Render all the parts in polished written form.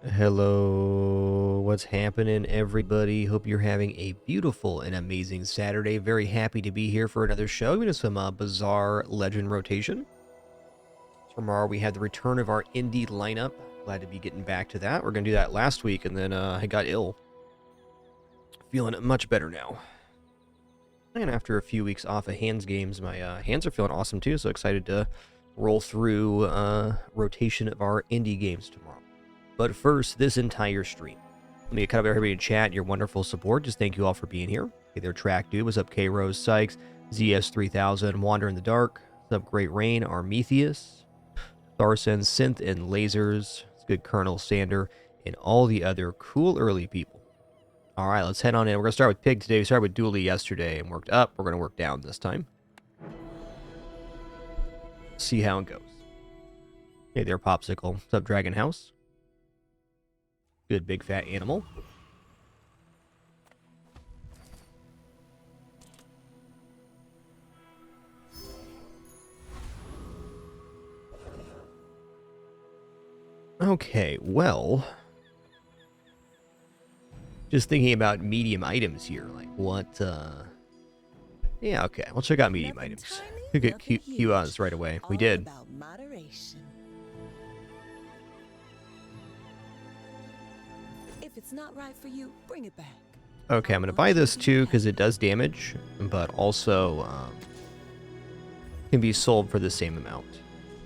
Hello, what's happening, everybody? Hope you're having a beautiful and amazing Saturday. Very happy to be here for another show. Gonna some bizarre legend rotation. Tomorrow we had the return of our indie lineup. Glad to be getting back to that. We're gonna do that last week, and then I got ill. Feeling much better now. And after a few weeks off of hands games, my hands are feeling awesome too. So excited to roll through rotation of our indie games tomorrow. But first, this entire stream. Let me cut up everybody in chat, your wonderful support. Just thank you all for being here. Hey there, Track Dude. What's up, K Rose Sykes, ZS3000, Wander in the Dark. What's up, Great Rain, Armethius, Tharsen, Synth and Lasers. It's good, Colonel Sander, and all the other cool early people. All right, let's head on in. We're going to start with Pig today. We started with Dooley yesterday and worked up. We're going to work down this time. See how it goes. Hey there, Popsicle. What's up, Dragon House? Good big fat animal. Okay, well, just thinking about medium items here, like what, yeah, okay, we'll check out medium items. Could get QOs right away. We did. If it's not right for you, bring it back. Okay, I'm gonna buy this too because it does damage, but also can be sold for the same amount.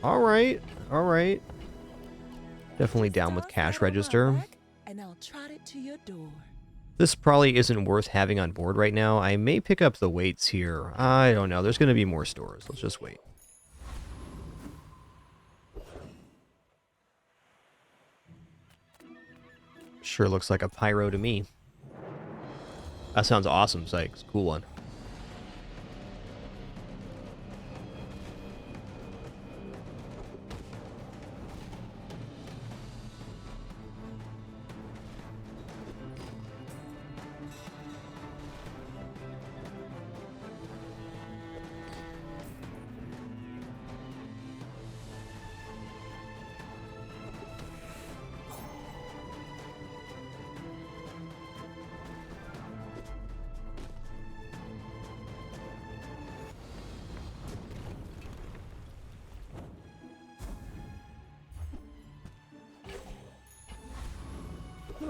All right, all right. Definitely down with cash register. And I'll trot it to your door. This probably isn't worth having on board right now. I may pick up the weights here. I don't know. There's going to be more stores. Let's just wait. Sure looks like a pyro to me. That sounds awesome, Sykes. Cool one.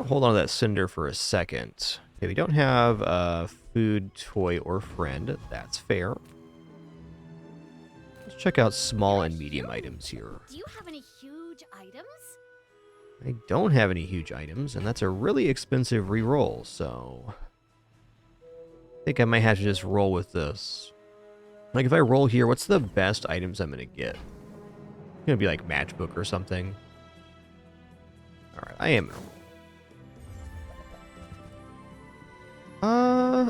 Hold on to that cinder for a second. Okay, we don't have a food, toy, or friend. That's fair. Let's check out small and medium items here. Do you have any huge items? I don't have any huge items, and that's a really expensive reroll, so I think I might have to just roll with this. Like, if I roll here, what's the best items I'm going to get? It's going to be like matchbook or something. Alright, I am.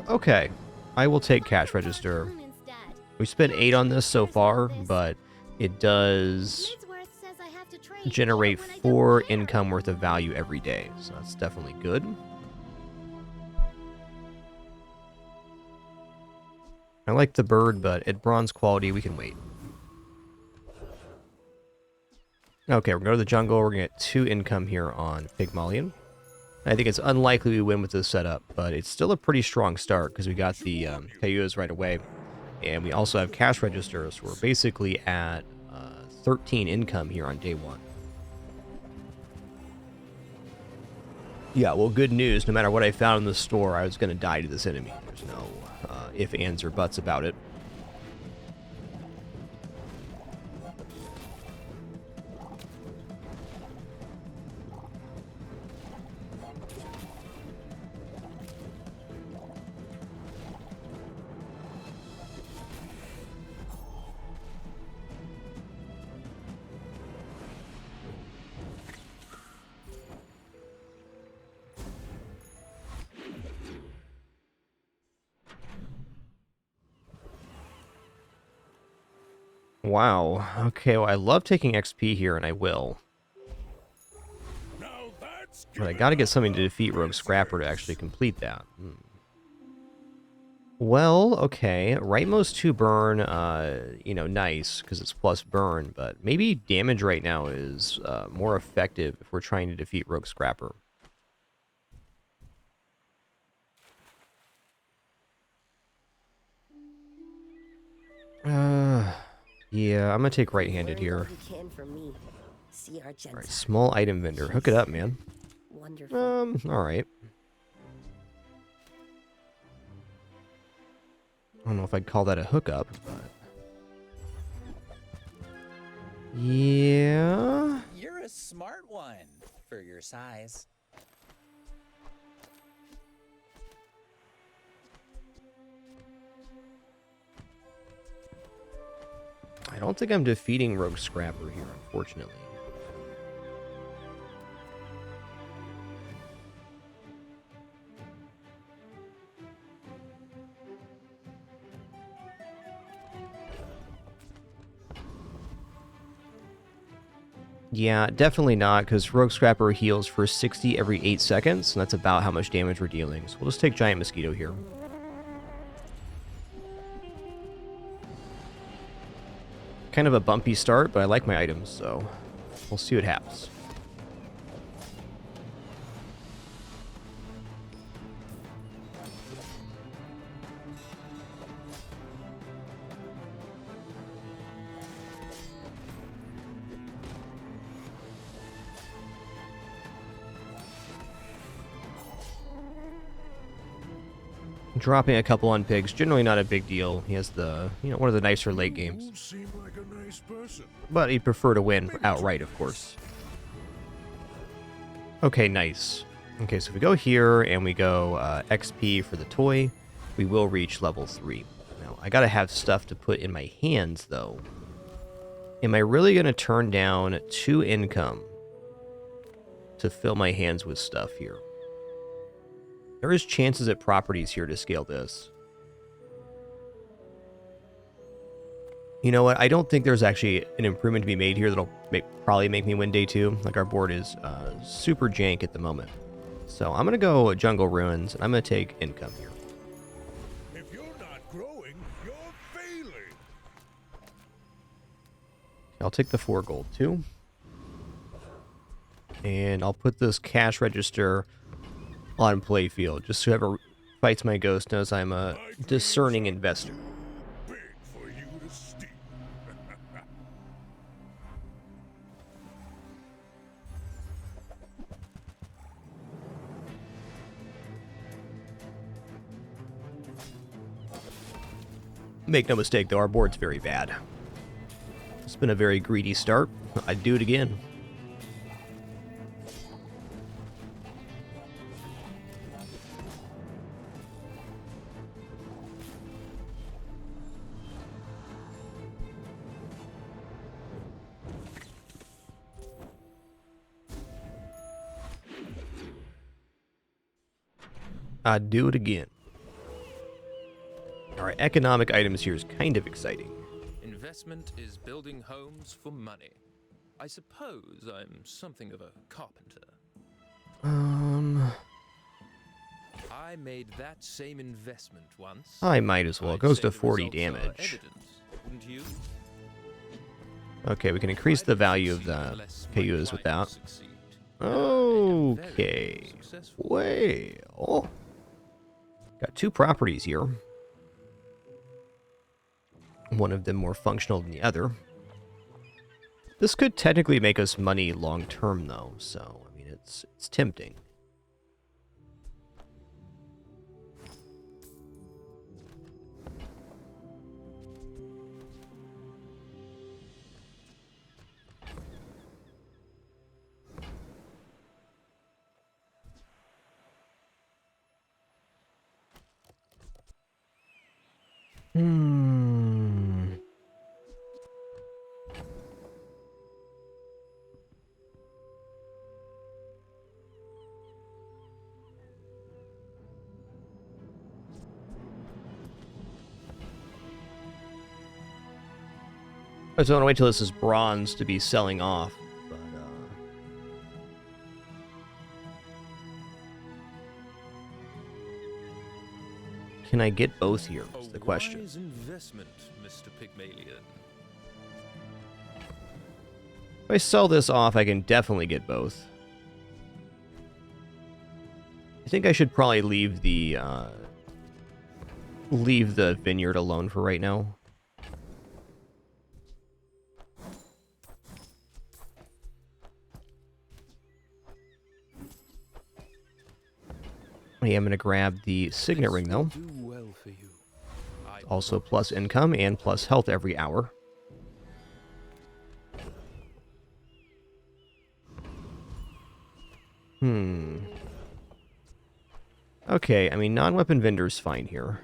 Okay. I will take cash register. We spent 8 on this so far, but it does generate 4 income worth of value every day, so that's definitely good. I like the bird, but at bronze quality, we can wait. Okay, we're going to go to the jungle. We're going to get 2 income here on Pygmalion. I think it's unlikely we win with this setup, but it's still a pretty strong start because we got the KUs right away. And we also have cash registers. So we're basically at 13 income here on day 1. Yeah, well, good news. No matter what I found in the store, I was going to die to this enemy. There's no ifs, ands, or buts about it. Wow. Okay, well, I love taking XP here, and I will. But I gotta get something to defeat Rogue Scrapper to actually complete that. Well, okay. Rightmost 2 burn, nice, because it's plus burn, but maybe damage right now is more effective if we're trying to defeat Rogue Scrapper. Yeah, I'm gonna take right-handed here. Alright, small item vendor. Hook it up, man. Alright. I don't know if I'd call that a hookup, but... Yeah... You're a smart one for your size. I don't think I'm defeating Rogue Scrapper here, unfortunately. Yeah, definitely not, because Rogue Scrapper heals for 60 every 8 seconds, and that's about how much damage we're dealing. So we'll just take Giant Mosquito here. Kind of a bumpy start, but I like my items, so we'll see what happens. Dropping a couple on pigs, generally not a big deal. He has the, one of the nicer late games. Seem like a nice person. But he'd prefer to win outright, of course. Okay, nice. Okay, so if we go here and we go XP for the toy, we will reach level 3. Now, I gotta have stuff to put in my hands, though. Am I really gonna turn down 2 income to fill my hands with stuff here? There is chances at properties here to scale this. You know what? I don't think there's actually an improvement to be made here that'll probably make me win day 2. Like, our board is super jank at the moment. So I'm going to go Jungle Ruins, and I'm going to take income here. If you're not growing, you're failing. I'll take the 4 gold, too. And I'll put this cash register on playfield, just so whoever fights my ghost knows I'm a discerning investor. Big for you to steal. Make no mistake, though, our board's very bad. It's been a very greedy start. I'd do it again. I'd do it again. Alright, economic items here is kind of exciting. Investment is building homes for money. I suppose I'm something of a carpenter. I made that same investment once. I might as well. It I'd goes say to the 40 results are damage. evident, wouldn't you? Okay, we can increase the value of the KUs with that. Okay. Well, got 2 properties here. One of them more functional than the other. This could technically make us money long term, though, so I mean it's tempting. I just want to wait till this is bronze to be selling off. But, can I get both here? Is the A question. wise investment, Mr. Pygmalion. If I sell this off, I can definitely get both. I think I should probably leave the vineyard alone for right now. I am going to grab the signet ring, though. Do well for you. I Also plus income and plus health every hour. Okay, I mean, non-weapon vendor's fine here.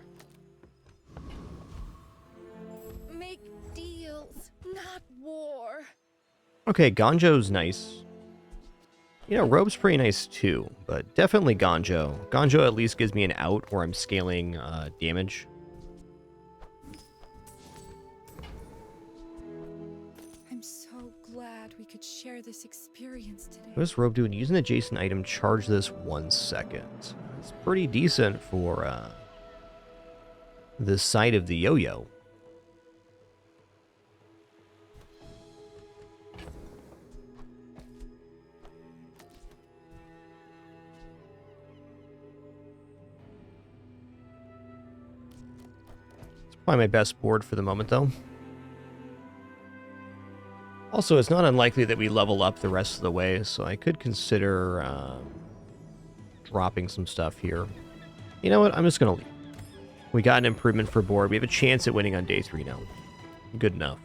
Make deals, not war. Okay, Ganjo's nice. You know, Robe's pretty nice too, but definitely Ganjo. Ganjo at least gives me an out where I'm scaling damage. I'm so glad we could share this experience today. What does Robe do? Use an adjacent item, charge this 1 second. It's pretty decent for the side of the yo-yo. It's probably my best board for the moment, though. Also, it's not unlikely that we level up the rest of the way, so I could consider dropping some stuff here. You know what? I'm just going to leave. We got an improvement for board. We have a chance at winning on day 3 now. Good enough.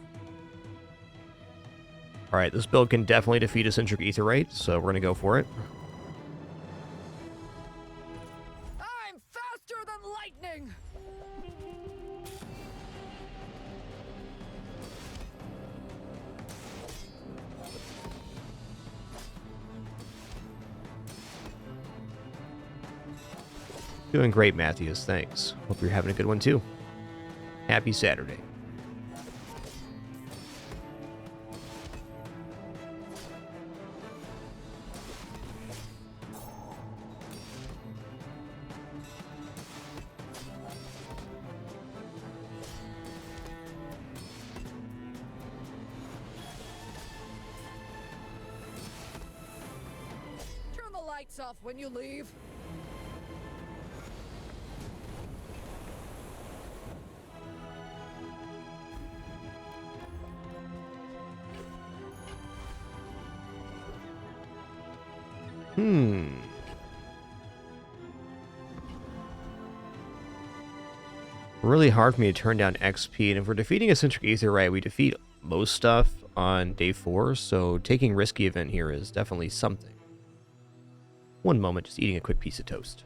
Alright, this build can definitely defeat a Centric Aetheryte, so we're going to go for it. I'm faster than lightning! Doing great, Matthews. Thanks. Hope you're having a good one, too. Happy Saturday. Turn the lights off when you leave. Really hard for me to turn down XP, and if we're defeating a Centric Aetheryte, we defeat most stuff on day 4, so taking risky event here is definitely something. One moment, just eating a quick piece of toast.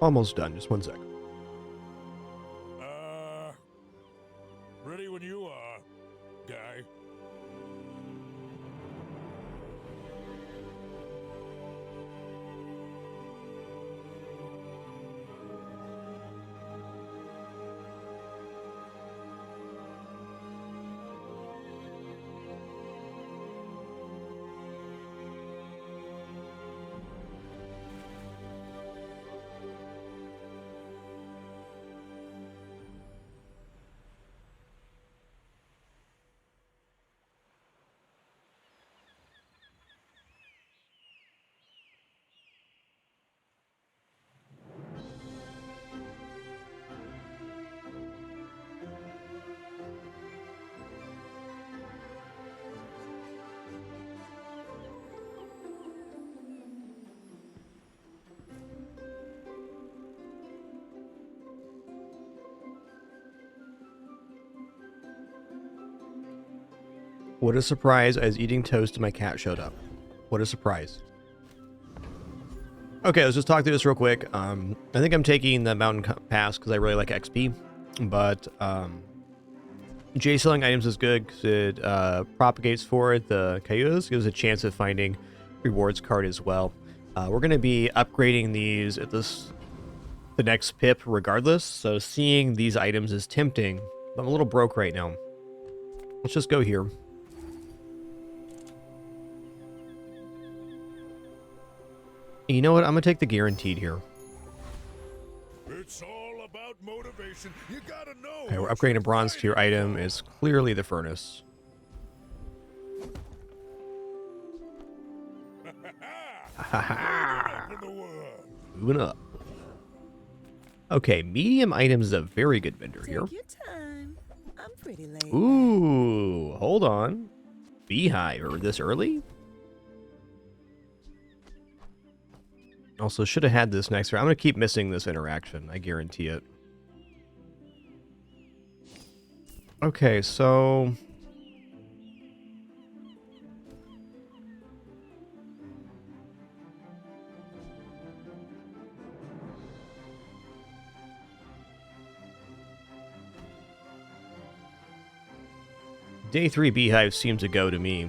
Almost done, just 1 second. What a surprise. I was eating toast and my cat showed up. What a surprise. Okay, let's just talk through this real quick. I think I'm taking the mountain pass because I really like XP, but J selling items is good because it propagates forward the Cayuse, gives a chance of finding rewards card as well. We're going to be upgrading these at the next pip regardless, so seeing these items is tempting. I'm a little broke right now. Let's just go here. You know what? I'm gonna take the guaranteed here. It's all about motivation. You gotta know. Okay, we're upgrading a bronze tier item. It's clearly the furnace. Up in the world. Moving up. Okay, medium items is a very good vendor here. Take your time. I'm pretty late. Ooh, hold on. Beehive, or this early? Also, should have had this next round. I'm going to keep missing this interaction. I guarantee it. Okay, so... Day 3 Beehive seems to go to me.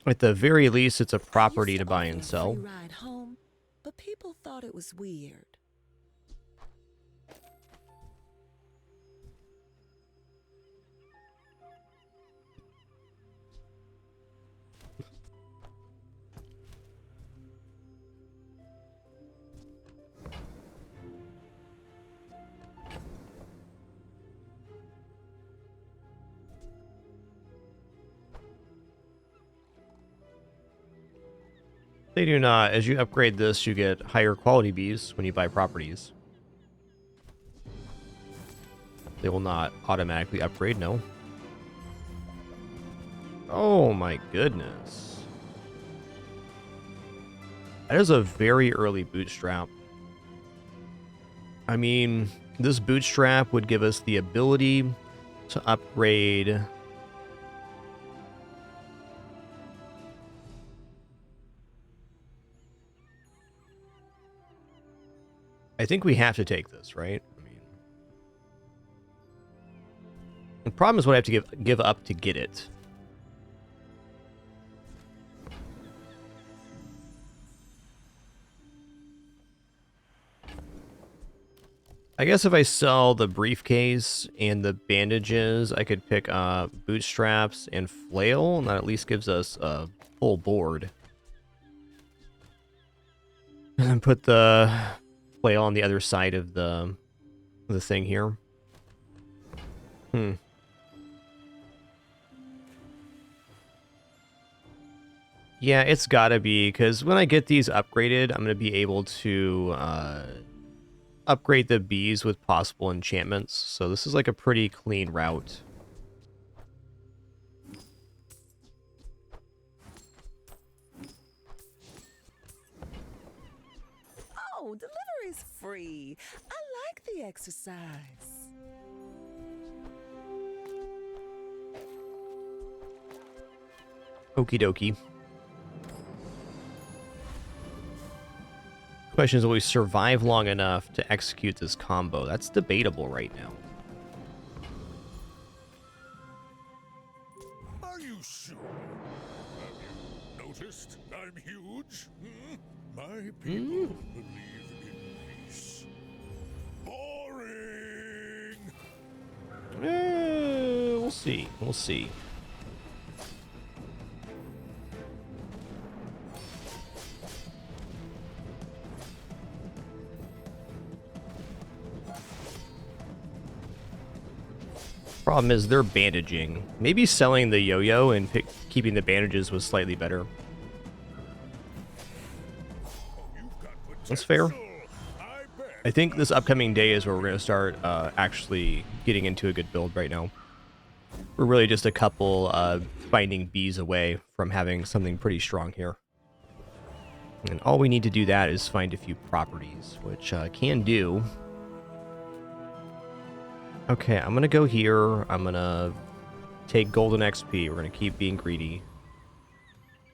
At the very least, it's a property to buy and sell. Ride home, but people thought it was weird. They do not. As you upgrade this, you get higher quality bees when you buy properties. They will not automatically upgrade, no. Oh my goodness. That is a very early bootstrap. I mean, this bootstrap would give us the ability to upgrade... I think we have to take this, right? I mean, the problem is what I have to give up to get it. I guess if I sell the briefcase and the bandages, I could pick up bootstraps and flail, and that at least gives us a full board. And then put the flail on the other side of the thing here. Yeah, it's gotta be, because when I get these upgraded, I'm gonna be able to upgrade the bees with possible enchantments. So this is like a pretty clean route. Oh, delivery's free. I like the exercise. Okie dokie. Question is, will we survive long enough to execute this combo? That's debatable right now. Are you sure? Have you noticed I'm huge? My people believe in peace. Boring. We'll see. We'll see. Problem is they're bandaging. Maybe selling the yo-yo and keeping the bandages was slightly better. That's fair. I think this upcoming day is where we're going to start actually getting into a good build right now. We're really just a couple finding bees away from having something pretty strong here. And all we need to do that is find a few properties, which can do. Okay, I'm gonna go here. I'm gonna take golden XP. We're gonna keep being greedy.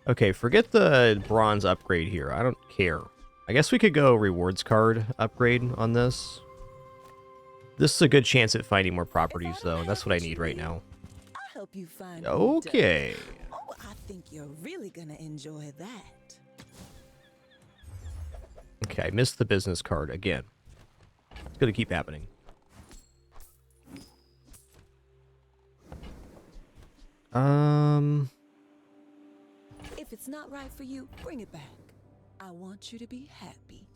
Okay, forget the bronze upgrade here. I don't care. I guess we could go rewards card upgrade on this. This is a good chance at finding more properties, though. That's what I need right now. I'll help you find Okay. Oh, I think you're really gonna enjoy that. Okay, I missed the business card again. It's gonna keep happening. If it's not right for you, bring it back. I want you to be happy.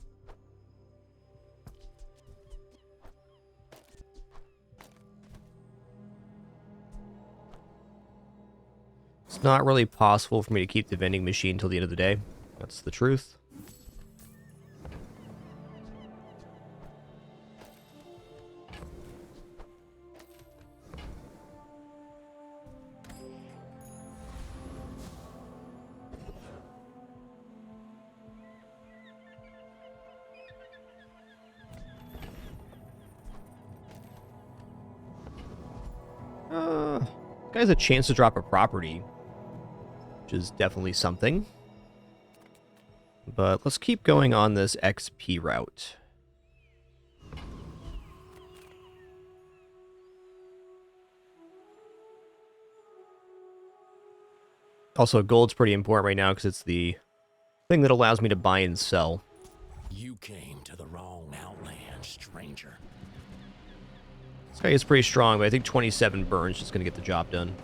It's not really possible for me to keep the vending machine till the end of the day. That's the truth. Guy has a chance to drop a property, which is definitely something. But let's keep going on this XP route. Also, gold's pretty important right now because it's the thing that allows me to buy and sell. You came to the wrong outland, stranger. This guy is pretty strong, but I think 27 burns just going to get the job done.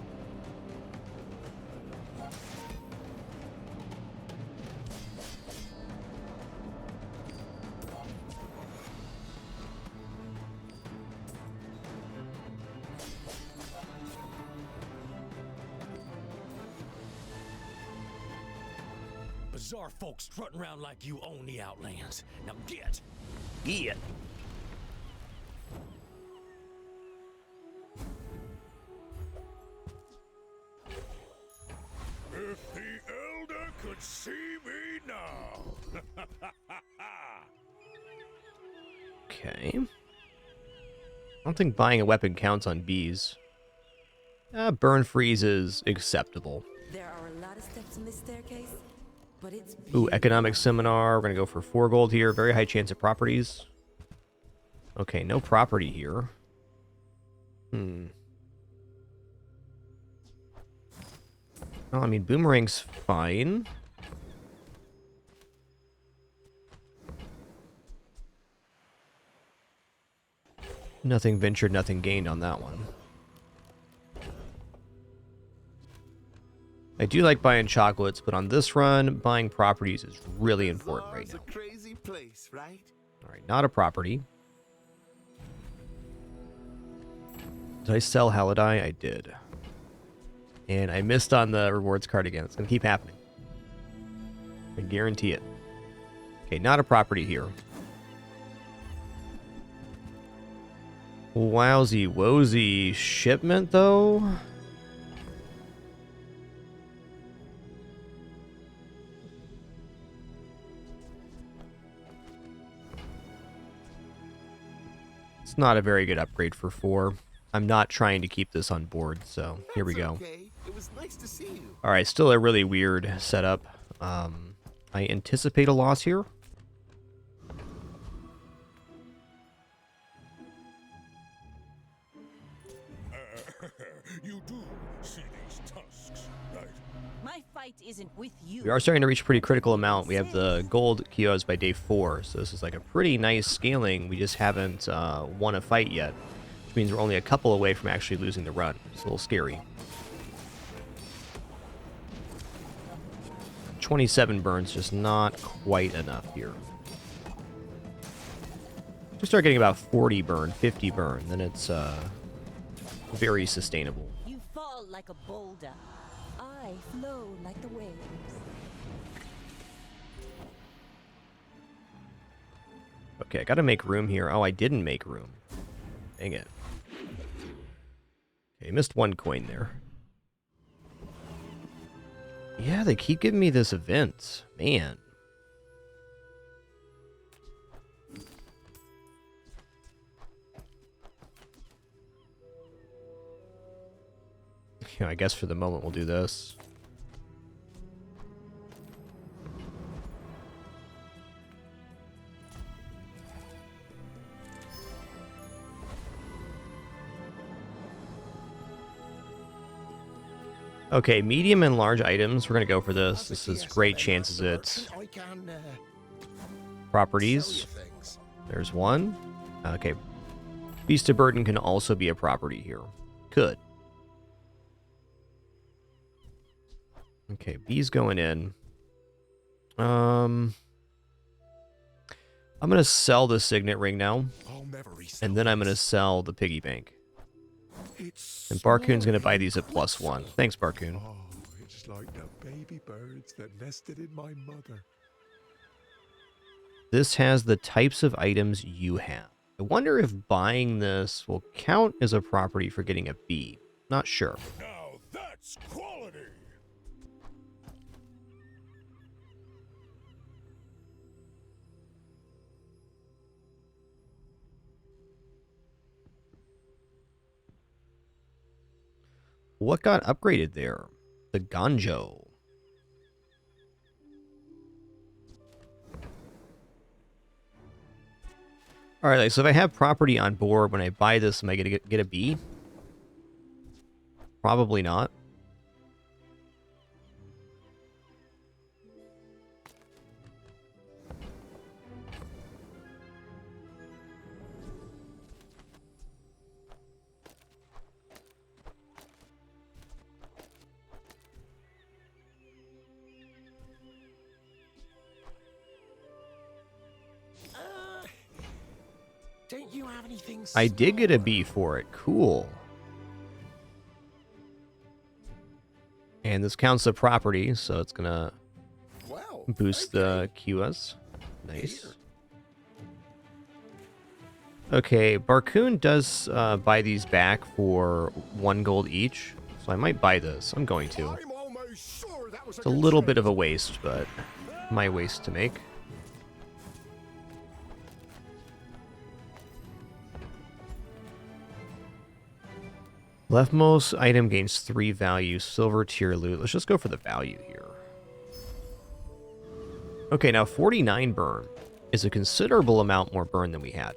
Bizarre folks strutting around like you own the outlands. Now get! Get. If the Elder could see me now! Okay. I don't think buying a weapon counts on bees. Burn freeze is acceptable. There are a lot of steps in this staircase, but it's Ooh, economic seminar. We're going to go for 4 gold here. Very high chance of properties. Okay, no property here. Well, I mean, boomerang's fine. Nothing ventured, nothing gained on that one. I do like buying chocolates, but on this run, buying properties is really important right now. A crazy place, right? All right, not a property. Did I sell Halidai? I did. And I missed on the rewards card again. It's going to keep happening. I guarantee it. Okay, not a property here. Wowsy wosy shipment, though? It's not a very good upgrade for 4. I'm not trying to keep this on board, so here we go. Okay. It was nice to see you. All right, still a really weird setup. I anticipate a loss here. You do see these tusks, right? My fight isn't with you. We are starting to reach a pretty critical amount. We have the gold Kios by day 4, so this is like a pretty nice scaling. We just haven't won a fight yet, which means we're only a couple away from actually losing the run. It's a little scary. 27 burns, just not quite enough here. We start getting about 40 burn, 50 burn, then it's very sustainable. You fall like a boulder. I flow like the waves. Okay, I gotta make room here. Oh, I didn't make room. Dang it. Okay, missed 1 coin there. Yeah, they keep giving me this event. Man. Yeah, I guess for the moment we'll do this. Okay, medium and large items. We're going to go for this. This is great chances at properties. There's one. Okay. Beast of Burden can also be a property here. Could. Okay, B's going in. I'm going to sell the Signet Ring now. And then I'm going to sell the Piggy Bank. And Barcoon's going to buy these at +1. Thanks, Barcoon. Oh, it's like the baby birds that nested in my mother. This has the types of items you have. I wonder if buying this will count as a property for getting a B. Not sure. Now that's quality. What got upgraded there? The Ganjo. Alright, so if I have property on board when I buy this, am I going to get a B? Probably not. Don't you have anything? I did get a B for it. Cool. And this counts the property, so it's gonna boost the QS. Nice. Okay, Barcoon does buy these back for 1 gold each, so I might buy this. I'm going to. It's a little bit of a waste, but my waste to make. Leftmost item gains 3 value, silver tier loot. Let's just go for the value here. Okay, now 49 burn is a considerable amount more burn than we had.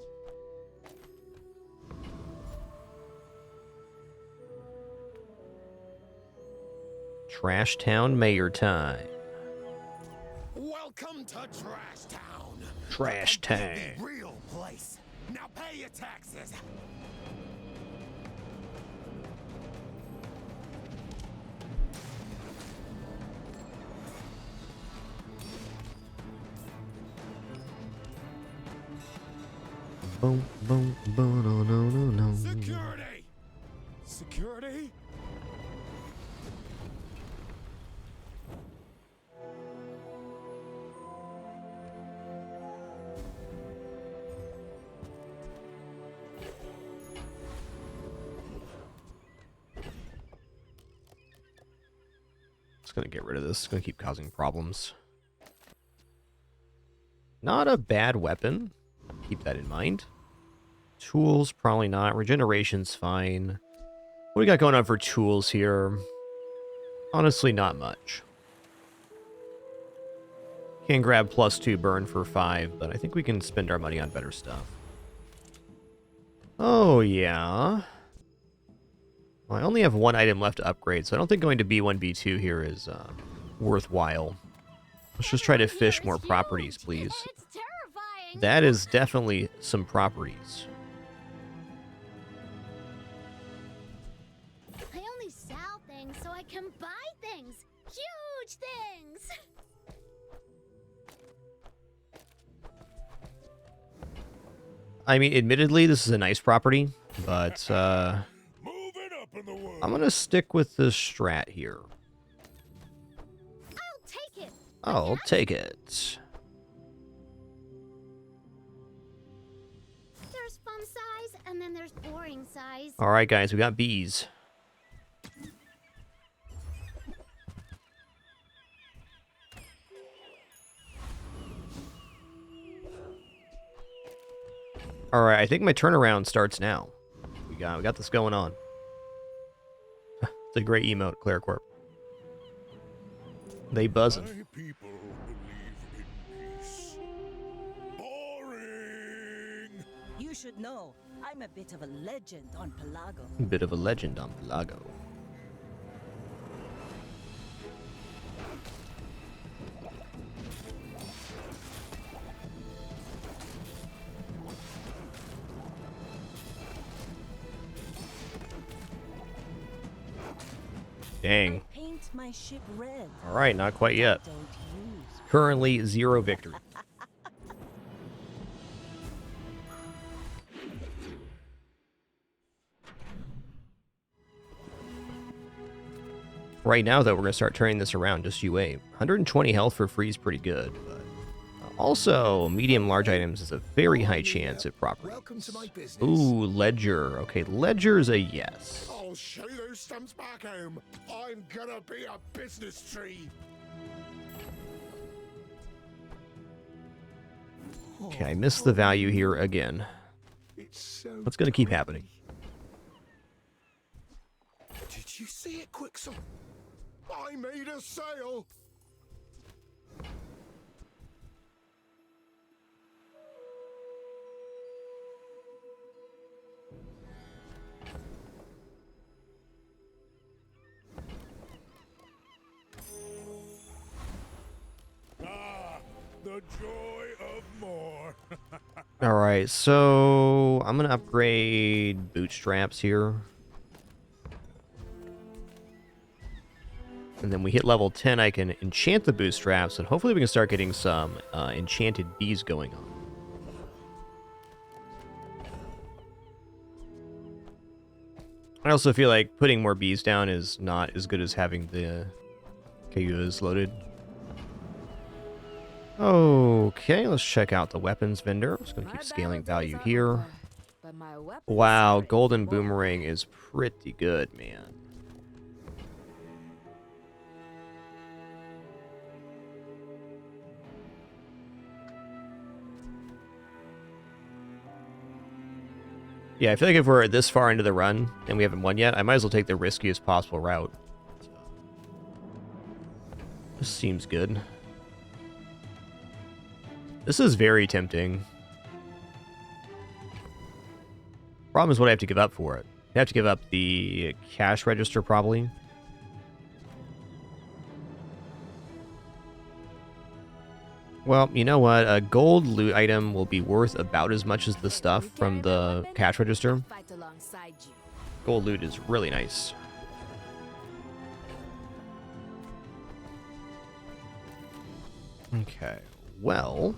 Trash Town Mayor time. Welcome to Trash Town. Trash Town. Real place. Now pay your taxes. Boom, boom, boom, no, no, no, no. Security. Security. Just gonna get rid of this. It's gonna keep causing problems. Not a bad weapon. Keep that in mind. Tools, probably not. Regeneration's fine. What do we got going on for tools here? Honestly, not much. Can grab +2 burn for 5, but I think we can spend our money on better stuff. Oh, yeah. Well, I only have 1 item left to upgrade, so I don't think going to B1, B2 here is worthwhile. Let's just try to fish more properties, please. That is definitely some properties. I only sell things so I can buy things. Huge things. I mean, admittedly, this is a nice property, but I'm gonna stick with the strat here. I'll take it. I'll take it. There's fun size and then there's boring size. All right, guys, we got bees. All right, I think my turnaround starts now. We got this going on. It's a great emote, Claricorp. They buzzing. My people believe in peace. Boring! You should know, I'm a bit of a legend on Pelago. Bit of a legend on Pelago. Dang. Paint my ship red. All right, not quite yet. Don't use. Currently 0 victory. Right now, though, we're going to start turning this around. Just you wait. 120 health for free is pretty good. But also, medium-large items is a very high chance at properties. Welcome to my business. Ooh, Ledger. Okay, Ledger's a yes. I'll show you those stumps back home. I'm gonna be a business tree. Okay, I missed the value here again. It's so What's going to keep happening? Did you see it, Quixel? I made a sale. Ah, the joy of more. All right, so I'm going to upgrade bootstraps here. And then we hit level 10, I can enchant the bootstraps, and hopefully we can start getting some enchanted bees going on. I also feel like putting more bees down is not as good as having the KUs loaded. Okay, let's check out the weapons vendor. I'm just going to keep scaling value here. Wow, golden boomerang is pretty good, man. Yeah, I feel like if we're this far into the run and we haven't won yet, I might as well take the riskiest possible route. This seems good. This is very tempting. Problem is what I have to give up for it. I have to give up the cash register, probably. Well, you know what? A gold loot item will be worth about as much as the stuff from the cash register. Gold loot is really nice. Okay, well...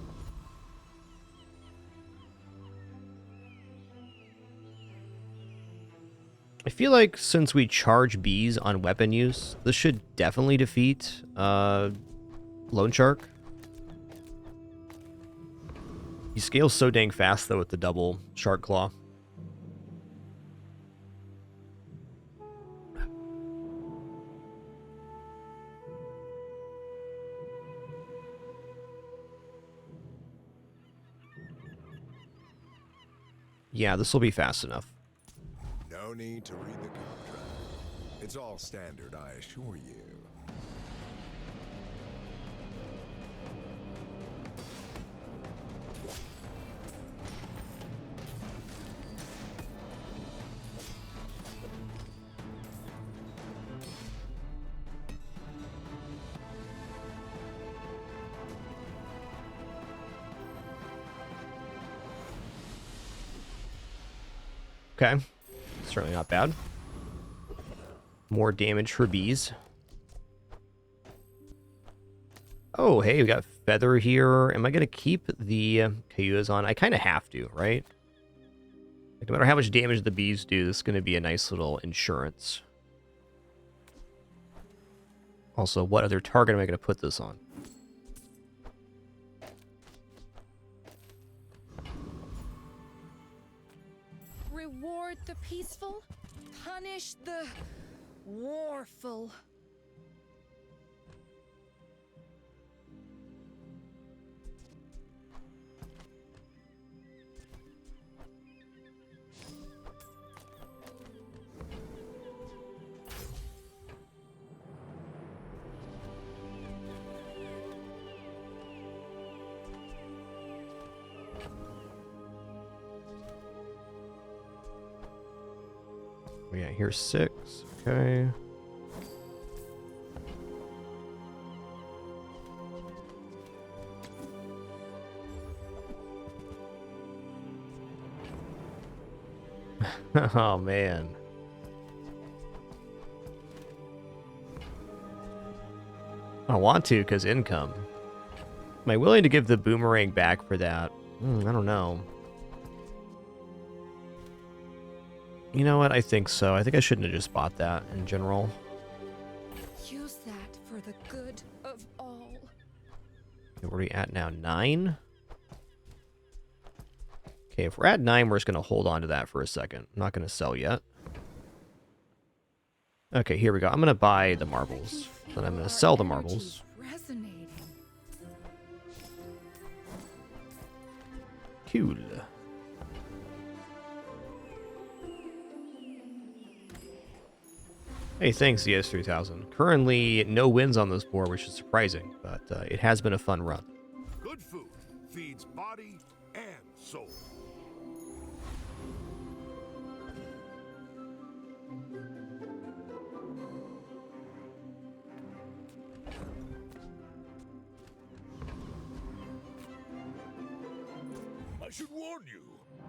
I feel like since we charge bees on weapon use, this should definitely defeat Loan Shark. He scales so dang fast, though, with the double Shark Claw. Yeah, this will be fast enough. No need to read the contract. It's all standard, I assure you. Okay, certainly not bad. More damage for bees. Oh, hey, we got Feather here. Am I going to keep the Kayuas on? I kind of have to, right? Like, no matter how much damage the bees do, this is going to be a nice little insurance. Also, what other target am I going to put this on? Reward the peaceful, punish the warful. Oh, yeah, here's 6. Okay. Oh, man. I want to, because income. Am I willing to give the boomerang back for that? I don't know. You know what? I think so. I think I shouldn't have just bought that in general. Use that for the good of all. Okay, where are we at now? 9? Okay, if we're at 9, we're just going to hold on to that for a second. I'm not going to sell yet. Okay, here we go. I'm going to buy the marbles. Then I'm going to sell the marbles. Resonating. Cool. Hey, thanks, ES3000. Currently, no wins on this board, which is surprising, but it has been a fun run. Good food feeds body and soul. I should warn you,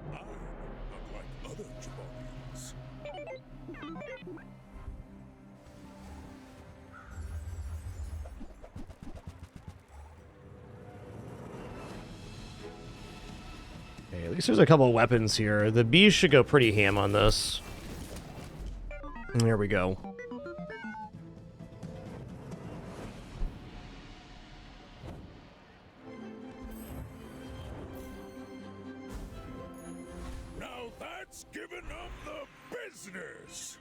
I'm not like other Jabarians. Okay, at least there's a couple of weapons here. The bees should go pretty ham on this. There we go. Now that's giving them the business.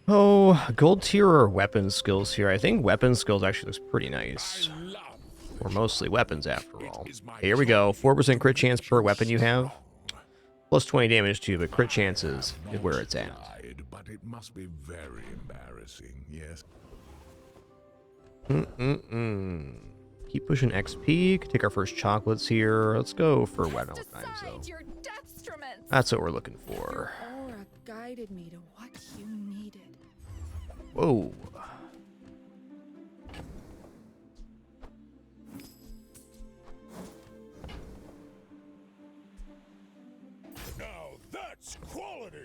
Oh, gold tier or weapon skills here. I think weapon skills actually looks pretty nice. I love Or mostly weapons after all. is my Here we go. 4% crit chance per weapon you have. Plus 20 damage too, but crit chances is where it's at. Lied, but it must be very embarrassing, yes. Keep pushing XP. Take our first chocolates here. Let's go for weapon times though. Decide your detriment. That's what we're looking for. Your aura guided me to what you needed. Whoa. Now that's quality.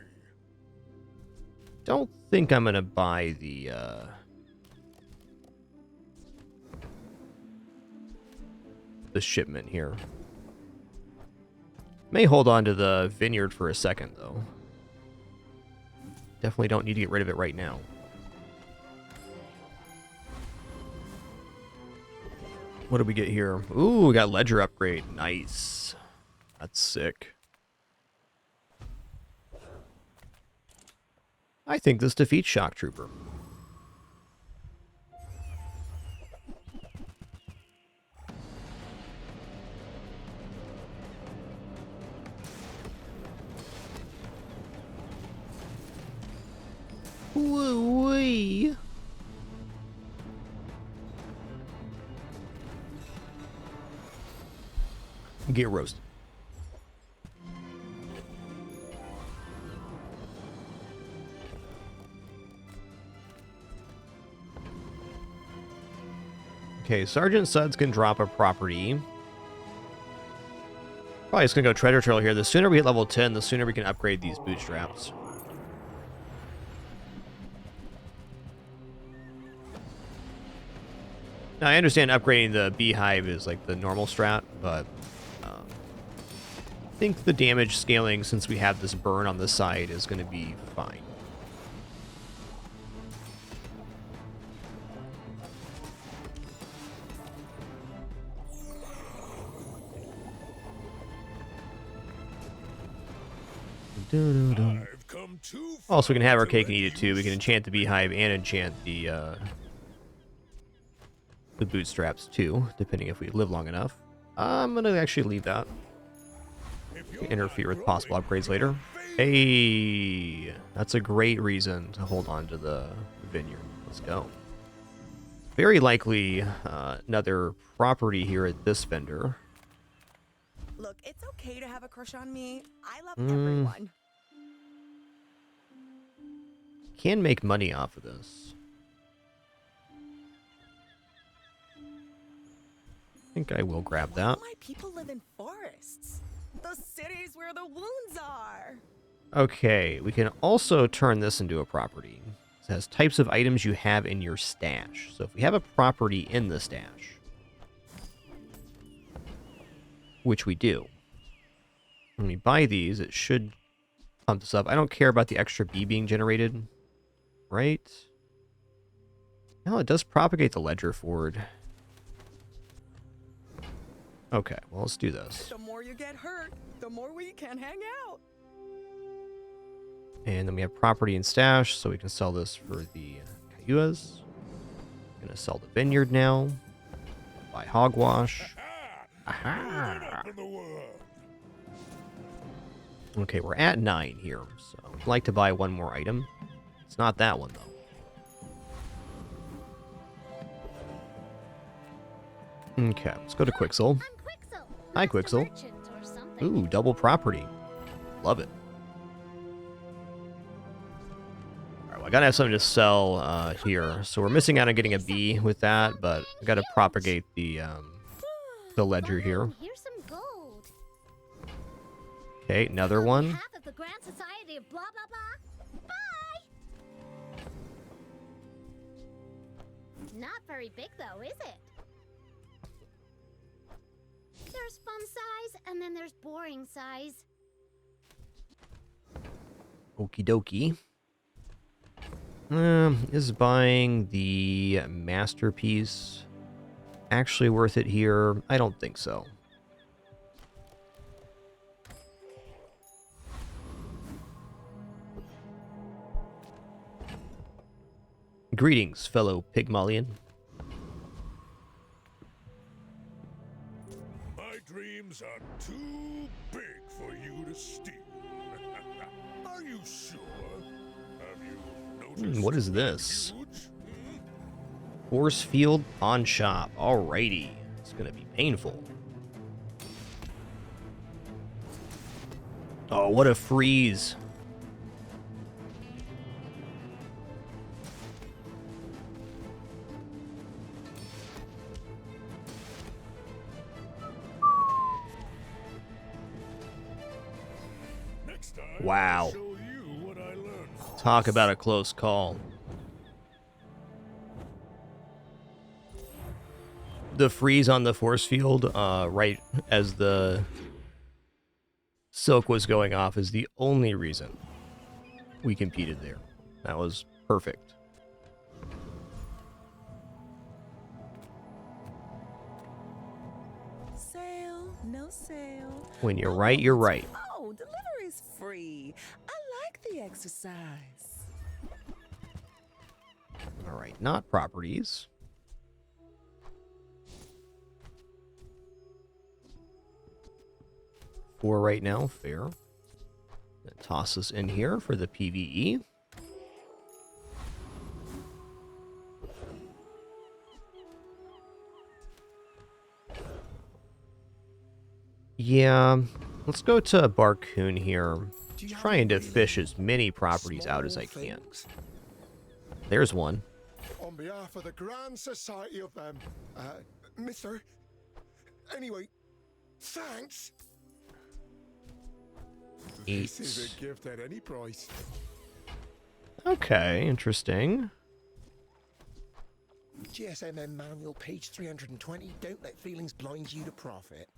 Don't think I'm gonna buy the shipment here. May hold on to the vineyard for a second though. Definitely don't need to get rid of it right now. What do we get here? Ooh, we got ledger upgrade. Nice. That's sick. I think this defeats Shock Trooper. Woo-wee. Get roasted. Okay, Sergeant Suds can drop a property. Probably just gonna go treasure trail here. The sooner we hit level 10, the sooner we can upgrade these bootstraps. Now, I understand upgrading the beehive is like the normal strat, but I think the damage scaling, since we have this burn on the side, is going to be fine. I've come too far Also, we can have our to cake and let eat it too. you We can enchant the beehive and enchant the bootstraps too, depending if we live long enough. I'm gonna actually leave that. If you're Interfere not with possible growing, upgrades later. Hey, that's a great reason to hold on to the vineyard. Let's go. Very likely another property here at this vendor. Look, it's okay to have a crush on me. I love everyone. can make money off of this. I think I will grab Why that. do my people live in forests? The cities where the wounds are. Okay, we can also turn this into a property. It says types of items you have in your stash. So if we have a property in the stash, which we do, when we buy these, it should pump this up. I don't care about the extra bee being generated, right? No, it does propagate the ledger forward. Okay, well, let's do this. The more you get hurt, the more we can hang out. And then we have property and stash, so we can sell this for the Cayuas. Gonna sell the vineyard now. Buy hogwash. Aha! Up in the world. Okay, we're at 9 here, so I'd like to buy one more item. It's not that one, though. Okay, let's go to Quixel. I'm Quixel. Hi, master Quixel. merchant or something. Ooh, double property. Love it. Alright, well, I gotta have something to sell here. So we're missing out on getting a bee with that, but I gotta propagate the ledger here. Fine, here's some gold. Okay, another On one. behalf of the Grand Society of blah blah blah. Bye. Not very big though, is it? There's fun size and then there's boring size. Okie dokie. Is buying the masterpiece actually worth it here? I don't think so. Greetings, fellow Pygmalion. My dreams are too big for you to steal. Are you sure? Have you noticed? What is this? Huge? Force field pawn shop. Alrighty. It's gonna be painful. Oh, what a freeze. Next time, Wow. I'll show you what I learned. Talk about a close call. The freeze on the force field, right as the silk was going off, is the only reason we competed there. That was perfect. Sale, no sale. When you're right, you're right. Oh, delivery's free. I like the exercise. All right, not properties. Four right now, fair. Then toss this in here for the PvE. Yeah, let's go to Barcoon here. Trying to fish as many properties out as I can. There's one. On behalf of the Grand Society of them, Mister. Anyway, thanks. This is a gift at any price. Okay, interesting. GSMM manual, page 320. Don't let feelings blind you to profit.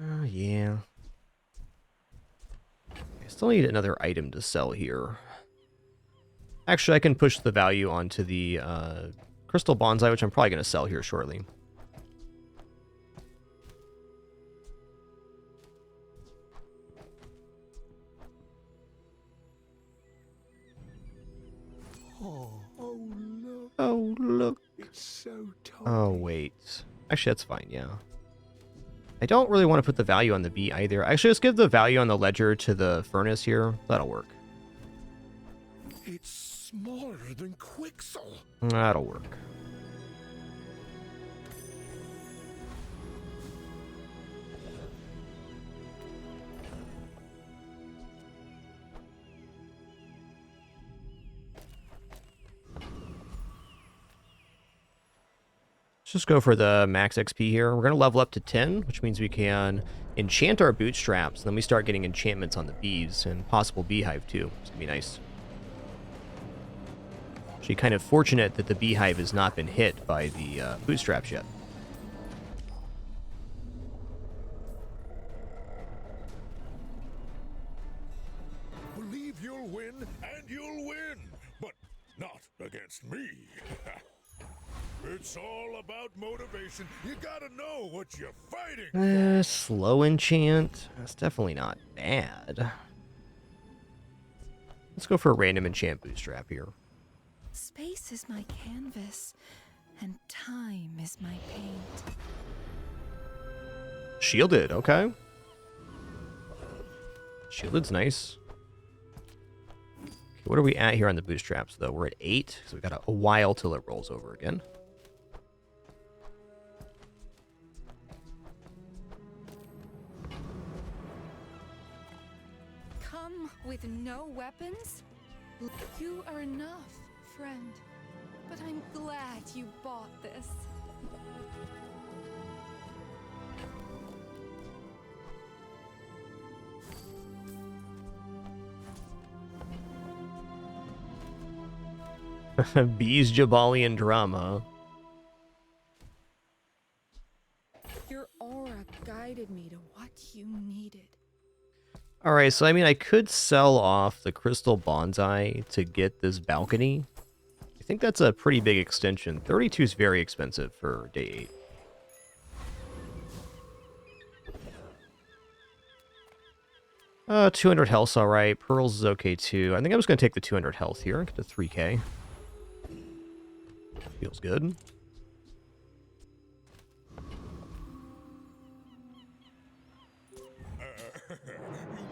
Oh, yeah. I still need another item to sell here. Actually, I can push the value onto the crystal bonsai, which I'm probably going to sell here shortly. Oh look. Oh, look. It's so tiny. Oh, wait. Actually, that's fine, yeah. I don't really want to put the value on the bee either. Actually, let's give the value on the ledger to the furnace here. That'll work. It's smaller than Quixel. That'll work. Let's just go for the max XP here. We're going to level up to 10, which means we can enchant our bootstraps. Then we start getting enchantments on the bees and possible beehive too. It's going to be nice. Actually, kind of fortunate that the beehive has not been hit by the bootstraps yet. Believe you'll win, and you'll win, but not against me. It's all about motivation. You gotta know what you're fighting. Slow enchant. That's definitely not bad. Let's go for a random enchant bootstrap here. Space is my canvas, and time is my paint. Shielded, okay. Shielded's nice. Okay, what are we at here on the bootstraps, though? We're at 8, so we've got a while till it rolls over again. Come with no weapons? You are enough, friend. But I'm glad you bought this. Bees Jabalian drama. Your aura guided me to what you needed. Alright, so I mean, I could sell off the crystal bonsai to get this balcony. I think that's a pretty big extension. 32 is very expensive for day 8. 200 health's alright. Pearls is okay too. I think I'm just going to take the 200 health here. Get to 3k. Feels good. You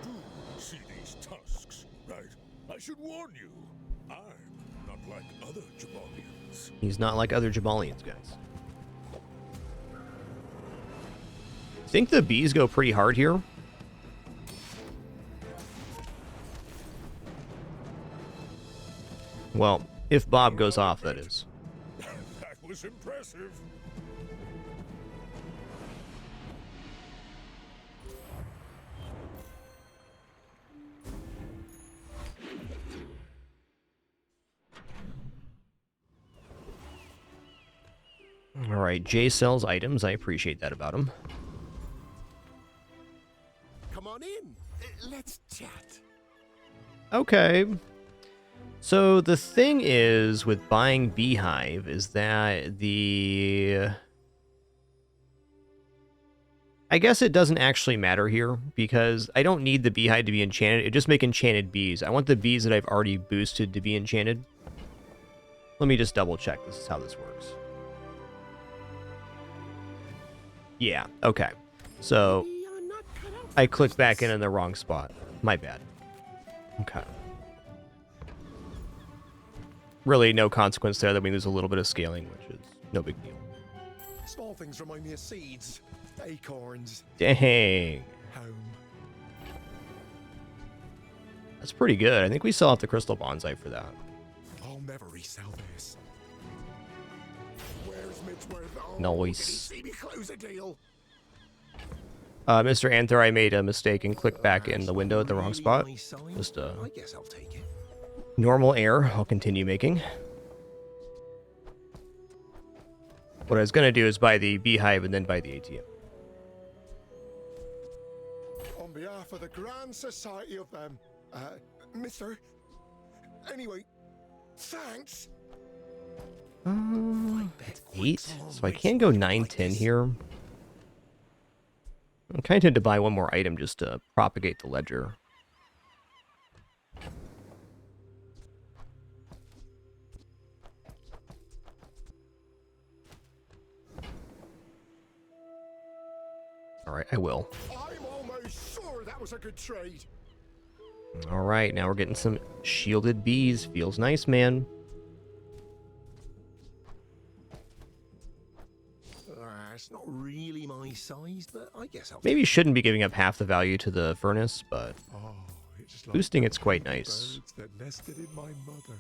do see these tusks, right? I should warn you. I'm not like other Jabalians. He's not like other Jabalians, guys. I think the bees go pretty hard here. Well, if Bob goes off, that is. That was impressive. Alright, Jay sells items. I appreciate that about him. Come on in. Let's chat. Okay. So the thing is with buying Beehive is that I guess it doesn't actually matter here because I don't need the Beehive to be enchanted. It just make enchanted bees. I want the bees that I've already boosted to be enchanted. Let me just double check. This is how this works. Yeah, okay. So I clicked back in the wrong spot. My bad. Okay. Really no consequence there. That means there's a little bit of scaling, which is no big deal. Small things remind me of seeds, acorns. Dang. Home. That's pretty good. I think we still have the crystal bonsai for that. I'll never resell this. Where's Midsworth? Oh, Nice. did he see me close a deal? Mr. Anther, I made a mistake and clicked back in the window at the wrong spot. Just I guess I'll take it. normal error. I'll continue making. What I was going to do is buy the Beehive and then buy the ATM. On behalf of the Grand Society of them, Mister. Anyway, thanks. It's 8, so I can go 9, 10 here. I'm kind of tempted to buy one more item just to propagate the ledger. Alright, I will. I'm almost sure that was a good trade. Alright, now we're getting some shielded bees. Feels nice, man. It's not really my size, but I guess I'll Maybe shouldn't be giving up half the value to the furnace, but Oh, it's like boosting it's quite nice. birds that nested in my mother.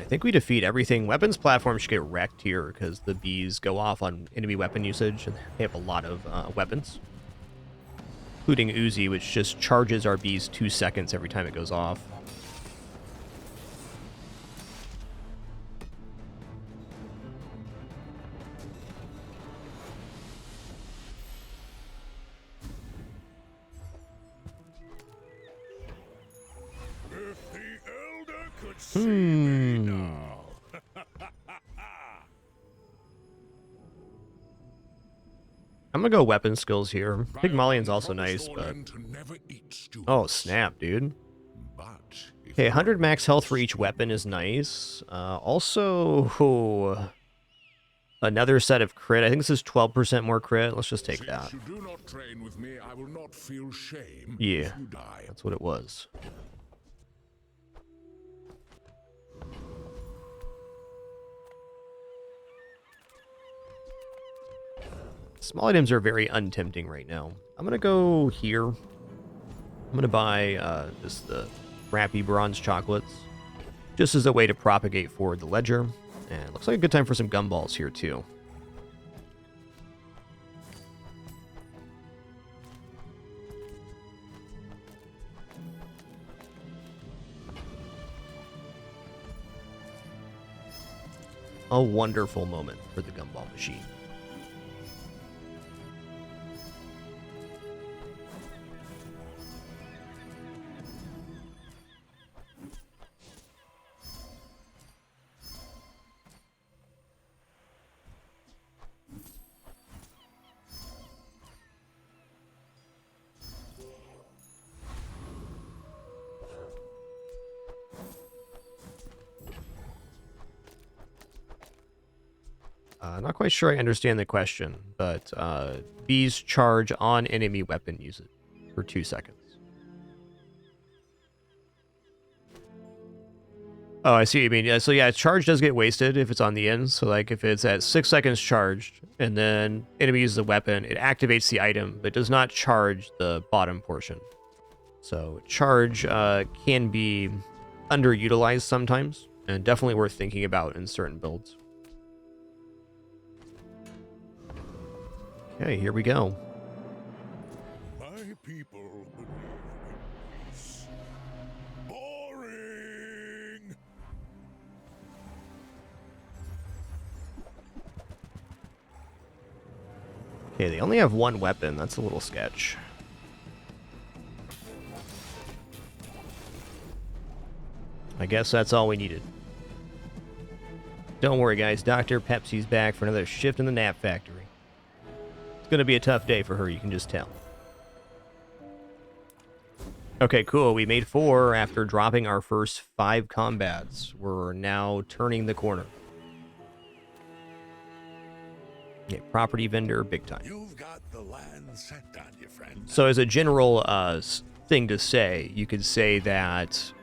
think we defeat everything. Weapons platform should get wrecked here because the bees go off on enemy weapon usage, and they have a lot of weapons, including Uzi, which just charges our bees 2 seconds every time it goes off. If the Elder could see me now. I'm gonna go weapon skills here. Pygmalion's also nice, but... Oh, snap, dude. Okay, 100 max health for each weapon is nice. Also... Another set of crit. I think this is 12% more crit. Let's just take that. You do not train with me, I will not feel shame Yeah, if you die. that's what it was. Small items are very untempting right now. I'm gonna go here. I'm gonna buy just the crappy bronze chocolates, just as a way to propagate forward the ledger. And it looks like a good time for some gumballs here too. A wonderful moment for the gumball machine. Not quite sure I understand the question, but bees charge on enemy weapon usage for 2 seconds. Oh, I see what you mean. Yeah, so yeah, charge does get wasted if it's on the end. So like if it's at 6 seconds charged and then enemy uses a weapon, it activates the item, but does not charge the bottom portion. So charge can be underutilized sometimes, and definitely worth thinking about in certain builds. Okay, here we go. My people believe in peace. Boring! Okay, they only have one weapon. That's a little sketch. I guess that's all we needed. Don't worry, guys. Dr. Pepsi's back for another shift in the nap factory. It's going to be a tough day for her, you can just tell. Okay, cool. We made 4 after dropping our first 5 combats. We're now turning the corner. Yeah, property vendor, big time. You've got the land set on you, friend. So as a general thing to say, you could say that...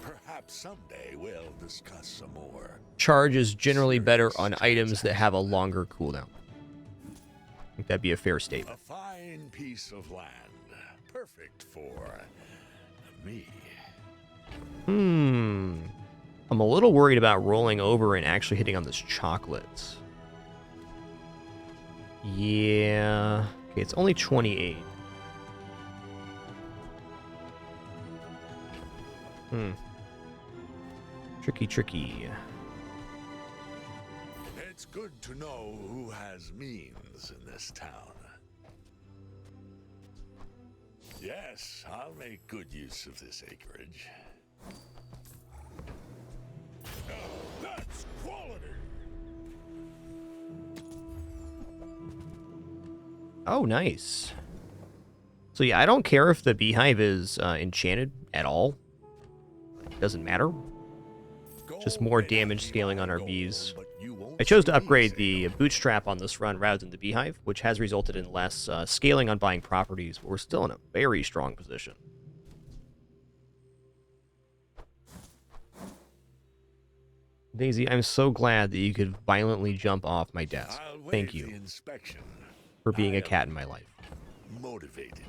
Perhaps someday we'll discuss some more. Charge is generally better on items that have a longer cooldown. I think that'd be a fair statement. A fine piece of land. Perfect for me. I'm a little worried about rolling over and actually hitting on this chocolate. Yeah. Okay, it's only 28. Tricky. It's good to know who has means in this town. Yes, I'll make good use of this acreage. Now that's quality! Oh, nice. So yeah, I don't care if the beehive is enchanted at all. It doesn't matter. Just more damage scaling on our bees. I chose to upgrade the bootstrap on this run rather than the beehive, which has resulted in less scaling on buying properties, but we're still in a very strong position. Daisy, I'm so glad that you could violently jump off my desk. Thank you for being a cat in my life. Motivated.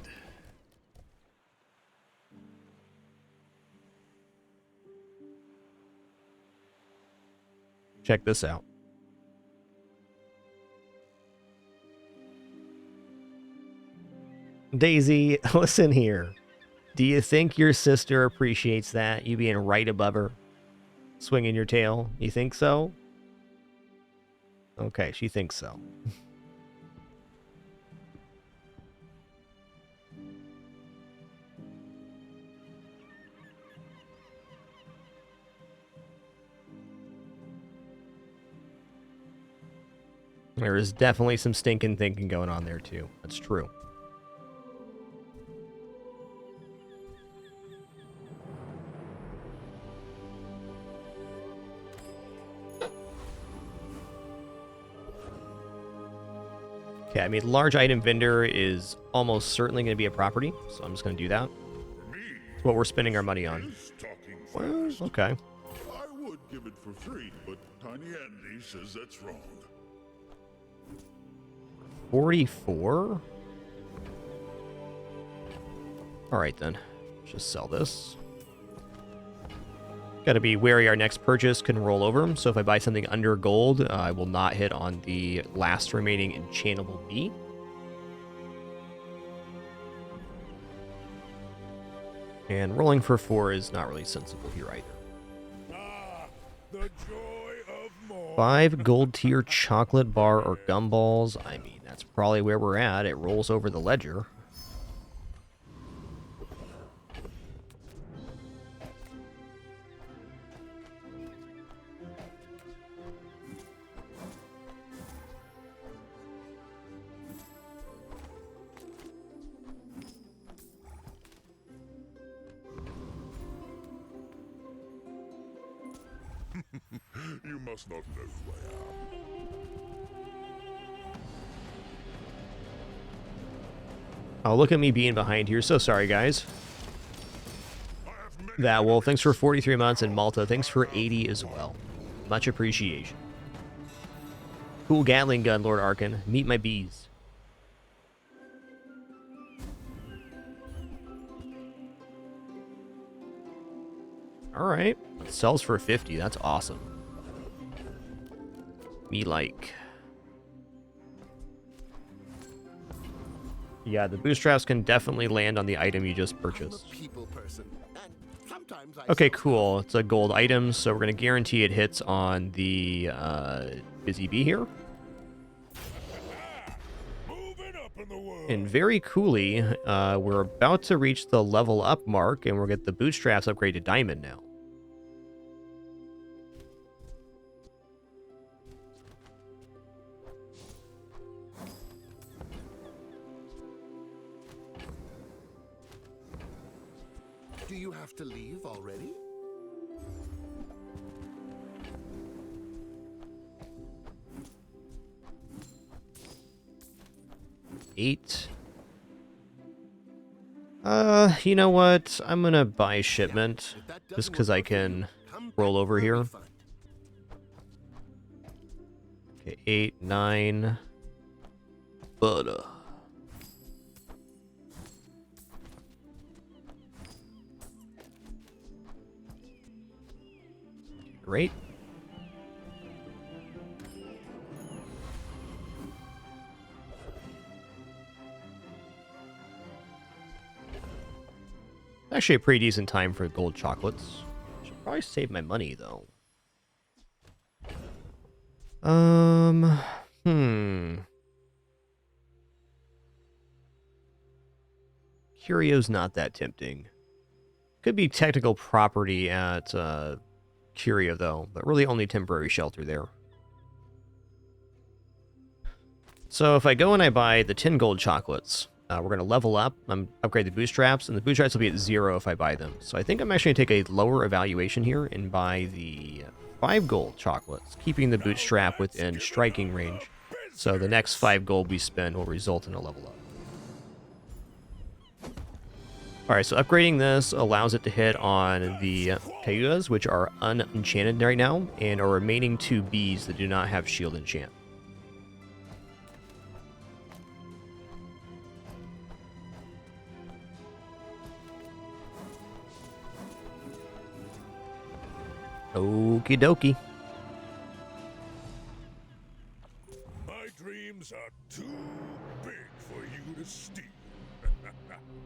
Check this out. Daisy, listen here. Do you think your sister appreciates that? You being right above her? Swinging your tail? You think so? Okay, she thinks so. There is definitely some stinking thinking going on there, too. That's true. Okay, I mean, large item vendor is almost certainly going to be a property, so I'm just going to do that. It's what we're spending our money on. Well, okay. I would give it for free, but Tiny Andy says that's wrong. 44? Alright then. Let's just sell this. Gotta be wary our next purchase can roll over, so if I buy something under gold, I will not hit on the last remaining enchantable bee. And rolling for 4 is not really sensible here either. Ah, the joy of more. 5 gold tier chocolate bar or gumballs. I mean, that's probably where we're at. It rolls over the ledger. You must not know who I am. Oh, look at me being behind here. So sorry, guys. That Wolf, thanks for 43 months, and Malta, thanks for 80 as well. Much appreciation. Cool Gatling gun, Lord Arkin. Meet my bees. Alright. It sells for 50. That's awesome. Me like. Yeah, the bootstraps can definitely land on the item you just purchased. Okay, cool. It's a gold item, so we're going to guarantee it hits on the Busy Bee here. And very coolly, we're about to reach the level up mark, and we'll get the bootstraps upgrade to diamond now. Do you have to leave already? Eight. You know what? I'm gonna buy shipment just because I can roll over here. Okay, 8, 9. Butter. Great. Actually a pretty decent time for gold chocolates. Should probably save my money though. Curio's not that tempting. Could be technical property at Curio though, but really only temporary shelter there. So if I go and I buy the 10 gold chocolates, we're going to level up, upgrade the bootstraps, and the bootstraps will be at 0 if I buy them. So I think I'm actually going to take a lower evaluation here and buy the 5 gold chocolates, keeping the bootstrap within striking range. So the next 5 gold we spend will result in a level up. Alright, so upgrading this allows it to hit on the Cayugas, which are unenchanted right now, and our remaining 2 bees that do not have shield enchant. Okie dokie.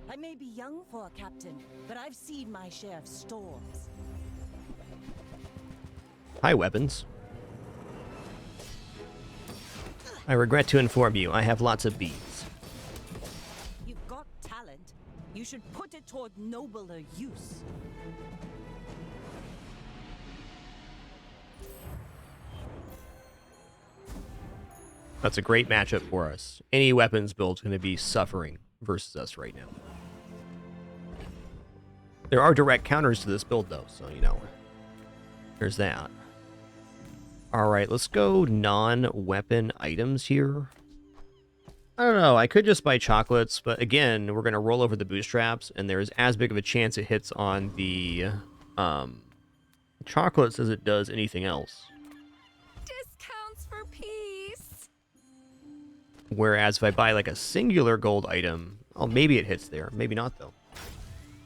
I may be young for a captain, but I've seen my share of storms. Hi, weapons. I regret to inform you, I have lots of bees. You've got talent. You should put it toward nobler use. That's a great matchup for us. Any weapons build's going to be suffering versus us right now. There are direct counters to this build, though, so, you know, there's that. All right, let's go non-weapon items here. I don't know, I could just buy chocolates, but again, we're going to roll over the bootstraps, and there's as big of a chance it hits on the chocolates as it does anything else. Discounts for peace. Whereas if I buy like a singular gold item, oh, maybe it hits there. Maybe not, though.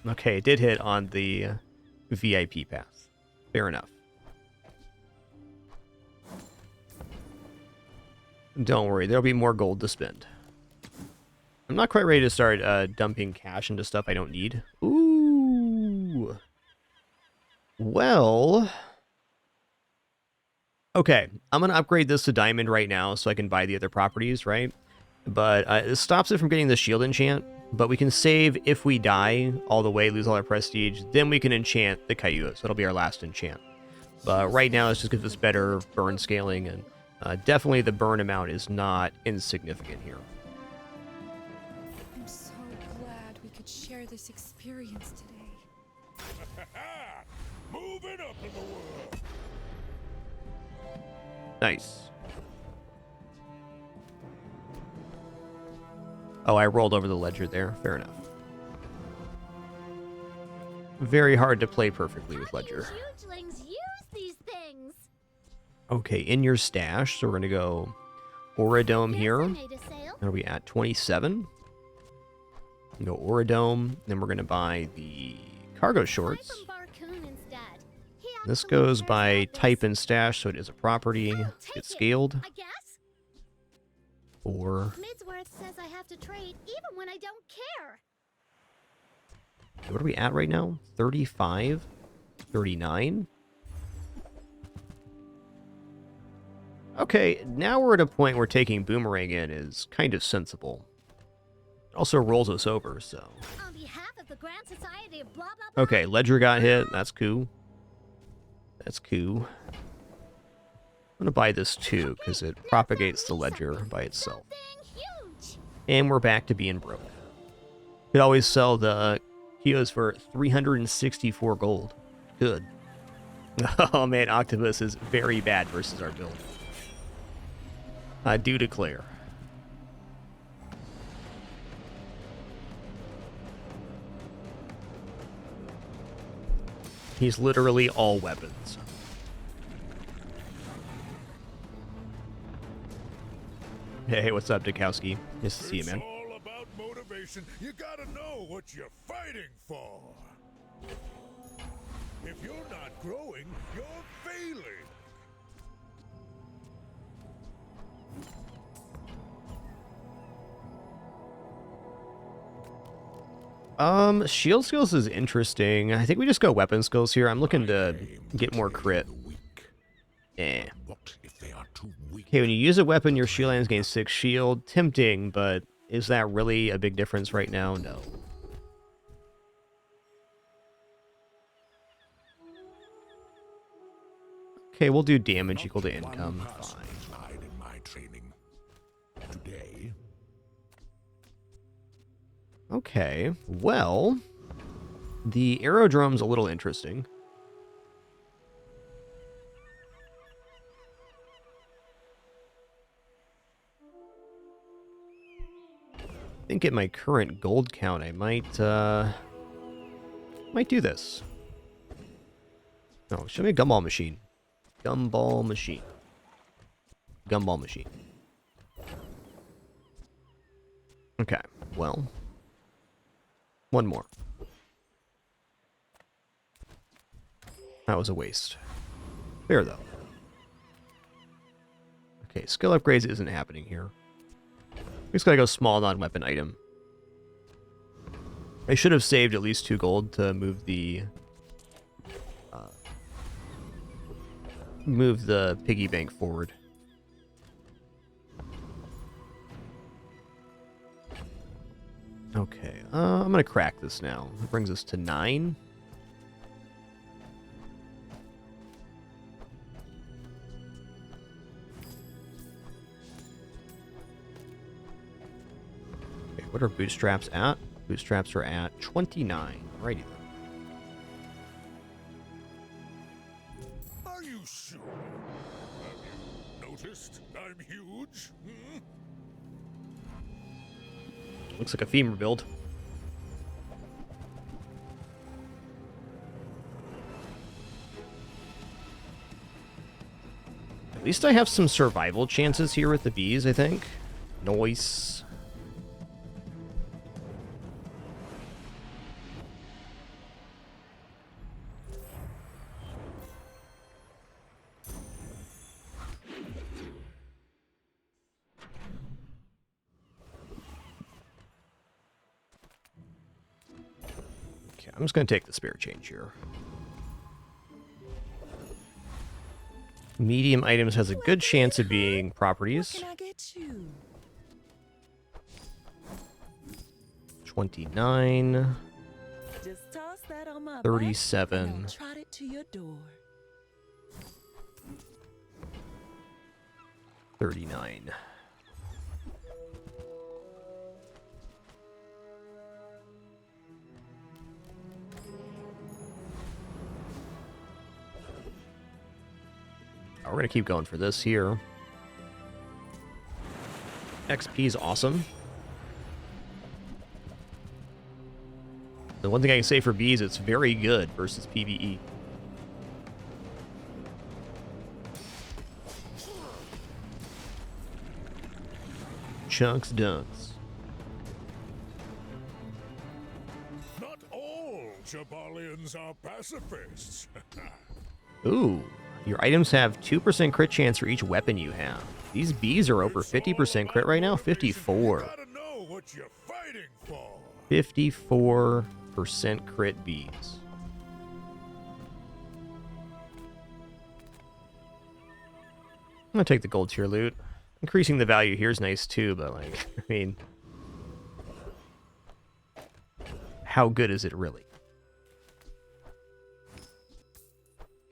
Okay, it did hit on the VIP pass. Fair enough. Don't worry, there'll be more gold to spend. I'm not quite ready to start dumping cash into stuff I don't need. Ooh. Well. Okay, I'm going to upgrade this to diamond right now so I can buy the other properties, right? But it stops it from getting the shield enchant. But we can save if we die all the way, lose all our prestige. Then we can enchant the Cayuga, so that'll be our last enchant. But right now, it's just gives us better burn scaling, and definitely the burn amount is not insignificant here. I'm so glad we could share this experience today. Moving up in the world. Nice. Oh, I rolled over the ledger there. Fair enough. Very hard to play perfectly with ledger. Hugelings use these things. Okay, in your stash, so we're going to go Oradome here. I made a sale. Are we at 27? Go Oradome, then we're going to buy the cargo Buy shorts. from Barcoon instead. He This actually goes cares by about this. type and stash, so it is a property. I'll take Gets it, scaled. I guess. Or Midsworth says I have to trade even when I don't care. what are we at right now? 35? 39? Okay, now we're at a point where taking Boomerang in is kind of sensible. It also rolls us over, so... On behalf of the Grand Society of blah blah blah. Okay, Ledger got hit. That's cool. That's cool. I'm gonna buy this too, because it propagates the Ledger by itself. Something huge. And we're back to being broke. Could always sell the Kios for 364 gold. Good. Oh man, Octopus is very bad versus our build. I do declare. He's literally all weapons. Hey, what's up, Dukowski? Nice to see you, man. It's all about motivation. You gotta know what you're fighting for. If you're not growing, you're failing. Shield skills is interesting. I think we just go weapon skills here. I'm looking to get more crit. Eh. What if they are too weak? Okay, when you use a weapon, your shield lands gain 6 shield. Tempting, but is that really a big difference right now? No. Okay, we'll do damage equal to income. Fine. Lied in my training. Today, Okay, well, the aerodrome's a little interesting. I think at my current gold count, I might do this. No, show me a gumball machine. Gumball machine. Gumball machine. Okay, well. One more. That was a waste. Fair, though. Okay, skill upgrades isn't happening here. We just gotta go small non-weapon item. I should have saved at least 2 gold to move the piggy bank forward. Okay, I'm gonna crack this now. That brings us to 9. Okay, what are bootstraps at? Bootstraps are at 29. Alrighty then. Are you sure? Have you noticed I'm huge? Hmm? Looks like a femur build. At least I have some survival chances here with the bees, I think. Nice. Okay, I'm just going to take the spare change here. Medium items has a good chance of being properties. What can I get you? 29, Just toss that on my 37. back and I'll trot it to your door. 39. We're going to keep going for this here. XP is awesome. The one thing I can say for bees, it's very good versus PvE. Chunks dunks. Not all Jabalians are pacifists. Ooh, your items have 2% crit chance for each weapon you have. These bees are over 50% crit right now. 54. Gotta know what you're fighting for. 54% crit bees. I'm gonna take the gold tier loot. Increasing the value here is nice too, but like, I mean, how good is it really?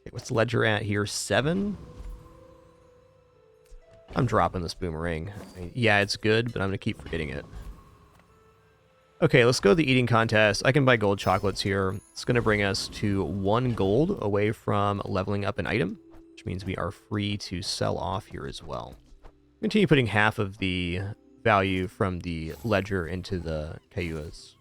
Okay, what's the ledger at here? 7? I'm dropping this boomerang. I mean, yeah, it's good, but I'm gonna keep forgetting it. Okay, let's go to the eating contest. I can buy gold chocolates here. It's gonna bring us to 1 gold away from leveling up an item, which means we are free to sell off here as well. Continue putting half of the value from the ledger into the Kayuas.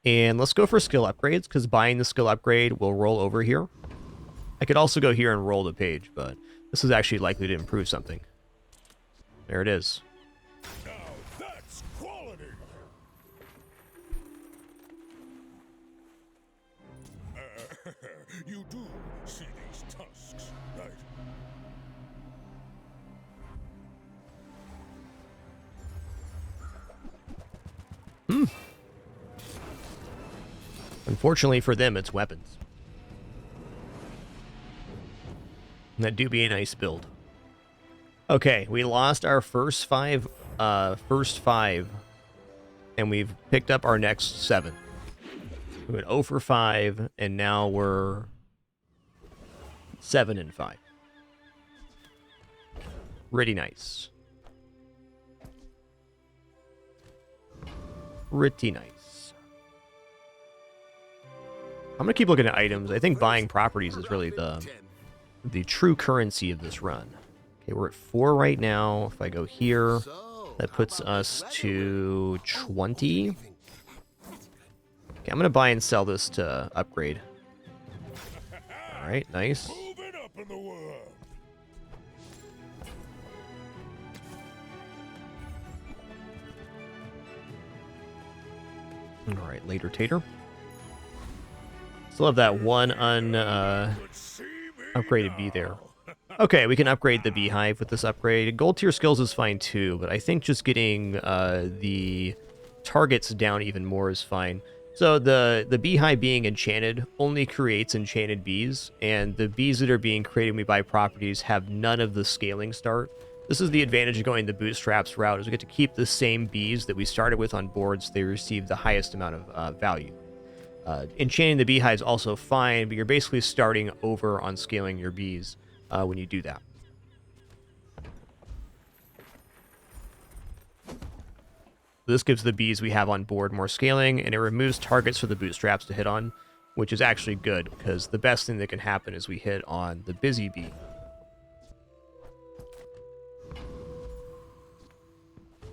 And let's go for skill upgrades, because buying the skill upgrade will roll over here. I could also go here and roll the page, but this is actually likely to improve something. There it is. Now that's quality. You do see these tusks, right? Unfortunately for them, it's weapons. That do be a nice build. Okay, we lost our first five, and we've picked up our next 7. We went 0 for 5, and now we're 7 and 5. Pretty nice. Pretty nice. I'm gonna keep looking at items. I think buying properties is really the true currency of this run. Okay, we're at 4 right now. If I go here, that puts us to 20. Okay, I'm gonna buy and sell this to upgrade. All right, nice. Moving up in the world. All right, later tater. Still have that one upgraded bee there. Okay, we can upgrade the beehive with this upgrade. Gold tier skills is fine too, but I think just getting the targets down even more is fine. So the beehive being enchanted only creates enchanted bees, and the bees that are being created when we buy properties have none of the scaling start. This is the advantage of going the bootstraps route, is we get to keep the same bees that we started with on boards. They receive the highest amount of value. Enchanting the beehive is also fine, but you're basically starting over on scaling your bees when you do that. This gives the bees we have on board more scaling, and it removes targets for the bootstraps to hit on, which is actually good, because the best thing that can happen is we hit on the busy bee.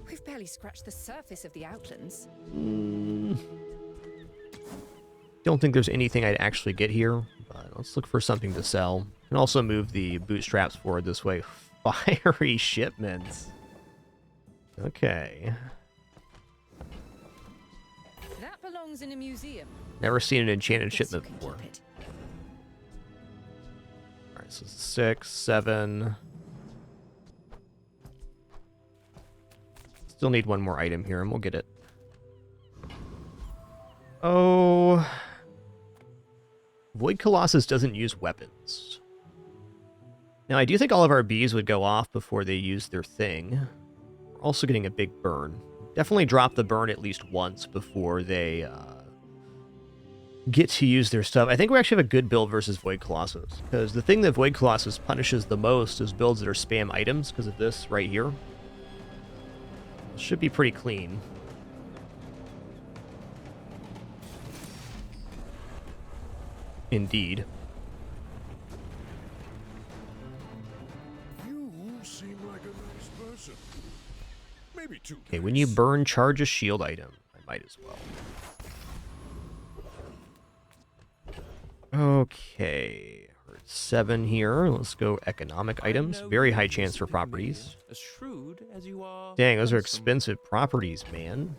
We've barely scratched the surface of the outlands. Don't think there's anything I'd actually get here, but let's look for something to sell. And also move the bootstraps forward this way. Fiery shipments. Okay. That belongs in a museum. Never seen an enchanted Guess you shipment can before. keep it. Alright, so 6, 7. Still need one more item here, and we'll get it. Oh. Void Colossus doesn't use weapons. Now, I do think all of our bees would go off before they use their thing. We're also getting a big burn. Definitely drop the burn at least once before they get to use their stuff. I think we actually have a good build versus Void Colossus, because the thing that Void Colossus punishes the most is builds that are spam items because of this right here. Should be pretty clean. Indeed. You seem like a nice person. Maybe too Okay, when you burn, charge a shield item. I might as well. Okay. We're at 7 here. Let's go economic items. Very high chance for properties. As shrewd as you are. Dang, those are handsome. expensive properties, man.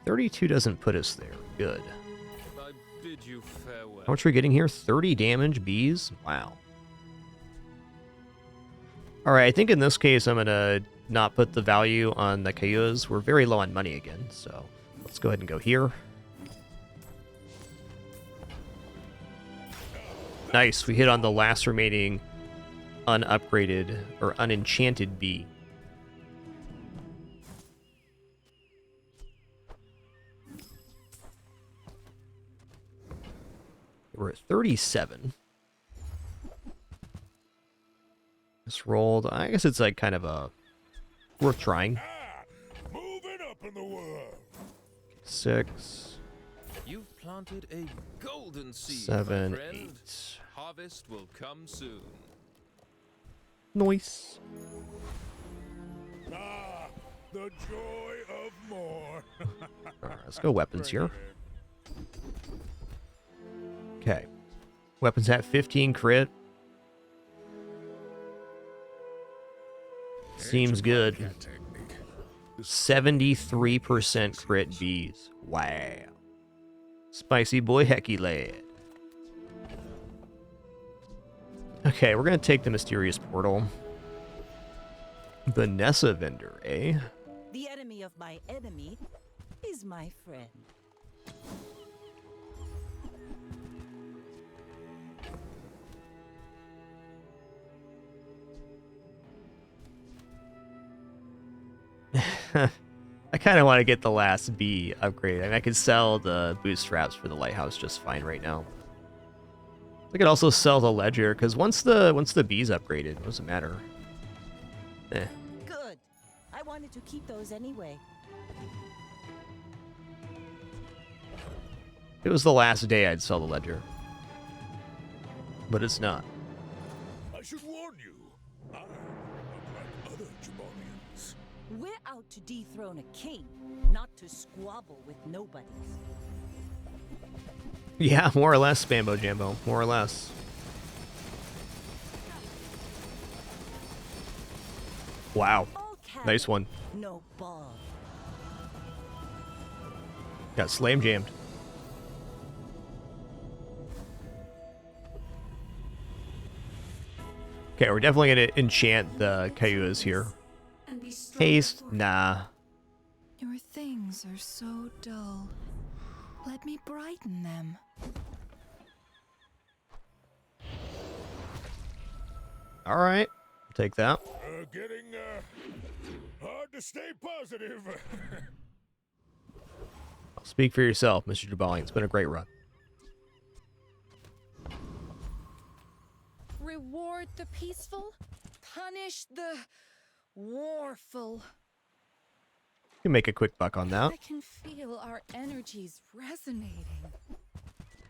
$32 doesn't put us there. Good. I bid you farewell. How much are we getting here? 30 damage, bees? Wow. Alright, I think in this case I'm going to not put the value on the Kayus. We're very low on money again, so let's go ahead and go here. Nice, we hit on the last remaining unupgraded or unenchanted bee. We're at 37. Just rolled. I guess it's like kind of a worth trying. moving up in the world. 6, You've planted a golden seed, 7, my friend. 8. Harvest will come soon. Nice. Ah, the joy of more. Alright, let's go weapons here. Okay. Weapons at 15 crit. Seems good. 73% crit bees. Wow. Spicy boy hecky lad. Okay, we're gonna take the mysterious portal. Vanessa vendor, eh? The enemy of my enemy is my friend. I kind of want to get the last bee upgrade. I mean, I could sell the bootstraps for the lighthouse just fine right now. I could also sell the ledger, because once the bee's upgraded, it doesn't matter. Eh. Good. I wanted to keep those anyway. If it was the last day, I'd sell the ledger. But it's not. I should warn you. I am not like other Jabalians. We're out to dethrone a king, not to squabble with nobodies. Yeah, more or less, Spambo Jambo. More or less. Wow. All Nice one. No ball. Got slam jammed. Okay, we're definitely gonna enchant the Cayuas here. Haste? Nah. Your things are so dull. Let me brighten them. Alright. Take that. Getting hard to stay positive. Speak for yourself, Mr. Jabali. It's been a great run. Reward the peaceful, punish the warful. You can make a quick buck on that. I can feel our energies resonating.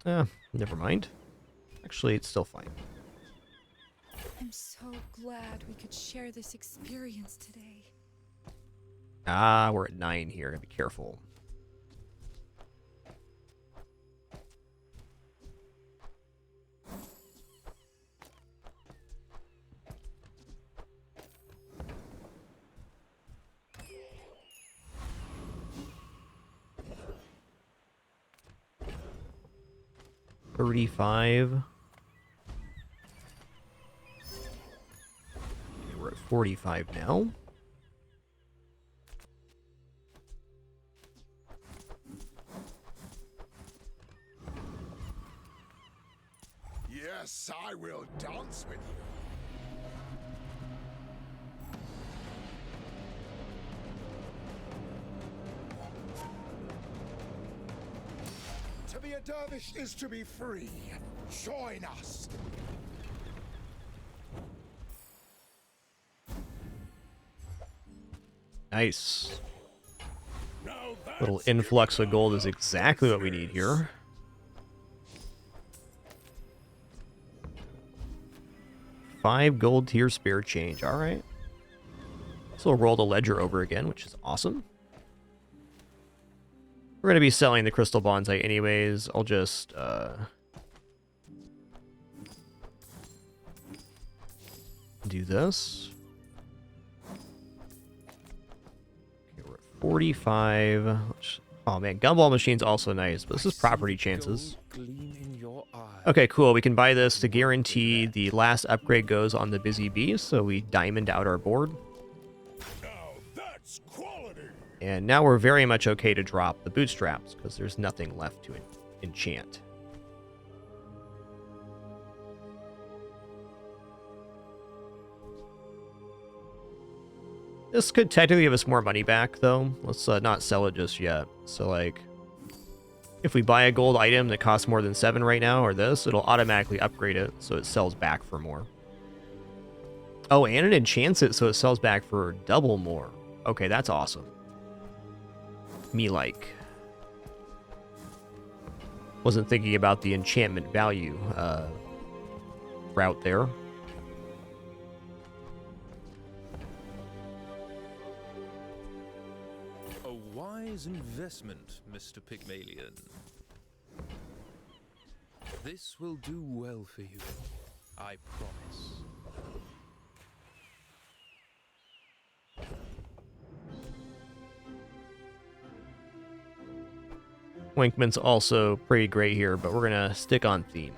Never mind. Actually, it's still fine. I'm so glad we could share this experience today. Ah, we're at 9 here. Gotta be careful. $35. Okay, we're at 45 now. Yes, I will dance with you. To be a dervish is to be free. Join us. Nice. Now Little that's influx of giving gold up is exactly what we need here. 5 gold tier spare change. All right. So we'll roll the ledger over again, which is awesome. We're going to be selling the crystal bonsai anyways. I'll just do this. Okay, we're at 45. Oh man, gumball machine's also nice, but this is property chances. Okay, cool. We can buy this to guarantee the last upgrade goes on the Busy Bee, so we diamond out our board. Now that's quality. And now we're very much okay to drop the bootstraps, because there's nothing left to enchant. This could technically give us more money back, though. Let's not sell it just yet. So, like, if we buy a gold item that costs more than 7 right now, or this, it'll automatically upgrade it, so it sells back for more. Oh, and it enchants it, so it sells back for double more. Okay, that's awesome. Me like. Wasn't thinking about the enchantment value route there. A wise investment, Mr. Pygmalion. This will do well for you, I promise. Winkman's also pretty great here, but we're going to stick on theme.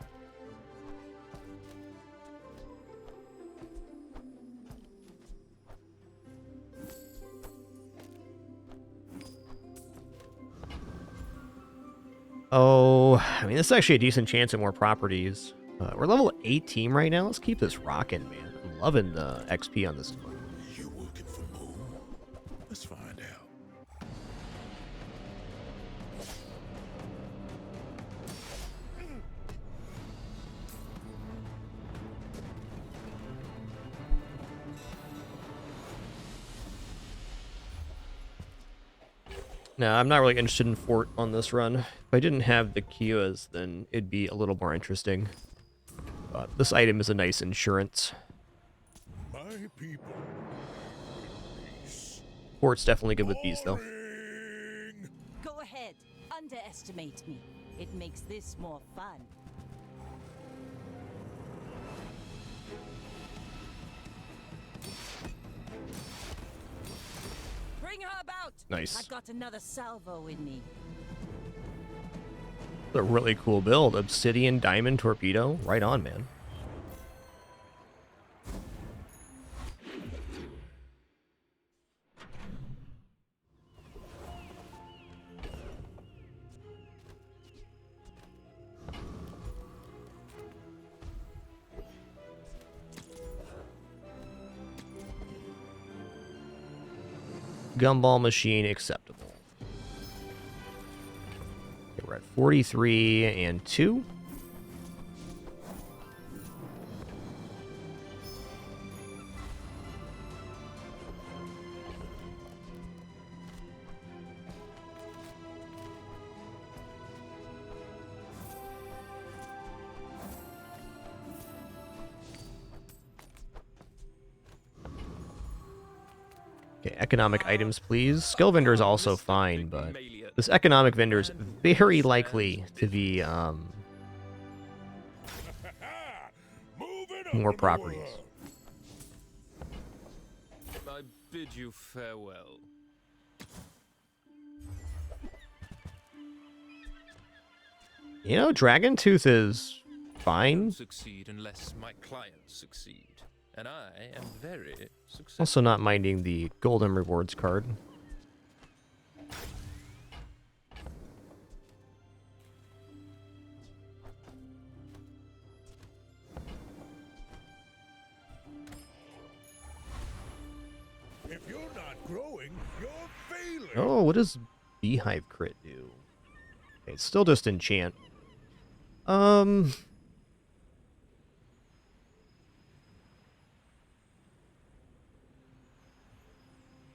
Oh, I mean, this is actually a decent chance at more properties. We're level 18 right now. Let's keep this rocking, man. I'm loving the XP on this one. You working for Moon? Let's find out. No, I'm not really interested in Fort on this run. If I didn't have the Kias, then it'd be a little more interesting. But this item is a nice insurance. My people. Peace. Fort's definitely good with these, though. Boring. Go ahead. Underestimate me. It makes this more fun. Bring her about. Nice. I've got another salvo in me. A really cool build. Obsidian diamond torpedo. Right on, man. Gumball machine acceptable. Okay, we're at 43 and 2. Okay, economic items, please. Skill vendor is also fine, but this economic vendor is very likely to be more properties. I bid you farewell. You know, Dragon Tooth is fine. Succeed unless my clients succeed. And I am very successful. Also not minding the golden rewards card. If you're not growing, you're failing. Oh, what does Beehive crit do? Okay, it's still just enchant.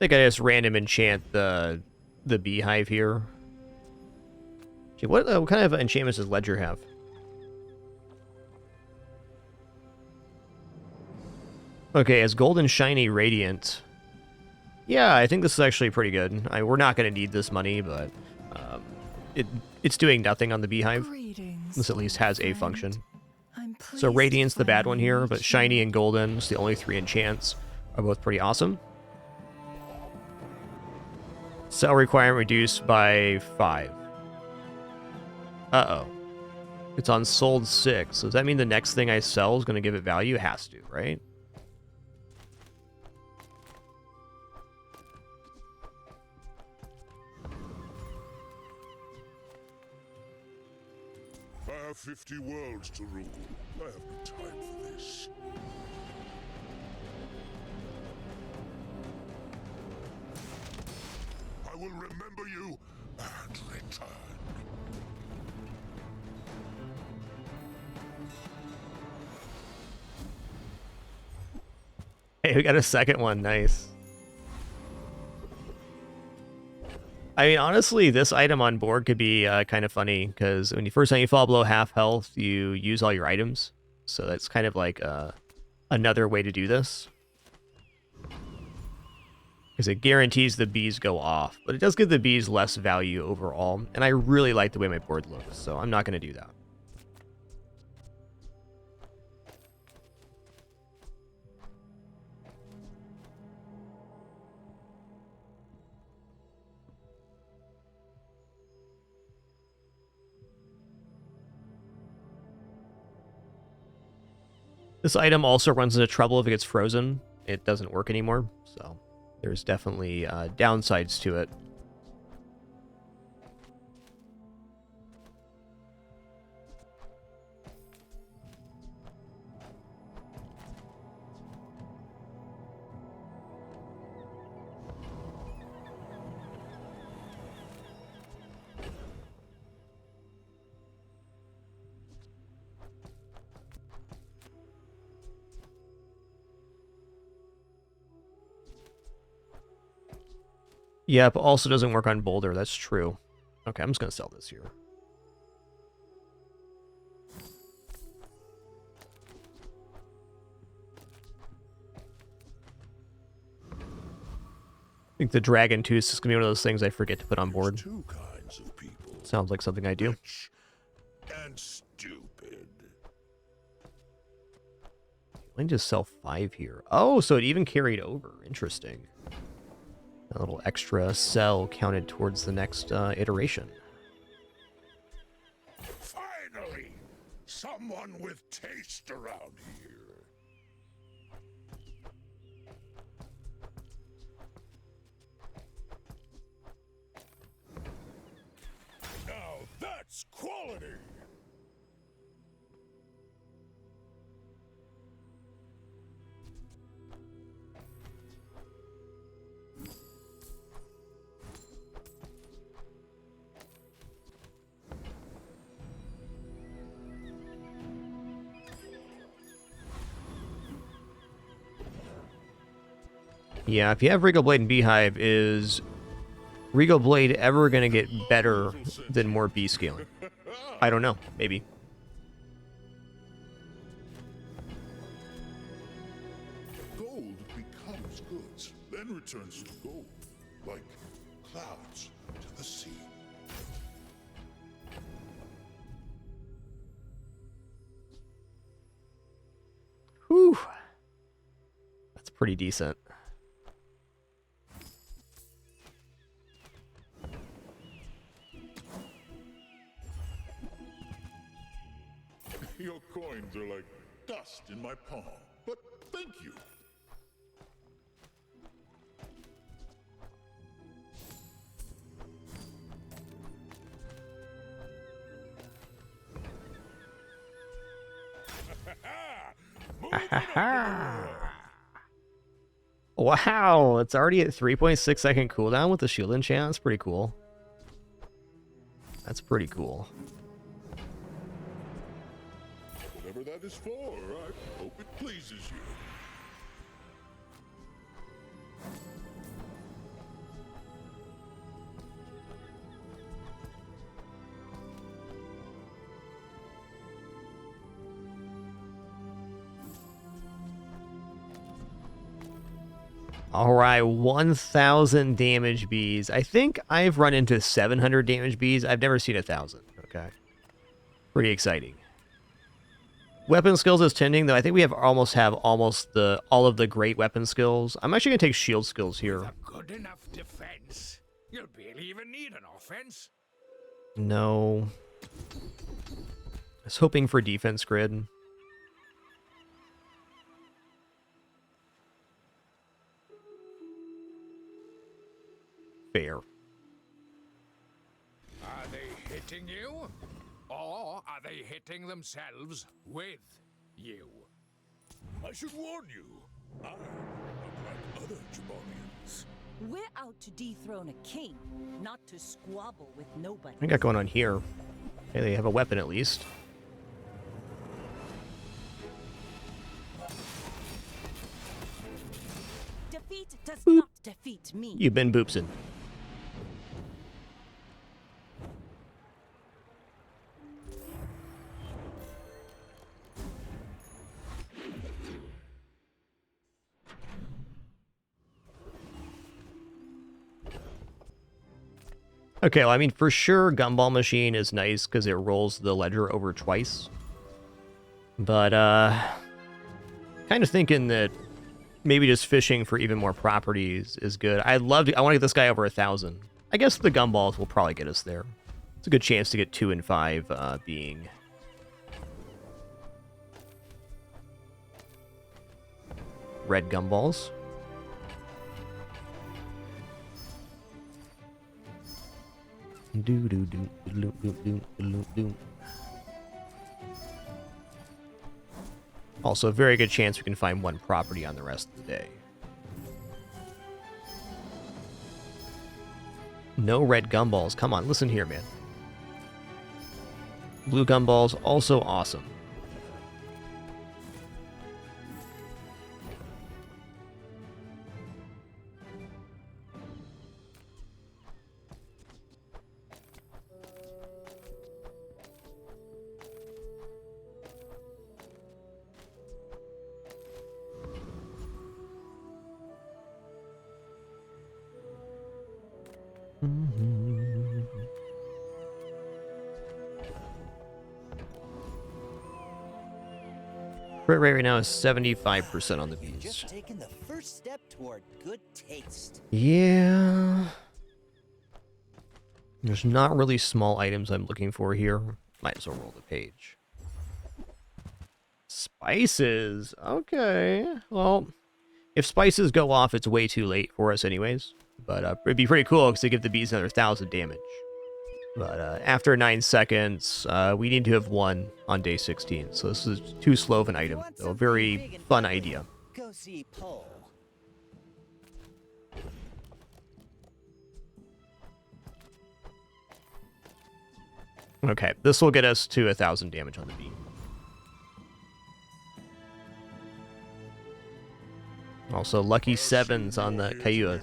I think I just random enchant the Beehive here. Gee, what kind of enchantments does Ledger have? Okay, as Golden Shiny Radiant. Yeah, I think this is actually pretty good. We're not going to need this money, but it's doing nothing on the Beehive. This at least has a function. So Radiant's the bad one here, but Shiny and Golden's the only 3 enchants are both pretty awesome. Sell requirement reduced by 5. Uh-oh. It's on sold 6. So does that mean the next thing I sell is going to give it value? It has to, right? I have 50 worlds to rule. I have no time for this. I will remember you and return. Hey, we got a second one. Nice. I mean, honestly, this item on board could be kind of funny, because when first time you fall below half health, you use all your items. So that's kind of like another way to do this. Because it guarantees the bees go off, but it does give the bees less value overall. And I really like the way my board looks, so I'm not going to do that. This item also runs into trouble if it gets frozen. It doesn't work anymore, so there's definitely downsides to it. Yep, also doesn't work on Boulder. That's true. Okay, I'm just going to sell this here. I think the Dragon Tooth is going to be one of those things I forget to put on board. Two kinds of people. Sounds like something I do. Rich and stupid. I can just sell 5 here. Oh, so it even carried over. Interesting. A little extra cell counted towards the next iteration. Finally! Someone with taste around here. Now that's quality! Yeah, if you have Regal Blade and Beehive, is Regal Blade ever going to get better than more bee scaling? I don't know. Maybe. Gold becomes goods, then returns to gold, like clouds to the sea. Whew. That's pretty decent. Your coins are like dust in my palm, but thank you. Wow, it's already at 3.6 second cooldown with the shield enchant. That's pretty cool. That's pretty cool. Whatever that is for, I hope it pleases you. All right, 1,000 damage bees. I think I've run into 700 damage bees. I've never seen 1,000. Okay. Pretty exciting. Weapon skills is tending, though. I think we have almost all of the great weapon skills. I'm actually going to take shield skills here. A good enough defense. You'll barely even need an offense. No. I was hoping for defense grid. Fair. Are they hitting you? Or are they hitting themselves with you? I should warn you, I'm not like other Jabarians. We're out to dethrone a king, not to squabble with nobody. What do you got going on here? Okay, they have a weapon at least. Defeat does not defeat me. You've been boopsin'. Okay, well, I mean, for sure, Gumball Machine is nice because it rolls the ledger over twice. But, kind of thinking that maybe just fishing for even more properties is good. I want to get this guy over 1,000. I guess the Gumballs will probably get us there. It's a good chance to get 2 and 5 being red Gumballs. Also, a very good chance we can find one property on the rest of the day. No red gumballs. Come on, listen here, man. Blue gumballs, also awesome. Crit rate right now is 75% on the bees. Just taking the first step toward good taste. Yeah. There's not really small items I'm looking for here. Might as well roll the page. Spices. Okay. Well, if spices go off, it's way too late for us anyways. But it'd be pretty cool because they give the bees another 1,000 damage. But after 9 seconds, we need to have one on day 16. So this is too slow of an item. So a very fun idea. Go see Pole. Okay, this will get us to 1,000 damage on the bee. Also, lucky 7s on the Cayuas.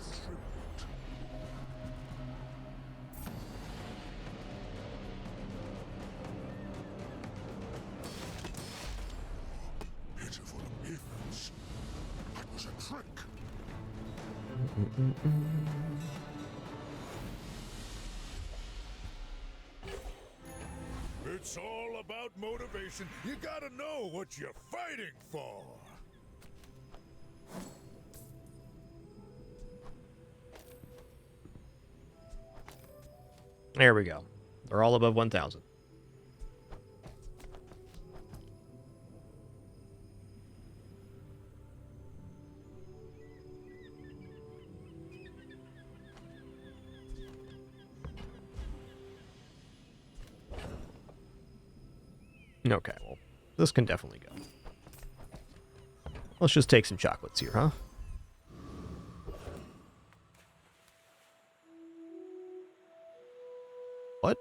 Pitiful appearance. That was a trick. It's all about motivation. You gotta know what you're fighting for. There we go. They're all above 1,000. Okay, well, this can definitely go. Let's just take some chocolates here, huh? What?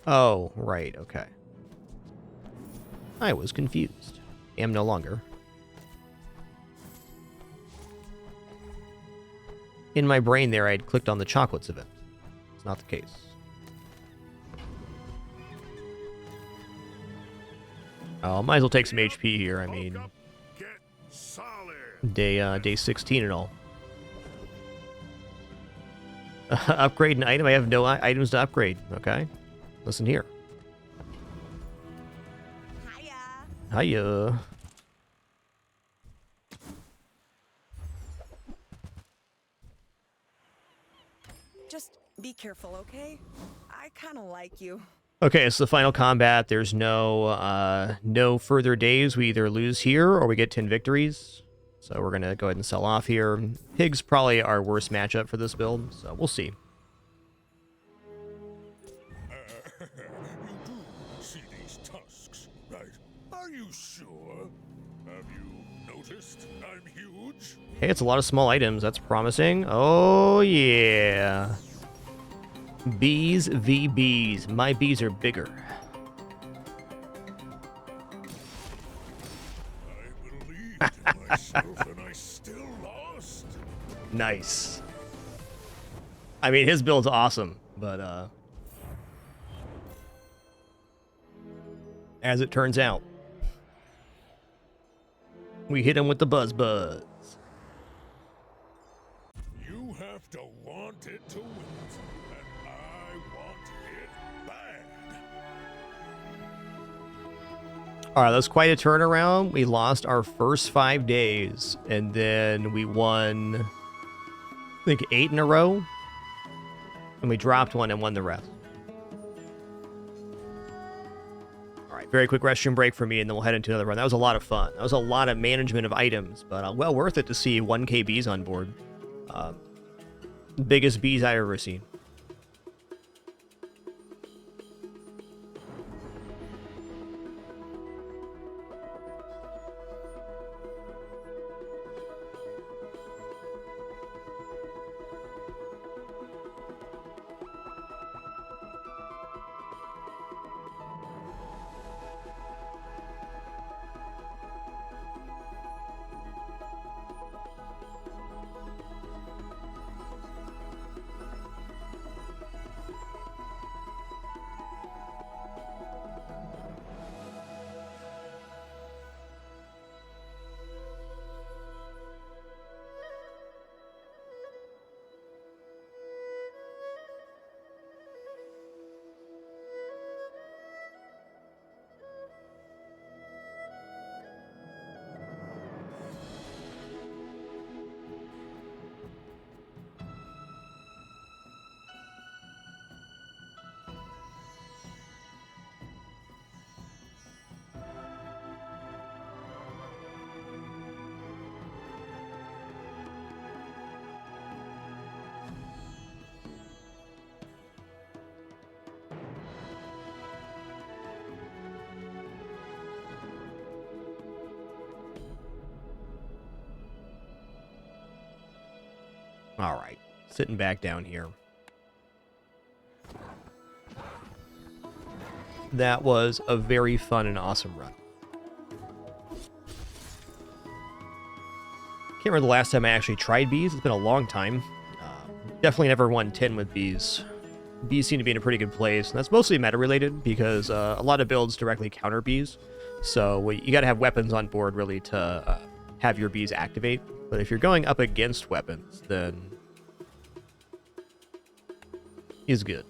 Oh, right, okay. I was confused. Am no longer. In my brain there, I had clicked on the chocolates event. It's not the case. Oh, might as well take some HP here. I mean, day 16 and all. Upgrade an item. I have no items to upgrade. Okay, listen here. Hiya. Just be careful, okay? I kind of like you. Okay, it's the final combat. There's no further days. We either lose here or we get 10 victories. So we're gonna go ahead and sell off here. Pig's probably our worst matchup for this build, so we'll see. You do see these tusks, right? Are you sure? Have you noticed I'm huge? Hey, it's a lot of small items. That's promising. Oh, yeah. Bees v. bees. My bees are bigger. I believed in myself and I still lost. Nice. I mean, his build's awesome, but, as it turns out, we hit him with the buzz. You have to want it to win, and I want it bad. All right, that's quite a turnaround. We lost our first 5 days, and then we won, I think, 8 in a row, and we dropped one and won the rest. All right, very quick restroom break for me, and then we'll head into another run. That was a lot of fun. That was a lot of management of items, but well worth it to see 1K bees on board. Biggest bees I've ever seen. All right, sitting back down here. That was a very fun and awesome run. Can't remember the last time I actually tried bees. It's been a long time. Definitely never won 10 with bees. Bees seem to be in a pretty good place, and that's mostly meta-related because a lot of builds directly counter bees. So you got to have weapons on board, really, to have your bees activate. But if you're going up against weapons, then is good.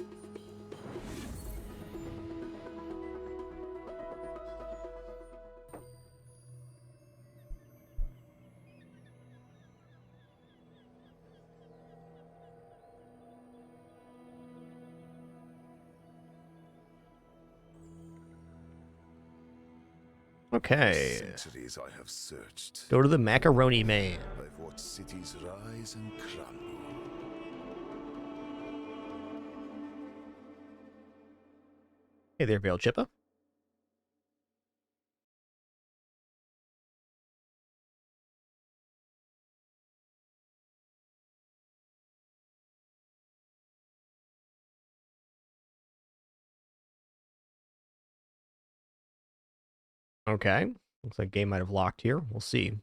Okay. Centuries I have searched. Go to the Macaroni Man. I've watched cities rise and crumble. Hey there, Veil Chippa. Okay. Looks like game might have locked here. We'll see.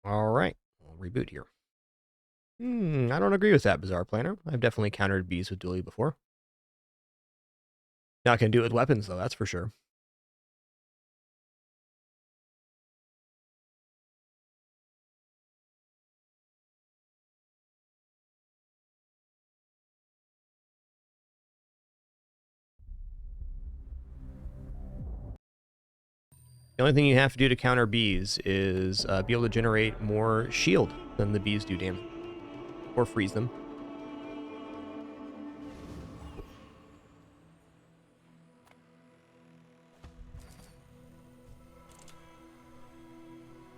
All right. We'll reboot here. I don't agree with that, Bizarre Planner. I've definitely countered bees with dually before. Not gonna do it with weapons, though, that's for sure. The only thing you have to do to counter bees is be able to generate more shield than the bees do damage. Or freeze them.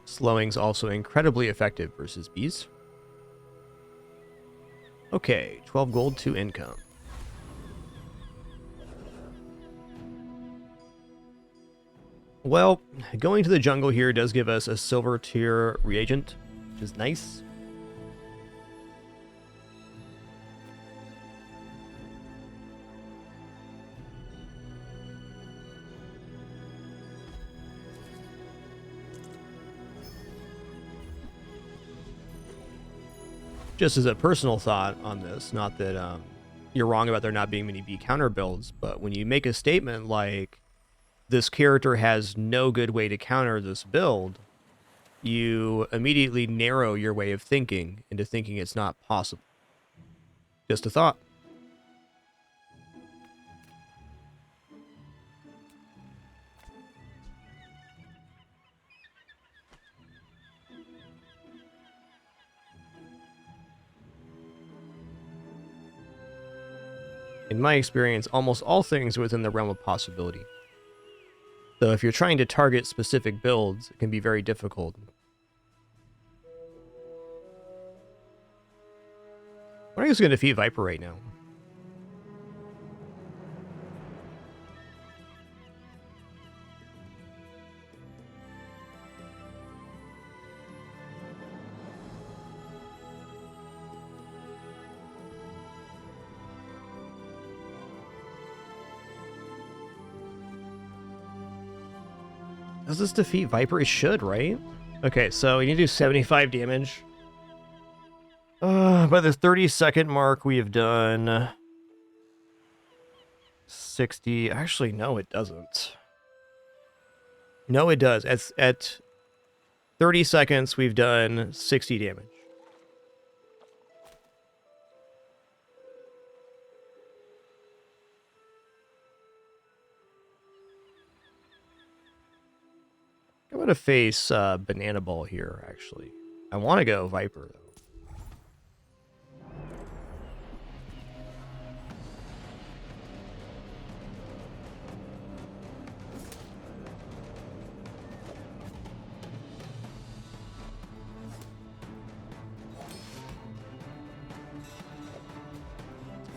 Slowing's also incredibly effective versus bees. Okay, 12 gold, 2 income. Well, going to the jungle here does give us a silver tier reagent, which is nice. Just as a personal thought on this, not that you're wrong about there not being many bee counter builds, but when you make a statement like, this character has no good way to counter this build, you immediately narrow your way of thinking into thinking it's not possible. Just a thought. In my experience, almost all things are within the realm of possibility. So if you're trying to target specific builds, it can be very difficult. I think it's going to defeat Viper right now. Does this defeat Viper? It should, right? Okay, so we need to do 75 damage. By the 30-second mark, we have done 60. Actually, no, it doesn't. No, it does. At 30 seconds, we've done 60 damage. I'm going to face Banana Ball here, actually. I want to go Viper, though.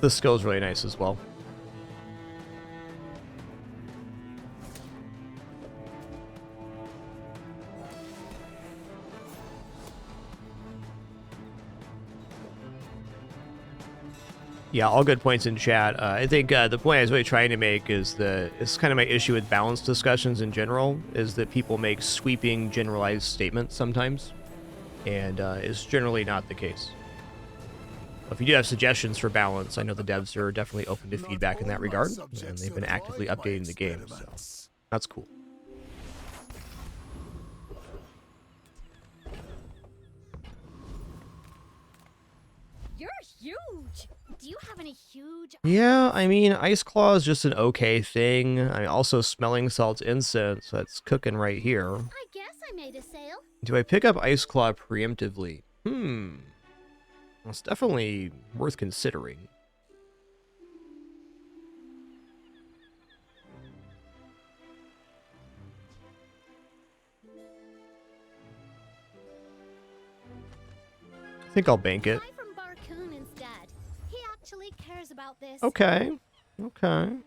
The skill's really nice as well. Yeah, all good points in chat. I think the point I was really trying to make is that it's kind of my issue with balanced discussions in general, is that people make sweeping, generalized statements sometimes, and it's generally not the case. If you do have suggestions for balance, I know the devs are definitely open to feedback in that regard, and they've been actively updating the game, so that's cool. You're huge. Do you have any huge... Yeah, I mean, Ice Claw is just an okay thing. I mean, also Smelling Salt's incense, that's cooking right here. I guess I made a sale. Do I pick up Ice Claw preemptively? It's definitely worth considering. I think I'll bank it. Buy from Barcoon instead. He actually cares about this. Okay. Okay. Okay,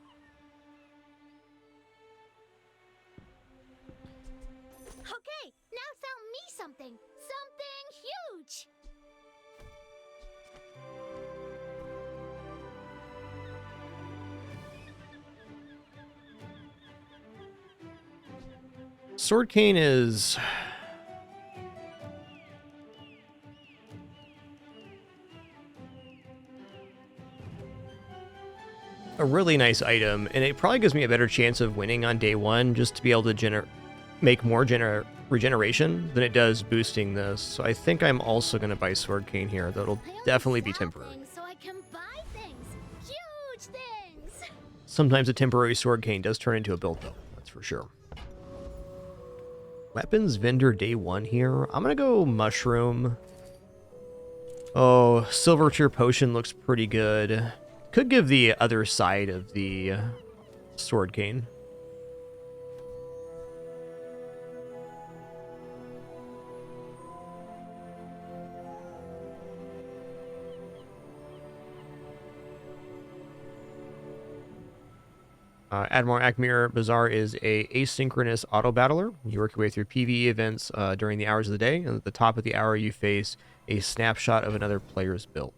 now sell me something. Something huge. Sword Cane is... a really nice item, and it probably gives me a better chance of winning on day one just to be able to make more regeneration than it does boosting this. So I think I'm also going to buy Sword Cane here. That'll definitely be temporary. So I can buy things. Huge things. Sometimes a temporary Sword Cane does turn into a build, though. That's for sure. Weapons vendor day one here. I'm going to go Mushroom. Oh, Silver Tier Potion looks pretty good. Could give the other side of the Sword Cane. Admiral Akmir Bazaar is a asynchronous auto battler. You work your way through PvE events during the hours of the day, and at the top of the hour you face a snapshot of another player's build.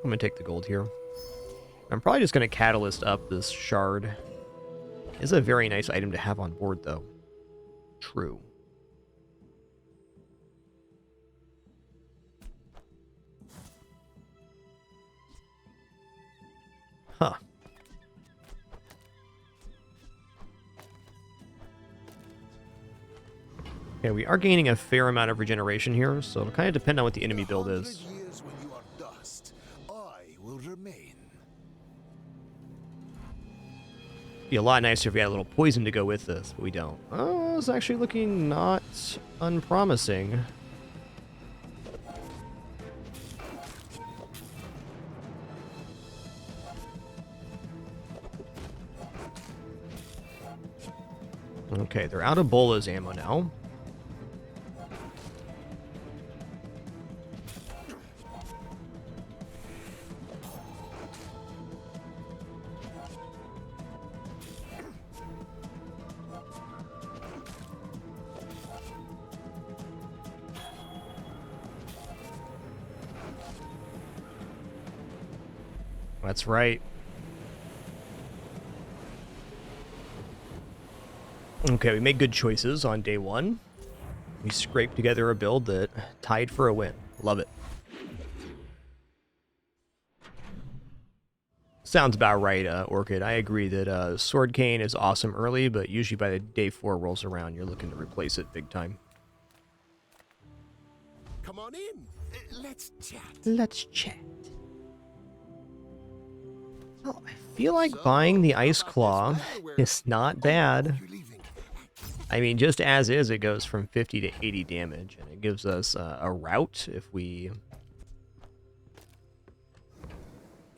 I'm going to take the gold here. I'm probably just going to catalyst up this shard. It's a very nice item to have on board, though. True. Huh. Okay, we are gaining a fair amount of regeneration here, so it'll kind of depend on what the enemy build is. Years when you are dust, I will remain. Be a lot nicer if we had a little poison to go with this, but we don't. Oh, it's actually looking not unpromising. Okay, they're out of Bola's ammo now. That's right. Okay, we made good choices on day one. We scraped together a build that tied for a win. Love it. Sounds about right, Orchid. I agree that Sword Cane is awesome early, but usually by the day 4 rolls around, you're looking to replace it big time. Come on in. Let's chat. Let's chat. Well, I feel like buying the Ice Claw is not bad. I mean, just as is, it goes from 50 to 80 damage, and it gives us a route if we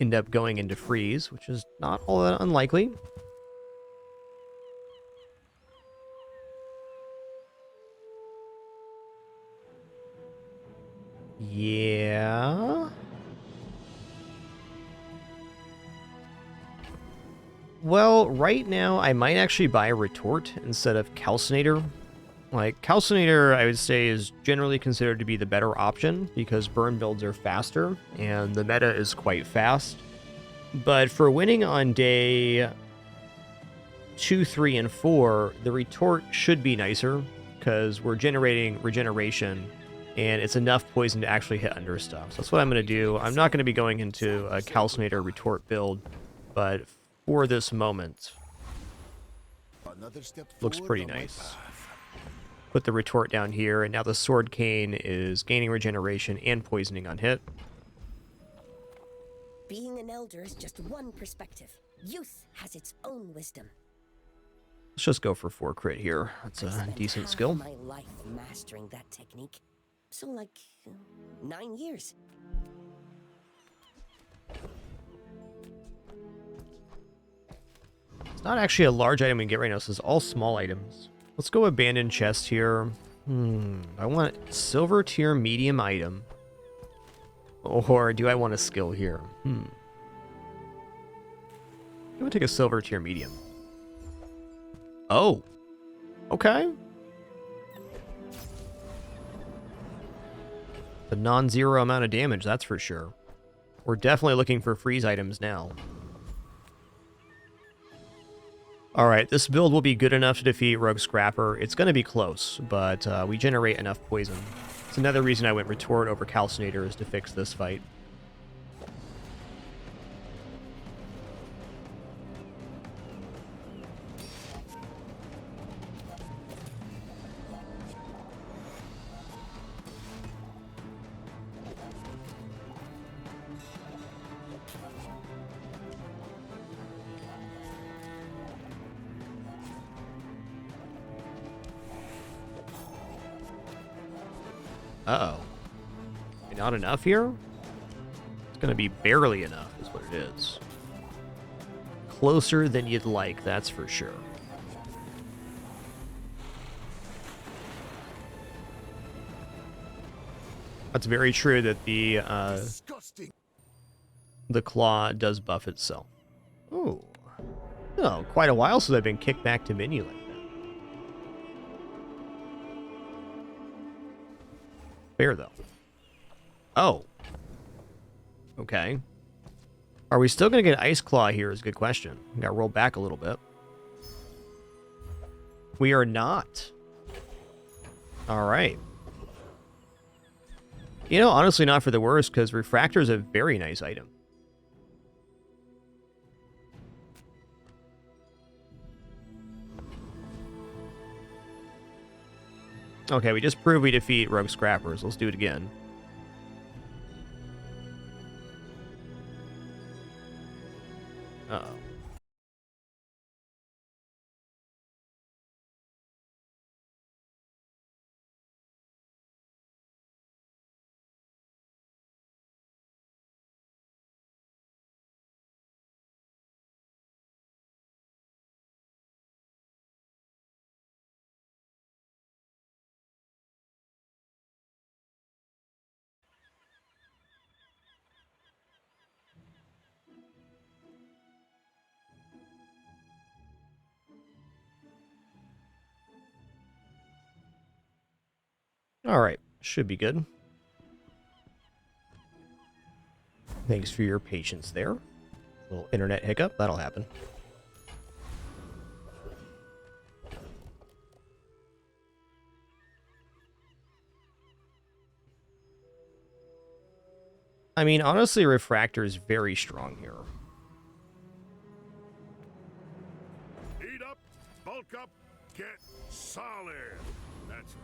end up going into freeze, which is not all that unlikely. Yeah. Well, right now, I might actually buy a retort instead of calcinator. Like, calcinator, I would say, is generally considered to be the better option because burn builds are faster and the meta is quite fast. But for winning on day 2, 3, and 4, the retort should be nicer because we're generating regeneration and it's enough poison to actually hit under stuff. So that's what I'm going to do. I'm not going to be going into a calcinator retort build, but for this moment, Another step looks forward pretty on my nice. path. Put the retort down here, and now the sword cane is gaining regeneration and poisoning on hit. Being an elder is just one perspective. Youth has its own wisdom. Let's just go for 4 crit here. That's I a spent decent half skill. my life mastering that technique. So like 9 years. It's not actually a large item we can get right now, so it's all small items. Let's go abandoned chest here. I want silver tier medium item. Or do I want a skill here? I'm gonna take a silver tier medium. Oh. Okay. A non-zero amount of damage, that's for sure. We're definitely looking for freeze items now. Alright, this build will be good enough to defeat Rogue Scrapper. It's going to be close, but we generate enough poison. It's another reason I went Retort over Calcinator is to fix this fight. Uh-oh. Not enough here? It's going to be barely enough, is what it is. Closer than you'd like, that's for sure. That's very true that the claw does buff itself. Ooh. Oh, quite a while since I've been kicked back to menu like that. Fair, though. Oh. Okay. Are we still going to get Ice Claw here is a good question. We got to roll back a little bit. We are not. All right. You know, honestly, not for the worst, because Refractor is a very nice item. Okay, we just proved we defeat Rogue Scrappers. Let's do it again. Uh-oh. All right, should be good. Thanks for your patience there. Little internet hiccup, that'll happen. I mean, honestly, Refractor is very strong here. Eat up, bulk up, get solid. That's right.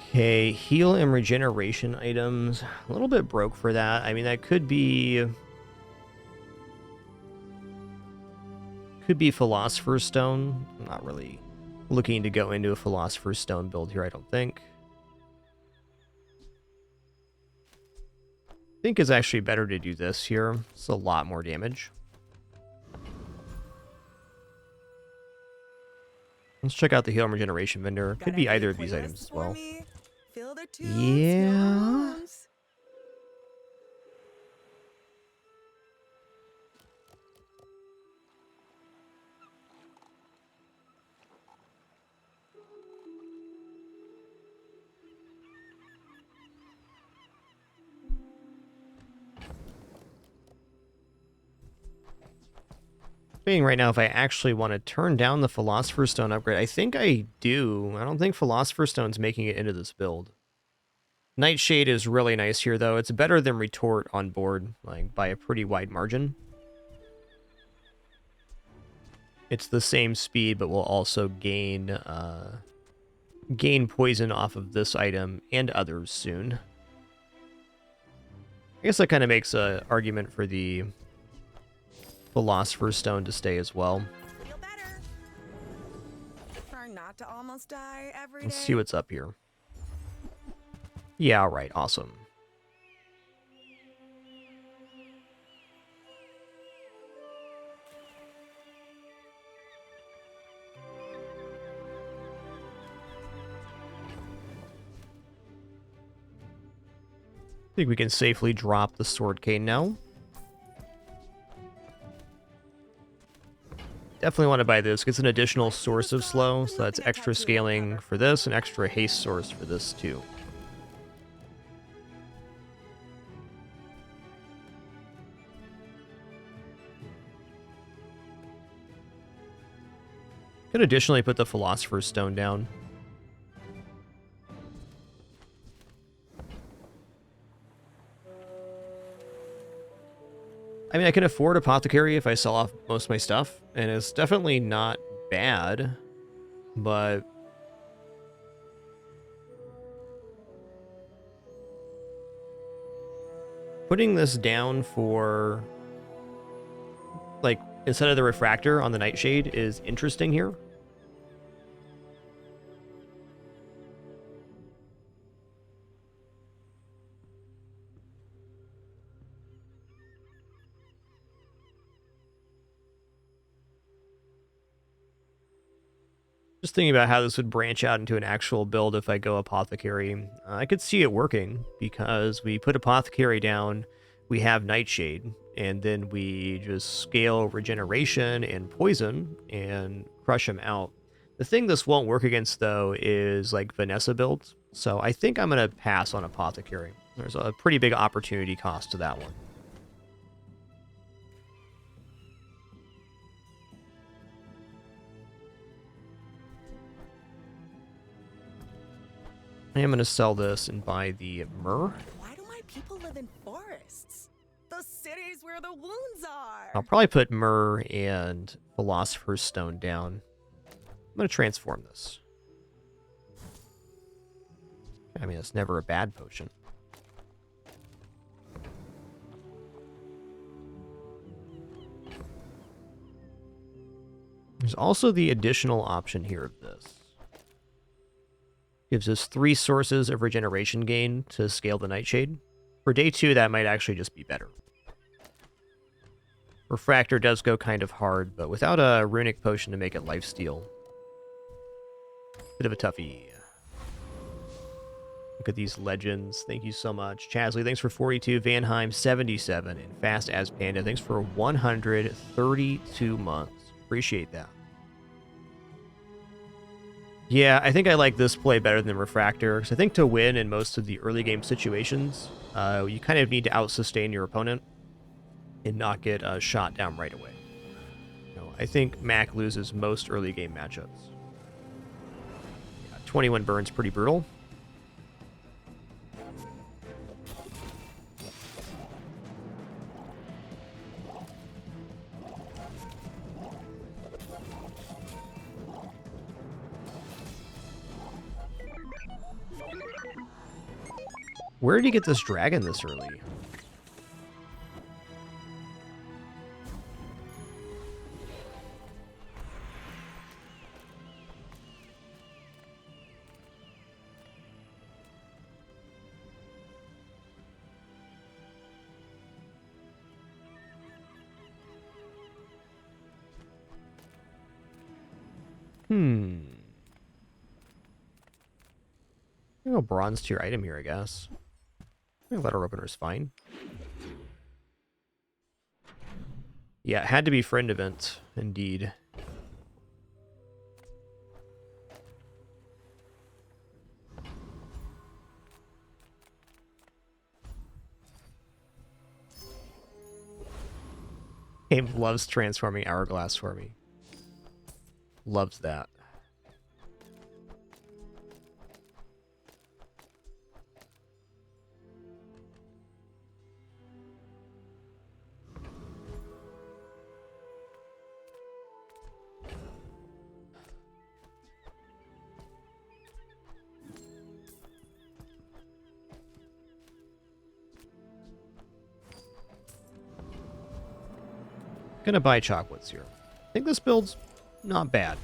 Okay, heal and regeneration items. A little bit broke for that. I mean, that could be Philosopher's Stone. I'm not really looking to go into a Philosopher's Stone build here, I don't think. I think it's actually better to do this here. It's a lot more damage. Let's check out the heal and regeneration vendor. Could be either of these items as well. Feel the tunes, Yeah. Debating right now if I actually want to turn down the Philosopher's Stone upgrade. I think I do. I don't think Philosopher's Stone's making it into this build. Nightshade is really nice here, though. It's better than Retort on board, like, by a pretty wide margin. It's the same speed, but will also gain poison off of this item and others soon. I guess that kind of makes an argument for the Philosopher's Stone to stay as well. Feel better. Try not to almost die every Let's day. see what's up here. Yeah, all right, awesome. I think we can safely drop the Sword Cane now. Definitely want to buy this. It's an additional source of slow, so that's extra scaling for this and extra haste source for this too. Could additionally put the Philosopher's Stone down. I mean, I can afford Apothecary if I sell off most of my stuff, and it's definitely not bad, but putting this down for, like, instead of the Refractor on the Nightshade is interesting here. Just thinking about how this would branch out into an actual build if I go Apothecary. I could see it working, because we put Apothecary down, we have Nightshade, and then we just scale Regeneration and Poison and crush him out. The thing this won't work against, though, is like Vanessa builds, so I think I'm going to pass on Apothecary. There's a pretty big opportunity cost to that one. I am going to sell this and buy the Myrrh. Why do my people live in forests? The cities where the wounds are. I'll probably put Myrrh and Philosopher's Stone down. I'm going to transform this. I mean, it's never a bad potion. There's also the additional option here of this. Gives us 3 sources of regeneration gain to scale the Nightshade. For day 2, that might actually just be better. Refractor does go kind of hard, but without a runic potion to make it lifesteal, bit of a toughie. Look at these legends. Thank you so much. Chasley, thanks for 42. Vanheim, 77. And Fast as Panda, thanks for 132 months. Appreciate that. Yeah, I think I like this play better than Refractor, because I think to win in most of the early game situations, you kind of need to out-sustain your opponent and not get shot down right away. You know, I think Mac loses most early game matchups. Yeah, 21 burns, pretty brutal. Where did he get this dragon this early? Hmm. No bronze tier item here, I guess. Letter opener's fine. Yeah, it had to be friend event, indeed. Game loves transforming hourglass for me. Loves that. Gonna buy chocolates here. I think this build's not bad.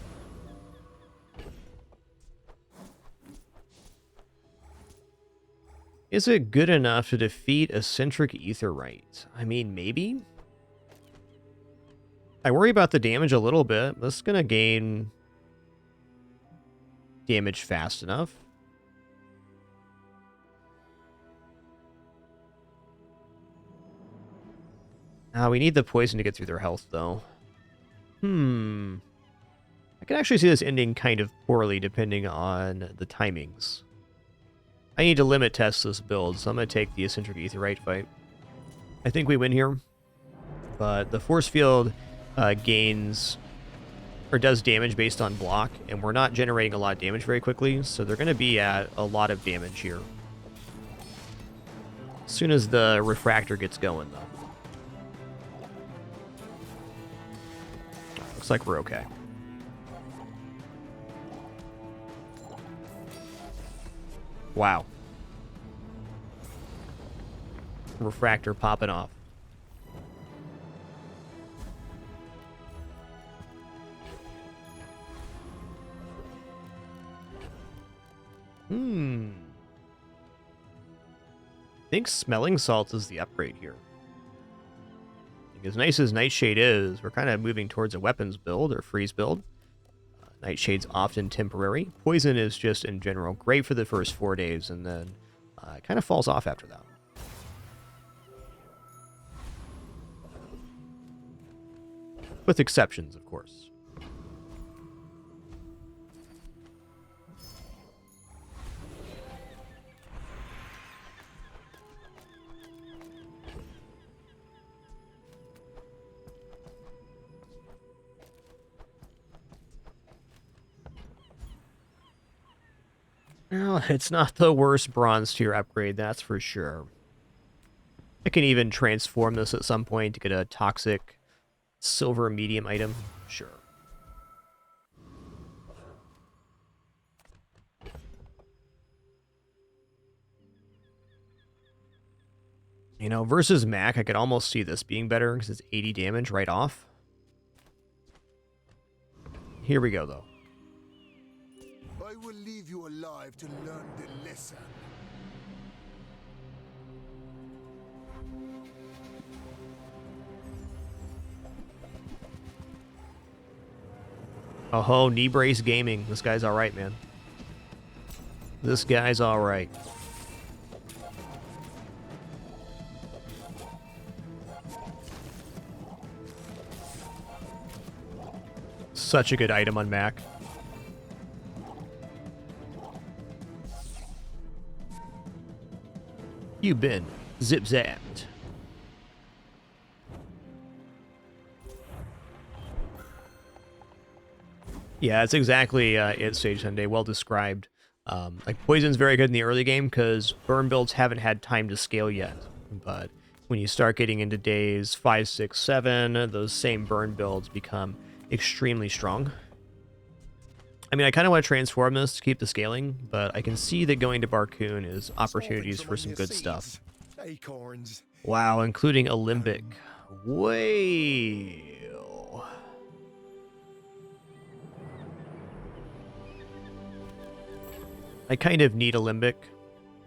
Is it good enough to defeat eccentric aetherite? I mean, maybe? I worry about the damage a little bit. This is gonna gain damage fast enough. We need the poison to get through their health, though. I can actually see this ending kind of poorly depending on the timings. I need to limit test this build, so I'm going to take the eccentric aetherite fight. I think we win here, but the force field gains or does damage based on block, and we're not generating a lot of damage very quickly, so they're going to be at a lot of damage here. As soon as the refractor gets going, though. Looks like we're okay. Wow. Refractor popping off. I think smelling salts is the upgrade here. As nice as Nightshade is, we're kind of moving towards a weapons build or freeze build. Nightshade's often temporary. Poison is just, in general, great for the first 4 days, and then it kind of falls off after that. With exceptions, of course. Well, it's not the worst bronze tier upgrade, that's for sure. I can even transform this at some point to get a toxic silver medium item. Sure. You know, versus Mac, I could almost see this being better because it's 80 damage right off. Here we go, though. I will leave you alive to learn the lesson. Oh, knee brace gaming. This guy's all right, man. This guy's all right. Such a good item on Mac. You've been zip-zapped. Yeah, it's exactly it, Sage Sunday. Well described. Like, Poison's very good in the early game because burn builds haven't had time to scale yet. But when you start getting into days 5, 6, 7, those same burn builds become extremely strong. I mean, I kind of want to transform this to keep the scaling, but I can see that going to Barcoon is opportunities for some good stuff. Acorns. Wow, including Alembic. Way. I kind of need Alembic.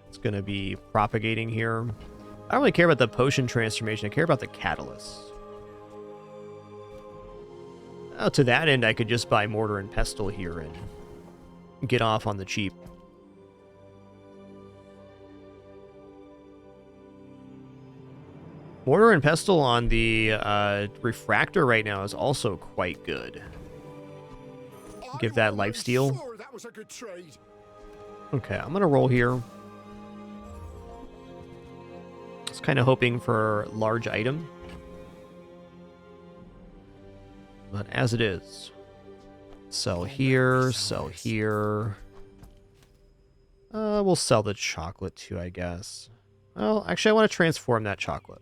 It's going to be propagating here. I don't really care about the potion transformation. I care about the catalyst. To that end, I could just buy mortar and pestle here and get off on the cheap. Mortar and pestle on the refractor right now is also quite good. Give that lifesteal. Sure, that was a good trade. Okay, I'm gonna roll here. I was kind of hoping for large item. But as it is. Sell here, sell here. We'll sell the chocolate too, I guess. Well, actually, I want to transform that chocolate.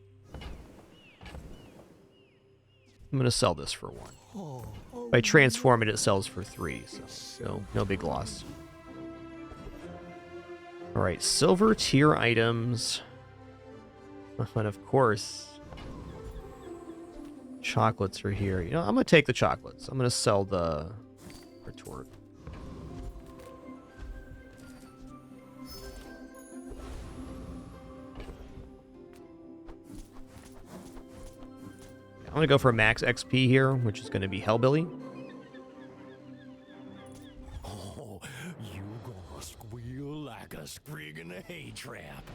I'm going to sell this for 1. If I transform it, it sells for 3, so no big loss. Alright, silver tier items. And of course, chocolates are here. You know, I'm going to take the chocolates. I'm going to sell the retort. I'm going to go for max XP here, which is going to be Hellbilly. Oh, you gonna squeal like a sprig in a hay trap.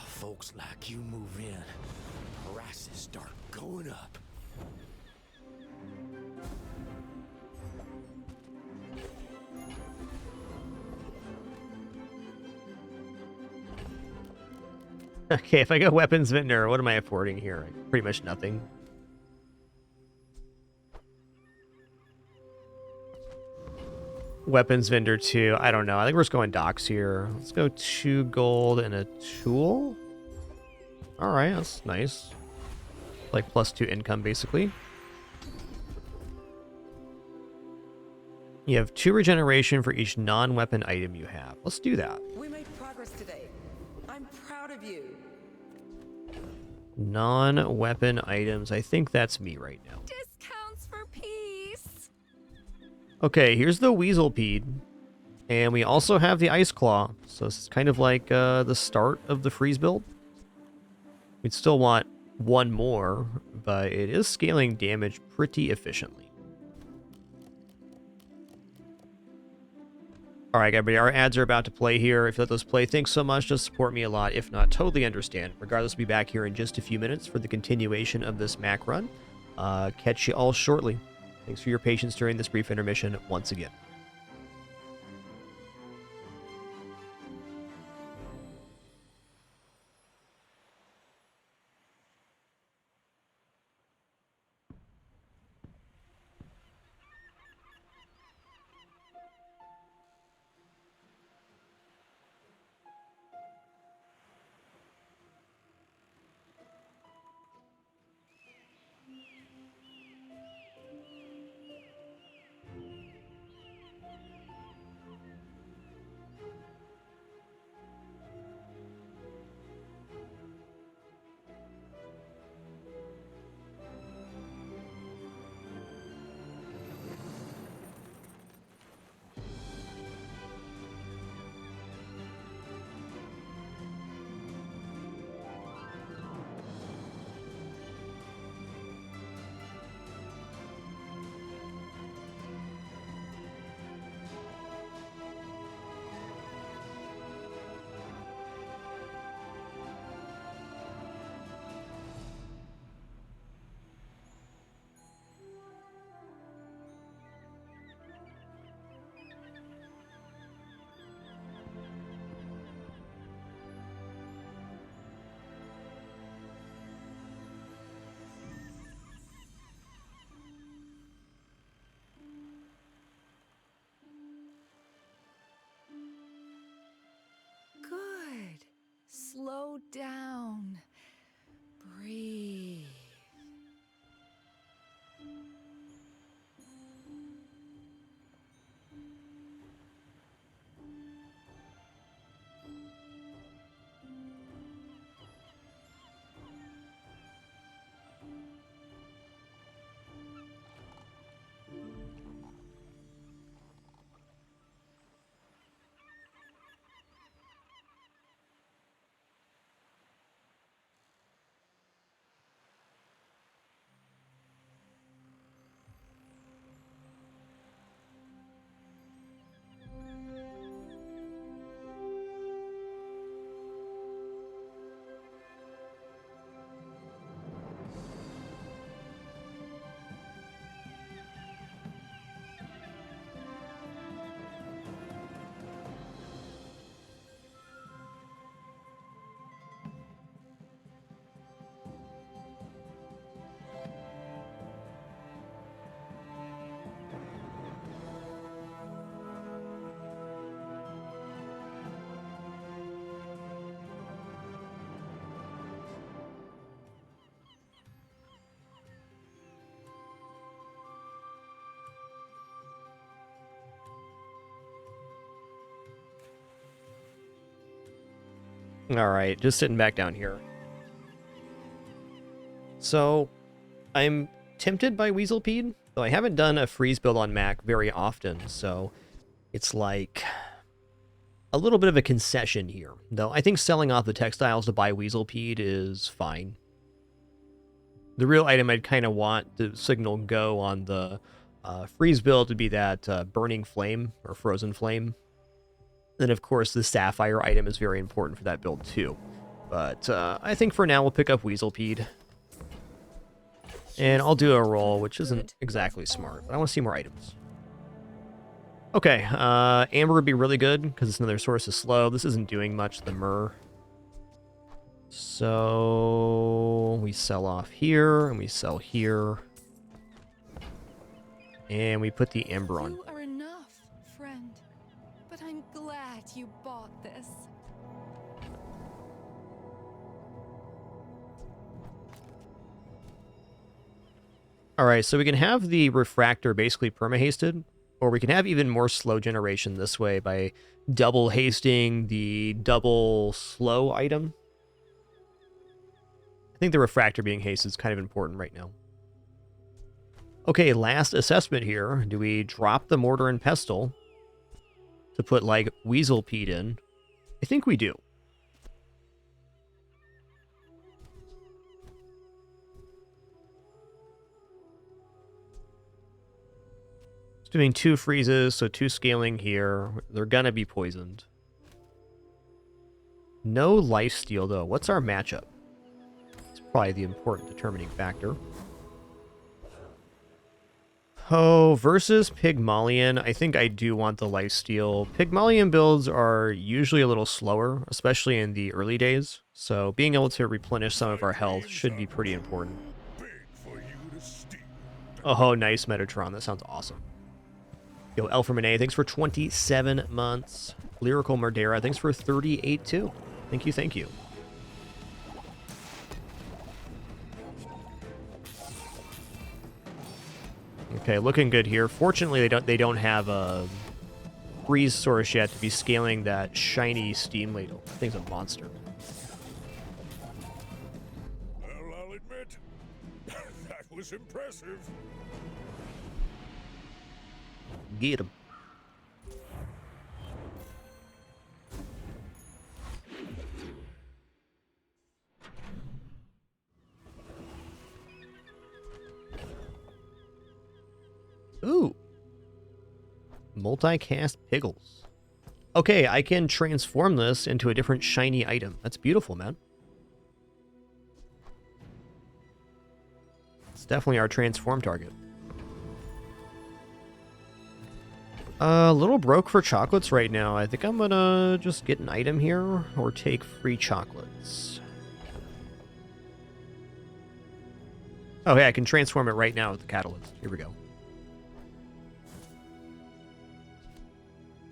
Folks like you move in, prices start going up. Okay, if I go weapons vendor, what am I affording here? Pretty much nothing. Weapons vendor 2. I don't know. I think we're just going docks here. Let's go 2 gold and a tool. Alright, that's nice. Like +2 income, basically. You have 2 regeneration for each non-weapon item you have. Let's do that. We made progress today. I'm proud of you. Non-weapon items. I think that's me right now. Discounts for peace. Okay, here's the Weaselpede. And we also have the Ice Claw. So it's kind of like the start of the freeze build. We'd still want 1 more, but it is scaling damage pretty efficiently. Alright, everybody, our ads are about to play here. If you let those play, thanks so much. Just support me a lot. If not, totally understand. Regardless, we'll be back here in just a few minutes for the continuation of this Mac run. Catch you all shortly. Thanks for your patience during this brief intermission once again. Alright, just sitting back down here. So, I'm tempted by Weaselpede, though I haven't done a freeze build on Mac very often, so it's like a little bit of a concession here. Though I think selling off the textiles to buy Weaselpede is fine. The real item I'd kind of want to signal go on the freeze build would be that Burning Flame or Frozen Flame. Then, of course, the Sapphire item is very important for that build, too. But I think for now we'll pick up Weaselpede. And I'll do a roll, which isn't exactly smart, but I want to see more items. Okay, Amber would be really good, because it's another source of slow. This isn't doing much, the Myrrh. So we sell off here, and we sell here. And we put the Amber on. You are enough, friend. But I'm glad you bought this. Alright, so we can have the Refractor basically perma-hasted, or we can have even more slow generation this way by double hasting the double slow item. I think the Refractor being hasted is kind of important right now. Okay, last assessment here. Do we drop the Mortar and Pestle to put, like, Weaselpede in? I think we do. It's doing 2 freezes, so 2 scaling here. They're gonna be poisoned. No lifesteal, though. What's our matchup? It's probably the important determining factor. Oh, versus Pygmalion, I think I do want the lifesteal. Pygmalion builds are usually a little slower, especially in the early days. So being able to replenish some of our health should be pretty important. Oh, nice Metatron. That sounds awesome. Yo, Elfromane, thanks for 27 months. Lyrical Murdera, thanks for 38 too. Thank you, thank you. Okay, looking good here. Fortunately, they don't have a freeze source yet to be scaling that shiny steam ladle. That thing's a monster. Well, I'll admit, that was impressive. Get him. Ooh. Multicast Piggles. Okay, I can transform this into a different shiny item. That's beautiful, man. It's definitely our transform target. A little broke for chocolates right now. I think I'm gonna just get an item here or take free chocolates. Oh, hey, I can transform it right now with the catalyst. Here we go.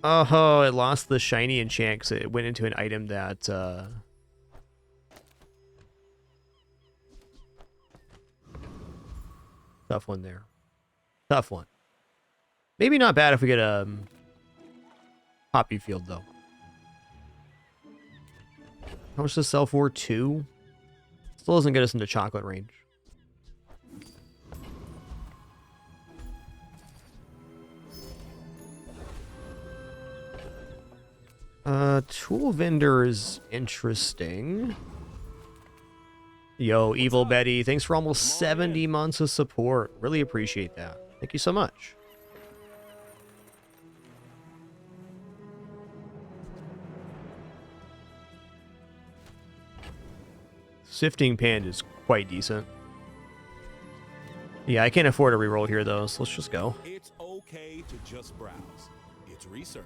Oh, it lost the shiny enchant because it went into an item that, tough one there. Tough one. Maybe not bad if we get a Poppy Field, though. How much does this sell for? 2? Still doesn't get us into chocolate range. Tool vendor is interesting. Yo, Evil Betty, thanks for almost 70 months of support. Really appreciate that. Thank you so much. Sifting Pan is quite decent. Yeah, I can't afford a reroll here, though, so let's just go. It's okay to just browse. It's research.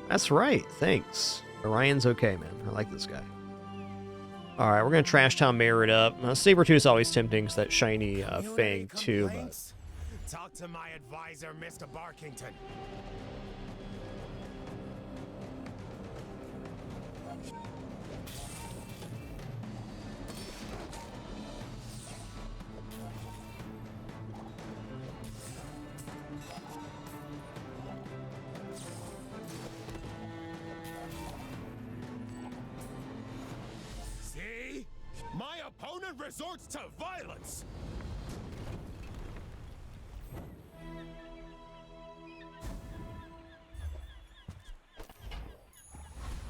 That's right. Thanks. Orion's okay, man. I like this guy. All right, we're going to Trash Town Mayor it up. Sabertooth is always tempting because that shiny Fang, too. But... Talk to my advisor, Mr. Barkington. opponent resorts to violence.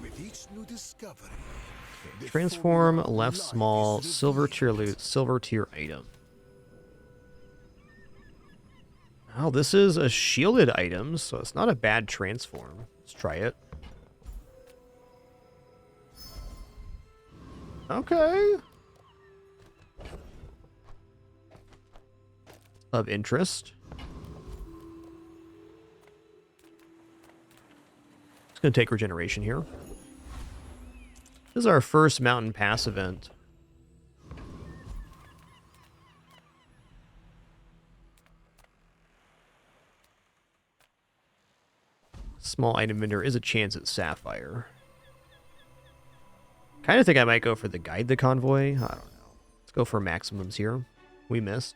With each new discovery, Transform left small silver tier loot, silver tier item. Oh, this is a shielded item, so it's not a bad transform. Let's try it. Okay. Of interest. It's going to take regeneration here. This is our first mountain pass event. Small item vendor is a chance at Sapphire. Kind of think I might go for the guide the convoy. I don't know. Let's go for maximums here. We missed.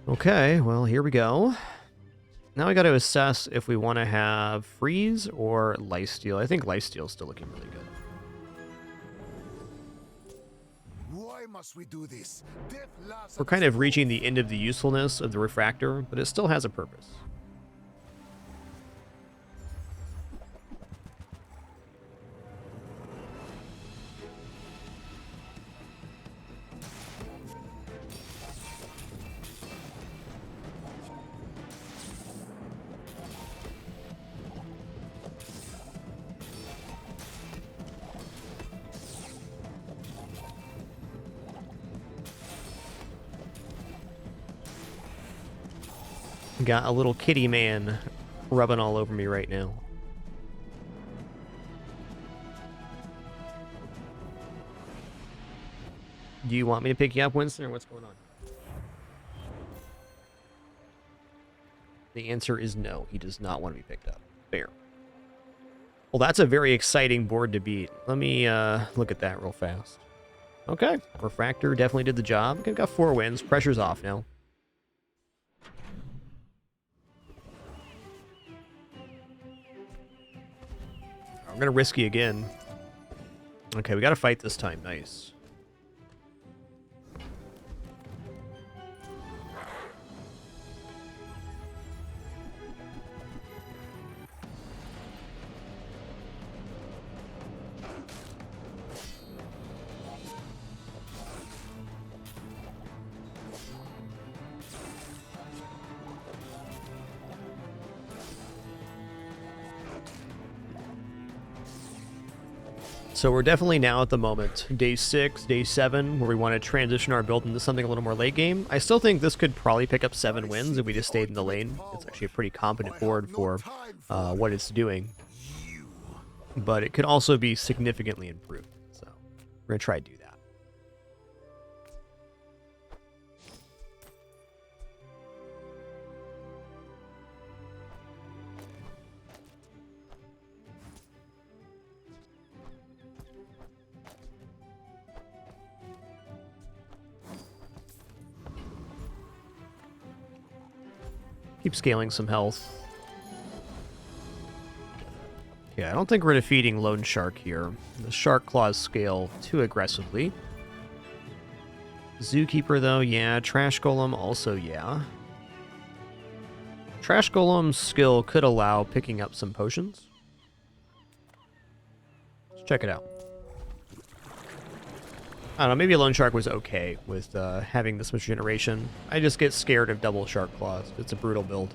Okay, well, here we go. Now we got to assess if we want to have freeze or lifesteal. I think lifesteal's still looking really good. why must we do this? Death laughs We're at kind us of reaching the end of the usefulness of the refractor, but it still has a purpose. Got a little kitty man rubbing all over me right now. Do you want me to pick you up, Winston, or what's going on? The answer is no. He does not want to be picked up. Fair. Well, that's a very exciting board to beat. Let me look at that real fast. Okay. Refractor definitely did the job. Okay, got 4 wins. Pressure's off now. I'm going to risky again. Okay, we got to fight this time. Nice. So we're definitely now at the moment, day 6, day 7, where we want to transition our build into something a little more late game. I still think this could probably pick up 7 wins if we just stayed in the lane. It's actually a pretty competent board for what it's doing. But it could also be significantly improved. So we're going to try to do that. Keep scaling some health. Yeah, I don't think we're defeating Lone Shark here. The Shark Claws scale too aggressively. Zookeeper, though, yeah. Trash Golem, also, yeah. Trash Golem's skill could allow picking up some potions. Let's check it out. I don't know, maybe Lone Shark was okay with having this much generation. I just get scared of double Shark Claws. It's a brutal build.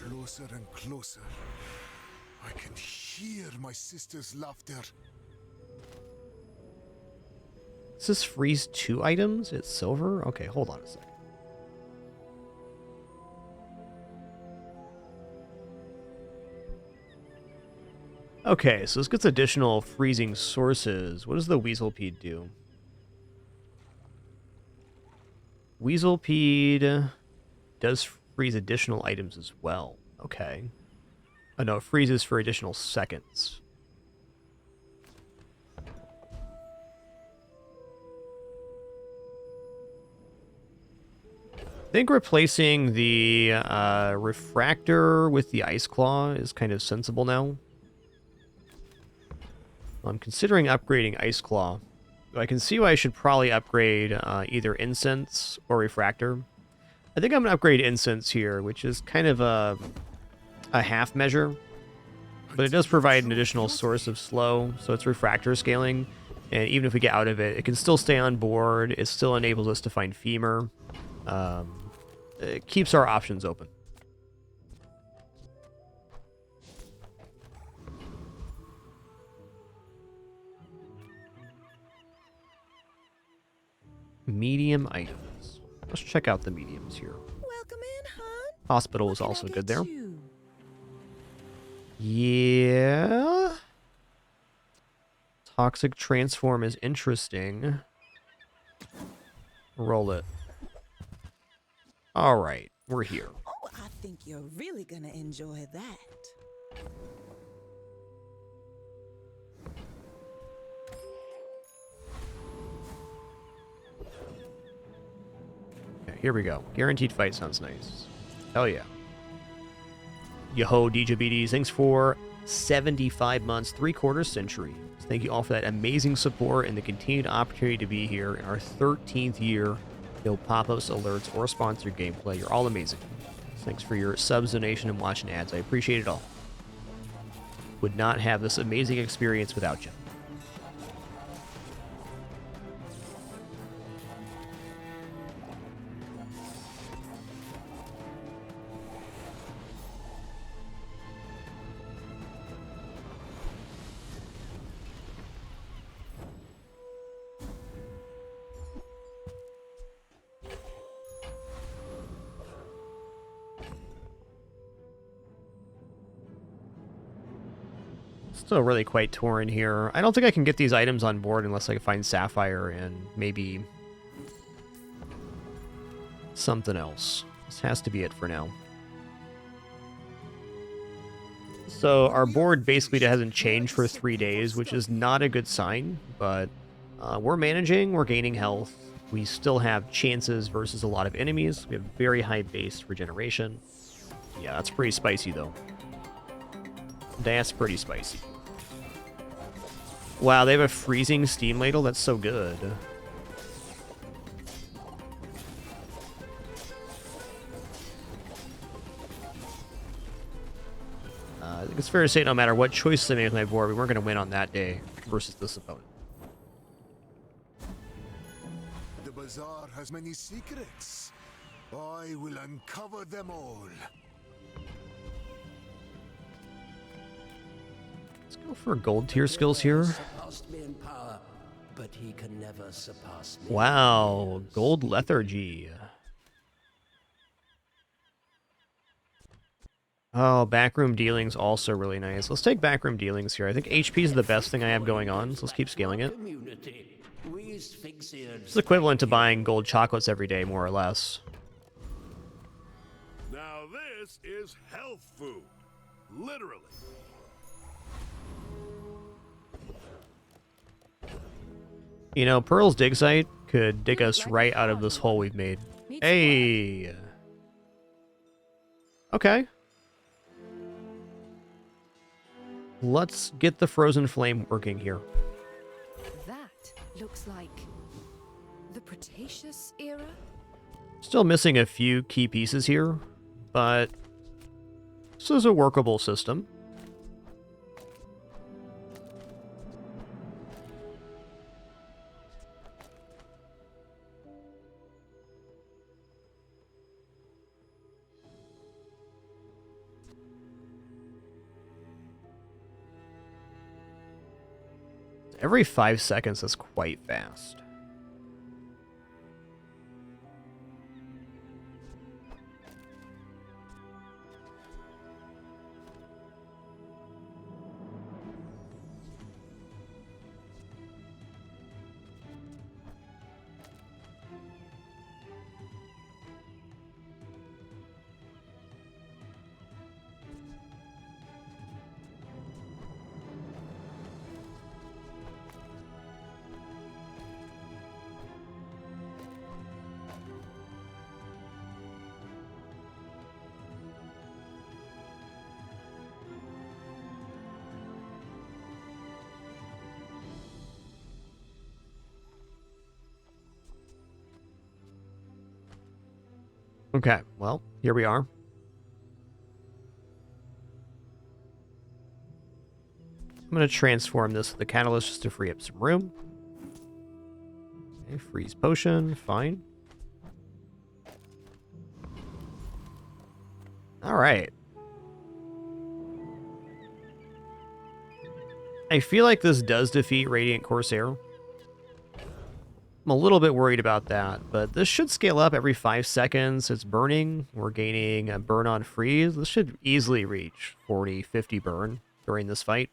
Closer and closer. I can hear my sister's laughter. Does this freeze 2 items? It's silver? Okay, hold on a second. Okay, so this gets additional freezing sources. What does the Weaselpede do? Weaselpede does freeze additional items as well. Okay. Oh no, it freezes for additional seconds. I think replacing the refractor with the Ice Claw is kind of sensible now. I'm considering upgrading Ice Claw. I can see why I should probably upgrade either Incense or Refractor. I think I'm going to upgrade Incense here, which is kind of a half measure. But it does provide an additional source of slow, so it's Refractor scaling. And even if we get out of it, it can still stay on board. It still enables us to find Femur. It keeps our options open. Medium items. Let's check out the mediums here. Welcome in, hon. Hospital is also good there. Yeah. Toxic Transform is interesting. Roll it. All right, we're here. Oh, I think you're really gonna enjoy that. Okay, here we go. Guaranteed fight sounds nice. Hell yeah. Yo-ho, DJBDs. Thanks for 75 months, 3/4 century. Thank you all for that amazing support and the continued opportunity to be here in our 13th year. No pop-ups, alerts, or sponsored gameplay. You're all amazing. Thanks for your subs, donation, and watching ads. I appreciate it all. Would not have this amazing experience without you. Still really quite torn here. I don't think I can get these items on board unless I can find Sapphire and maybe something else. This has to be it for now. So our board basically hasn't changed for 3 days, which is not a good sign, but we're managing, we're gaining health. We still have chances versus a lot of enemies. We have very high base regeneration. Yeah, that's pretty spicy though. That's pretty spicy. Wow, they have a freezing steam ladle? That's so good. I think it's fair to say no matter what choices I made with my board, we weren't going to win on that day versus this opponent. The bazaar has many secrets. I will uncover them all. Let's go for gold tier skills here. Power, but he can never surpass me. Wow, gold lethargy. Oh, backroom dealings also really nice. Let's take backroom dealings here. I think HP is the best thing I have going on, so let's keep scaling it. It's equivalent to buying gold chocolates every day, more or less. Now this is health food. Literally. You know, Pearl's dig site could dig us right out of this hole we've made. Hey! Okay. Let's get the frozen flame working here. That looks like the Cretaceous era? Still missing a few key pieces here, but this is a workable system. Every 5 seconds, that's quite fast. Okay, well, here we are. I'm going to transform this with the catalyst just to free up some room. Okay, freeze potion, fine. All right. I feel like this does defeat Radiant Corsair. I'm a little bit worried about that, but this should scale up every 5 seconds. It's burning. We're gaining a burn on freeze. This should easily reach 40, 50 burn during this fight.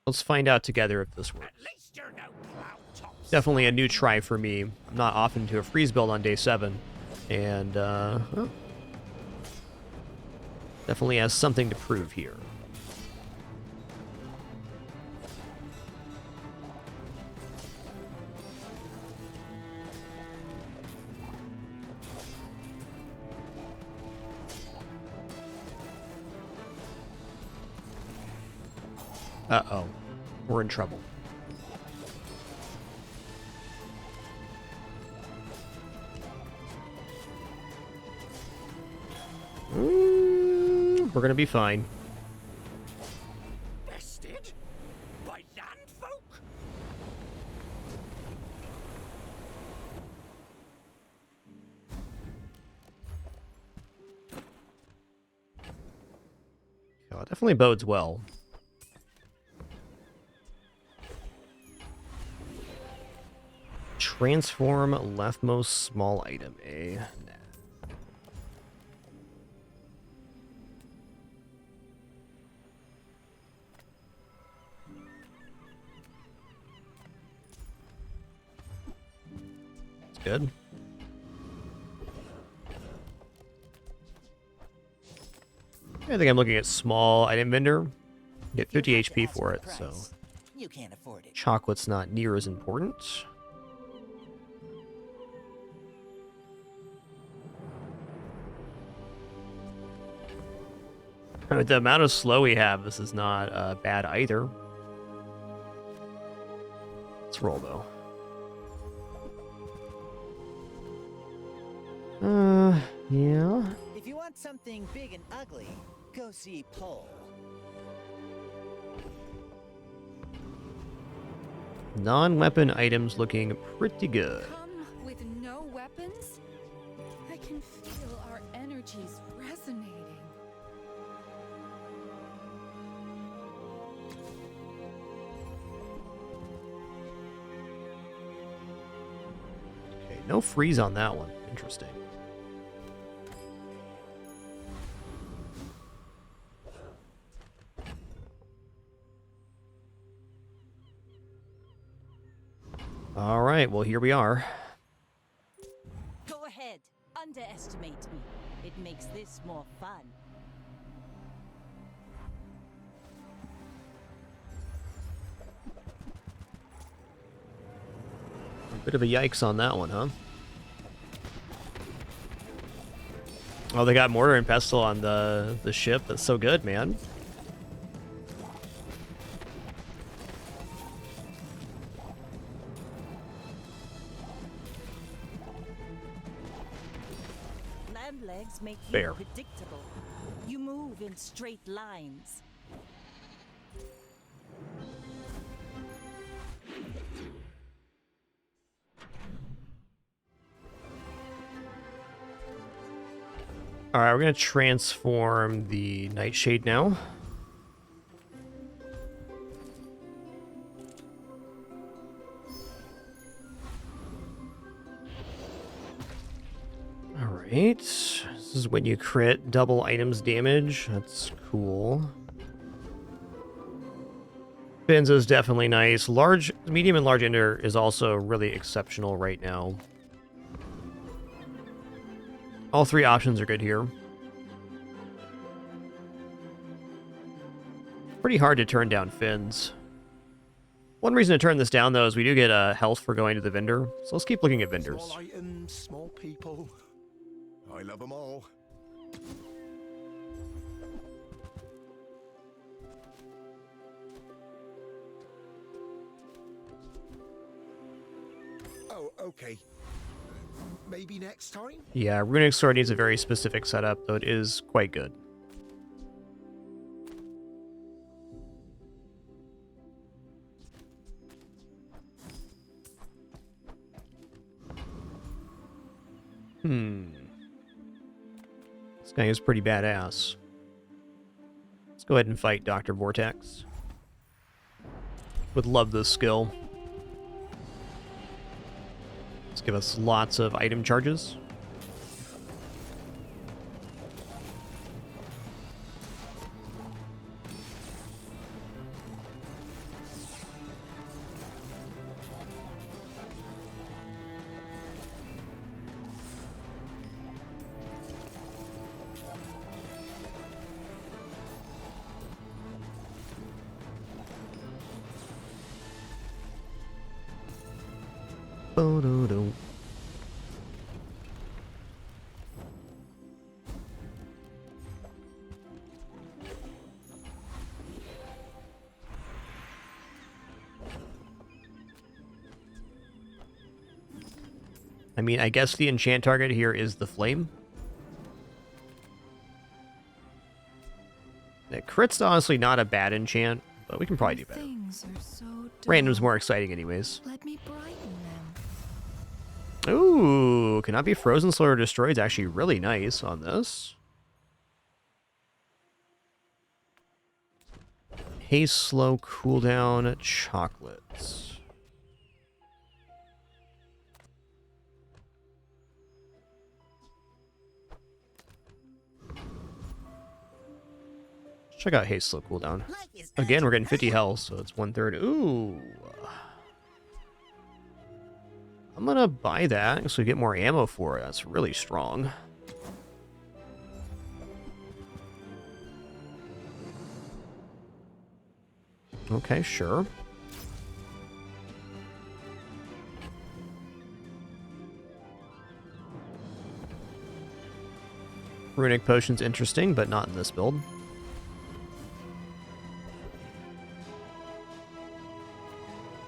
Let's find out together if this works. Definitely a new try for me. I'm not often to a freeze build on day 7. And, well, definitely has something to prove here. Uh-oh. We're in trouble. We're gonna be fine. Bested? By land folk? Oh, it definitely bodes well. Transform leftmost small item, eh? Nah. It's good. I think I'm looking at small item vendor. Get 50 HP for it, so You can't afford it. chocolate's not near as important. With the amount of slow we have, this is not bad either. Let's roll, though. Yeah. If you want something big and ugly, go see Pole. Non-weapon items looking pretty good. Come with no weapons? I can feel our energies resonating. Okay, no freeze on that one. Interesting. All right, well, here we are. Go ahead. Underestimate me. It makes this more fun. A bit of a yikes on that one, huh? Oh, they got mortar and pestle on the ship. That's so good, man. Land legs make you Fair. predictable. You move in straight lines. All right, we're going to transform the Nightshade now. All right. This is when you crit double items damage. That's cool. Fins is definitely nice. Large, medium, and large ender is also really exceptional right now. All three options are good here. Pretty hard to turn down fins. One reason to turn this down, though, is we do get health for going to the vendor. So let's keep looking at vendors. Small items, small people. I love them all. Okay. Maybe next time? Yeah, Runic Sword needs a very specific setup, though it is quite good. This guy is pretty badass. Let's go ahead and fight Dr. Vortex. Would love this skill. Let's give us lots of item charges. Bo-do-do. I mean, I guess the enchant target here is the flame. The crit's honestly not a bad enchant, but we can probably do better. Things are so Random's more exciting anyways. Let me brighten them. Ooh, cannot be frozen, slow, or destroyed is actually really nice on this. Haste, slow, cooldown, chocolates. Check out haste, slow, cooldown. Again, we're getting 50 health, so it's 1/3. Ooh. I'm gonna buy that so we get more ammo for it. That's really strong. Okay, sure. Runic potion's interesting, but not in this build.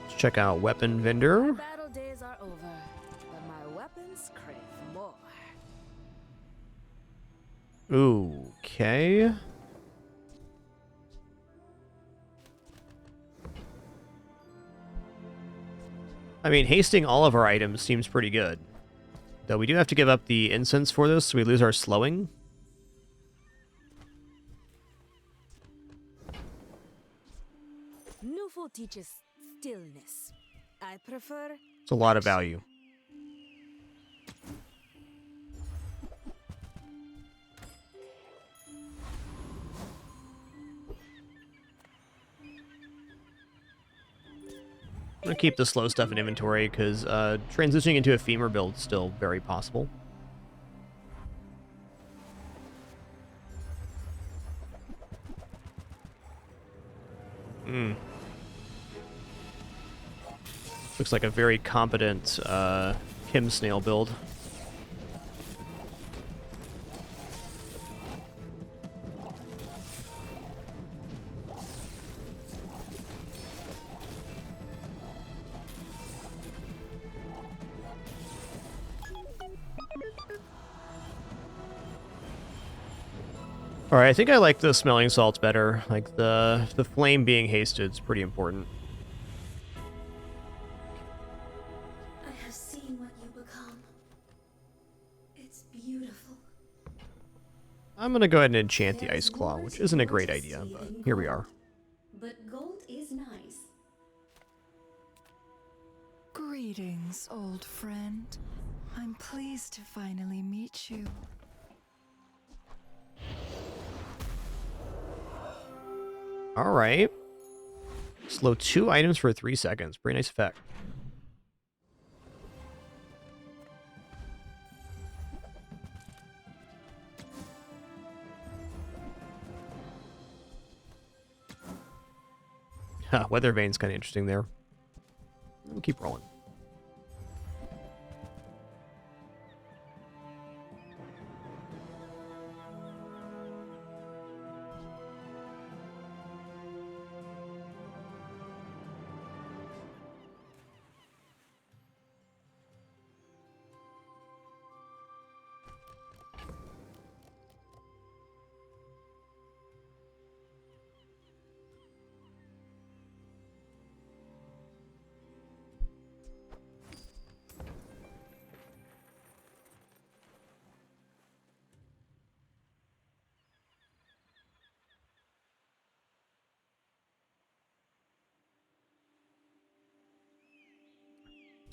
Let's check out weapon vendor. Battle days are over, but my weapons crave more. Okay. I mean, hasting all of our items seems pretty good. Though we do have to give up the incense for this, so we lose our slowing. Newful teaches stillness. I prefer... It's a lot of value. I'm going to keep the slow stuff in inventory, because transitioning into a femur build is still very possible. Looks like a very competent Kim Snail build. Alright, I think I like the smelling salts better. Like the flame being hasted is pretty important. I have seen what you become. It's beautiful. I'm gonna go ahead and enchant the Ice Claw, which isn't a great idea, but here we are. But gold is nice. Greetings, old friend. I'm pleased to finally meet you. Alright. Slow 2 items for 3 seconds. Pretty nice effect. Weather Vane's kind of interesting there. We'll keep rolling.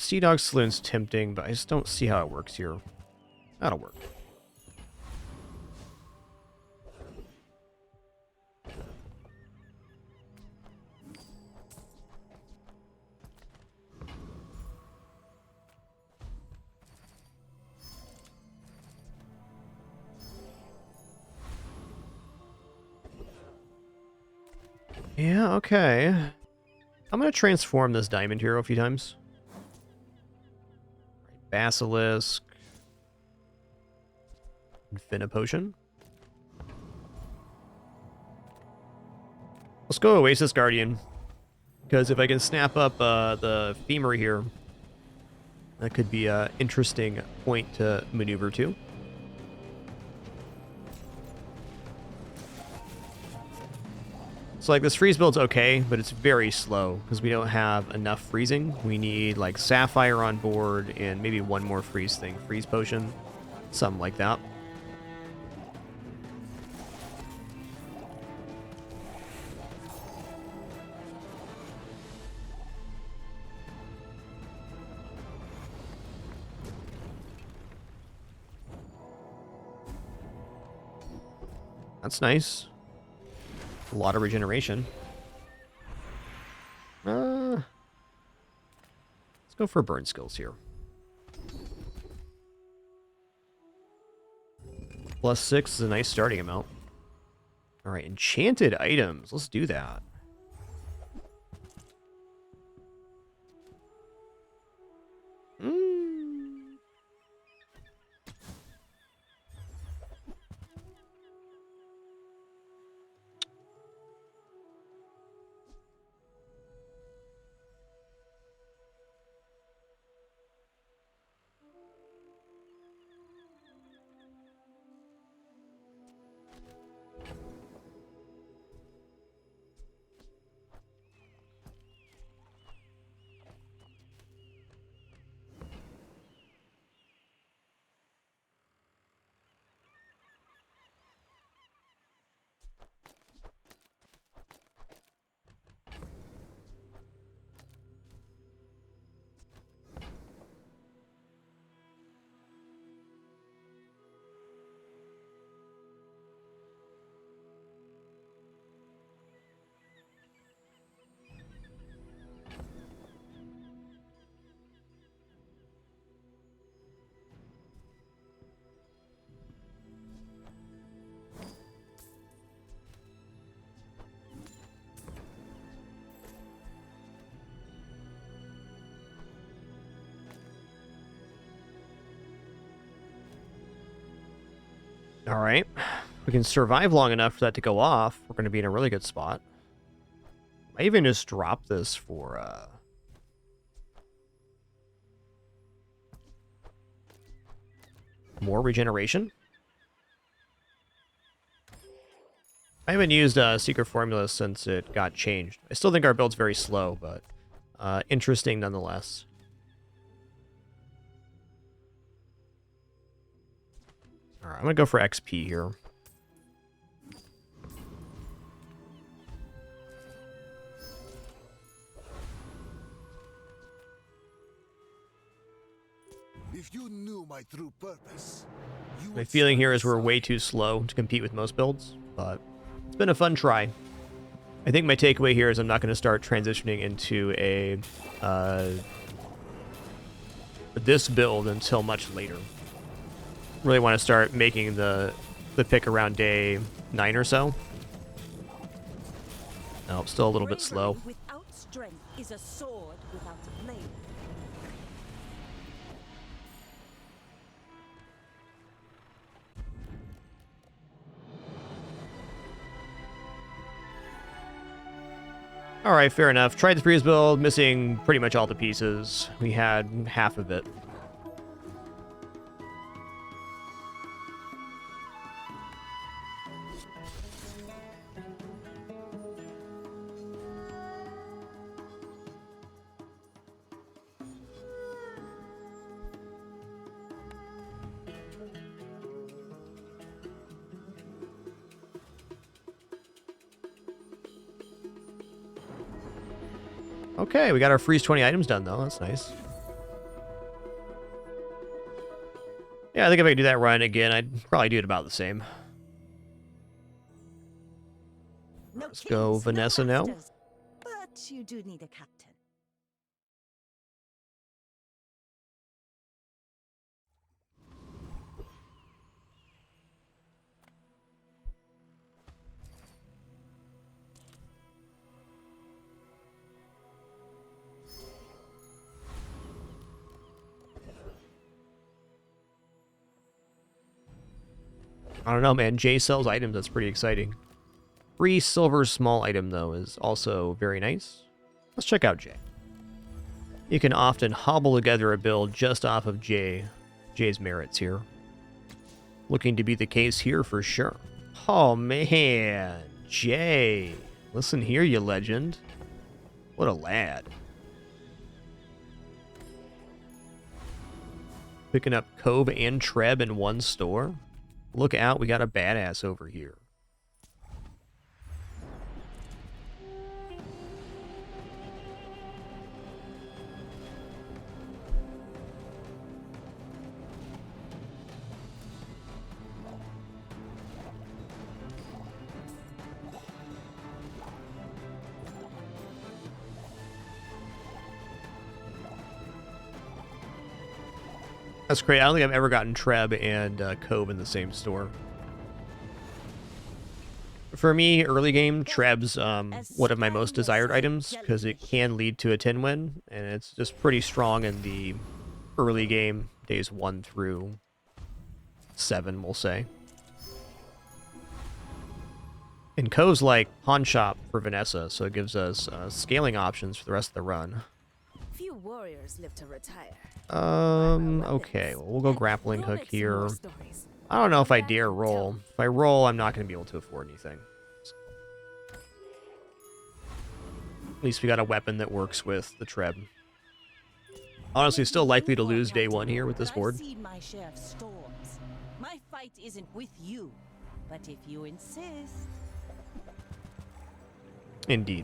Sea Dog Saloon's tempting, but I just don't see how it works here. That'll work. Yeah, okay. I'm going to transform this diamond hero a few times. Basilisk. Infinipotion. Let's go Oasis Guardian. Because if I can snap up the femur here, that could be an interesting point to maneuver to. So like this freeze build's okay, but it's very slow because we don't have enough freezing. We need like Sapphire on board and maybe one more freeze thing. Freeze potion, something like that. That's nice. A lot of regeneration. Let's go for burn skills here. +6 is a nice starting amount. All right, enchanted items. Let's do that. All right. If we can survive long enough for that to go off, we're going to be in a really good spot. I even just drop this for more regeneration. I haven't used Secret Formula since it got changed. I still think our build's very slow, but interesting nonetheless. All right, I'm going to go for XP here. If you knew my true purpose, My feeling here is we're way too slow to compete with most builds, but it's been a fun try. I think my takeaway here is I'm not going to start transitioning into a this build until much later. Really want to start making the pick around day 9 or so. No, still a little bit slow. Without strength is a sword without a blade. All right, fair enough. Tried the freeze build, missing pretty much all the pieces. We had half of it. Okay, we got our freeze 20 items done, though. That's nice. Yeah, I think if I do that run again, I'd probably do it about the same. No Let's go kings, no Vanessa now. masters, but you do need a captain. I don't know, man. Jay sells items. That's pretty exciting. Free silver small item, though, is also very nice. Let's check out Jay. You can often hobble together a build just off of Jay's merits here. Looking to be the case here for sure. Oh, man. Jay. Listen here, you legend. What a lad. Picking up Cove and Treb in one store. Look out, we got a badass over here. That's great. I don't think I've ever gotten Treb and Cove in the same store. For me, early game, Treb's one of my most desired items because it can lead to a 10 win, and it's just pretty strong in the early game, days 1 through 7, we'll say. And Cove's like pawn shop for Vanessa, so it gives us scaling options for the rest of the run. Few warriors live to retire. Okay, well, we'll go grappling hook here. I don't know if I dare roll. If I roll, I'm not going to be able to afford anything. At least we got a weapon that works with the Treb. Honestly, still likely to lose day 1 here with this board. I've seen my share of storms. My fight isn't with you, but if you insist. Indeed.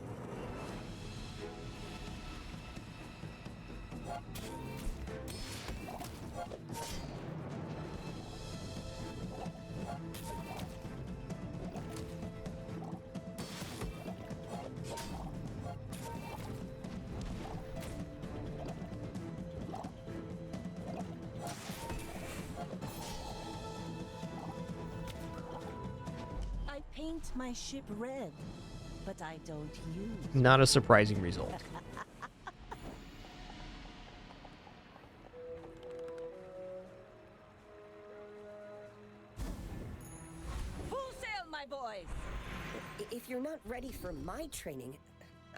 I paint my ship red, but I don't use. Not a surprising result. Full sail, my boys! If you're not ready for my training,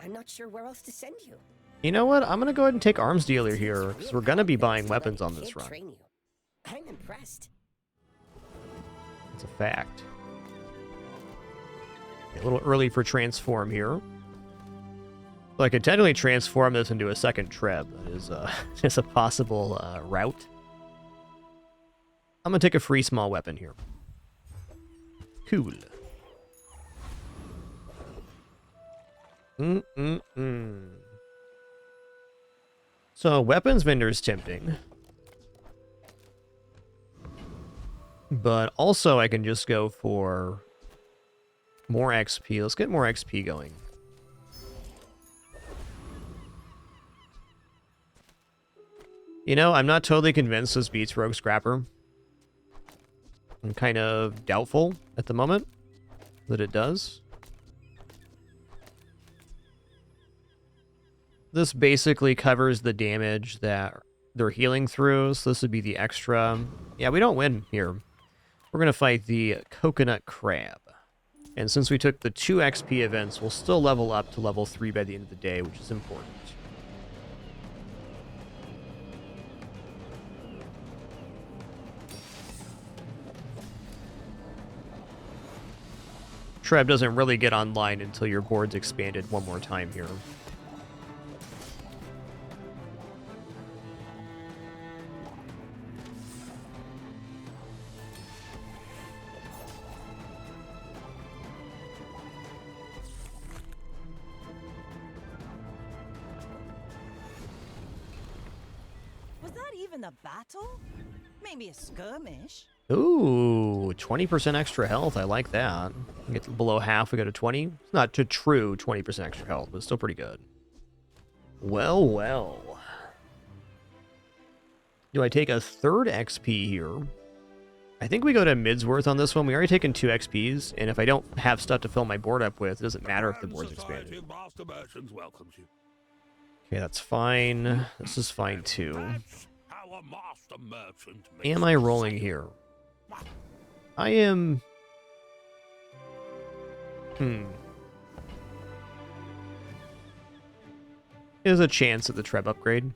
I'm not sure where else to send you. You know what? I'm going to go ahead and take Arms Dealer here, because we're going to be buying weapons on this run. I'm impressed. It's a fact. A little early for transform here. But I could technically transform this into a second Treb. That is just a possible route. I'm going to take a free small weapon here. Cool. So, weapons vendor's tempting. But also I can just go for more XP. Let's get more XP going. You know, I'm not totally convinced this beats Rogue Scrapper. I'm kind of doubtful at the moment that it does. This basically covers the damage that they're healing through, so this would be the extra. Yeah, we don't win here. We're going to fight the Coconut Crab. And since we took the 2 XP events, we'll still level up to level 3 by the end of the day, which is important. Treb doesn't really get online until your board's expanded one more time here. Was that even a battle? Maybe a skirmish. Ooh, 20% extra health. I like that. We get below half, we go to 20. It's not to true 20% extra health, but it's still pretty good. Well, well. Do I take a third XP here? I think we go to Midsworth on this one. We already taken 2 XPs, and if I don't have stuff to fill my board up with, it doesn't matter if the board's expanded. Okay, that's fine. This is fine too. Am I rolling here? I am... There's a chance at the Treb upgrade.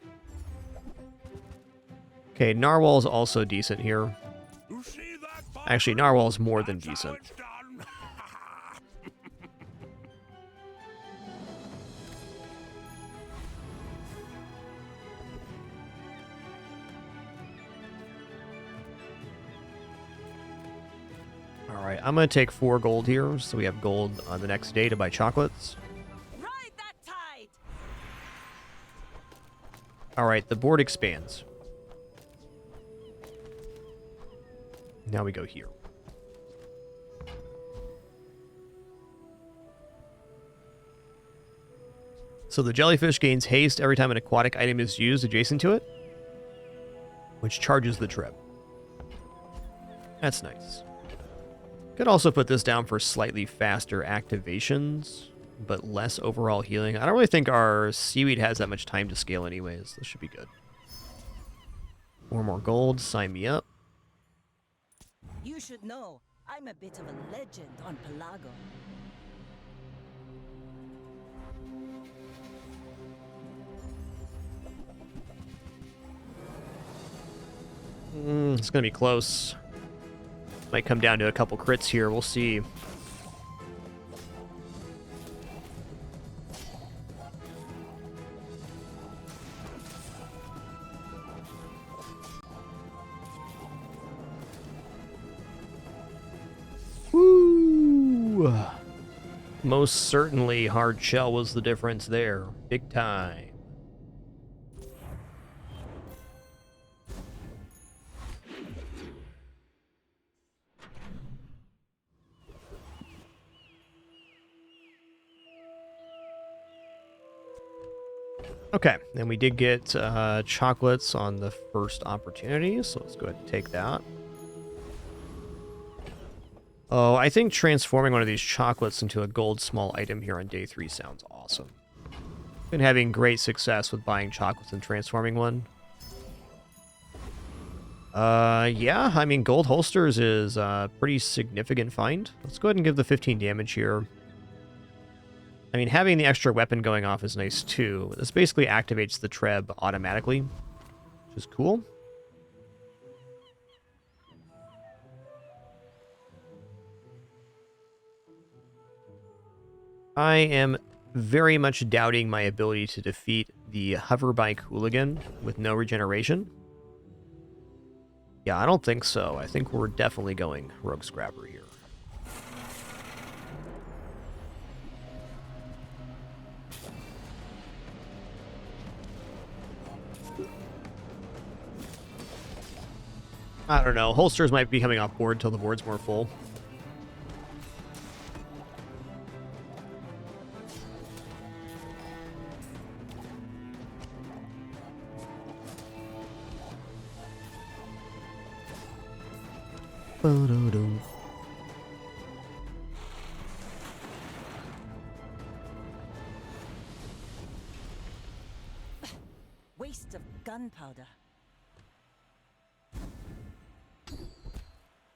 Okay, Narwhal's also decent here. Actually, Narwhal's more than decent. Alright, I'm going to take 4 gold here, so we have gold on the next day to buy chocolates. Ride that tide. Alright, the board expands. Now we go here. So the jellyfish gains haste every time an aquatic item is used adjacent to it, which charges the trip. That's nice. Could also put this down for slightly faster activations, but less overall healing. I don't really think our seaweed has that much time to scale anyways. This should be good. 4 more gold. Sign me up. You should know, I'm a bit of a legend on Pelago. It's going to be close. Might come down to a couple crits here. We'll see. Woo! Most certainly hard shell was the difference there. Big time. Okay, and we did get chocolates on the first opportunity, so let's go ahead and take that. Oh, I think transforming one of these chocolates into a gold small item here on day 3 sounds awesome. Been having great success with buying chocolates and transforming one. Yeah, I mean, gold holsters is a pretty significant find. Let's go ahead and give the 15 damage here. I mean, having the extra weapon going off is nice too. This basically activates the Treb automatically, which is cool. I am very much doubting my ability to defeat the hoverbike hooligan with no regeneration. Yeah, I don't think so. I think we're definitely going Rogue Scrapper here. I don't know. Holsters might be coming off board until the board's more full. Waste of gunpowder.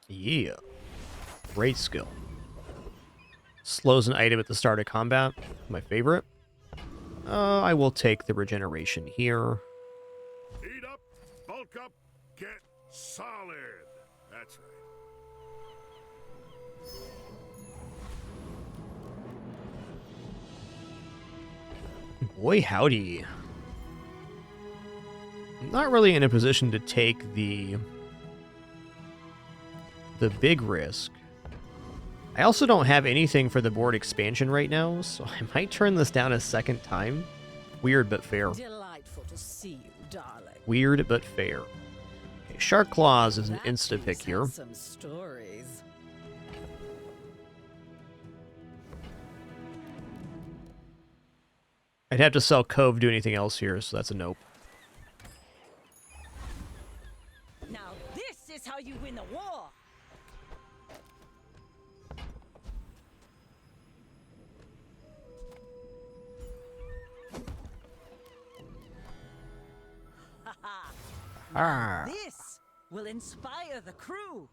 Yeah. Great skill. Slows an item at the start of combat. My favorite. I will take the regeneration here. Heat up, bulk up, get solid. That's right. Boy, howdy. I'm not really in a position to take the big risk. I also don't have anything for the board expansion right now, so I might turn this down a second time. Weird but fair. Delightful to see you, darling. Weird but fair. Okay, Shark Claws is an insta-pick here. Some stories. I'd have to sell Cove to do anything else here, so that's a nope. Now this is how you win a war. This will inspire the crew.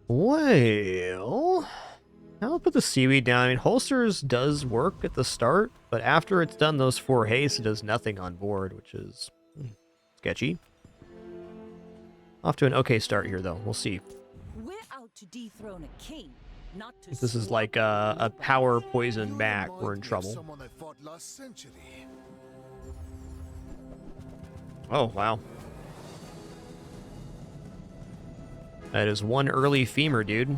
Well, I'll put the seaweed down. I mean, holsters does work at the start, but after it's done those 4 haste, it does nothing on board, which is sketchy. Off to an okay start here, though. We'll see. We're out to dethrone a king, not to. If this is like a power poison back, we're in trouble. Someone I fought last century. Oh, wow. That is one early femur, dude.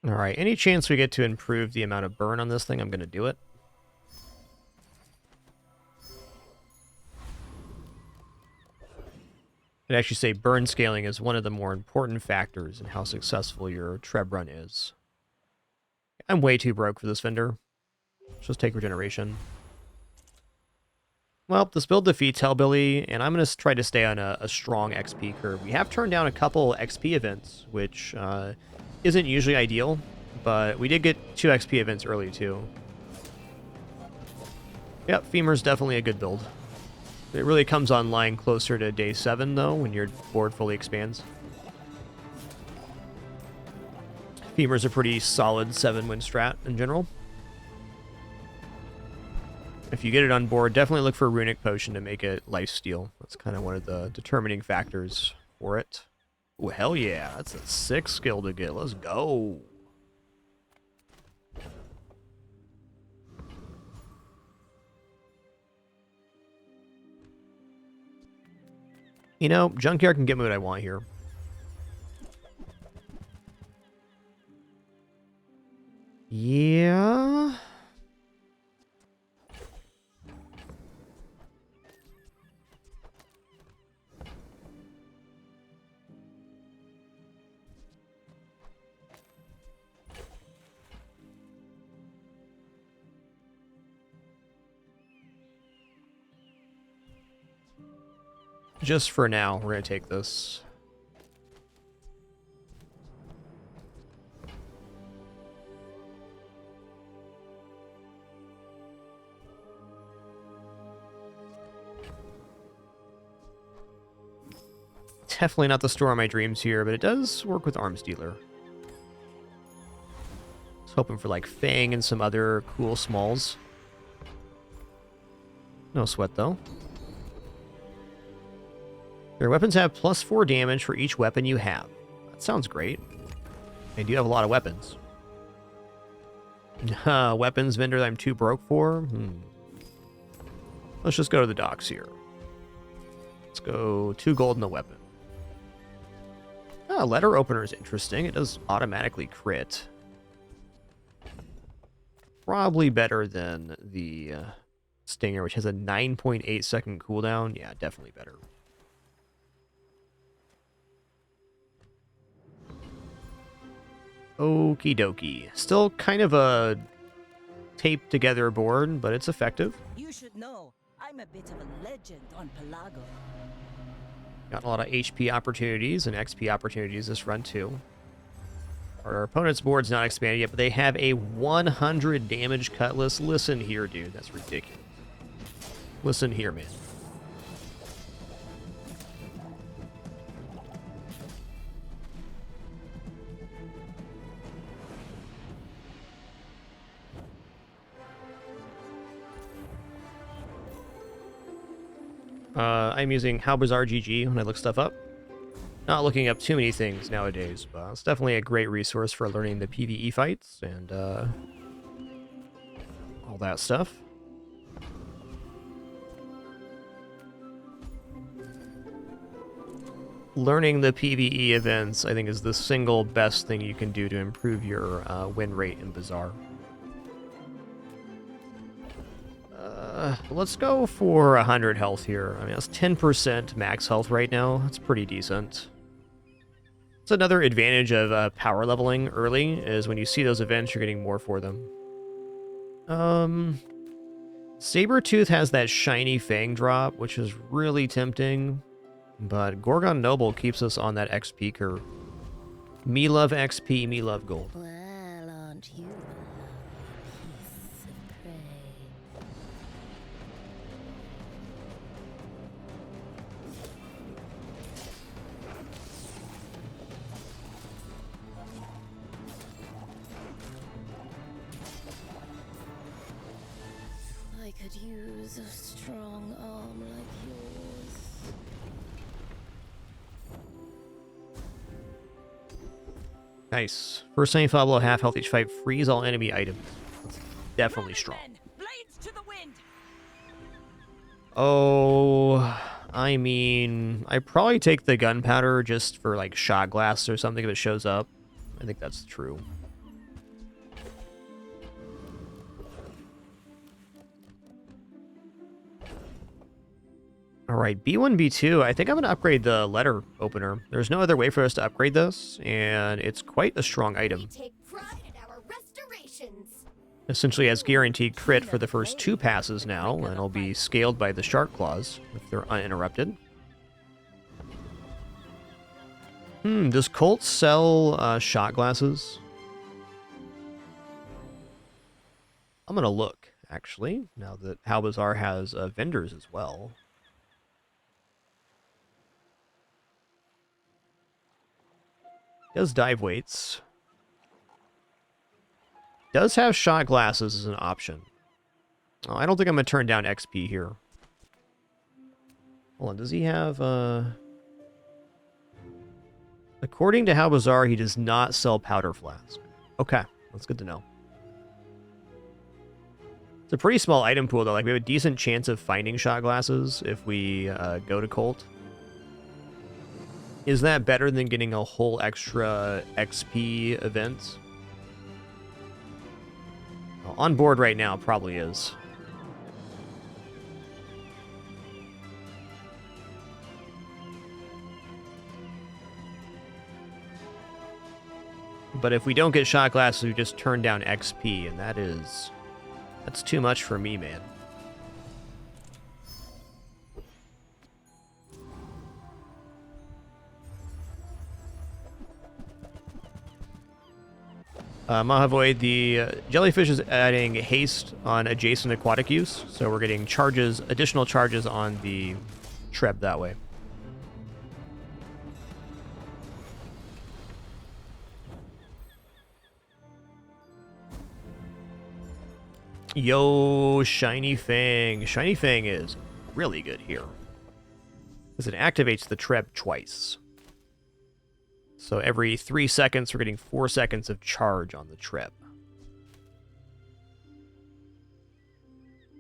All right, any chance we get to improve the amount of burn on this thing, I'm going to do it. I'd actually say burn scaling is one of the more important factors in how successful your Treb run is. I'm way too broke for this vendor. Let's just take regeneration. Well, this build defeats Hellbilly, and I'm going to try to stay on a strong XP curve. We have turned down a couple XP events, which isn't usually ideal, but we did get 2 XP events early, too. Yep, Femur's definitely a good build. It really comes online closer to day 7, though, when your board fully expands. Femur's a pretty solid 7-win strat in general. If you get it on board, definitely look for a Runic Potion to make it lifesteal. That's kind of one of the determining factors for it. Oh, hell yeah. That's a 6 skill to get. Let's go. You know, Junkyard can get me what I want here. Yeah. Just for now, we're going to take this. Definitely not the store of my dreams here, but it does work with Arms Dealer. I was hoping for like Fang and some other cool smalls. No sweat though. Your weapons have +4 damage for each weapon you have. That sounds great. I do have a lot of weapons. Weapons vendor that I'm too broke for? Let's just go to the docks here. Let's go 2 gold and a weapon. Letter opener is interesting. It does automatically crit. Probably better than the Stinger, which has a 9.8 second cooldown. Yeah, definitely better. Okie dokie. Still kind of a taped together board, but it's effective. You should know, I'm a bit of a legend on Pelago. Got a lot of HP opportunities and XP opportunities this run too. Our opponent's board's not expanded yet, but they have a 100 damage cutlass. Listen here, dude. That's ridiculous. Listen here, man. I'm using How Bizarre GG when I look stuff up. Not looking up too many things nowadays, but it's definitely a great resource for learning the PvE fights, and that stuff. Learning the PvE events, I think, is the single best thing you can do to improve your win rate in Bazaar. Let's go for 100 health here. I mean, that's 10% max health right now. That's pretty decent. It's another advantage of power leveling early, is when you see those events, you're getting more for them. Sabretooth has that shiny fang drop, which is really tempting. But Gorgon Noble keeps us on that XP curve. Me love XP, me love gold. Well, aren't you a piece of prey? I could use a strong arm like yours. Nice. First 75 below half health each fight. Freeze all enemy items. That's definitely strong. Blades to the wind. Oh, I mean, I probably take the gunpowder just for like shot glass or something if it shows up. I think that's true. All right, B1, B2, I think I'm going to upgrade the letter opener. There's no other way for us to upgrade this, and it's quite a strong item. Take pride in our restorations. Essentially has guaranteed crit for the first 2 passes now, and it'll be scaled by the shark claws if they're uninterrupted. Does Colt sell shot glasses? I'm going to look, actually, now that How Bazaar has vendors as well. Does dive weights. Does have shot glasses as an option. Oh, I don't think I'm going to turn down XP here. Hold on, does he have... According to How Bazaar, he does not sell powder flask. Okay, that's good to know. It's a pretty small item pool, though. Like, we have a decent chance of finding shot glasses if we go to Colt. Is that better than getting a whole extra XP event? Well, on board right now, probably is. But if we don't get shot glasses, we just turn down XP, and that's too much for me, man. Mahavoid, the jellyfish is adding haste on adjacent aquatic use, so we're getting charges, additional charges on the Treb that way. Yo, Shiny Fang. Shiny Fang is really good here, because it activates the Treb twice. So every 3 seconds, we're getting 4 seconds of charge on the Treb.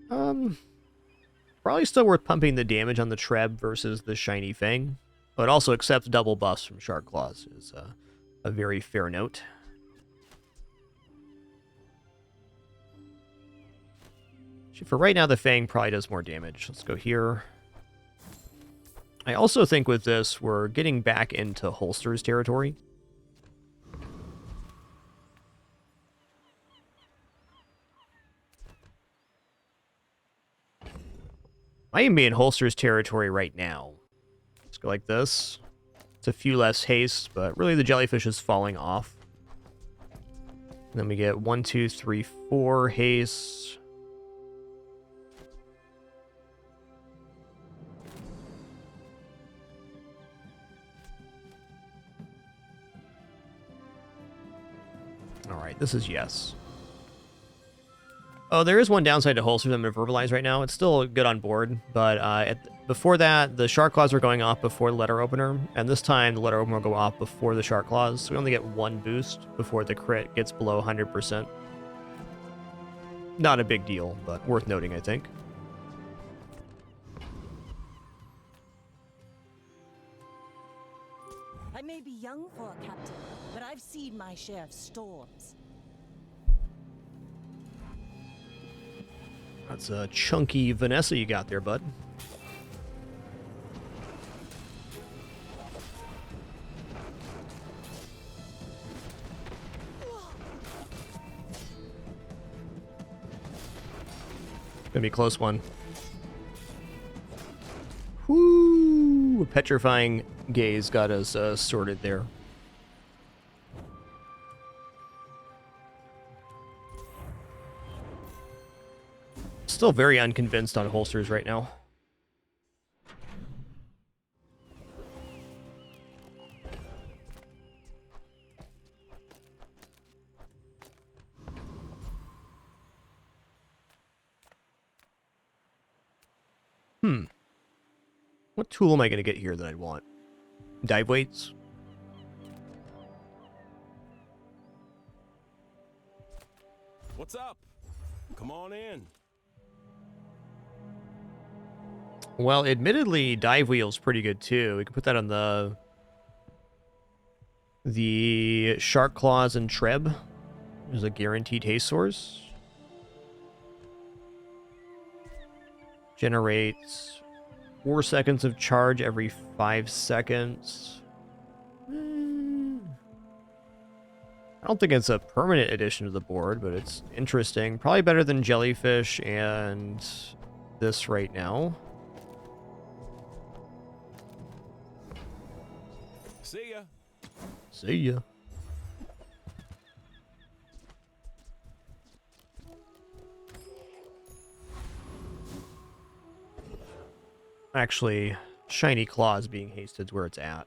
Probably still worth pumping the damage on the Treb versus the Shiny Fang, but also accepts double buffs from Shark Claws is a very fair note. For right now, the Fang probably does more damage. Let's go here. I also think with this, we're getting back into holsters territory. I am in holsters territory right now. Let's go like this. It's a few less haste, but really the jellyfish is falling off. And then we get 1, 2, 3, 4 haste. Alright, this is yes. Oh, there is one downside to holsters I'm going to verbalize right now. It's still good on board, but before that, the Shark Claws were going off before the letter opener, and this time the letter opener will go off before the Shark Claws, so we only get 1 boost before the crit gets below 100%. Not a big deal, but worth noting, I think. I may be young for a captain, but I've seen my share of storms. That's a chunky Vanessa you got there, bud. Gonna be a close one. Whoo! A petrifying gaze got us sorted there. Still very unconvinced on holsters right now. What tool am I going to get here that I'd want? Dive weights? What's up? Come on in. Well, admittedly, dive wheel's pretty good too. We can put that on the shark claws and treb. There's a guaranteed haste source. Generates 4 seconds of charge every 5 seconds. I don't think it's a permanent addition to the board, but it's interesting. Probably better than jellyfish and this right now. See ya. See ya. Actually, shiny claws being hasted is where it's at.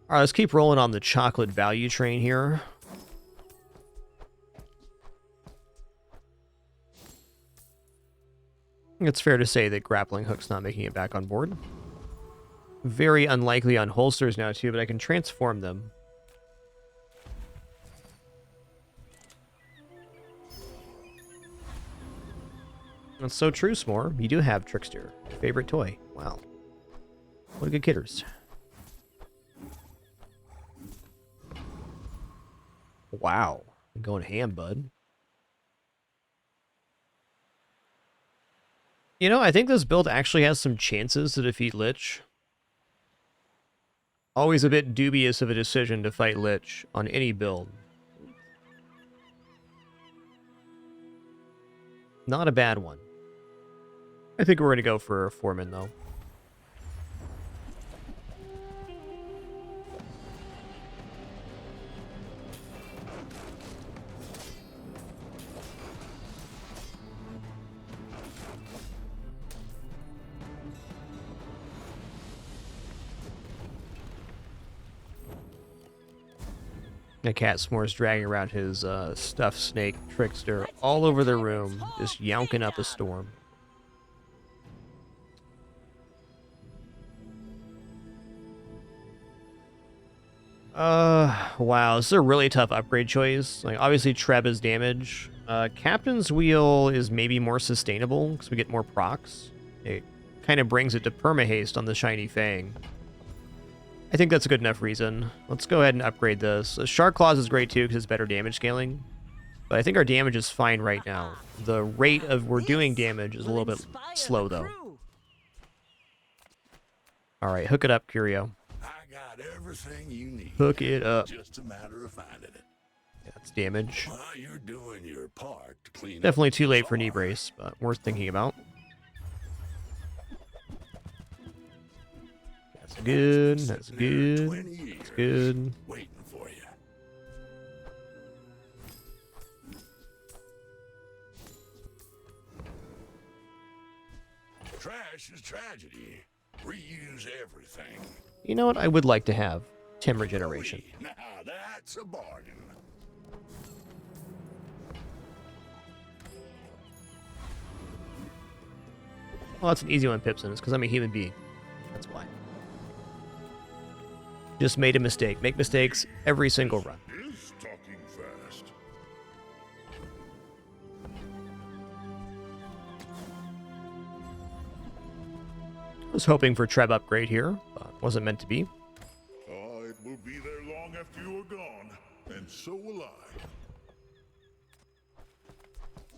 Alright, let's keep rolling on the chocolate value train here. I think it's fair to say that grappling hook's not making it back on board. Very unlikely on holsters now too, but I can transform them. That's so true, S'more. You do have Trickster. Your favorite toy. Wow. What a good kidders. Wow. I'm going ham, bud. You know, I think this build actually has some chances to defeat Lich. Always a bit dubious of a decision to fight Lich on any build. Not a bad one. I think we're going to go for Foreman, though. The cat S'more's dragging around his stuffed snake Trickster all over the room, just yonking up a storm. Wow, this is a really tough upgrade choice. Like, obviously Treb is damage. Captain's Wheel is maybe more sustainable because we get more procs. It kind of brings it to perma-haste on the Shiny Fang. I think that's a good enough reason. Let's go ahead and upgrade this. Shark Claws is great too because it's better damage scaling. But I think our damage is fine right now. The rate of we're doing damage is a little bit slow though. Alright, hook it up, Curio. I got everything you need. Hook it up. Just a matter of finding it. That's damage. While you're doing your part to clean Definitely up too late for the knee brace, but worth thinking about. That's good. That's good. That's good. Waiting for you. Trash is tragedy. Reuse everything. You know what? I would like to have Tim regeneration. Now that's a bargain. Well, that's an easy one, Pipson. It's because I'm a human being. That's why. Just made a mistake. Make mistakes every single run. Is talking fast. Was hoping for Treb upgrade here, but wasn't meant to be. Oh, it will be there long after you are gone, and so will I.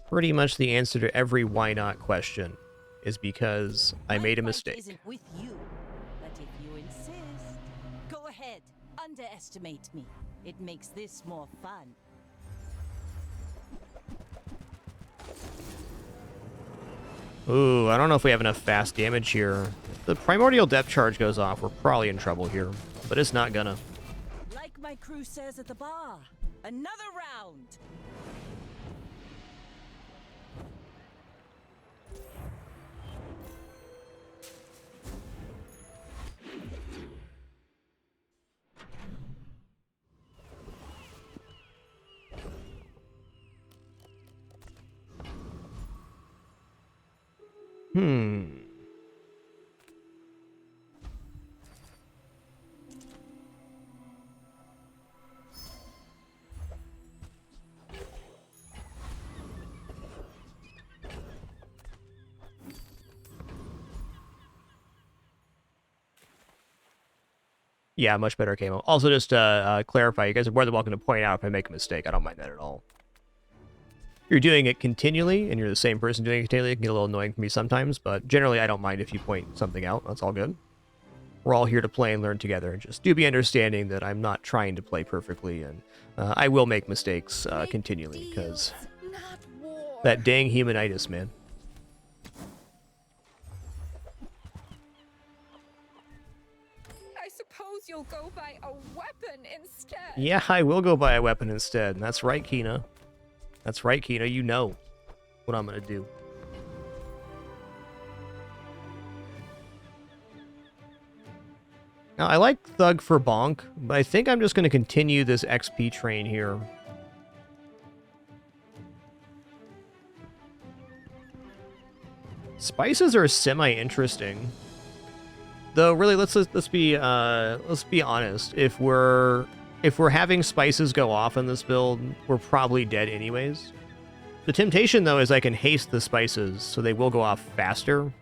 Pretty much the answer to every why not question is because I made a mistake. Isn't with you, but if you insist, go ahead. Underestimate me. It makes this more fun. Ooh, I don't know if we have enough fast damage here. If the primordial depth charge goes off, we're probably in trouble here, but it's not gonna. Like my crew says at the bar, another round. Yeah, much better camo. Also, just to clarify, you guys are more than welcome to point out if I make a mistake. I don't mind that at all. If you're doing it continually, and you're the same person doing it continually, it can get a little annoying for me sometimes, but generally I don't mind if you point something out. That's all good. We're all here to play and learn together, and just do be understanding that I'm not trying to play perfectly, and I will make mistakes continually, because that dang humanitis, man. I suppose you'll go buy a weapon instead. Yeah, I will go buy a weapon instead. And that's right, Kina. That's right, Kina. You know what I'm going to do. Now, I like Thug for Bonk, but I think I'm just going to continue this XP train here. Spices are semi-interesting. Though, really, let's be honest. If we're having spices go off in this build, we're probably dead anyways. The temptation, though, is I can haste the spices, so they will go off faster.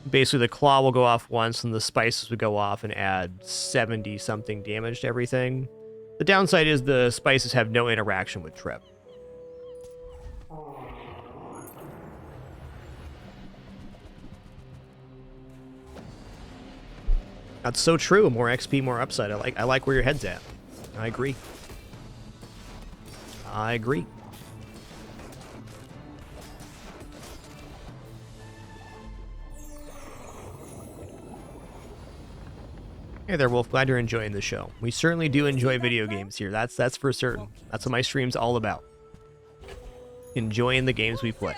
Basically, the claw will go off once, and the spices would go off and add 70-something damage to everything. The downside is the spices have no interaction with Trip. That's so true. More XP, more upside. I like where your head's at. I agree. I agree. Hey there, Wolf. Glad you're enjoying the show. We certainly do enjoy video games here. That's for certain. That's what my stream's all about. Enjoying the games we play.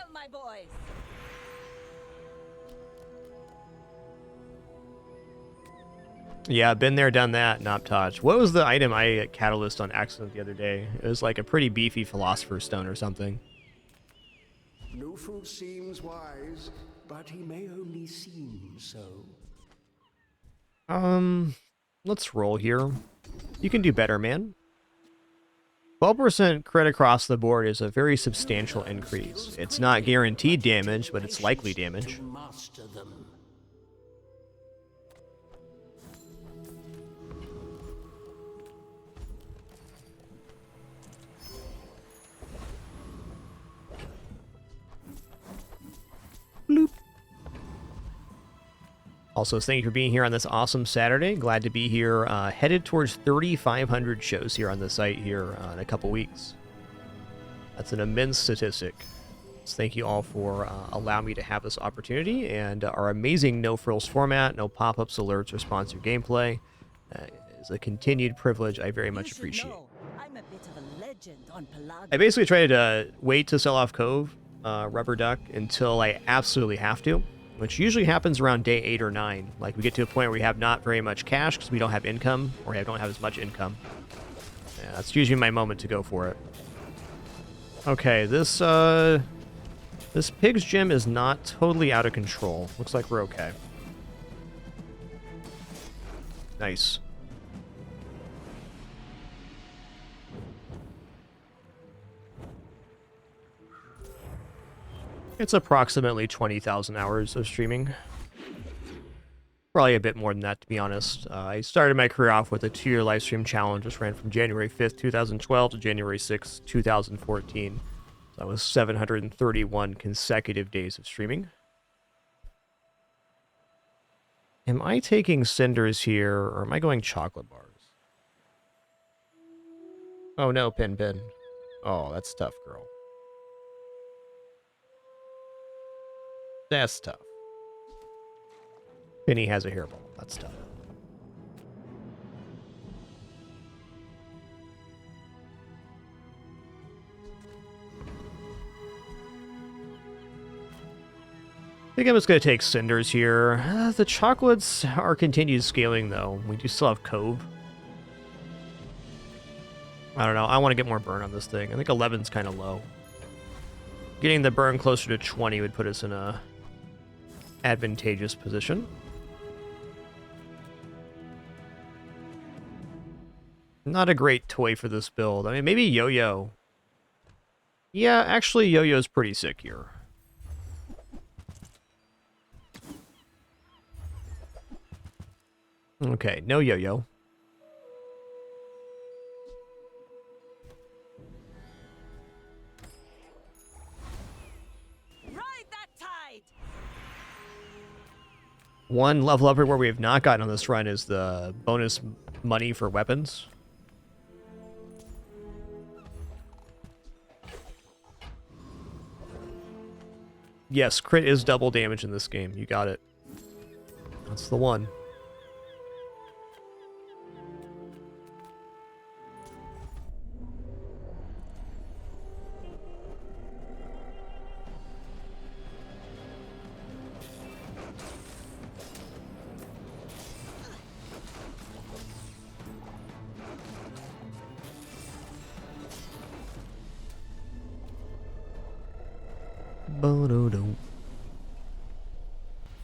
Yeah, been there, done that, not touch. What was the item I catalyst on accident the other day? It was like a pretty beefy Philosopher's Stone or something. No fool seems wise, but he may only seem so. Let's roll here. You can do better, man. 12% crit across the board is a very substantial increase. It's not guaranteed damage, but it's likely damage. Master them. Bloop. Also, thank you for being here on this awesome Saturday. Glad to be here. Headed towards 3,500 shows here on the site here in a couple weeks. That's an immense statistic. So thank you all for allowing me to have this opportunity, and our amazing no frills format, no pop-ups, alerts, or sponsored gameplay is a continued privilege I very much appreciate. I'm a bit of a legend on I basically try to wait to sell off Cove, Rubber Duck, until I absolutely have to, which usually happens around day 8 or 9. Like, we get to a point where we have not very much cash because we don't have income, or don't have as much income. Yeah, that's usually my moment to go for it. Okay, this pig's gym is not totally out of control. Looks like we're okay. Nice. It's approximately 20,000 hours of streaming. Probably a bit more than that, to be honest. I started my career off with a 2-year live stream challenge, which ran from January 5th, 2012 to January 6th, 2014. So that was 731 consecutive days of streaming. Am I taking cinders here, or am I going chocolate bars? Oh no, Pin Pin. Oh, that's tough, girl. That's tough. Penny has a hairball. That's tough. I think I'm just going to take cinders here. The chocolates are continued scaling, though. We do still have Cove. I don't know. I want to get more burn on this thing. I think 11's kind of low. Getting the burn closer to 20 would put us in a advantageous position. Not a great toy for this build. I mean, maybe Yo-Yo. Yeah, actually, Yo-Yo's pretty sick here. Okay, no Yo-Yo. Ride that tide. One level up where we have not gotten on this run is the bonus money for weapons. Yes, crit is double damage in this game. You got it. That's the one.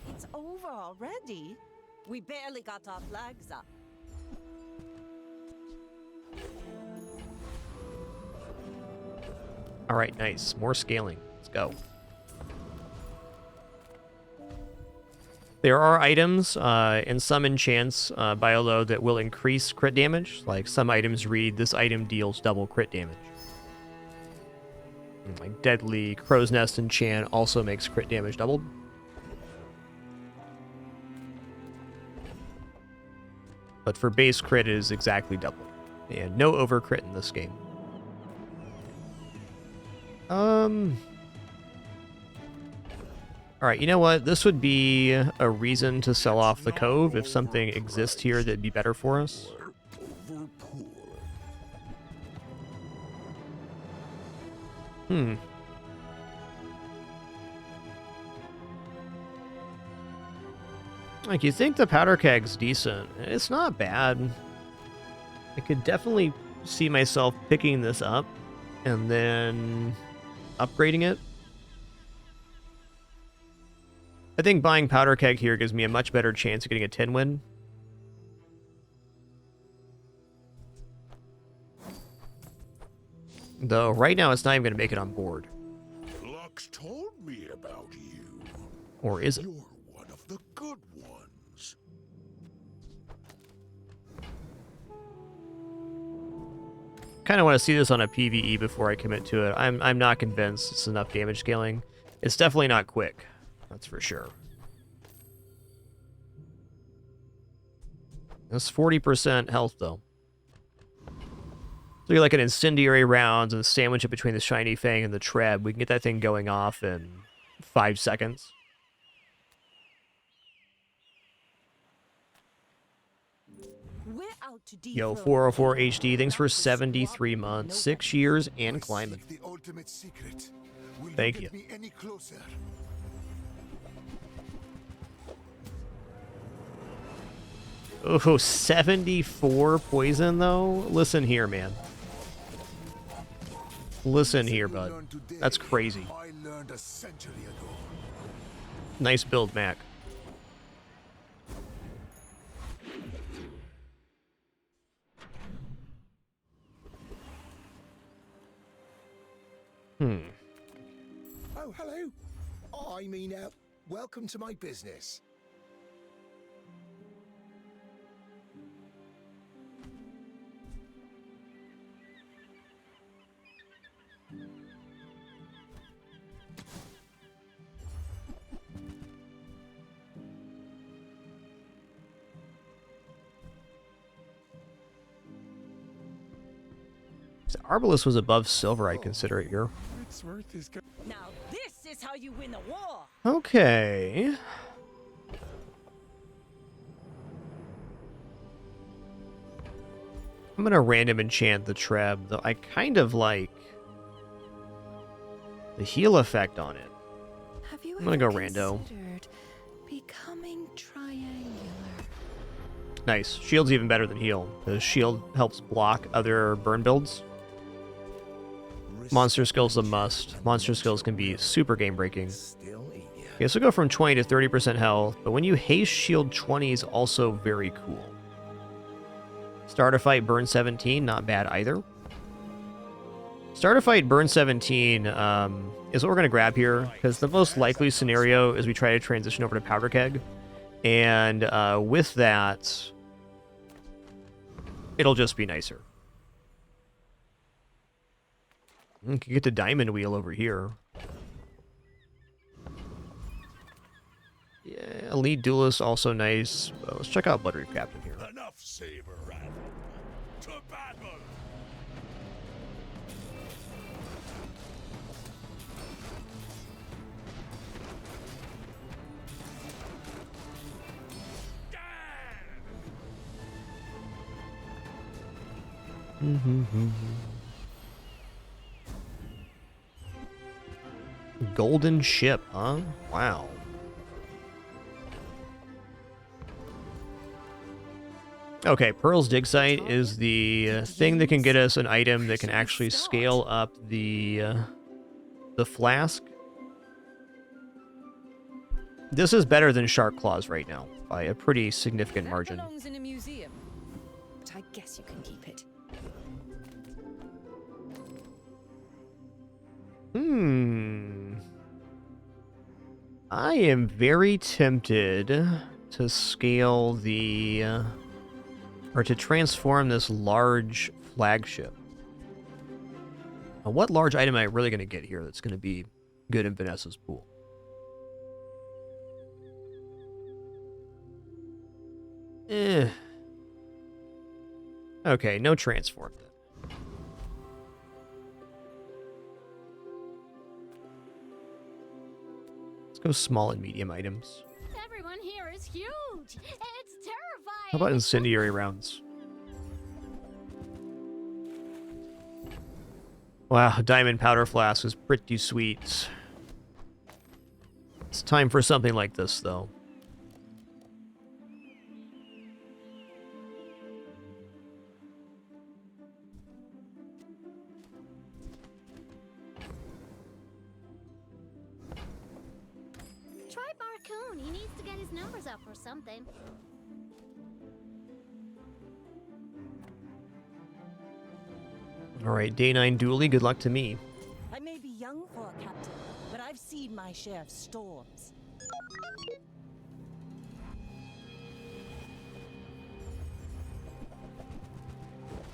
It's over already. We barely got our flags up. All right, nice. More scaling. Let's go. There are items and some enchants bio load that will increase crit damage. Like some items read, this item deals double crit damage. Like Deadly Crow's Nest enchant also makes crit damage doubled. But for base crit, it is exactly double. And no over crit in this game. Alright, you know what? This would be a reason to sell off the Cove. If something exists here that'd be better for us. Like, you think the powder keg's decent. It's not bad. I could definitely see myself picking this up and then upgrading it. I think buying powder keg here gives me a much better chance of getting a 10 win. Though right now it's not even going to make it on board. Lux told me about you. Or is it? You're one of the good ones. Kind of want to see this on a PvE before I commit to it. I'm not convinced it's enough damage scaling. It's definitely not quick. That's for sure. That's 40% health, though. So you're like an incendiary rounds and sandwich it between the shiny fang and the treb. We can get that thing going off in 5 seconds. We're out to Yo, 404 HD, thanks for 73 months, 6 years, and climbing. The ultimate secret. Will Thank get you. me any closer? Oh, 74 poison, though? Listen here, man. Listen here, bud. That's crazy. I learned a century ago. Nice build, Mac. Oh, hello. I mean, welcome to my business. If the Arbalest was above silver, I'd consider it here. It's worth his Now this is how you win a war. Okay. I'm gonna random enchant the Treb, though I kind of like the heal effect on it. Have you I'm gonna go ever rando. considered becoming triangular? Nice. Shield's even better than heal. The shield helps block other burn builds. Monster skills a must. Monster skills can be super game breaking. Okay, so go from 20 to 30% health, but when you haste shield 20 is also very cool. Start a fight, burn 17, not bad either. Start a fight, burn 17 is what we're going to grab here, because the most likely scenario is we try to transition over to Powder Keg. And with that, it'll just be nicer. You can get the Diamond Wheel over here. Yeah, Elite Duelist, also nice. Let's check out Blood Reef Captain here. Enough saber rattling. To battle. Golden Ship, huh? Wow. Okay, Pearl's Dig Site is the thing that can get us an item that can actually scale up the flask. This is better than Shark Claws right now by a pretty significant margin. Belongs in a museum, but I guess you can keep it. I am very tempted to scale the or to transform this large flagship. Now, what large item am I really going to get here that's going to be good in Vanessa's pool? Okay, no transform then. Let's go small and medium items. Everyone here is huge. It's terrifying. How about incendiary rounds? Wow, Diamond Powder Flask is pretty sweet. It's time for something like this, though. Try Barcoon. He needs to get his numbers up or something. All right, day 9 dually. Good luck to me. I may be young for a captain, but I've seen my share of storms.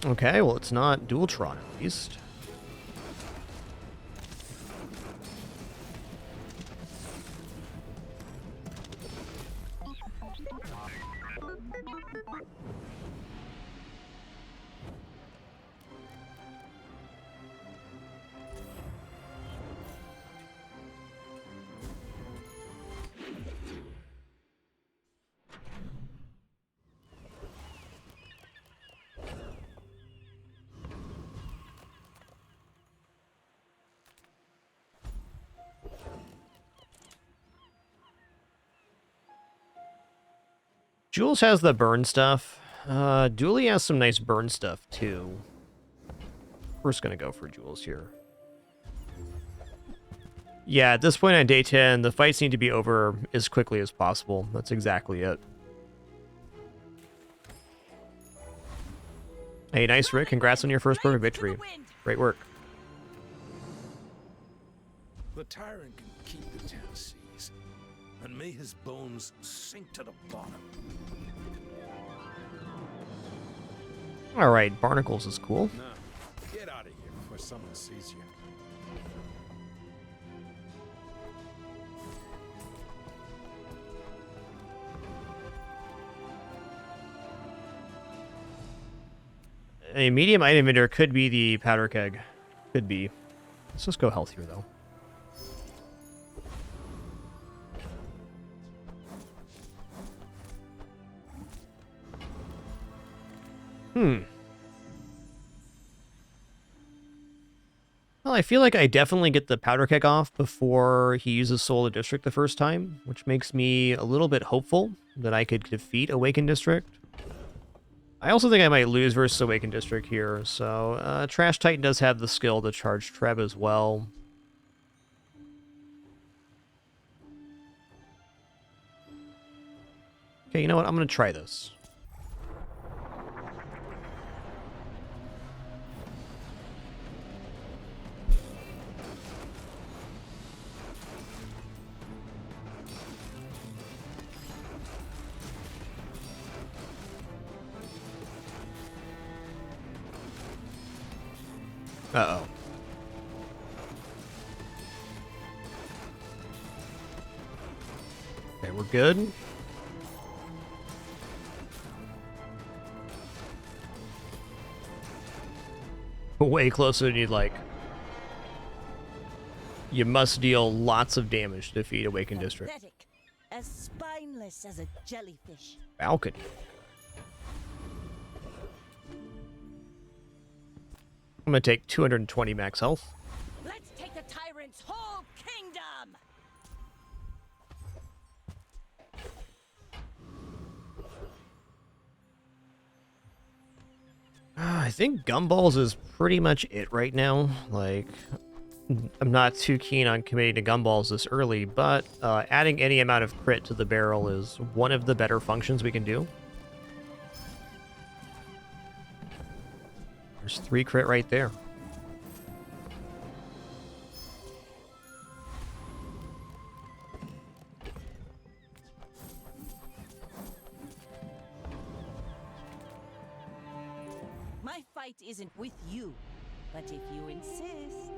Okay, well, it's not Dualtron at least. Jules has the burn stuff. Dooley has some nice burn stuff, too. We're just gonna go for Jules here. Yeah, at this point on day 10, the fights need to be over as quickly as possible. That's exactly it. Hey, nice, Rick. Congrats on your first perfect victory. Great work. The tyrant can keep the 10 seas, and may his bones sink to the bottom. All right, Barnacles is cool. Now, get out of here before someone sees you. a medium item vendor could be the powder keg. Could be. Let's just go healthier, though. Well, I feel like I definitely get the powder keg off before he uses Soul of District the first time, which makes me a little bit hopeful that I could defeat Awakened District. I also think I might lose versus Awakened District here, so Trash Titan does have the skill to charge Treb as well. Okay, you know what? I'm going to try this. Uh-oh. Okay, we're good. Way closer than you'd like. You must deal lots of damage to defeat Awakened District. Pathetic. As spineless as a jellyfish. Balcony. I'm gonna take 220 max health. Let's take the tyrant's whole kingdom. I think Gumballs is pretty much it right now. Like, I'm not too keen on committing to Gumballs this early, but adding any amount of crit to the barrel is one of the better functions we can do. There's 3 crit right there. My fight isn't with you, but if you insist.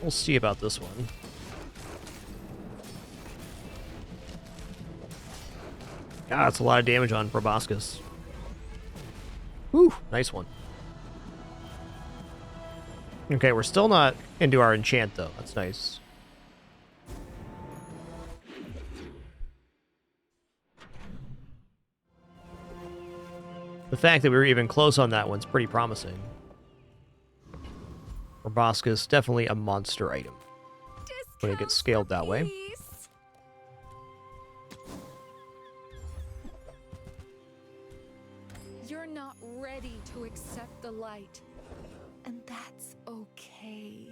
We'll see about this one. God, that's a lot of damage on Proboscis. Whew, nice one. Okay, we're still not into our enchant, though. That's nice. The fact that we were even close on that one's pretty promising. Proboscis, definitely a monster item when it gets scaled that way. You're not ready to accept the light, and that's okay.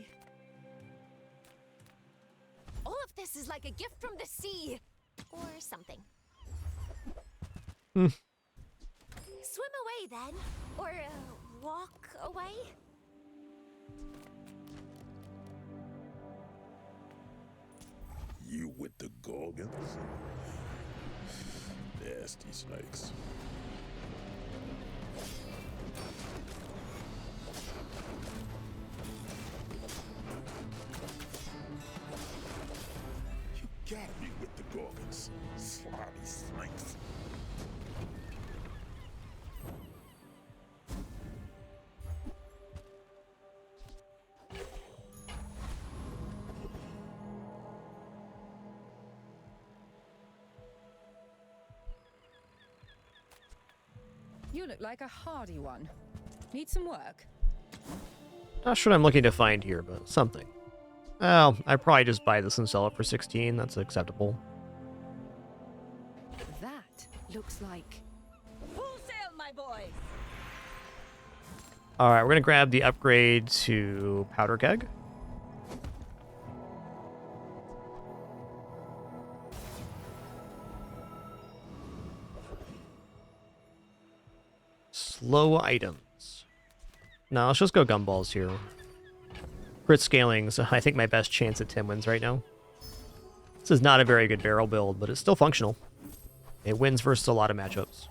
All of this is like a gift from the sea. Or something. Hmm. Swim away then. Or walk away. You with the Gorgons? Nasty snakes. You gotta be with the Gorgons. Slimy snakes. You look like a hardy one. Need some work? Not sure what I'm looking to find here, but something. Well, I'd probably just buy this and sell it for 16. That's acceptable. That looks like... Full sail, my boys! Alright, we're going to grab the upgrade to Powder Keg. Slow items. No, let's just go Gumballs here. Crit scaling's, I think, my best chance at 10 wins right now. This is not a very good barrel build, but it's still functional. It wins versus a lot of matchups.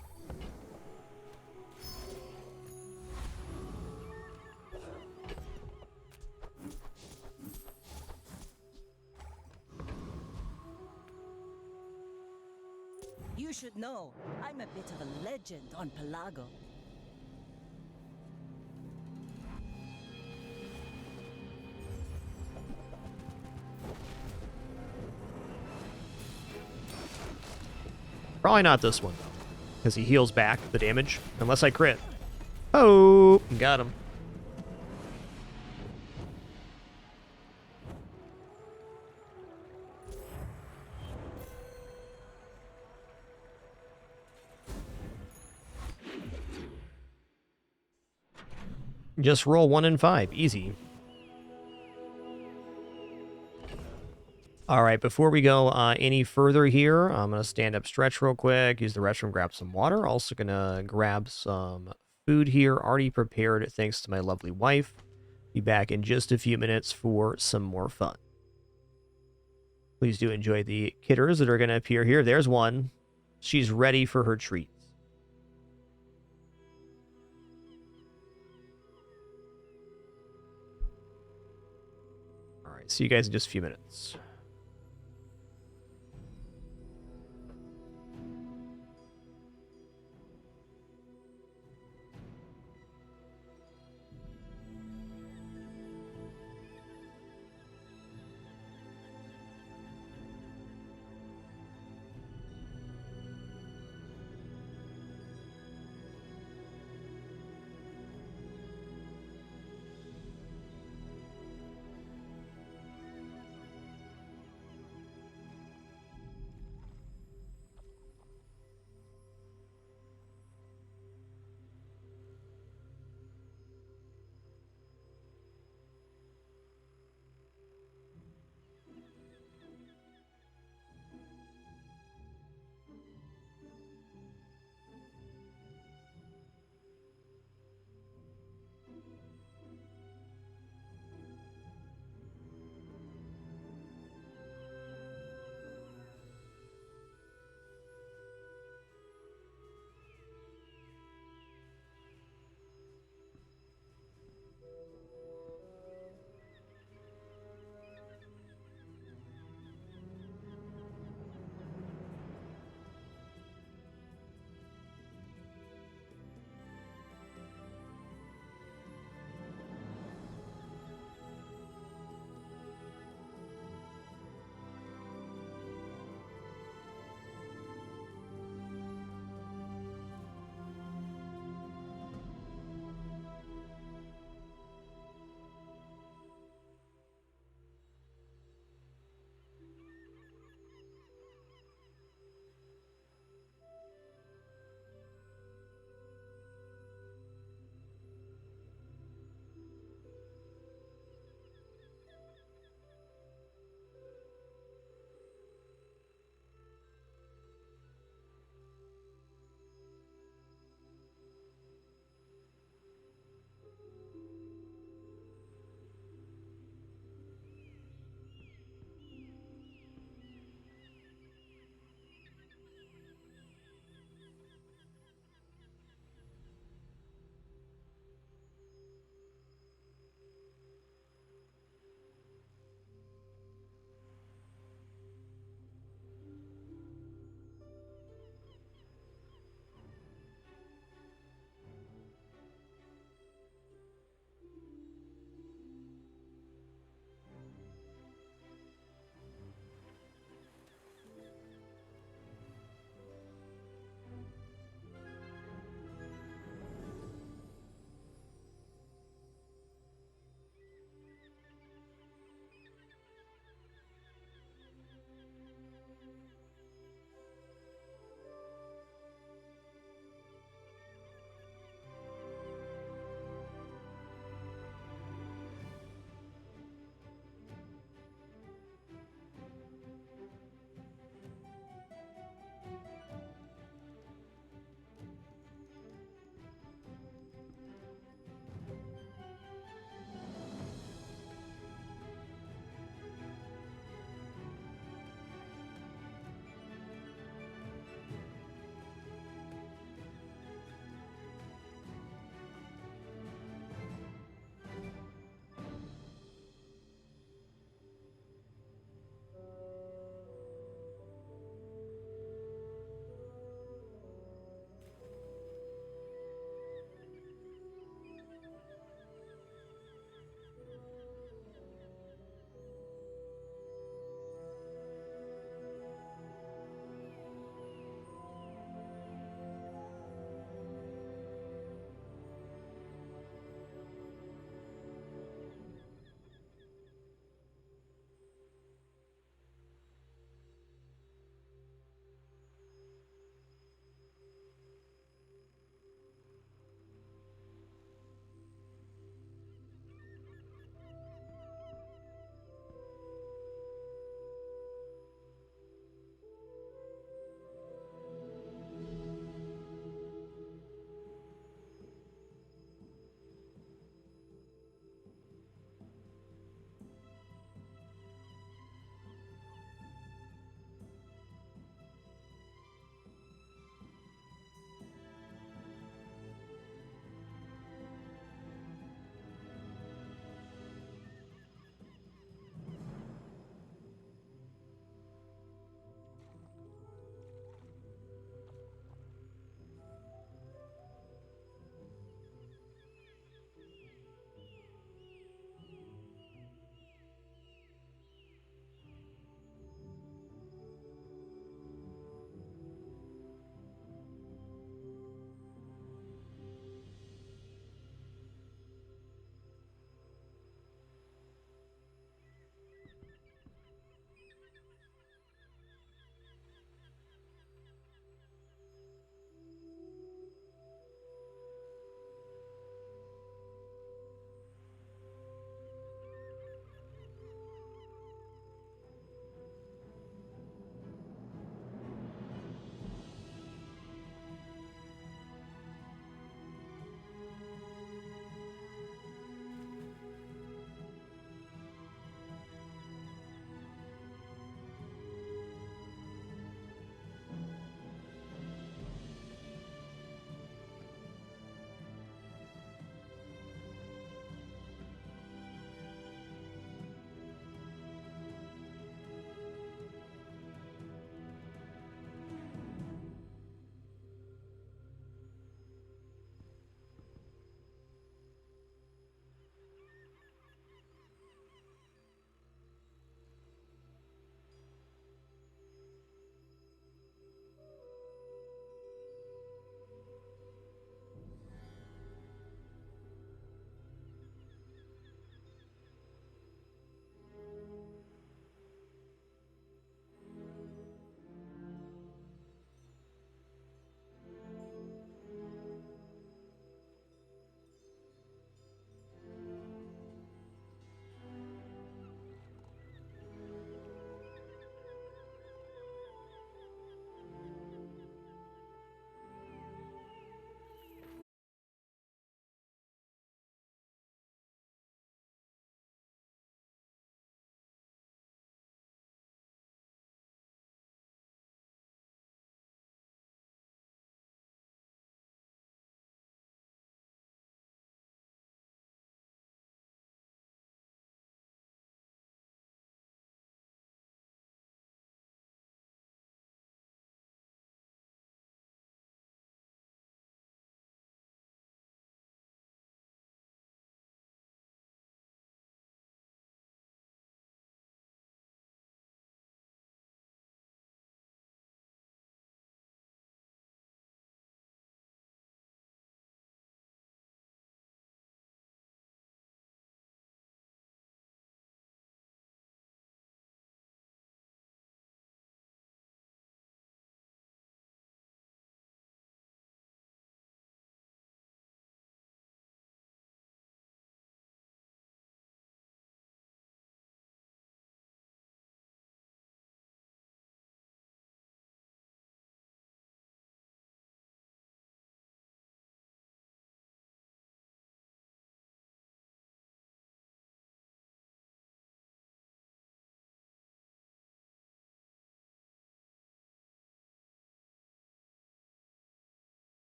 should know. I'm a bit of a legend on Pelago. Probably not this one, though, because he heals back the damage, unless I crit. Oh, got him. Just roll 1 in 5. Easy. All right, before we go any further here, I'm going to stand up, stretch real quick, use the restroom, grab some water. Also going to grab some food here, already prepared thanks to my lovely wife. Be back in just a few minutes for some more fun. Please do enjoy the kitters that are going to appear here. There's one. She's ready for her treats. All right, see you guys in just a few minutes.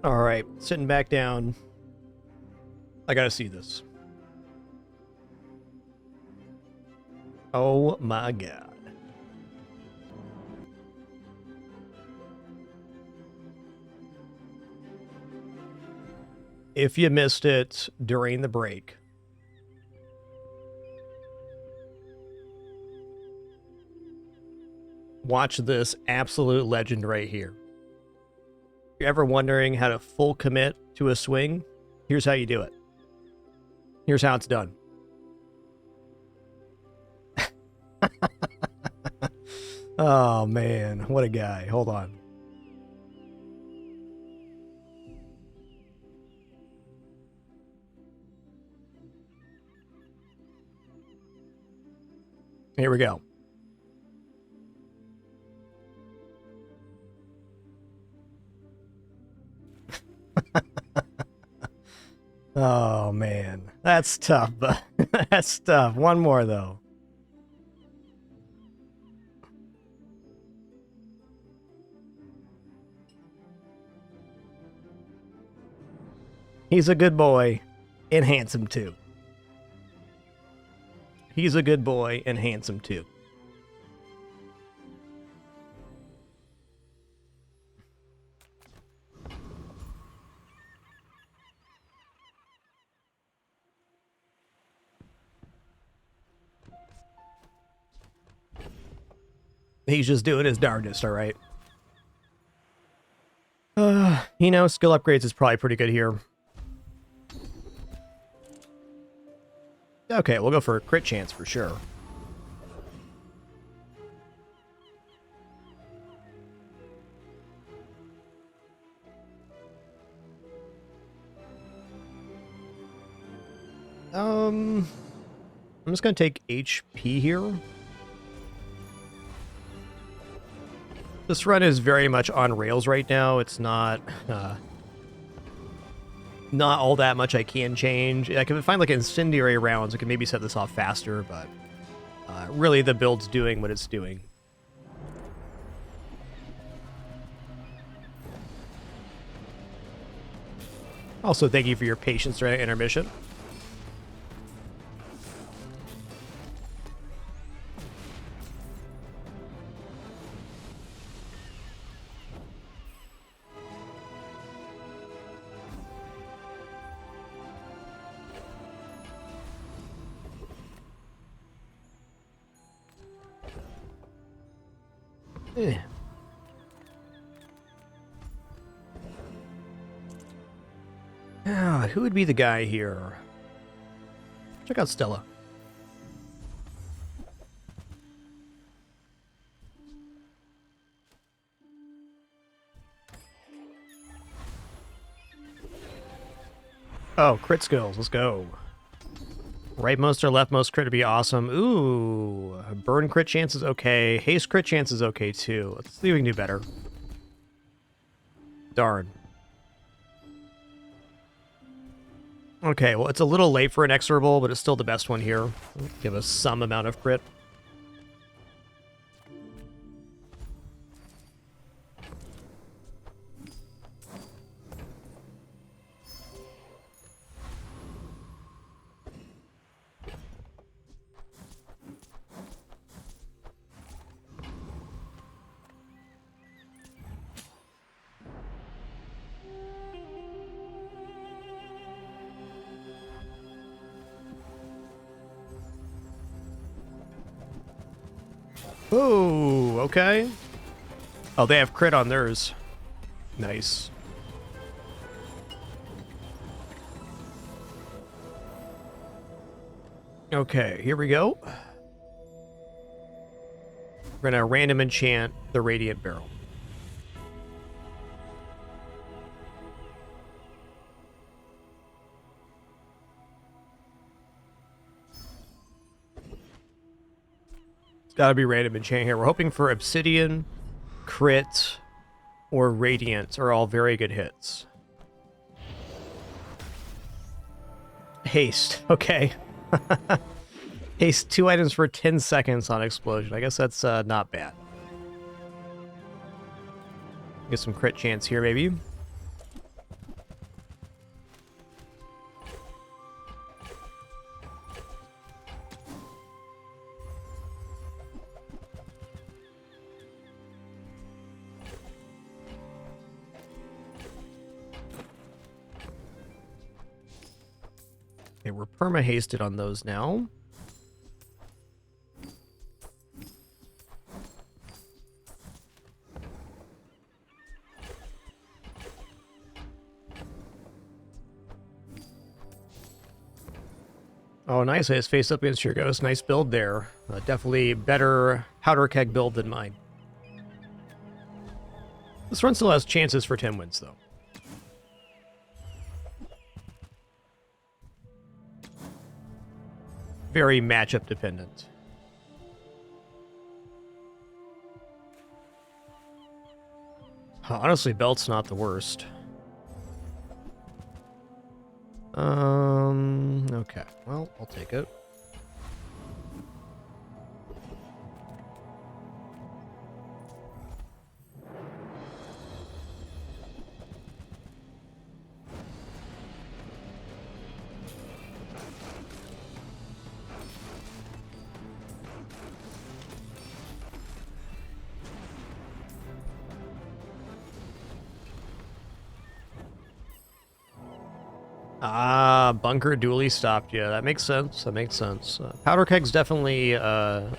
All right, sitting back down. I gotta see this. Oh my god. If you missed it during the break, watch this absolute legend right here. If you're ever wondering how to full commit to a swing, here's how you do it. Here's how it's done. Oh man, what a guy. Hold on. Here we go. Oh man, that's tough, but that's tough. One more though. He's a good boy and handsome too. He's a good boy and handsome too. He's just doing his darndest, all right? You know, skill upgrades is probably pretty good here. Okay, we'll go for a crit chance for sure. I'm just gonna take HP here. This run is very much on rails right now. It's not all that much I can change. I can find like incendiary rounds. I can maybe set this off faster, but really the build's doing what it's doing. Also, thank you for your patience during intermission. Who would be the guy here? Check out Stella. Oh, crit skills. Let's go. Rightmost or leftmost crit would be awesome. Ooh, burn crit chance is okay. Haste crit chance is okay too. Let's see if we can do better. Darn. Okay, well, it's a little late for an exorable, but it's still the best one here. Give us some amount of crit. Ooh, okay. Oh, they have crit on theirs. Nice. Okay, here we go. We're gonna random enchant the Radiant Barrel. It's gotta be random enchant here. We're hoping for Obsidian, crit, or Radiant are all very good hits. Haste, okay. Haste 2 items for 10 seconds on explosion. I guess that's not bad. Get some crit chance here, maybe. Okay, we're perma-hasted on those now. Oh, nice. I just face up against your ghost. Nice build there. Definitely better powder keg build than mine. This run still has chances for 10 wins, though. Very matchup dependent. Honestly, belt's not the worst. Okay. Well, I'll take it. Ah, bunker dually stopped. Yeah, that makes sense. That makes sense. Powder keg's definitely a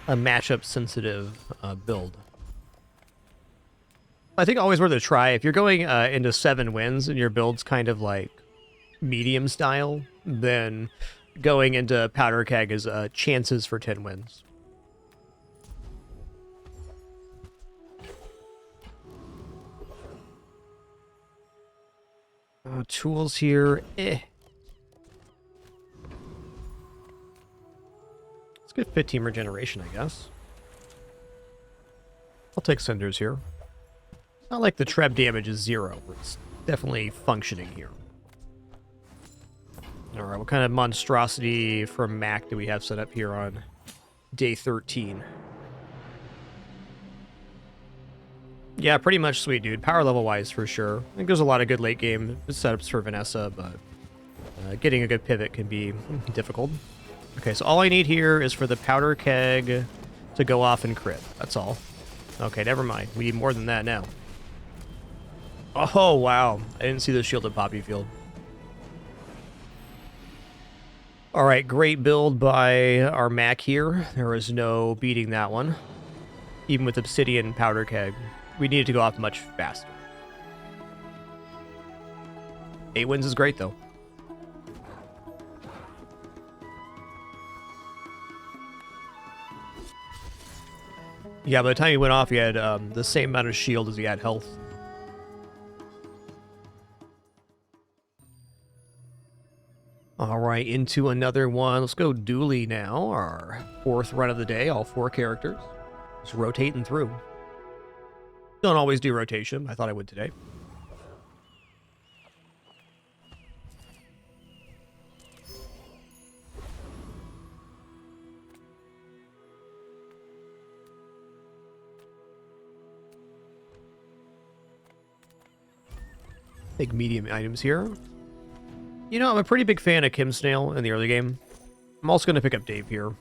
matchup sensitive build. I think always worth a try. If you're going into 7 wins and your build's kind of like medium style, then going into powder keg is chances for 10 wins. Tools here, Let's get 15 regeneration, I guess. I'll take cinders here. It's not like the treb damage is 0. It's definitely functioning here. Alright, what kind of monstrosity from Mac do we have set up here on day 13? Yeah, pretty much sweet, dude. Power level-wise, for sure. I think there's a lot of good late-game setups for Vanessa, but getting a good pivot can be difficult. Okay, so all I need here is for the powder keg to go off and crit. That's all. Okay, never mind. We need more than that now. Oh, wow. I didn't see the shielded poppy field. Alright, great build by our Mac here. There was no beating that one. Even with Obsidian powder keg. We needed to go off much faster. 8 wins is great, though. Yeah, by the time he went off, he had the same amount of shield as he had health. All right, into another one. Let's go dually now. Our 4th run of the day, all 4 characters. Just rotating through. Don't always do rotation. I thought I would today. Big medium items here. You know, I'm a pretty big fan of Kim Snail in the early game. I'm also going to pick up Dave here.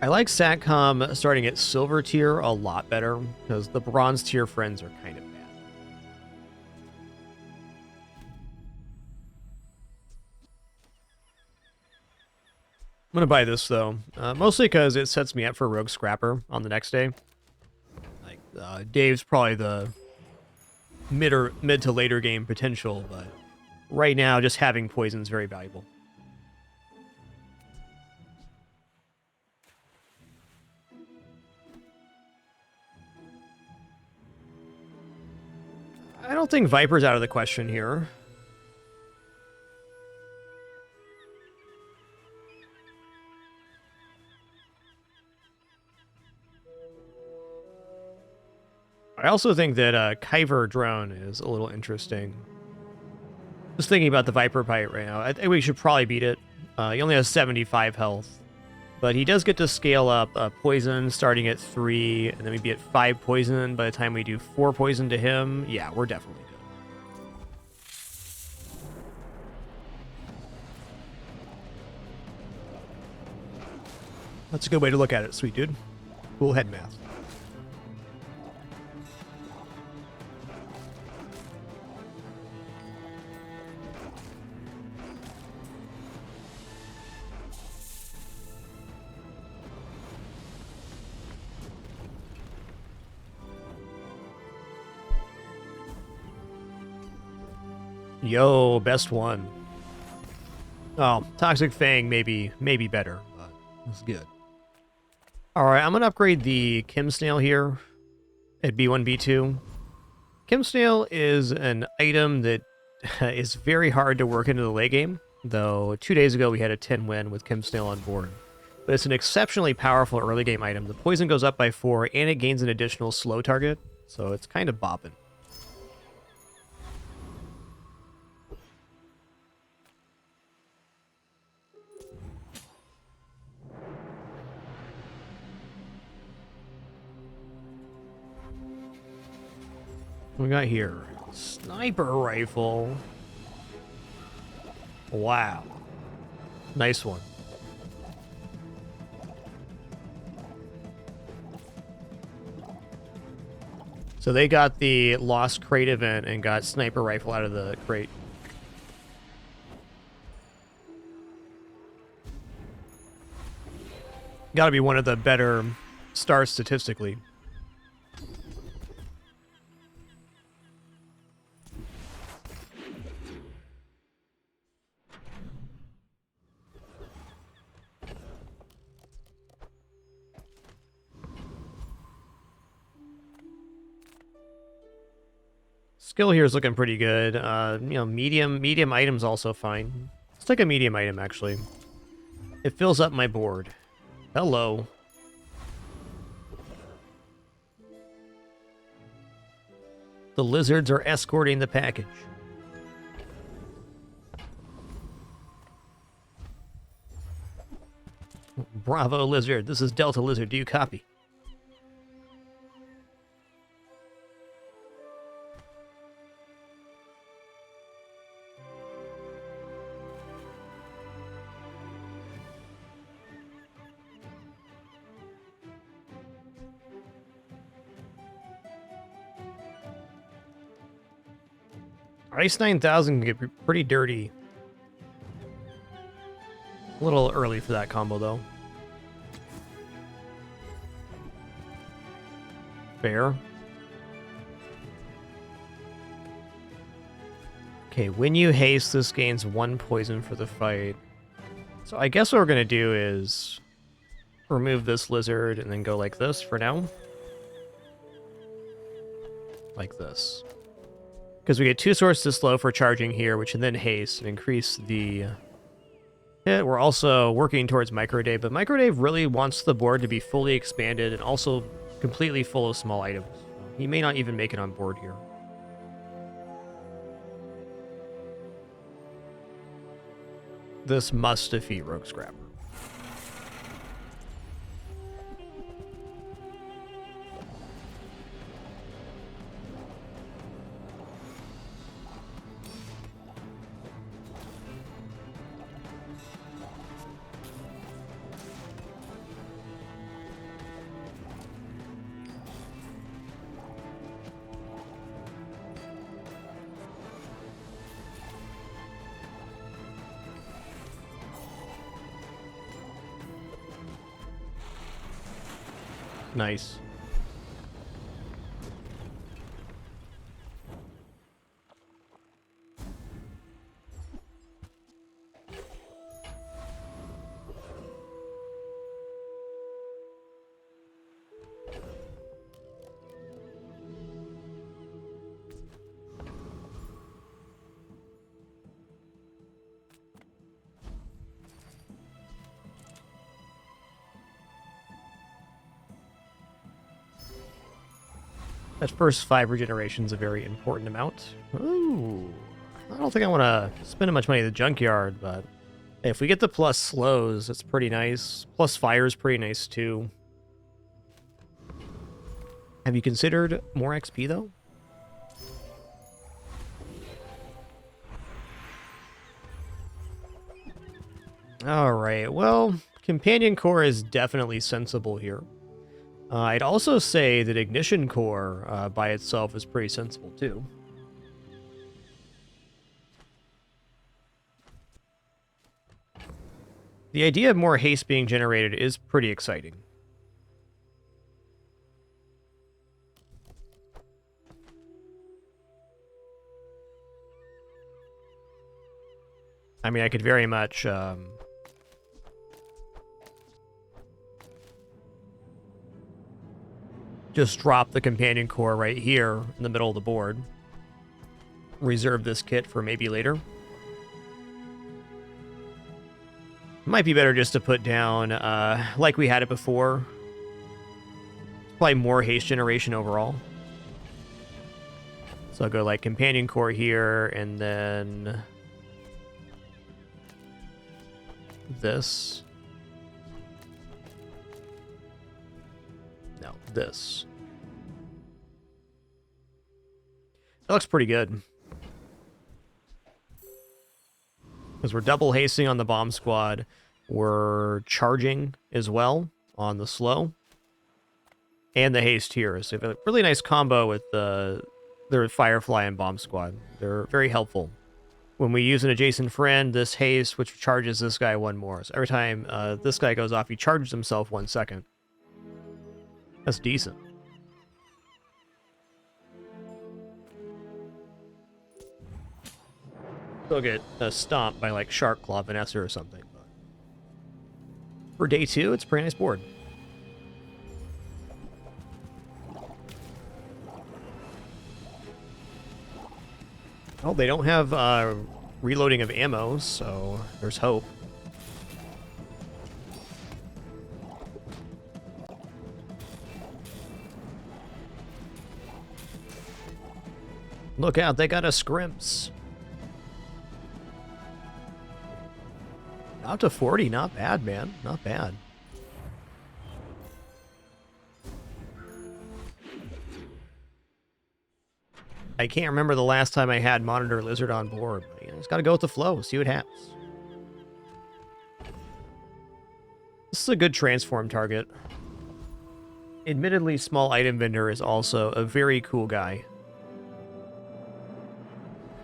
I like Satcom starting at silver tier a lot better, because the bronze tier friends are kind of bad. I'm gonna buy this though, mostly because it sets me up for Rogue Scrapper on the next day. Like, Dave's probably the mid to later game potential, but right now just having poison is very valuable. I don't think Viper's out of the question here. I also think that Kyver drone is a little interesting. Just thinking about the Viper Bite right now. I think we should probably beat it. He only has 75 health. But he does get to scale up poison starting at 3, and then we be at 5 poison by the time we do 4 poison to him. Yeah, we're definitely good. That's a good way to look at it, sweet dude. Cool head mask. Yo, best one. Oh, Toxic Fang maybe better, but it's good. Alright, I'm gonna upgrade the Chem Snail here at B1, B2. Chem Snail is an item that is very hard to work into the late game, though 2 days ago we had a 10 win with Chem Snail on board. But it's an exceptionally powerful early game item. The poison goes up by 4 and it gains an additional slow target, so it's kind of bopping. What we got here? Sniper rifle. Wow. Nice one. So they got the Lost Crate event and got sniper rifle out of the crate. Gotta be one of the better stars statistically. Skill here is looking pretty good. You know, medium item's also fine. Let's take a medium item, actually. It fills up my board. Hello. The lizards are escorting the package. Bravo, lizard. This is Delta Lizard. Do you copy? Ice 9000 can get pretty dirty. A little early for that combo, though. Fair. Okay, when you haste, this gains 1 poison for the fight. So I guess what we're going to do is remove this lizard and then go like this for now. Like this. Because we get 2 swords to slow for charging here, which can then haste and increase the hit. We're also working towards Microdave, but Microdave really wants the board to be fully expanded and also completely full of small items. He may not even make it on board here. This must defeat Rogue Scrapper. Nice. That first 5 regeneration is a very important amount. Ooh. I don't think I want to spend much money at the junkyard, but if we get the plus slows, that's pretty nice. Plus fire is pretty nice, too. Have you considered more XP, though? Alright, well, Companion core is definitely sensible here. I'd also say that ignition core by itself is pretty sensible too. The idea of more haste being generated is pretty exciting. I mean, I could very much just drop the companion core right here in the middle of the board. Reserve this kit for maybe later. Might be better just to put down, like we had it before. Probably more haste generation overall. So I'll go like companion core here, and then this. No, this. That looks pretty good. Because we're double hasting on the bomb squad. We're charging as well on the slow. And the haste here. So we have a really nice combo with the Firefly and bomb squad. They're very helpful. When we use an adjacent friend, this haste, which charges this guy one more. So every time this guy goes off, he charges himself 1 second. That's decent. Still get stomped by like Shark Claw, Vanessa, or something. But for day 2, it's a pretty nice board. Oh, they don't have reloading of ammo, so there's hope. Look out, they got a scrimps. Out to 40, not bad, man. Not bad. I can't remember the last time I had Monitor Lizard on board, but you know, just gotta go with the flow, see what happens. This is a good transform target. Admittedly, Small Item Vendor is also a very cool guy.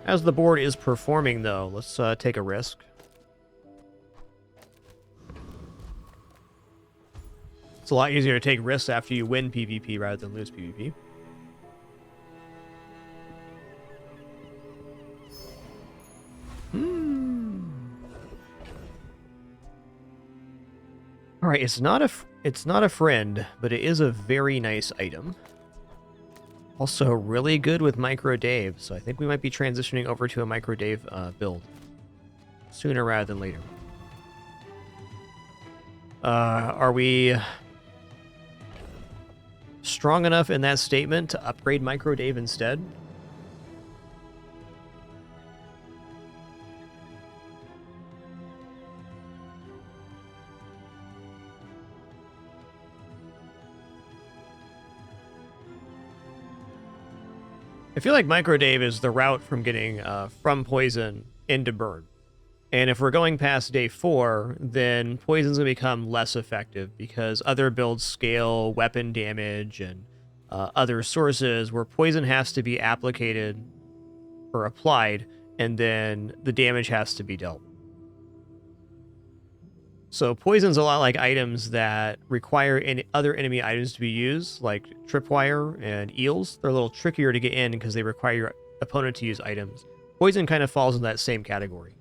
As the board is performing, though, let's take a risk. It's a lot easier to take risks after you win PvP rather than lose PvP. All right, it's not a friend, but it is a very nice item. Also, really good with Micro Dave, so I think we might be transitioning over to a Micro Dave build sooner rather than later. Are we strong enough in that statement to upgrade Micro Dave instead? I feel like Micro Dave is the route from getting from poison into burn. And if we're going past day 4, then poison's going to become less effective because other builds scale weapon damage and other sources where poison has to be applied, and then the damage has to be dealt. So poison's a lot like items that require other enemy items to be used, like tripwire and eels. They're a little trickier to get in because they require your opponent to use items. Poison kind of falls in that same category.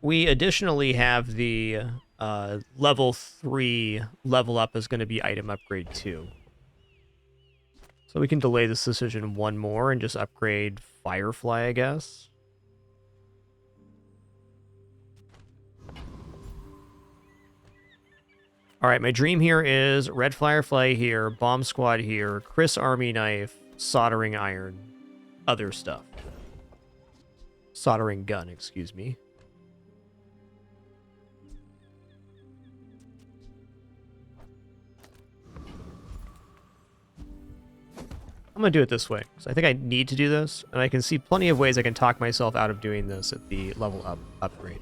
We additionally have the level 3 level up is going to be item upgrade 2. So we can delay this decision one more and just upgrade Firefly, I guess. All right, my dream here is Red Firefly here, Bomb Squad here, Chris Army Knife, Soldering Iron, other stuff. Soldering Gun, excuse me. I'm going to do it this way, because I think I need to do this, and I can see plenty of ways I can talk myself out of doing this at the level up upgrade.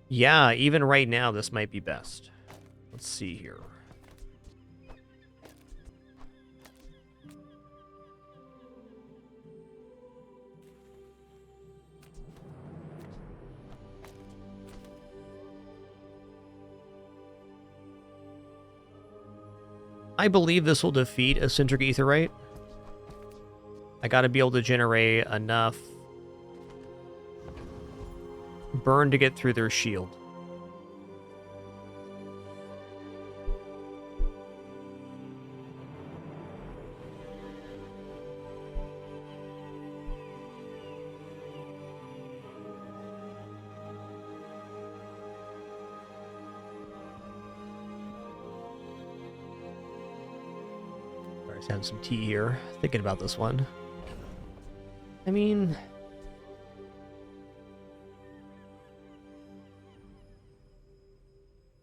Yeah, even right now, this might be best. Let's see here. I believe this will defeat a Centric Aetheryte. I gotta be able to generate enough burn to get through their shield. Just having some tea here, thinking about this one. I mean,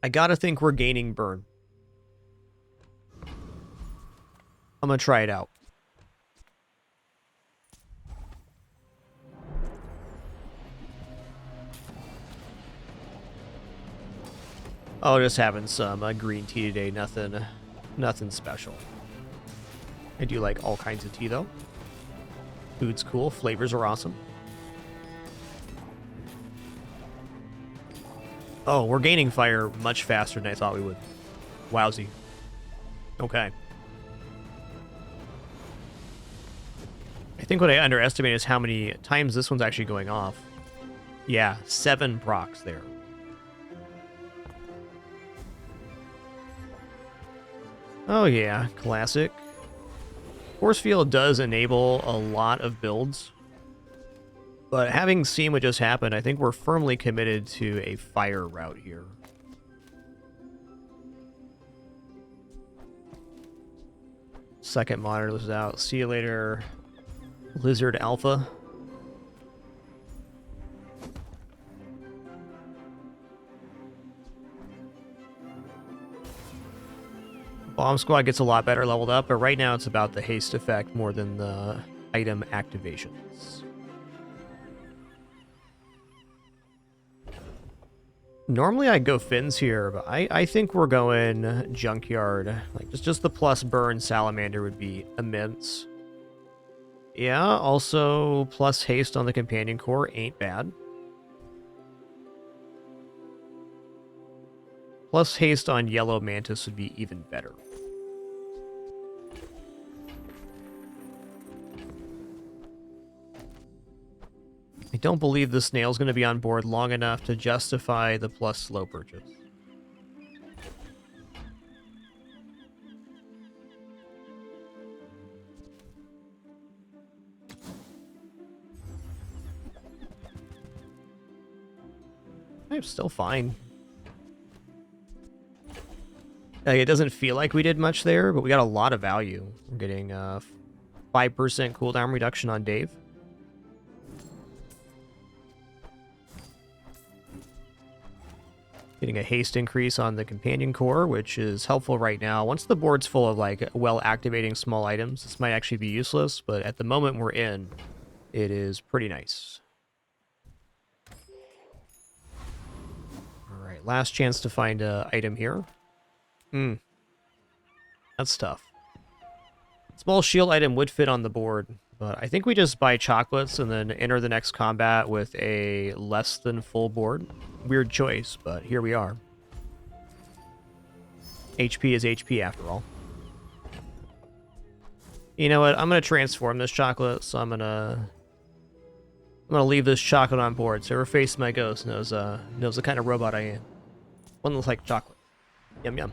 I gotta think we're gaining burn. I'm gonna try it out. Oh, just having some green tea today. Nothing special. I do like all kinds of tea, though. Food's cool. Flavors are awesome. Oh, we're gaining fire much faster than I thought we would. Wowsy. Okay. I think what I underestimated is how many times this one's actually going off. Yeah, 7 procs there. Oh yeah, classic. Force Field does enable a lot of builds, but having seen what just happened, I think we're firmly committed to a fire route here. Second monitor is out. See you later, Lizard Alpha. Bomb Squad gets a lot better leveled up, but right now it's about the haste effect more than the item activations. Normally I'd go Fins here, but I think we're going Junkyard. Like just the plus burn Salamander would be immense. Yeah, also plus haste on the Companion Core ain't bad. Plus haste on Yellow Mantis would be even better. I don't believe the snail's going to be on board long enough to justify the plus slow purchase. I'm still fine. Like, it doesn't feel like we did much there, but we got a lot of value. We're getting 5% cooldown reduction on Dave. Getting a haste increase on the Companion Core, which is helpful right now. Once the board's full of, like, well-activating small items, this might actually be useless, but at the moment we're in, it is pretty nice. Alright, last chance to find an item here. That's tough. Small shield item would fit on the board, but I think we just buy chocolates and then enter the next combat with a less than full board. Weird choice, but here we are. HP is HP after all. You know what? I'm gonna transform this chocolate, so I'm gonna leave this chocolate on board. So whoever faces my ghost knows the kind of robot I am. One looks like chocolate. Yum yum.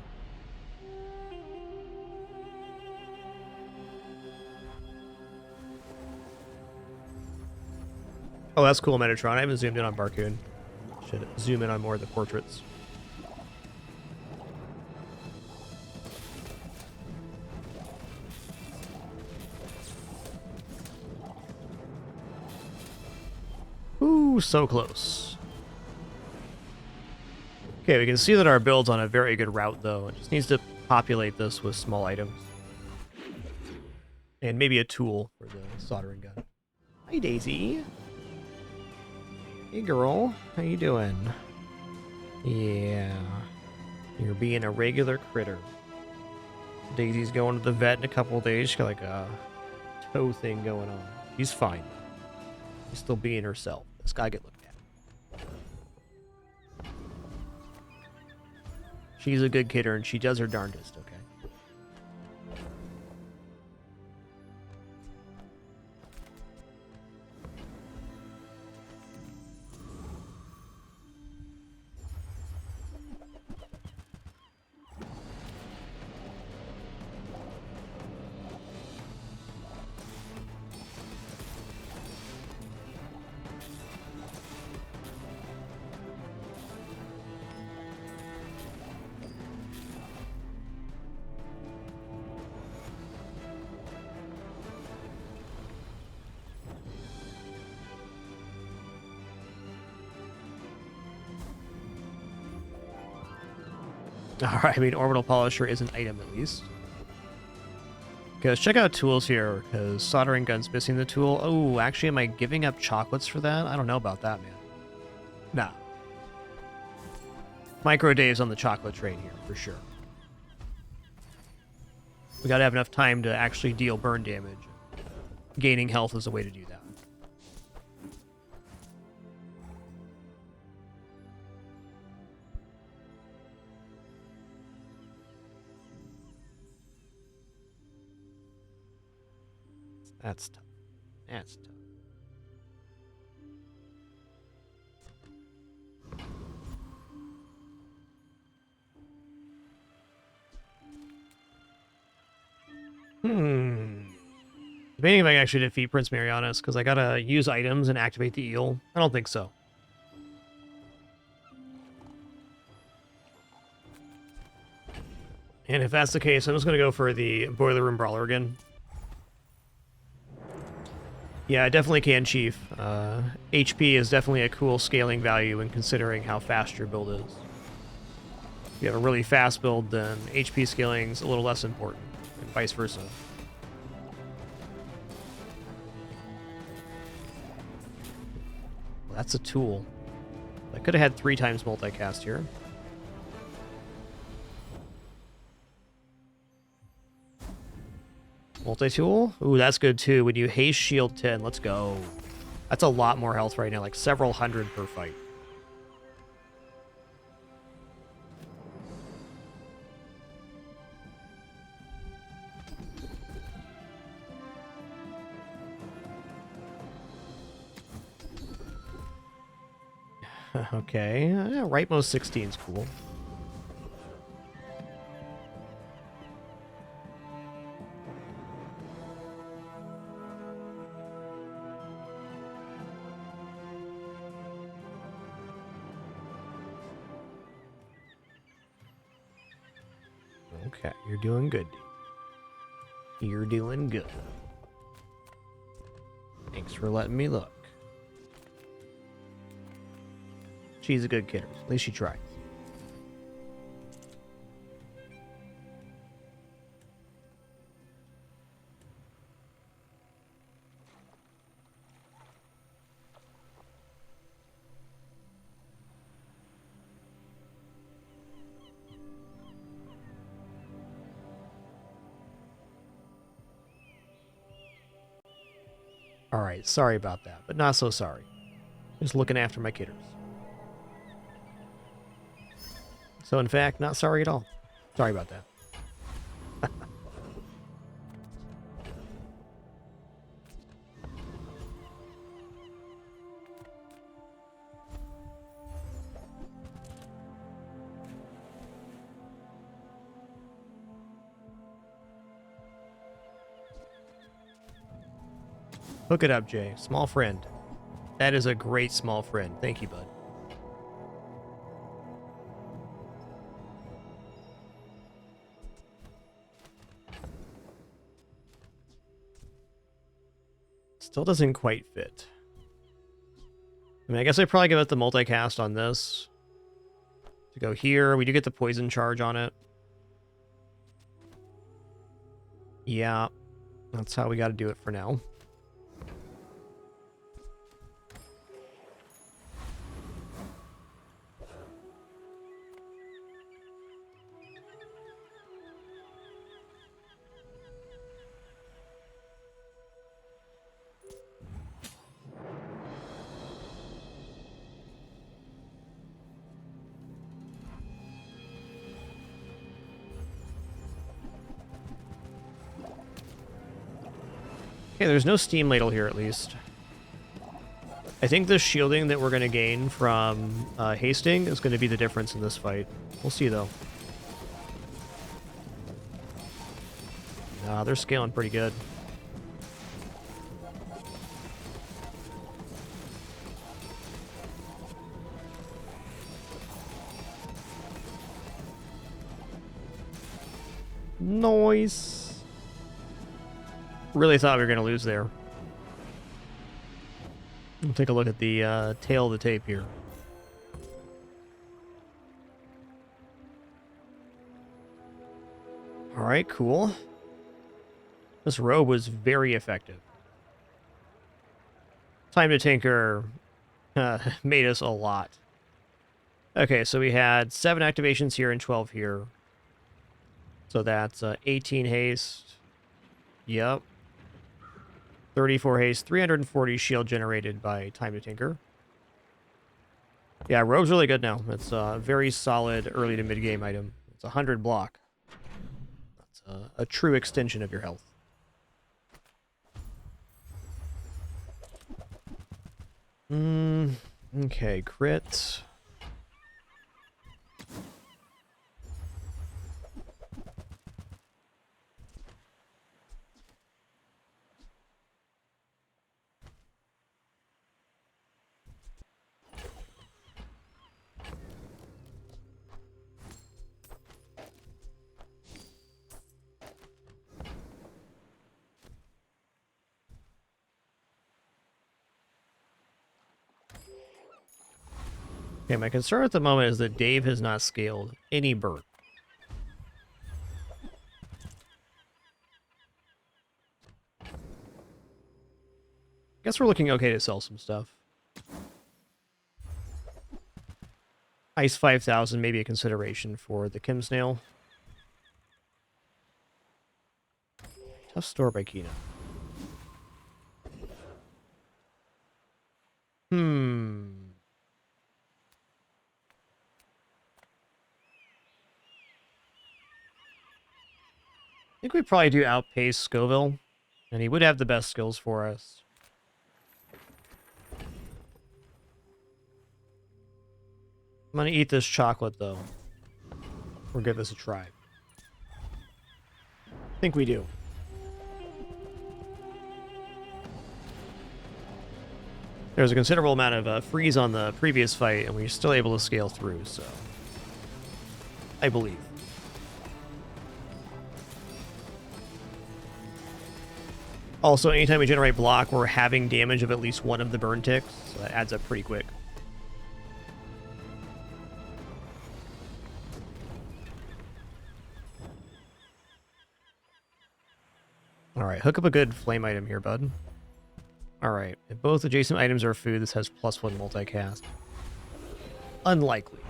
Oh, that's cool, Metatron. I haven't zoomed in on Barcoon. Should zoom in on more of the portraits. Ooh, so close. Okay, we can see that our build's on a very good route, though. It just needs to populate this with small items. And maybe a tool for the soldering gun. Hi, Daisy. Hey, girl. How you doing? Yeah. You're being a regular critter. Daisy's going to the vet in a couple of days. She's got like a toe thing going on. She's fine. She's still being herself. This guy get looked at. She's a good kidder and she does her darndest, okay? Alright, I mean, orbital polisher is an item at least. Okay, let's check out tools here, because soldering gun's missing the tool. Oh, actually, am I giving up chocolates for that? I don't know about that, man. Nah. Micro days on the chocolate train here, for sure. We gotta have enough time to actually deal burn damage. Gaining health is a way to do that. That's tough. That's tough. Debating if I can actually defeat Prince Marianus, because I gotta use items and activate the eel. I don't think so. And if that's the case, I'm just gonna go for the Boiler Room Brawler again. Yeah, I definitely can, Chief. HP is definitely a cool scaling value when considering how fast your build is. If you have a really fast build, then HP scaling's a little less important, and vice versa. Well, that's a tool. I could have had 3 times multicast here. Multi-tool? Ooh, that's good too. When you haste shield 10, let's go. That's a lot more health right now, like several hundred per fight. Okay, yeah, rightmost 16 is cool. Okay, you're doing good, dude. You're doing good. Thanks for letting me look. She's a good kidder. At least she tried. Alright, sorry about that, but not so sorry. Just looking after my kidders. So in fact, not sorry at all. Sorry about that. Hook it up, Jay. Small friend. That is a great small friend. Thank you, bud. Still doesn't quite fit. I mean, I guess I probably give it the multicast on this. To go here. We do get the poison charge on it. Yeah. That's how we got to do it for now. Okay, there's no steam ladle here at least. I think the shielding that we're going to gain from hasting is going to be the difference in this fight. We'll see though. Nah, they're scaling pretty good. Nice. Really thought we were going to lose there. We'll take a look at the tail of the tape here. Alright, cool. This robe was very effective. Time to tinker made us a lot. Okay, so we had 7 activations here and 12 here. So that's 18 haste. Yep. 34 haste, 340 shield generated by Time to Tinker. Yeah, robe's really good now. It's a very solid early to mid game item. It's 100 block. That's a true extension of your health. Okay, crit. Okay, my concern at the moment is that Dave has not scaled any bird. Guess we're looking okay to sell some stuff. Ice 5000 may be a consideration for the Kim Snail. Tough store by Kina. I think we probably do outpace Scoville, and he would have the best skills for us. I'm gonna eat this chocolate, though. Or give this a try. I think we do. There's a considerable amount of freeze on the previous fight, and we're still able to scale through, so... I believe. Also, anytime we generate block, we're having damage of at least one of the burn ticks, so that adds up pretty quick. Alright, hook up a good flame item here, bud. Alright, if both adjacent items are food, this has +1 multicast. Unlikely.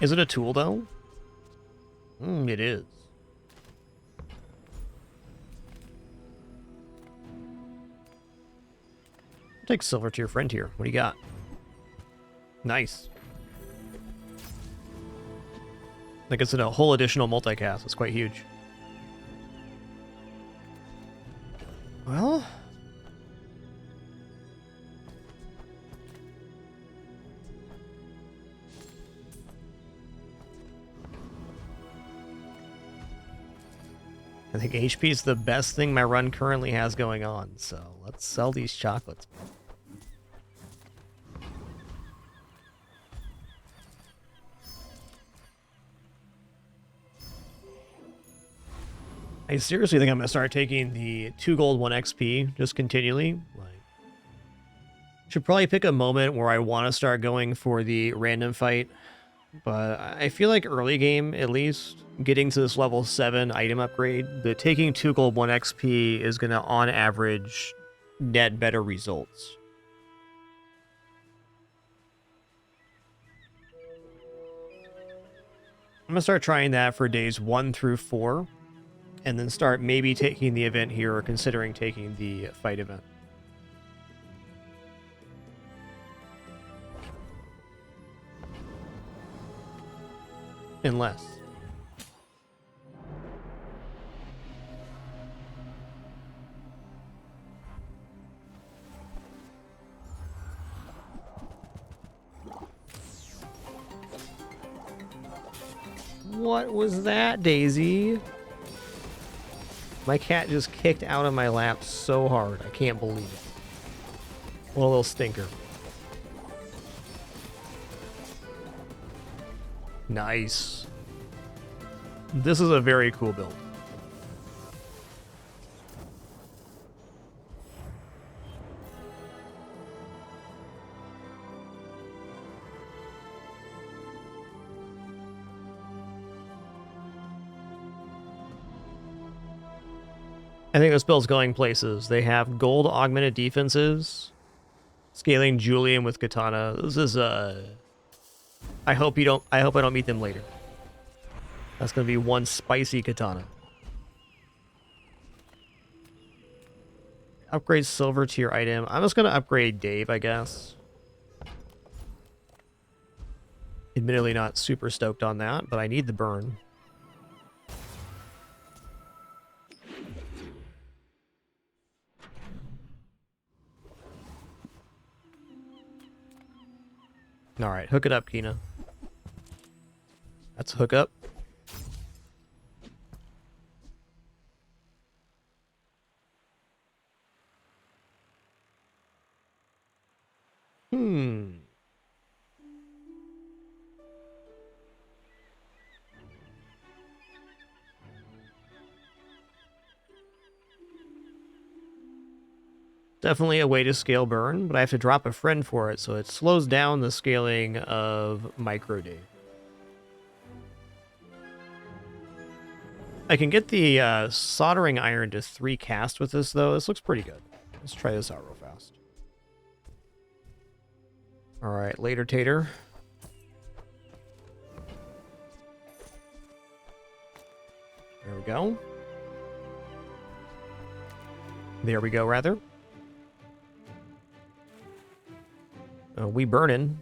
Is it a tool, though? It is. I'll take silver to your friend here. What do you got? Nice. That gets it a whole additional multicast. It's quite huge. Well... I think HP is the best thing my run currently has going on, so let's sell these chocolates. I seriously think I'm going to start taking the 2 gold 1 XP just continually. Should probably pick a moment where I want to start going for the random fight But I feel like early game, at least, getting to this level 7 item upgrade, the taking 2 gold 1 XP is going to, on average, net better results. I'm going to start trying that for days 1 through 4, and then start maybe taking the event here or considering taking the fight event. Unless. What was that, Daisy? My cat just kicked out of my lap so hard. I can't believe it. What a little stinker. Nice. This is a very cool build. I think this build's going places. They have gold augmented defenses, scaling Julian with katana. This is I hope I don't meet them later. That's gonna be one spicy katana. Upgrade silver tier item. I'm just gonna upgrade Dave, I guess. Admittedly not super stoked on that, but I need the burn. Alright, hook it up, Kina. That's a hookup. Definitely a way to scale burn, but I have to drop a friend for it, so it slows down the scaling of micro Dave. I can get the soldering iron to 3 cast with this, though. This looks pretty good. Let's try this out real fast. Alright, later, Tater. There we go. There we go, rather. We burning.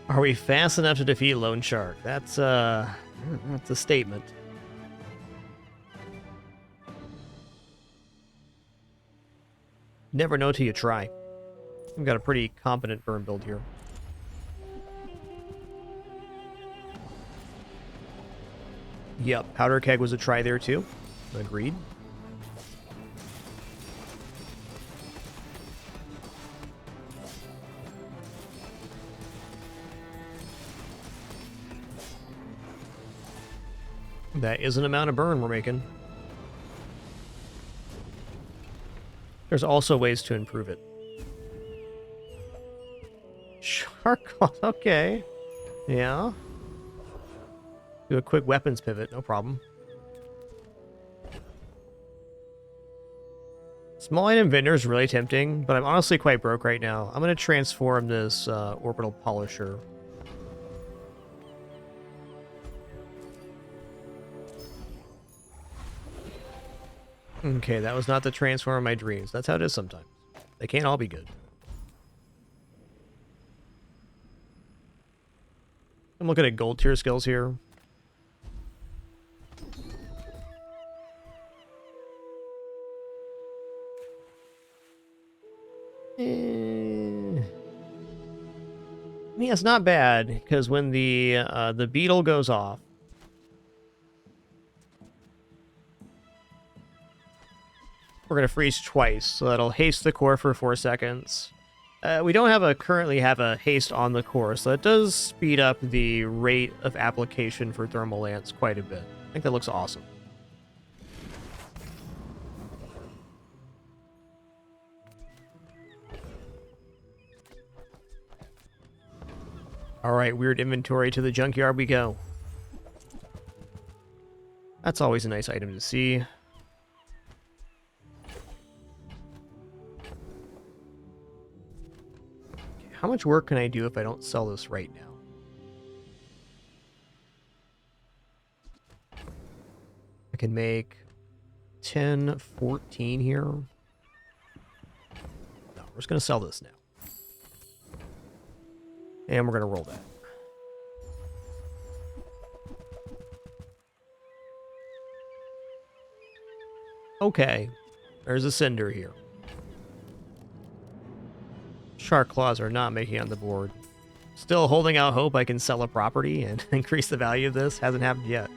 Are we fast enough to defeat Lone Shark? That's a statement. Never know till you try. We've got a pretty competent burn build here. Yep, powder keg was a try there too. Agreed. That is an amount of burn we're making. There's also ways to improve it. Shark, okay. Yeah. Do a quick weapons pivot, no problem. Small item vendor is really tempting, but I'm honestly quite broke right now. I'm going to transform this orbital polisher. Okay, that was not the transform of my dreams. That's how it is sometimes. They can't all be good. I'm looking at gold tier skills here. I mean, it's not bad, because when the beetle goes off, we're going to freeze twice, so that'll haste the core for 4 seconds, We don't currently have a haste on the core, so it does speed up the rate of application for thermal lance quite a bit. I think that looks awesome. Alright, weird inventory to the junkyard we go. That's always a nice item to see. How much work can I do if I don't sell this right now? I can make 10, 14 here. No, we're just going to sell this now. And we're going to roll that. Okay, there's a cinder here. Shark claws are not making it on the board. Still holding out hope I can sell a property and increase the value of this. Hasn't happened yet.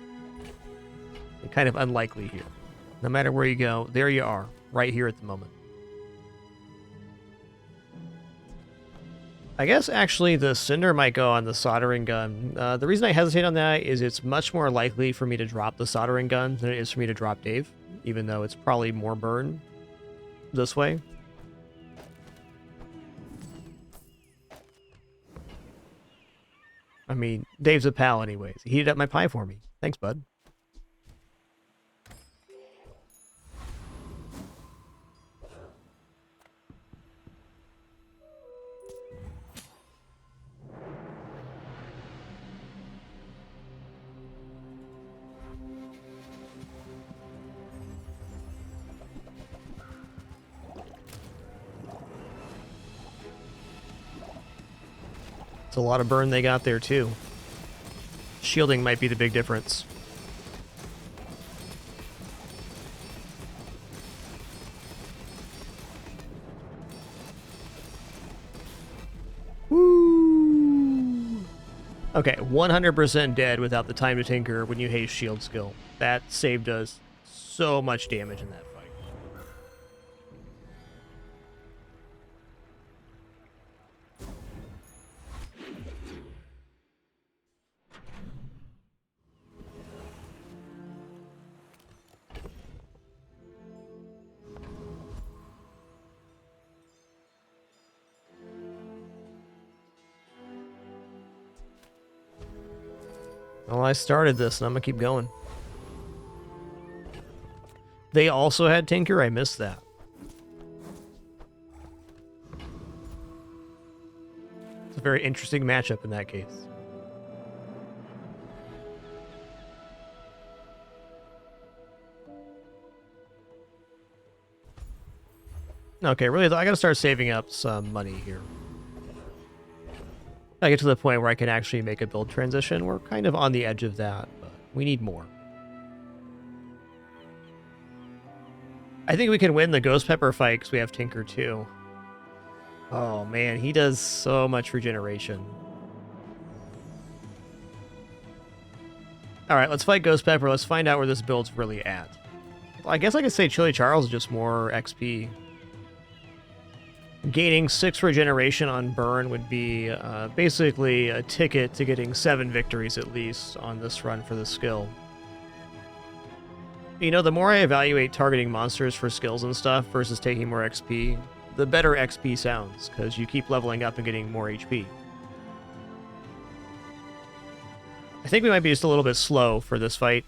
Kind of unlikely here. No matter where you go, there you are, right here at the moment. I guess actually the cinder might go on the soldering gun. The reason I hesitate on that is it's much more likely for me to drop the soldering gun than it is for me to drop Dave, even though it's probably more burn this way. I mean, Dave's a pal anyways. He heated up my pie for me. Thanks, bud. A lot of burn they got there too. Shielding might be the big difference. Woo! Okay, 100% dead without the time to tinker when you haste shield skill. That saved us so much damage in that fight. Well, I started this, and I'm gonna keep going. They also had Tinker? I missed that. It's a very interesting matchup in that case. Okay, really, I gotta start saving up some money here. I get to the point where I can actually make a build transition. We're kind of on the edge of that, but we need more. I think we can win the Ghost Pepper fight because we have Tinker too. Oh man, he does so much regeneration. Alright, let's fight Ghost Pepper. Let's find out where this build's really at. Well, I guess I could say Chili Charles is just more XP. Gaining 6 regeneration on burn would be basically a ticket to getting 7 victories at least on this run for the skill. You know, the more I evaluate targeting monsters for skills and stuff versus taking more XP, the better XP sounds, because you keep leveling up and getting more HP. I think we might be just a little bit slow for this fight.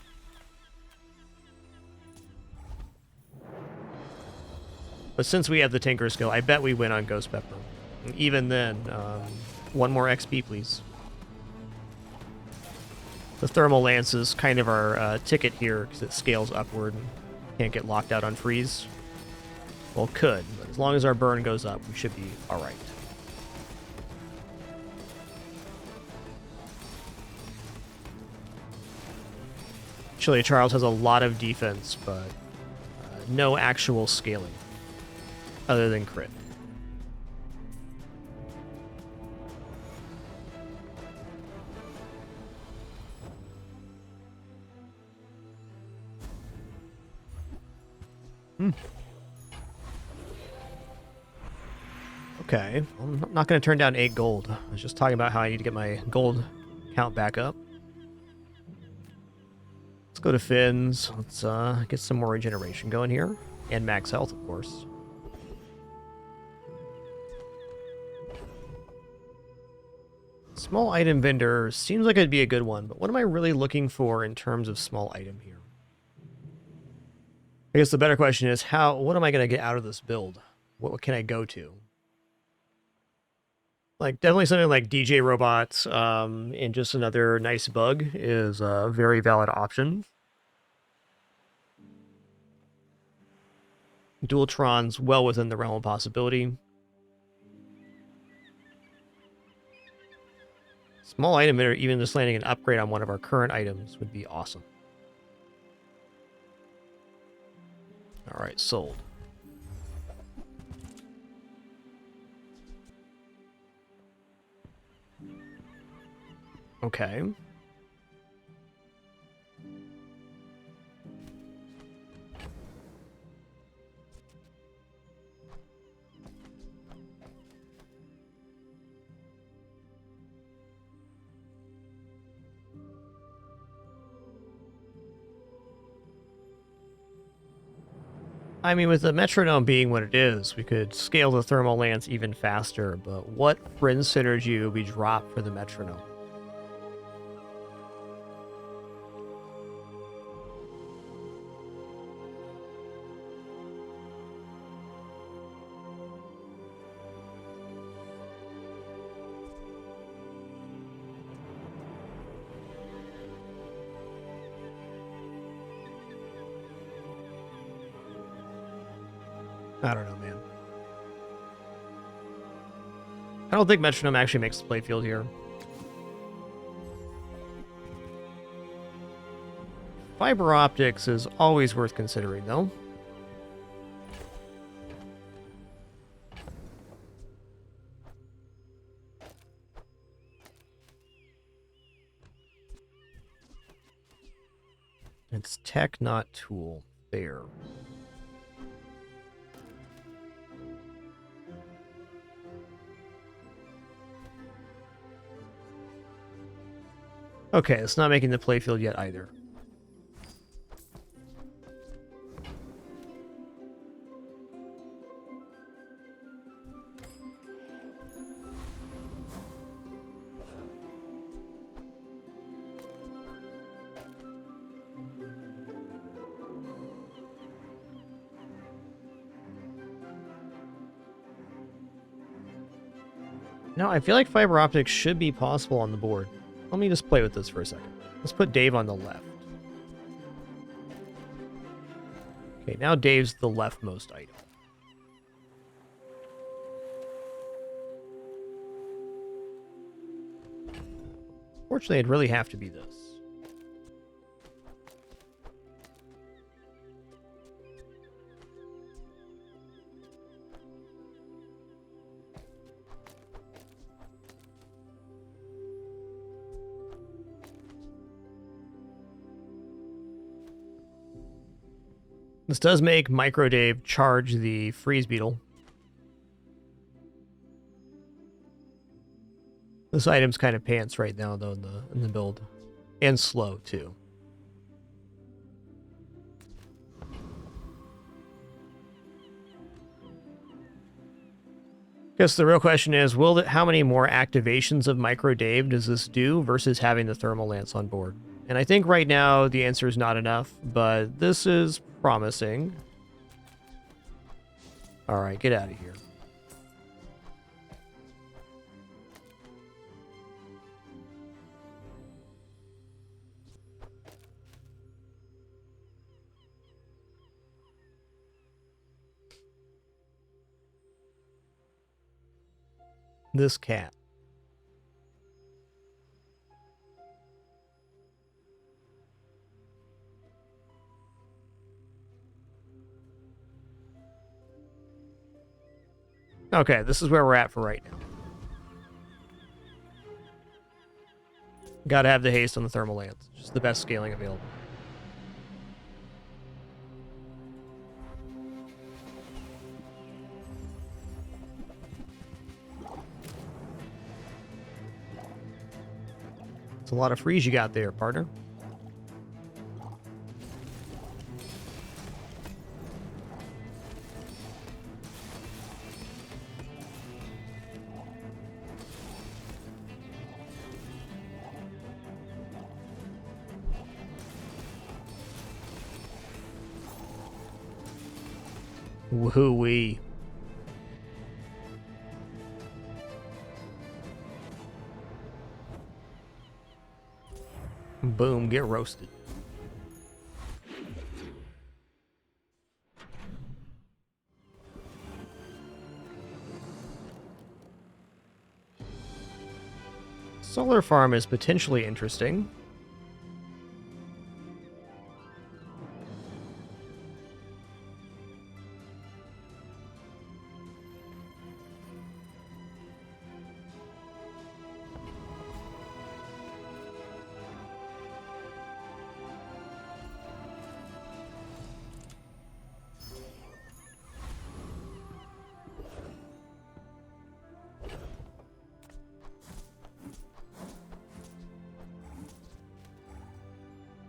But since we have the Tinker skill, I bet we win on Ghost Pepper. And even then, 1 more XP, please. The Thermal Lance is kind of our ticket here, because it scales upward and can't get locked out on freeze. Well, could, but as long as our burn goes up, we should be alright. Chili Charles has a lot of defense, but no actual scaling. Other than crit. Okay, I'm not going to turn down 8 gold. I was just talking about how I need to get my gold count back up. Let's go to Finn's. Let's get some more regeneration going here. And max health, of course. Small item vendor seems like it'd be a good one, but what am I really looking for in terms of small item here? I guess the better question is, what am I going to get out of this build? What can I go to? Like, definitely something like DJ robots and just another nice bug is a very valid option. Dualtron's well within the realm of possibility. Small item, or even just landing an upgrade on one of our current items would be awesome. Alright, sold. Okay. I mean, with the metronome being what it is, we could scale the thermal lance even faster, but what fringe synergy would we drop for the metronome? I don't know, man. I don't think metronome actually makes the playfield here. Fiber optics is always worth considering, though. It's tech, not tool. There. Okay, it's not making the playfield yet either. No, I feel like fiber optics should be possible on the board. Let me just play with this for a second. Let's put Dave on the left. Okay, now Dave's the leftmost item. Fortunately, it'd really have to be this. This does make Micro Dave charge the Freeze Beetle. This item's kind of pants right now, though, in the build. And slow, too. Guess the real question is, how many more activations of Micro Dave does this do versus having the Thermal Lance on board? And I think right now the answer is not enough, but this is promising. Alright, get out of here. This cat. Okay, this is where we're at for right now. Gotta have the haste on the Thermal Lance. Just the best scaling available. It's a lot of freeze you got there, partner. Woohoo-wee. Boom, get roasted. Solar farm is potentially interesting.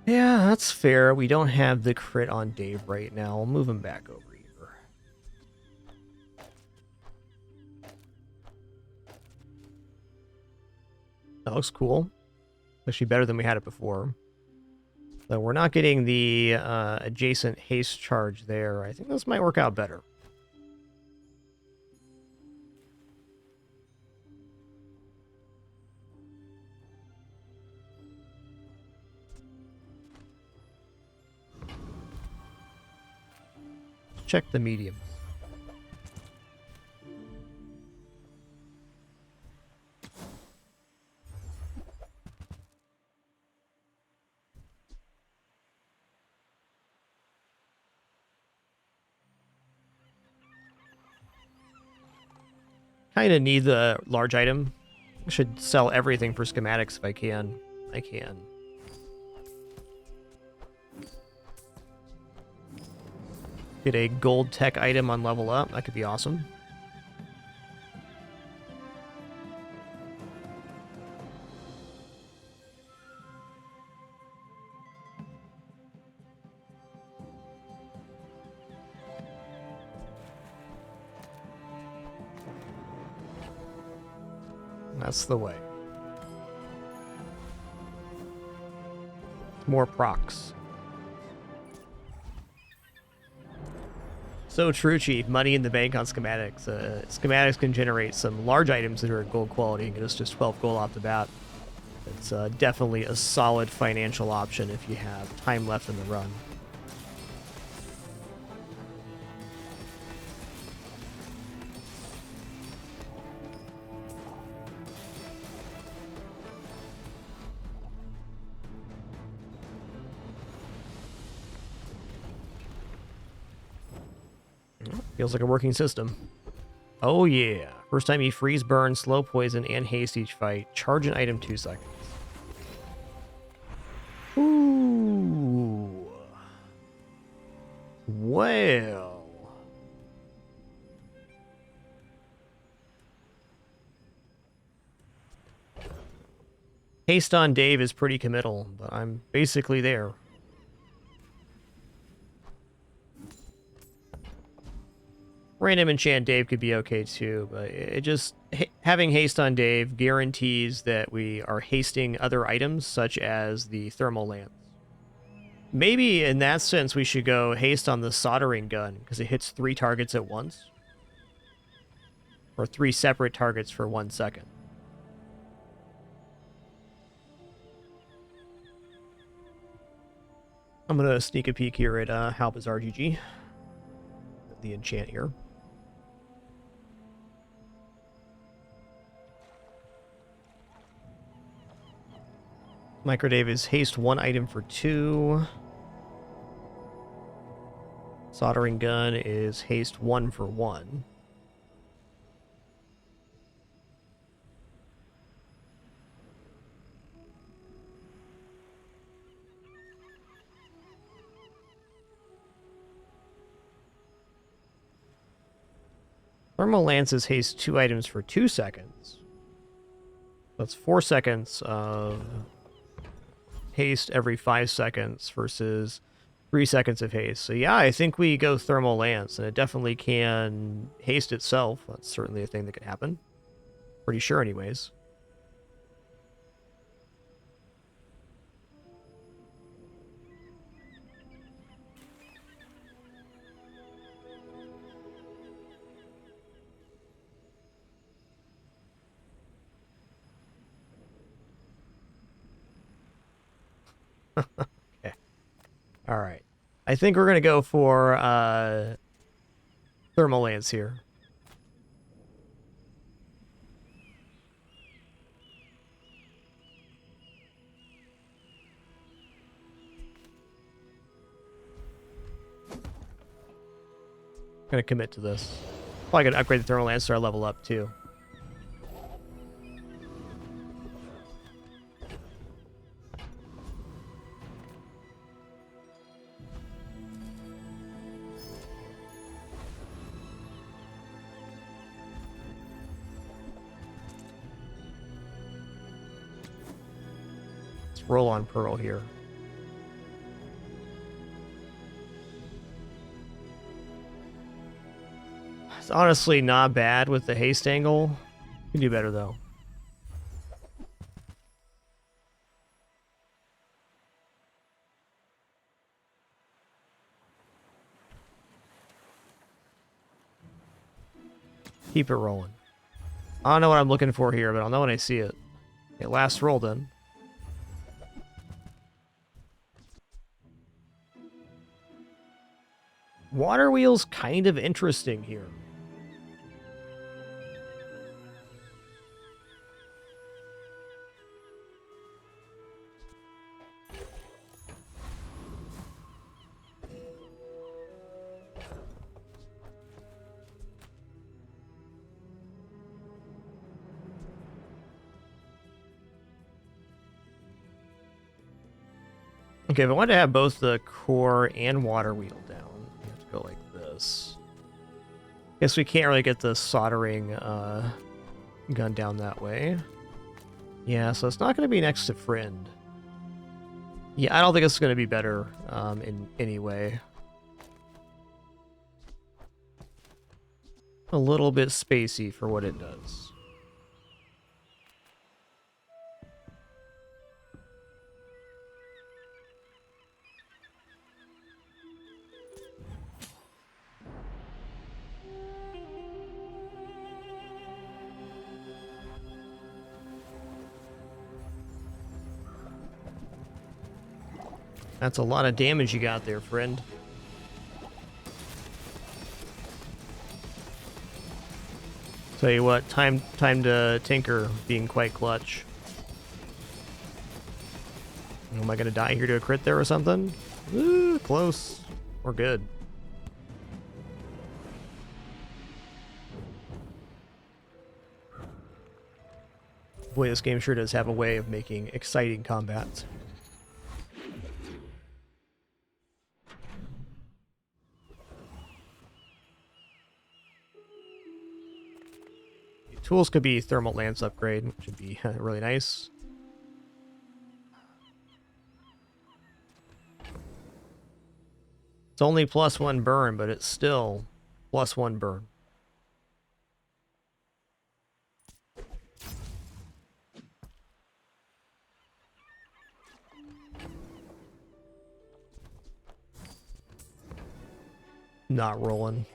Yeah, that's fair. We don't have the crit on Dave right now. We'll move him back over here. That looks cool. Actually better than we had it before. So we're not getting the adjacent haste charge there. I think this might work out better. Check the medium. Kind of need the large item. I should sell everything for schematics if I can. I can. Get a gold tech item on level up. That could be awesome. That's the way. More procs. So true, Chief. Money in the bank on schematics. Schematics can generate some large items that are at gold quality and get us just 12 gold off the bat. It's definitely a solid financial option if you have time left in the run. Feels like a working system. Oh yeah. First time you freeze, burn, slow poison, and haste each fight. Charge an item 2 seconds. Ooh. Well. Haste on Dave is pretty committal, but I'm basically there. Random enchant Dave could be okay too, but it just having haste on Dave guarantees that we are hasting other items such as the thermal lance. Maybe in that sense we should go haste on the soldering gun because it hits 3 targets at once. Or 3 separate targets for 1 second. I'm gonna sneak a peek here at Halbaz RGG. The enchant here. Microdave is haste 1 item for 2. Soldering gun is haste 1 for 1. Thermal Lances haste 2 items for 2 seconds. That's 4 seconds of haste every 5 seconds versus 3 seconds of haste. So yeah, I think we go Thermal Lance, and it definitely can haste itself. That's certainly a thing that could happen. Pretty sure anyways. Okay. All right. I think we're going to go for Thermal Lance here. Gonna commit to this. Probably gonna upgrade the Thermal Lance so I level up too. Let's roll on Pearl here. It's honestly not bad with the haste angle. You can do better though. Keep it rolling. I don't know what I'm looking for here, but I'll know when I see it. Okay, last roll then. Water wheel's kind of interesting here. Okay, if I want to have both the core and water wheel down, we have to go like this. Guess we can't really get the soldering gun down that way. Yeah, so it's not going to be next to Friend. Yeah, I don't think it's going to be better in any way. A little bit spacey for what it does. That's a lot of damage you got there, Friend. Tell you what, time to tinker being quite clutch. Am I gonna die here to a crit there or something? Ooh, close. We're good. Boy, this game sure does have a way of making exciting combats. Tools could be Thermal Lance upgrade, which would be really nice. It's only +1 burn, but it's still +1 burn. Not rolling.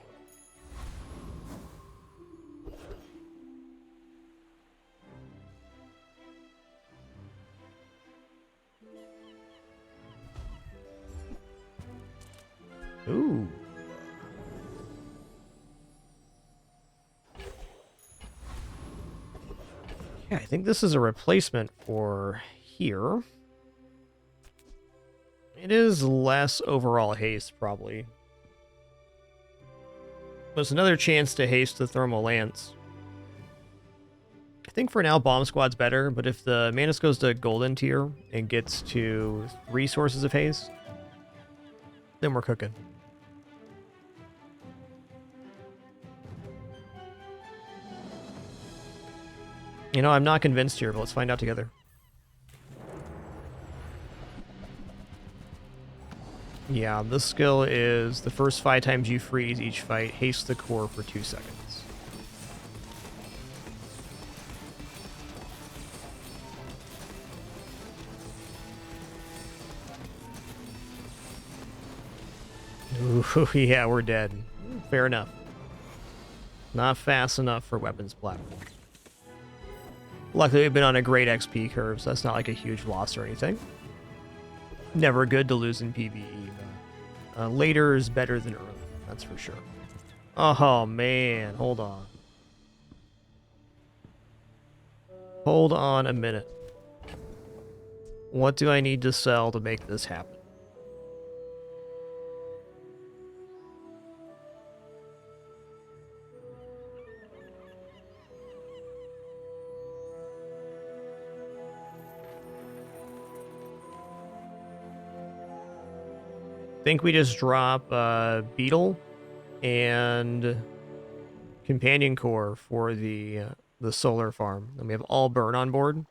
Ooh. Yeah, I think this is a replacement for here. It is less overall haste, probably. But it's another chance to haste the Thermal Lance. I think for now Bomb Squad's better, but if the Manus goes to Golden tier and gets to 3 sources of haste, then we're cooking. You know, I'm not convinced here, but let's find out together. Yeah, this skill is the first 5 times you freeze each fight, haste the core for 2 seconds. Ooh, yeah, we're dead. Fair enough. Not fast enough for weapons platform. Luckily, we've been on a great XP curve, so that's not like a huge loss or anything. Never good to lose in PvE, but later is better than early, that's for sure. Oh, man, hold on. Hold on a minute. What do I need to sell to make this happen? Think we just drop Beetle and Companion Core for the solar farm. And we have all burn on board.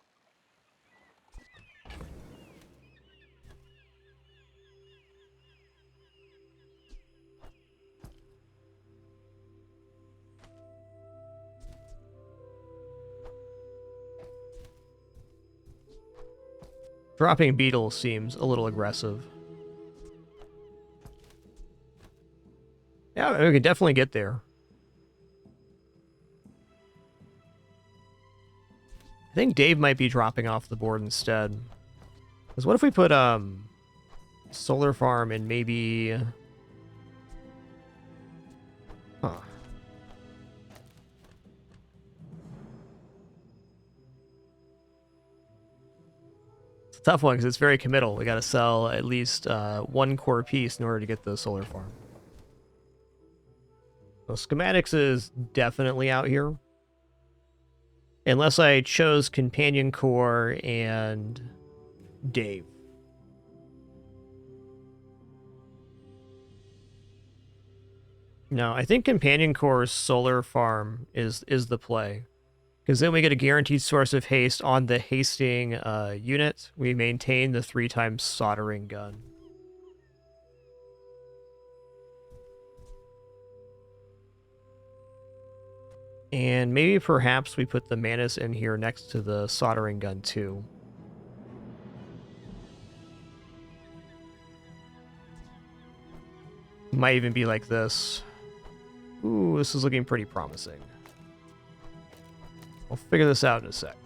Dropping Beetle seems a little aggressive. Yeah, we could definitely get there. I think Dave might be dropping off the board instead. Because what if we put solar farm and maybe... Huh. It's a tough one because it's very committal. We got to sell at least 1 core piece in order to get the solar farm. So schematics is definitely out here. Unless I chose Companion Core and Dave. No, I think Companion Core's solar farm is the play. Because then we get a guaranteed source of haste on the hasting unit. We maintain the 3 times soldering gun. And maybe perhaps we put the Manus in here next to the soldering gun too. Might even be like this. Ooh, this is looking pretty promising. We'll figure this out in a sec.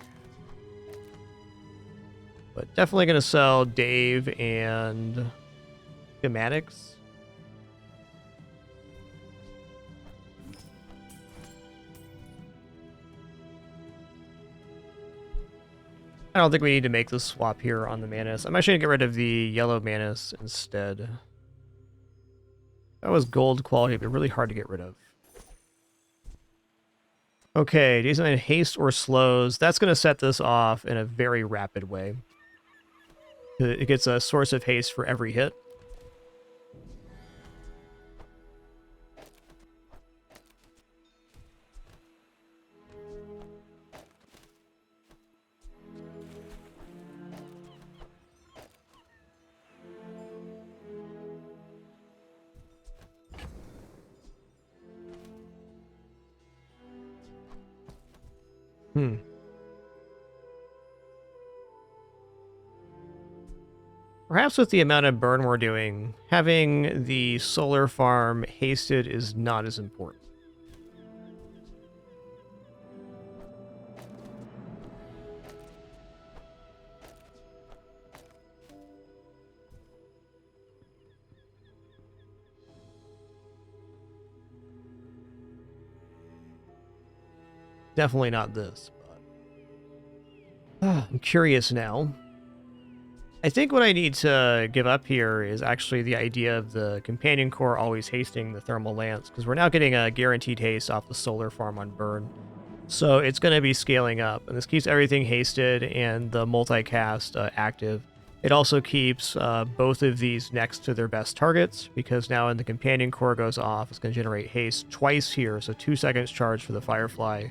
But definitely going to sell Dave and schematics. I don't think we need to make this swap here on the Manus. I'm actually going to get rid of the yellow Manus instead. That was gold quality, but really hard to get rid of. Okay, do something haste or slows. That's going to set this off in a very rapid way. It gets a source of haste for every hit. Perhaps with the amount of burn we're doing, having the solar farm hasted is not as important. Definitely not this, but... I'm curious now. I think what I need to give up here is actually the idea of the Companion Core always hasting the Thermal Lance, because we're now getting a guaranteed haste off the solar farm on burn. So it's going to be scaling up, and this keeps everything hasted and the multicast active. It also keeps both of these next to their best targets, because now when the Companion Core goes off, it's going to generate haste twice here, so 2 seconds charge for the Firefly.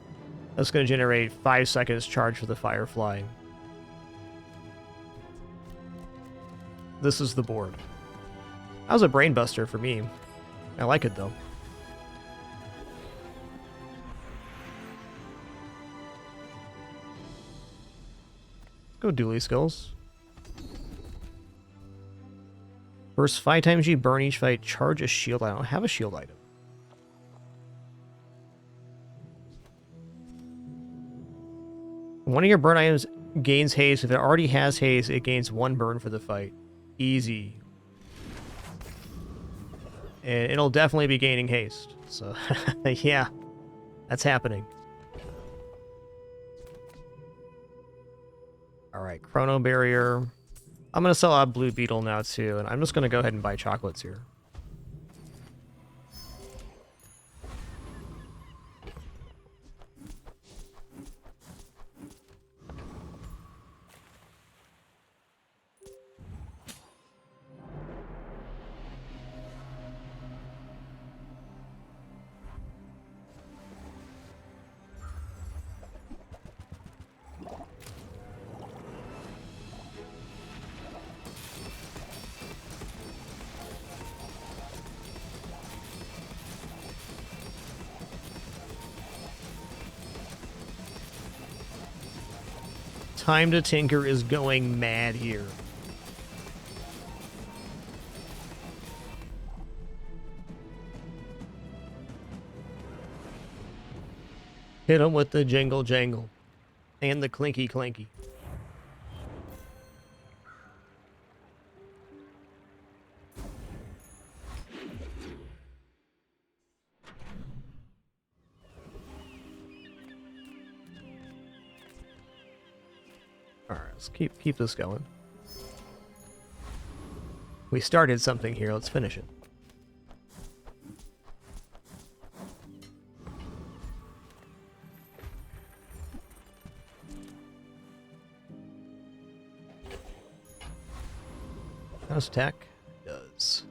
That's going to generate 5 seconds charge for the Firefly. This is the board. That was a brain buster for me. I like it though. Go dually skills. First 5 times you burn each fight, charge a shield. I don't have a shield item. One of your burn items gains haste. If it already has haste, it gains 1 burn for the fight. Easy. And it'll definitely be gaining haste. So, yeah. That's happening. Alright, Chrono Barrier. I'm going to sell out Blue Beetle now too, and I'm just going to go ahead and buy chocolates here. Time to Tinker is going mad here. Hit him with the jingle jangle. And the clinky clanky. Alright, let's keep this going. We started something here, let's finish it. How's tech? Does.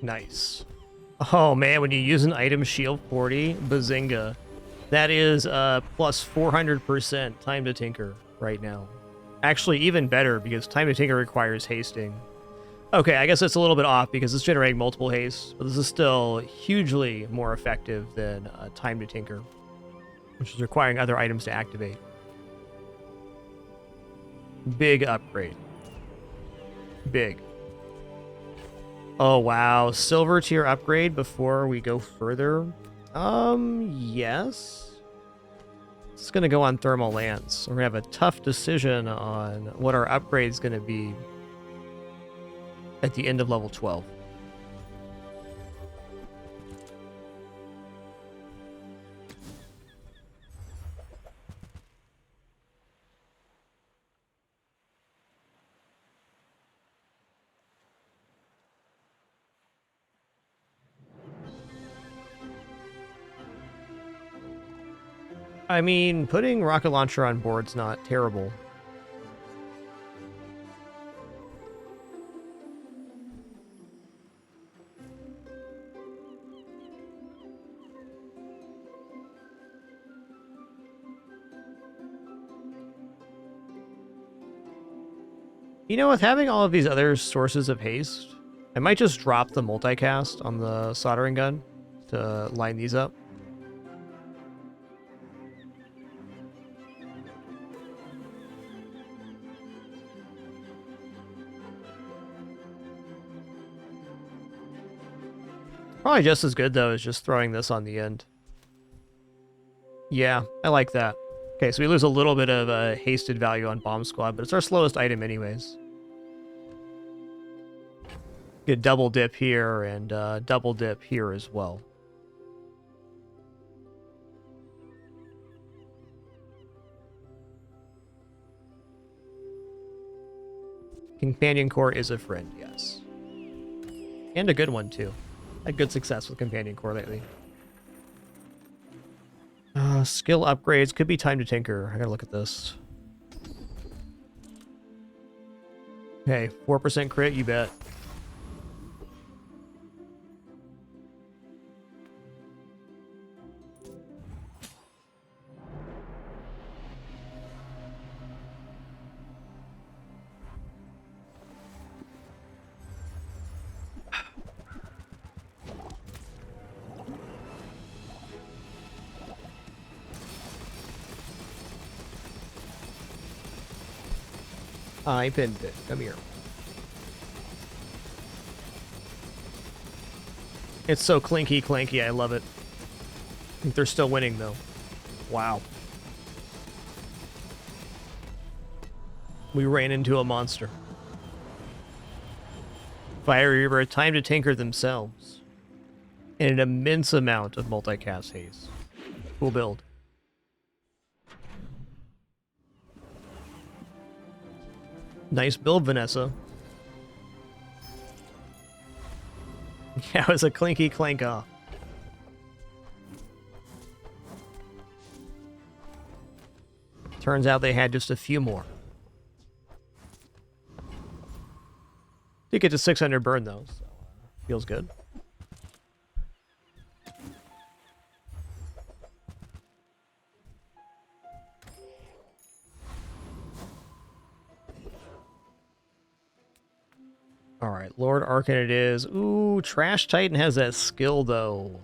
Nice. Oh man, when you use an item shield 40, bazinga. That is plus 400% time to tinker right now. Actually, even better because time to tinker requires hasting. Okay, I guess it's a little bit off because it's generating multiple haste, but this is still hugely more effective than time to tinker, which is requiring other items to activate. Big upgrade. Big. Oh, wow. Silver tier upgrade before we go further? Yes. It's going to go on Thermal Lance. We're going to have a tough decision on what our upgrade's going to be at the end of level 12. I mean, putting rocket launcher on board's not terrible. You know, with having all of these other sources of haste, I might just drop the multicast on the soldering gun to line these up. Probably just as good, though, as just throwing this on the end. Yeah, I like that. Okay, so we lose a little bit of hasted value on Bomb Squad, but it's our slowest item anyways. Get double dip here and double dip here as well. Companion Core is a friend, yes. And a good one, too. Had good success with Companion Core lately. Skill upgrades. Could be time to tinker. I gotta look at this. Hey, 4% crit, you bet. I pinned it. Come here. It's so clinky clanky, I love it. I think they're still winning though. Wow. We ran into a monster. Fire Reaver, time to tinker themselves. And an immense amount of multicast haze. Cool build. Nice build, Vanessa. Yeah, it was a clinky clank off. Turns out they had just a few more. Did get to 600 burn though, so feels good. Alright, Lord Arcan it is. Ooh, Trash Titan has that skill, though.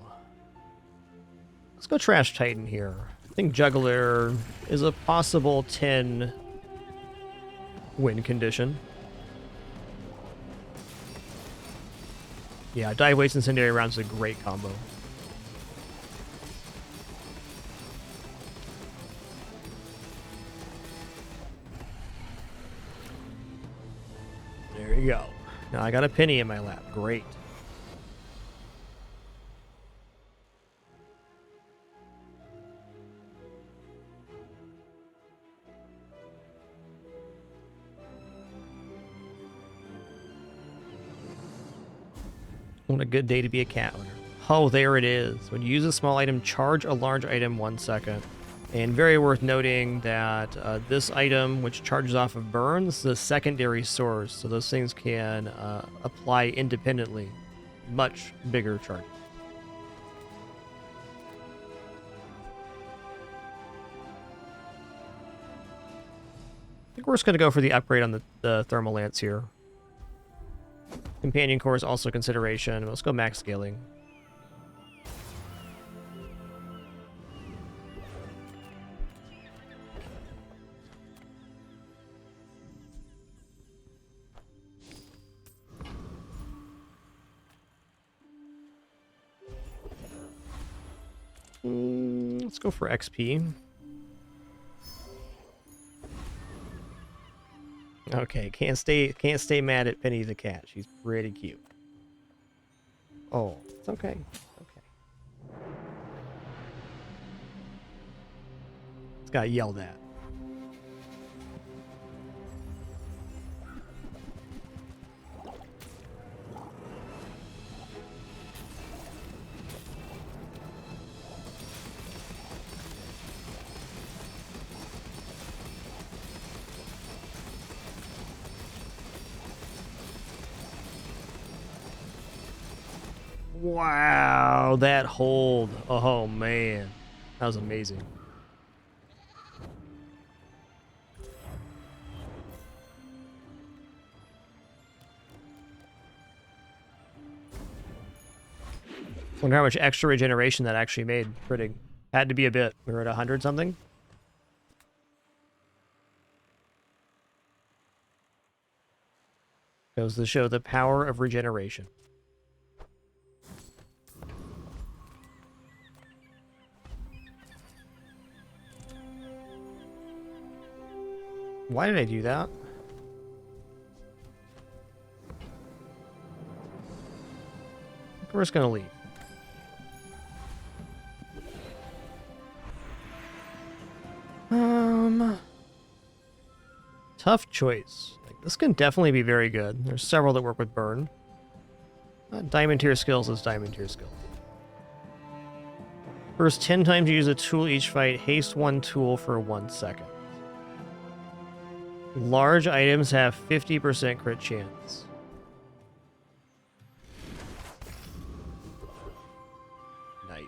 Let's go Trash Titan here. I think Juggler is a possible 10 win condition. Yeah, Dive Waste Incendiary Rounds is a great combo. There you go. Now I got a penny in my lap. Great. What a good day to be a cat owner. Oh, there it is. When you use a small item, charge a large item 1 second. And very worth noting that this item, which charges off of burns, the secondary source, so those things can apply independently. Much bigger charge. I think we're just going to go for the upgrade on the Thermal Lance here. Companion Core is also a consideration. Let's go max scaling. Let's go for XP. Okay, can't stay mad at Penny the cat. She's pretty cute. Oh, it's okay. Okay. It's got yelled at. Wow, that hold. Oh, man. That was amazing. Wonder how much extra regeneration that actually made. Pretty. Had to be a bit. We were at 100 something. Goes to show the power of regeneration. Why did I do that? We're just gonna leave. Tough choice. Like, this can definitely be very good. There's several that work with burn. Diamond tier skills is diamond tier skills. First 10 times you use a tool each fight, haste one tool for 1 second. Large items have 50% crit chance. Nice.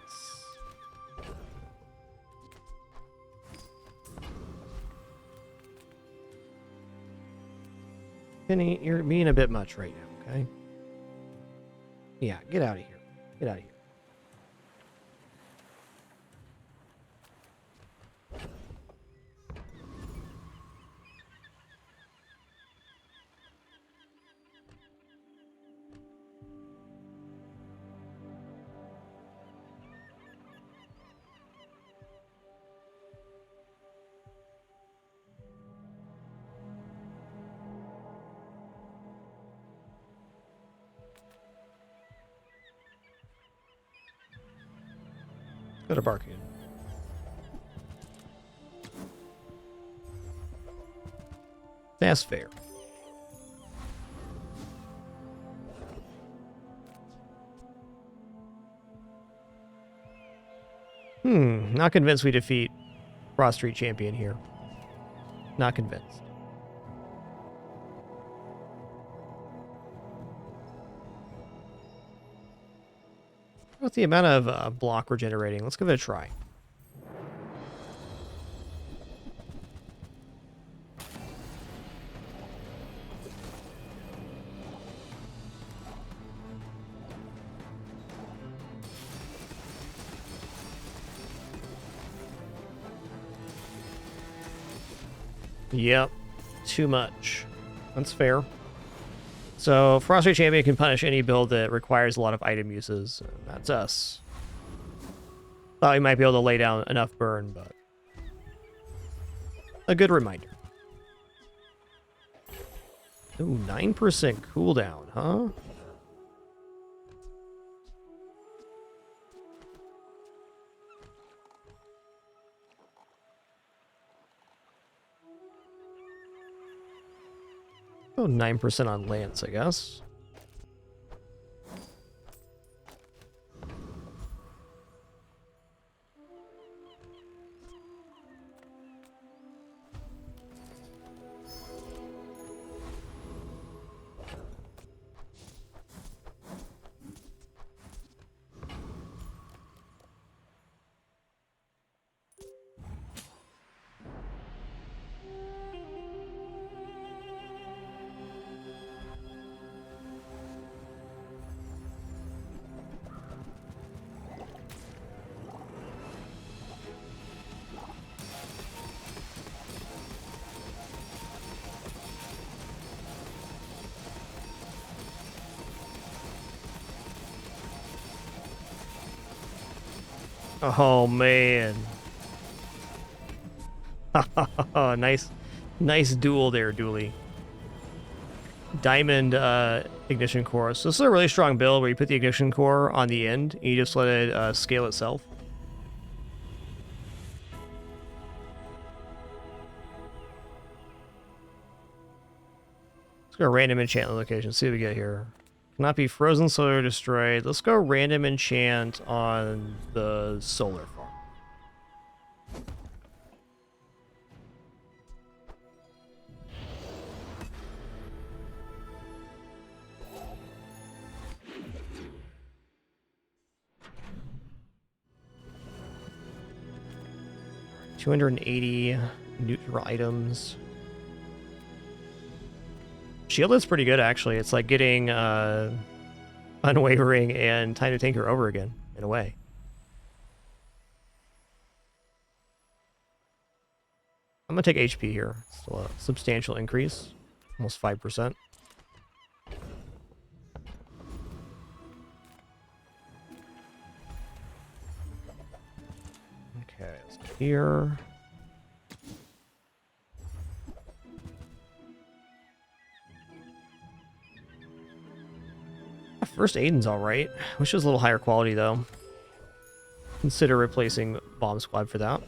Penny, you're being a bit much right now, okay? Yeah, get out of here. Get out of here. Go to Barcoon. That's fair. Not convinced we defeat Frost Street Champion here. Not convinced. What's the amount of block we're generating? Let's give it a try. Yep, too much. That's fair. So, Frostray Champion can punish any build that requires a lot of item uses. That's us. Thought we might be able to lay down enough burn, but... a good reminder. Ooh, 9% cooldown, huh? Oh, 9% on Lance, I guess. Oh man. nice duel there, Dooley. Diamond ignition core. So this is a really strong build where you put the ignition core on the end and you just let it scale itself. Let's go random enchant location, see what we get here. Cannot be frozen, solar, or destroyed. Let's go random enchant on the solar farm. $280 neutral items. Shield is pretty good, actually. It's like getting Unwavering and Time to Tinker over again, in a way. I'm going to take HP here. Still a substantial increase. Almost 5%. Okay, let's go here. First Aiden's alright. Wish it was a little higher quality, though. Consider replacing Bomb Squad for that.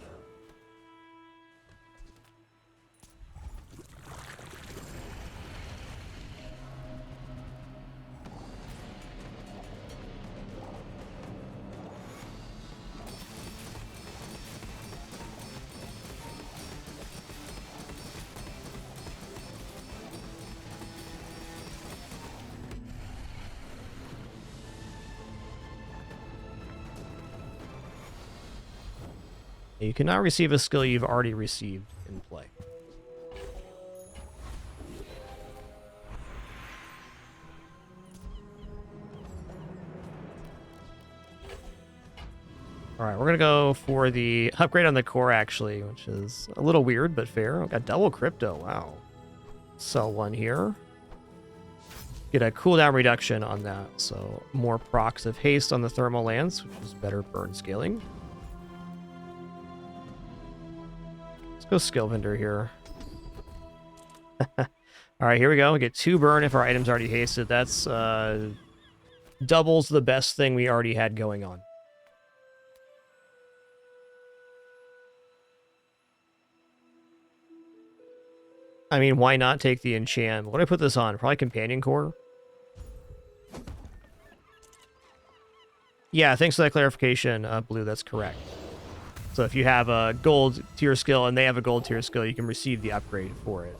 You cannot receive a skill you've already received in play. Alright, we're going to go for the upgrade on the core, actually, which is a little weird, but fair. I've got double crypto, wow. Sell one here. Get a cooldown reduction on that, so more procs of haste on the thermal lance, which is better burn scaling. Go skill vendor here. Alright, here we go. We get 2 burn if our item's already hasted. That's doubles the best thing we already had going on. I mean, why not take the enchant? What do I put this on? Probably Companion Core? Yeah, thanks for that clarification, Blue. That's correct. So if you have a gold tier skill and they have a gold tier skill, you can receive the upgrade for it.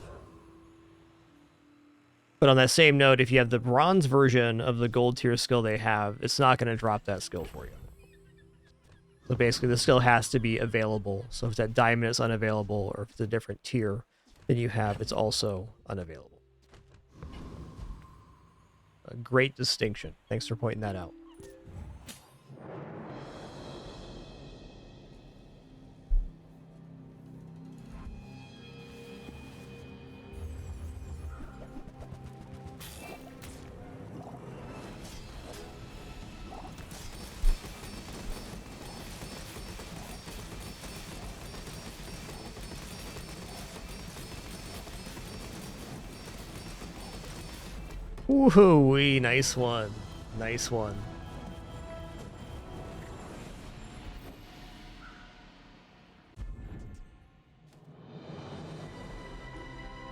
But on that same note, if you have the bronze version of the gold tier skill they have, it's not going to drop that skill for you. So basically, the skill has to be available. So if it's at diamond, it's unavailable, or if it's a different tier than you have, it's also unavailable. A great distinction. Thanks for pointing that out. Woohoo-wee, nice one. Nice one.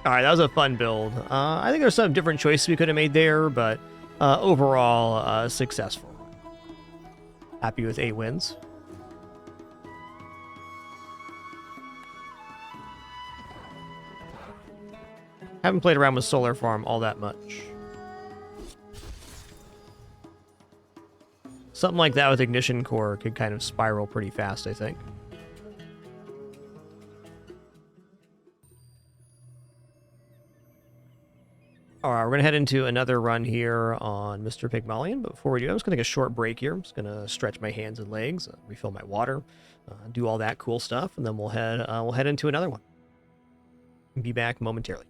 Alright, that was a fun build. I think there's some different choices we could have made there, but overall, successful. Happy with 8 wins. Haven't played around with Solar Farm all that much. Something like that with Ignition Core could kind of spiral pretty fast, I think. Alright, we're going to head into another run here on Mr. Pygmalion, but before we do, I'm just going to take a short break here. I'm just going to stretch my hands and legs, refill my water, do all that cool stuff, and then we'll head into another one. Be back momentarily.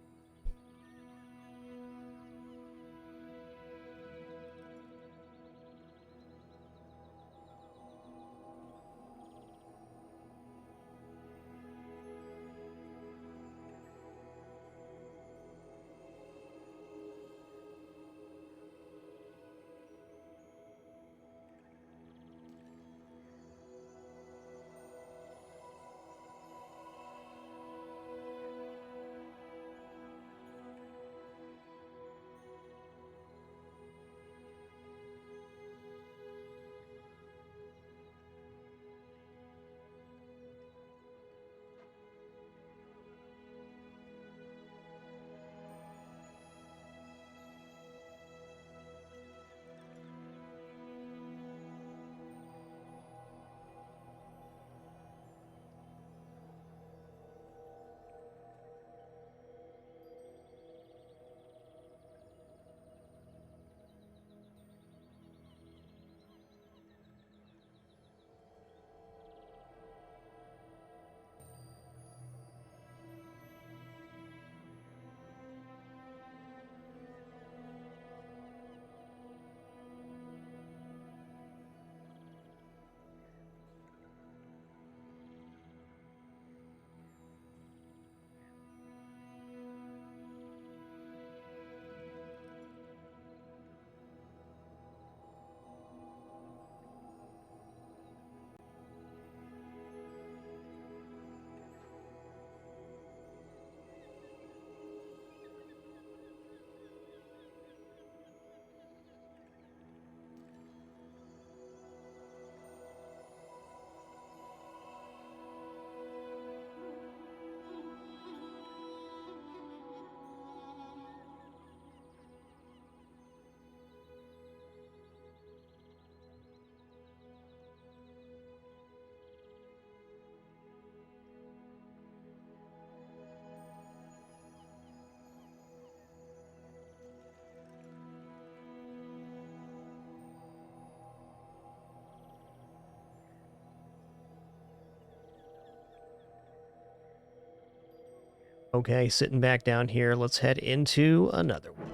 Okay, sitting back down here, let's head into another one.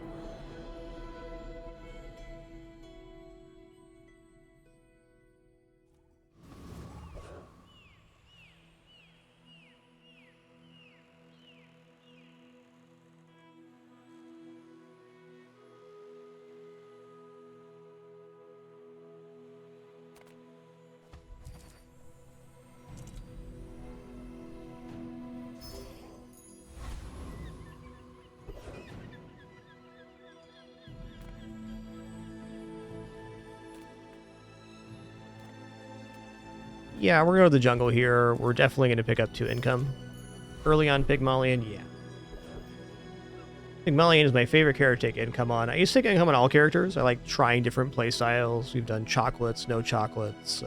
Yeah, we're going to the jungle here. We're definitely going to pick up 2 income. Early on Pygmalion, yeah. Pygmalion is my favorite character to take income on. I used to take income on all characters. I like trying different playstyles. We've done chocolates, no chocolates,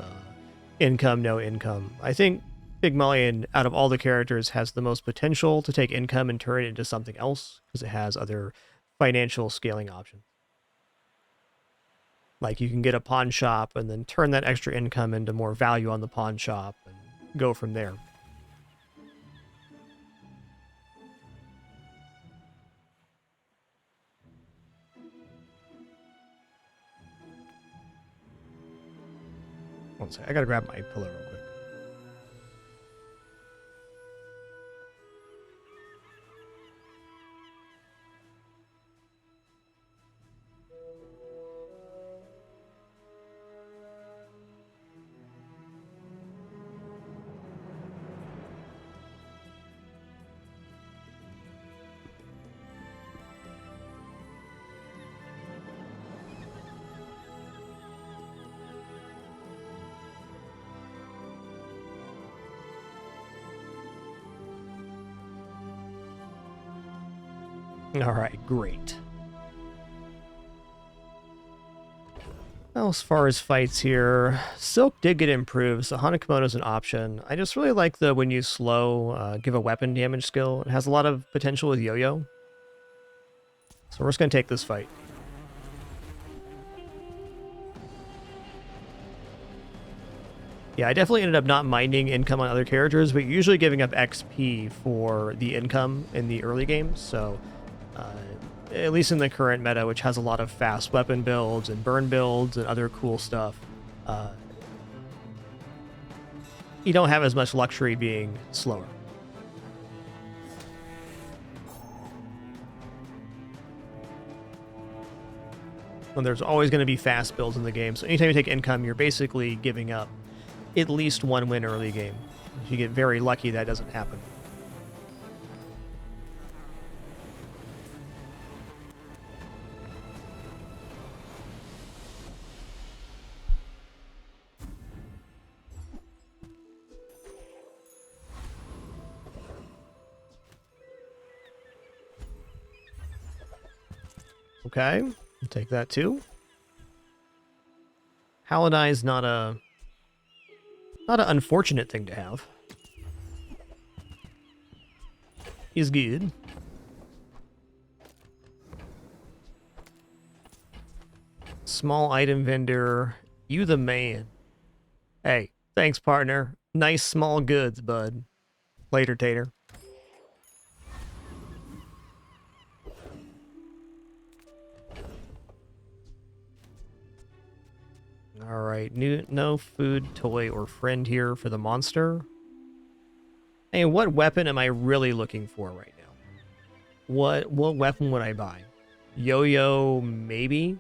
income, no income. I think Pygmalion, out of all the characters, has the most potential to take income and turn it into something else, because it has other financial scaling options. Like you can get a pawn shop and then turn that extra income into more value on the pawn shop and go from there. One second, I gotta grab my pillow real quick. Alright, great. Well, as far as fights here, Silk did get improved, so Hanakomoto's an option. I just really like the when you slow, give a weapon damage skill. It has a lot of potential with Yo-Yo. So we're just going to take this fight. Yeah, I definitely ended up not minding income on other characters, but usually giving up XP for the income in the early games, so... at least in the current meta, which has a lot of fast weapon builds and burn builds and other cool stuff, you don't have as much luxury being slower. And there's always going to be fast builds in the game, so anytime you take income, you're basically giving up at least 1 win early game. If you get very lucky, that doesn't happen. Okay, I'll take that too. Halidai's not an unfortunate thing to have. He's good. Small item vendor, you the man. Hey, thanks partner. Nice small goods, bud. Later, Tater. Alright, no food, toy, or friend here for the monster. Hey, what weapon am I really looking for right now? What weapon would I buy? Yo-Yo, maybe?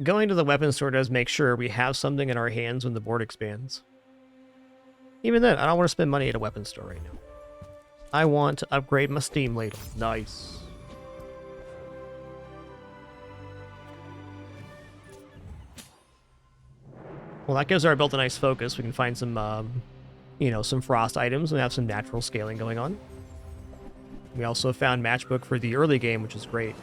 Going to the weapon store does make sure we have something in our hands when the board expands. Even then, I don't want to spend money at a weapon store right now. I want to upgrade my steam ladle. Nice. Well, that gives our build a nice focus. We can find some, some frost items and have some natural scaling going on. We also found matchbook for the early game, which is great.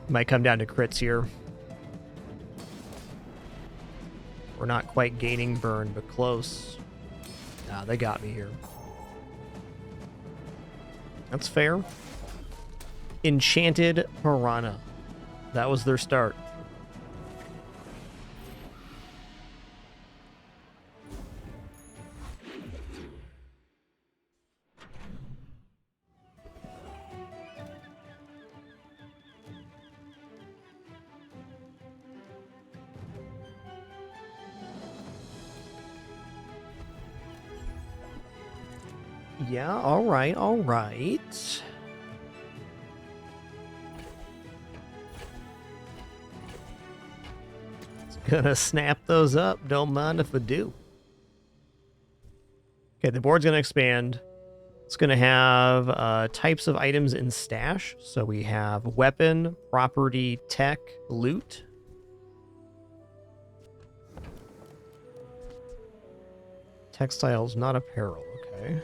Might come down to crits here. We're not quite gaining burn, but close. Ah, they got me here. That's fair. Enchanted Piranha. That was their start. Yeah, all right, all right. Gonna snap those up. Don't mind if I do. Okay, the board's gonna expand. It's gonna have types of items in stash. So we have weapon, property, tech, loot. Textiles, not apparel. Okay.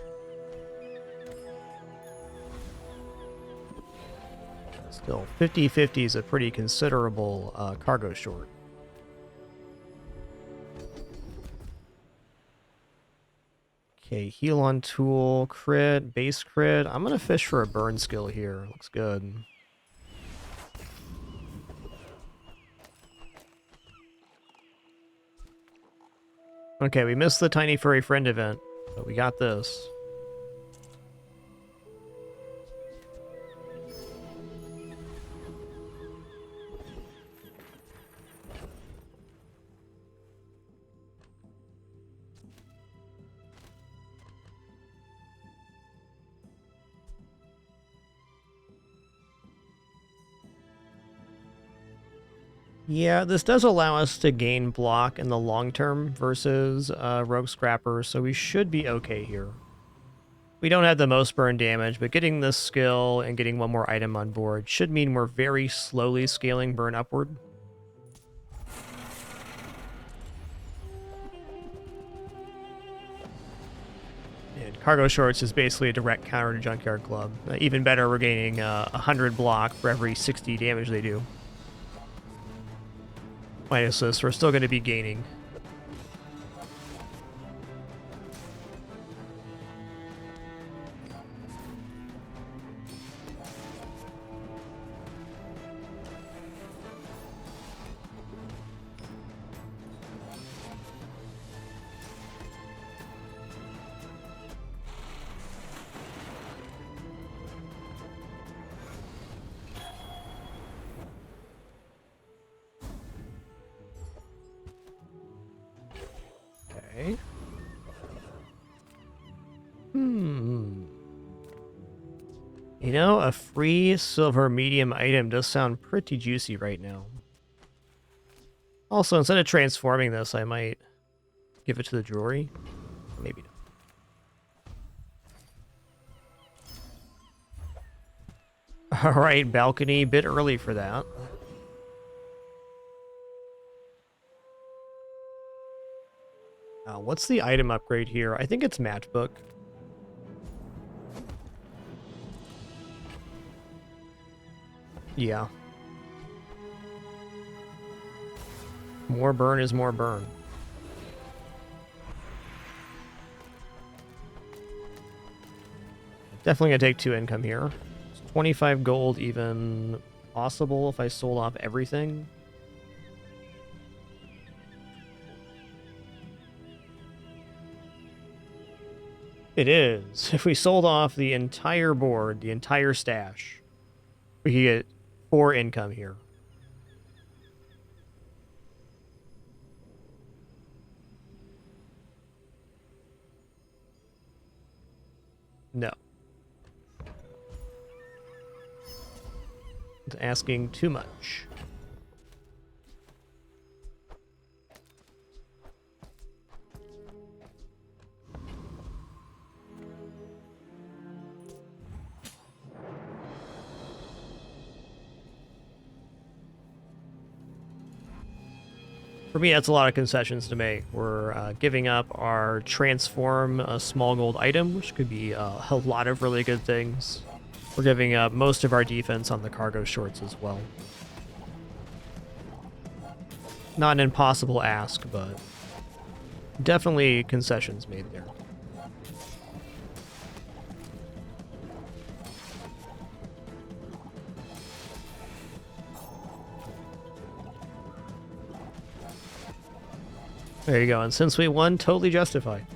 Still, 50-50 is a pretty considerable cargo short. Okay, heal on tool, crit, base crit. I'm gonna fish for a burn skill here. Looks good. Okay, we missed the tiny furry friend event, but we got this. Yeah, this does allow us to gain block in the long term versus Rogue Scrapper, so we should be okay here. We don't have the most burn damage, but getting this skill and getting one more item on board should mean we're very slowly scaling burn upward. And Cargo Shorts is basically a direct counter to Junkyard Club. Even better, we're gaining 100 block for every 60 damage they do. Minus this, we're still going to be gaining. Okay. You know, a free silver medium item does sound pretty juicy right now. Also, instead of transforming this, I might give it to the jewelry. Maybe not. Alright, balcony, bit early for that. What's the item upgrade here? I think it's Matchbook. Yeah. More burn is more burn. Definitely gonna take 2 income here. Is 25 gold even possible if I sold off everything? It is. If we sold off the entire board, the entire stash, we could get 4 income here. No. It's asking too much. For me, that's a lot of concessions to make. We're giving up our transform small gold item, which could be a lot of really good things. We're giving up most of our defense on the cargo shorts as well. Not an impossible ask, but definitely concessions made there. There you go. And since we won, totally justified.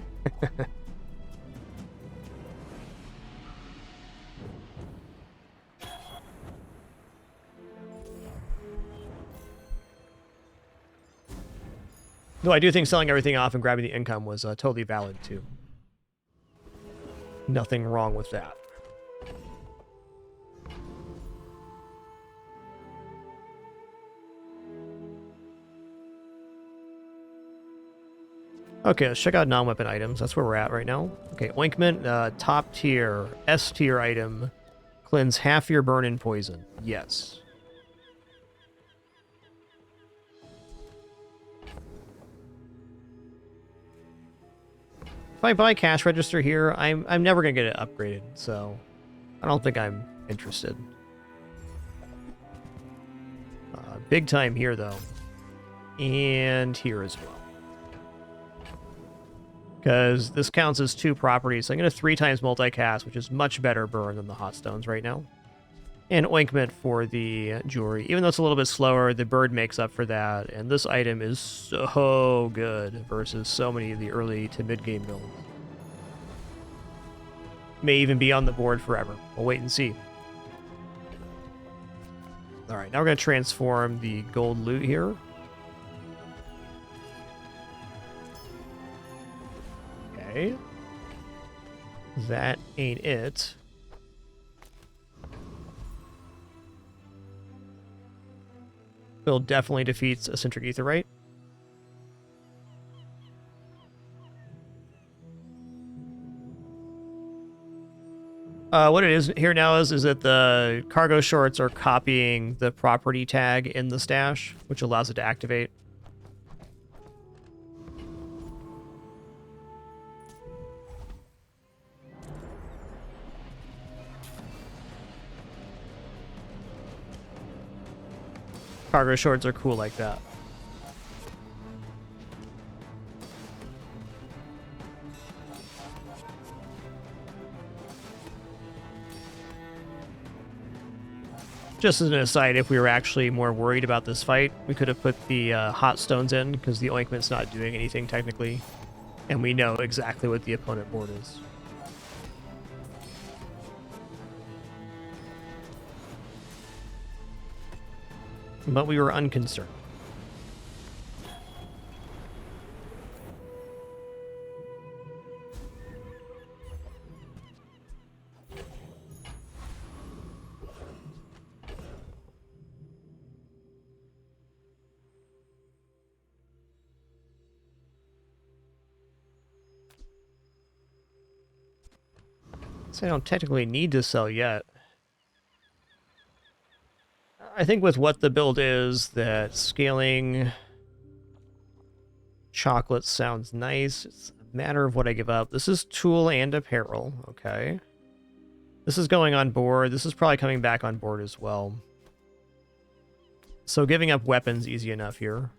Though I do think selling everything off and grabbing the income was totally valid, too. Nothing wrong with that. Okay, let's check out non-weapon items. That's where we're at right now. Okay, ointment, top tier, S tier item. Cleanse half your burn and poison. Yes. If I buy cash register here, I'm never gonna get it upgraded, so I don't think I'm interested. Big time here though, and here as well, because this counts as 2 properties. So I'm gonna 3 times multicast, which is much better burn than the hot stones right now, and ointment for the jewelry. Even though it's a little bit slower, the bird makes up for that, and this item is so good versus so many of the early to mid-game builds. May even be on the board forever. We'll wait and see. Alright, now we're going to transform the gold loot here. Okay. That ain't it. Build definitely defeats a Centric Aetheryte. What it is here now is that the cargo shorts are copying the property tag in the stash, which allows it to activate. Cargo shorts are cool like that. Just as an aside, if we were actually more worried about this fight, we could have put the hot stones in, because the ointment's not doing anything technically, and we know exactly what the opponent board is. But we were unconcerned. So I don't technically need to sell yet. I think with what the build is, that scaling chocolate sounds nice. It's a matter of what I give up. This is tool and apparel. Okay. This is going on board. This is probably coming back on board as well. So giving up weapons easy enough here.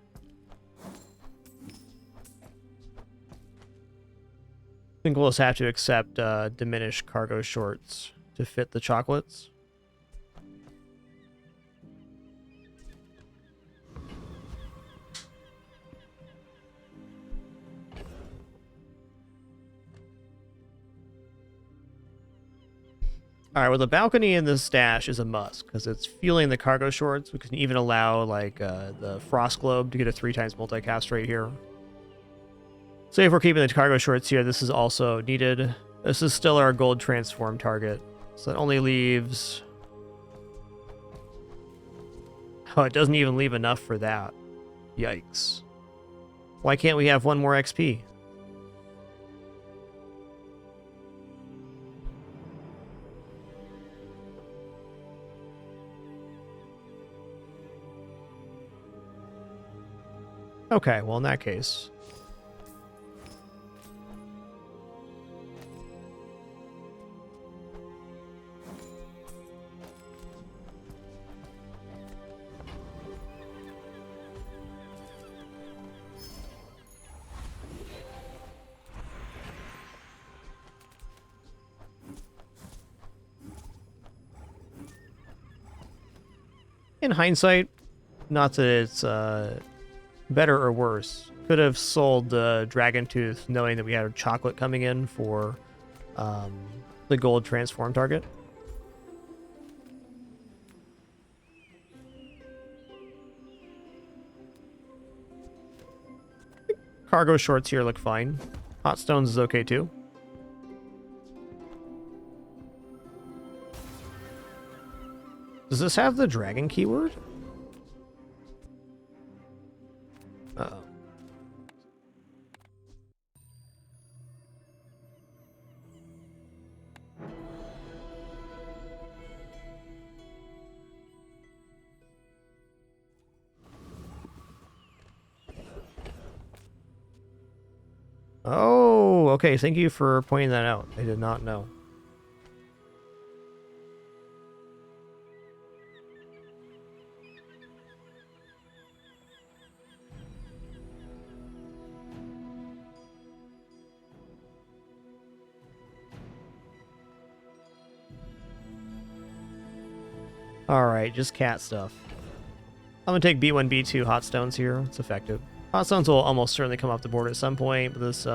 I think we'll just have to accept diminished cargo shorts to fit the chocolates. All right, well, the balcony in the stash is a must because it's fueling the cargo shorts. We can even allow like the frost globe to get a 3 times multicast right here. So if we're keeping the cargo shorts here, this is also needed. This is still our gold transform target. So it only leaves... Oh, it doesn't even leave enough for that. Yikes. Why can't we have 1 more XP? Okay, well in that case... In hindsight, not that it's better or worse. Could have sold the Dragon Tooth knowing that we had a chocolate coming in for the gold transform target. Cargo shorts here look fine. Hot stones is okay too. Does this have the dragon keyword? Uh-oh. Oh, okay. Thank you for pointing that out. I did not know. Alright, just cat stuff. I'm gonna take B1, B2 hot stones here. It's effective. Hot stones will almost certainly come off the board at some point, but this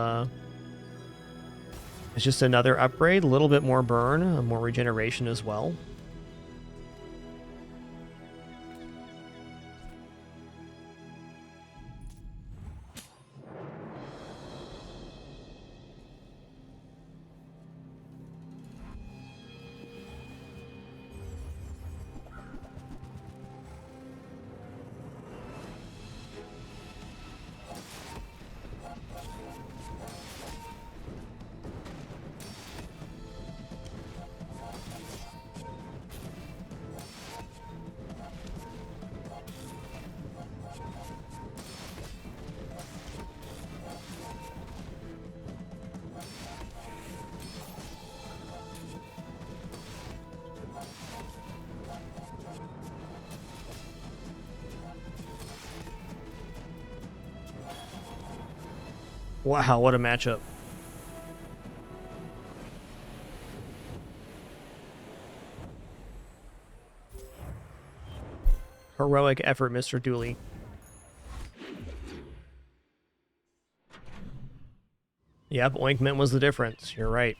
it's just another upgrade, a little bit more burn, more regeneration as well. Wow, what a matchup. Heroic effort, Mr. Dooley. Yep, ointment was the difference. You're right.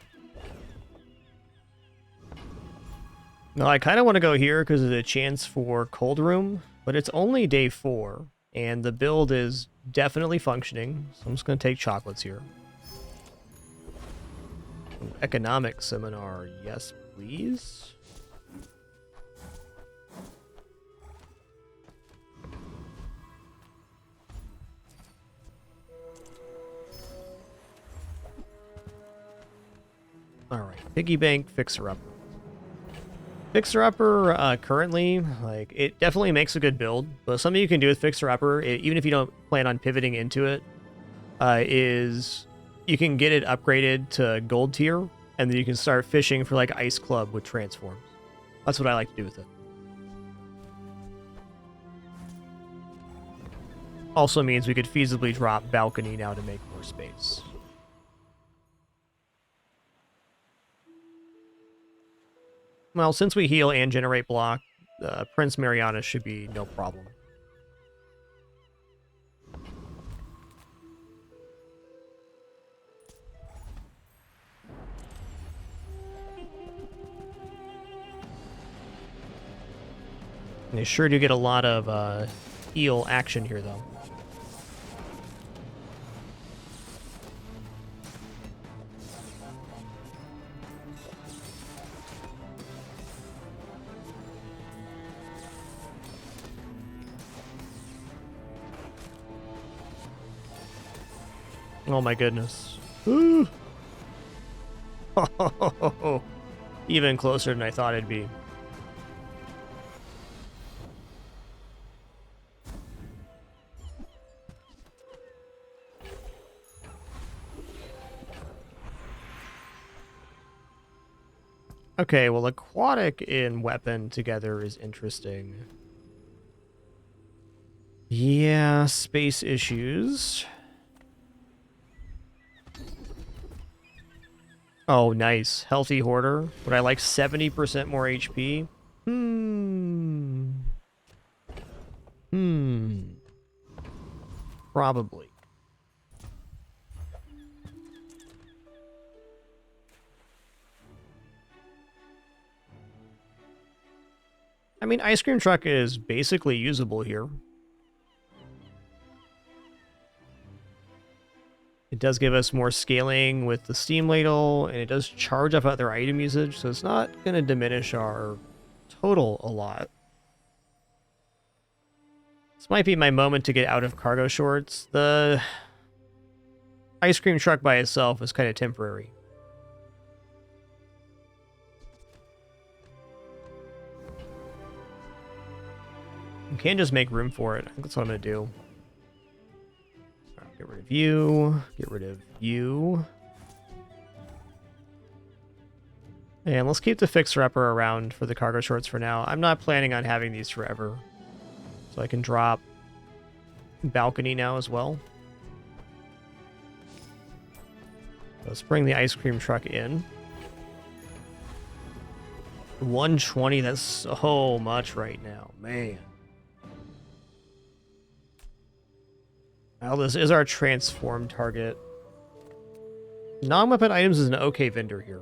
No, I kind of want to go here because of the chance for cold room, but it's only day 4, and the build is definitely functioning, so I'm just going to take chocolates here. Ooh, economic seminar, yes please. Alright, piggy bank, fixer-upper. Fixer-upper, currently, like, it definitely makes a good build, but something you can do with Fixer-upper, even if you don't plan on pivoting into it, is you can get it upgraded to gold tier, and then you can start fishing for, like, Ice Club with transforms. That's what I like to do with it. Also means we could feasibly drop Balcony now to make more space. Well, since we heal and generate block, Prince Mariana should be no problem. They sure do get a lot of heal action here, though. Oh my goodness. Ooh. Even closer than I thought it'd be. Okay, well, aquatic and weapon together is interesting. Yeah, space issues. Oh, nice. Healthy Hoarder. Would I like 70% more HP? Probably. I mean, ice cream truck is basically usable here. It does give us more scaling with the steam ladle, and it does charge up other item usage, so it's not going to diminish our total a lot. This might be my moment to get out of cargo shorts. The ice cream truck by itself is kind of temporary. You can just make room for it. I think that's what I'm going to do. Get rid of you. Get rid of you. And let's keep the fixer-upper around for the cargo shorts for now. I'm not planning on having these forever. So I can drop balcony now as well. Let's bring the ice cream truck in. 120, that's so much right now. Man. Well, this is our transform target. Non-weapon items is an okay vendor here.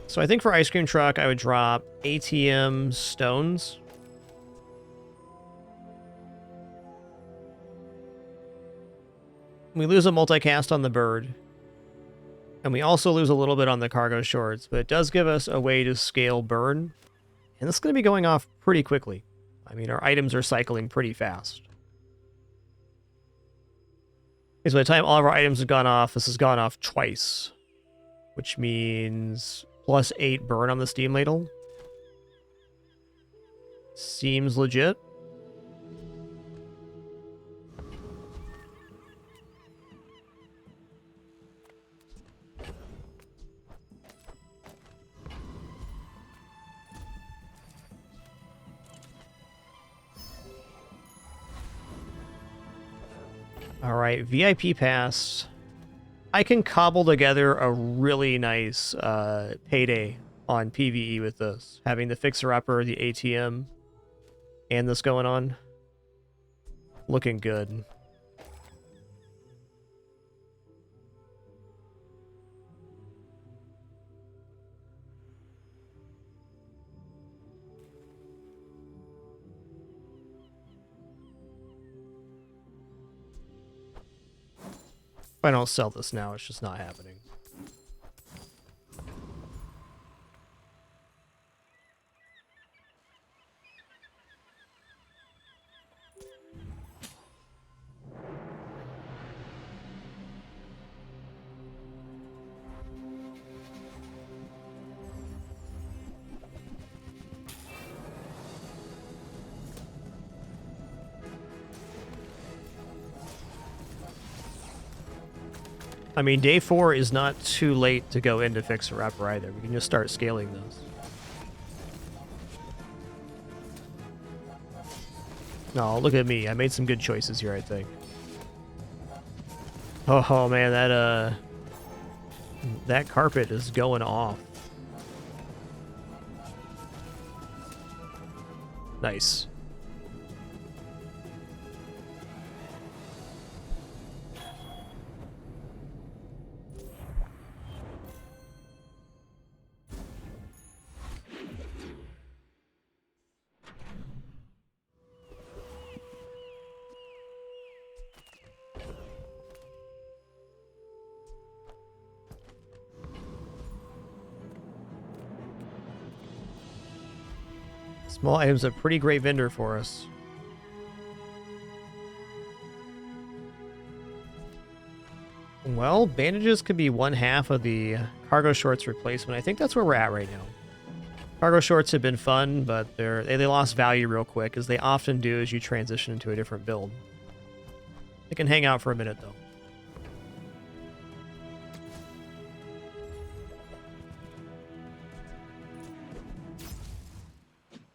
So I think for ice cream truck, I would drop ATM stones. We lose a multicast on the bird. And we also lose a little bit on the cargo shorts, but it does give us a way to scale burn. And this is going to be going off pretty quickly. I mean, our items are cycling pretty fast. Because by the time all of our items have gone off, this has gone off twice. Which means +8 burn on the steam ladle. Seems legit. All right, VIP pass. I can cobble together a really nice payday on PvE with this. Having the fixer-upper, the ATM, and this going on. Looking good. If I don't sell this now, it's just not happening. I mean, day 4 is not too late to go into fixer-upper either. We can just start scaling those. Oh, look at me. I made some good choices here, I think. Oh man, that carpet is going off. Nice. Small items, a pretty great vendor for us. Well, bandages could be 1/2 of the cargo shorts replacement. I think that's where we're at right now. Cargo shorts have been fun, but they lost value real quick, as they often do as you transition into a different build. They can hang out for a minute, though.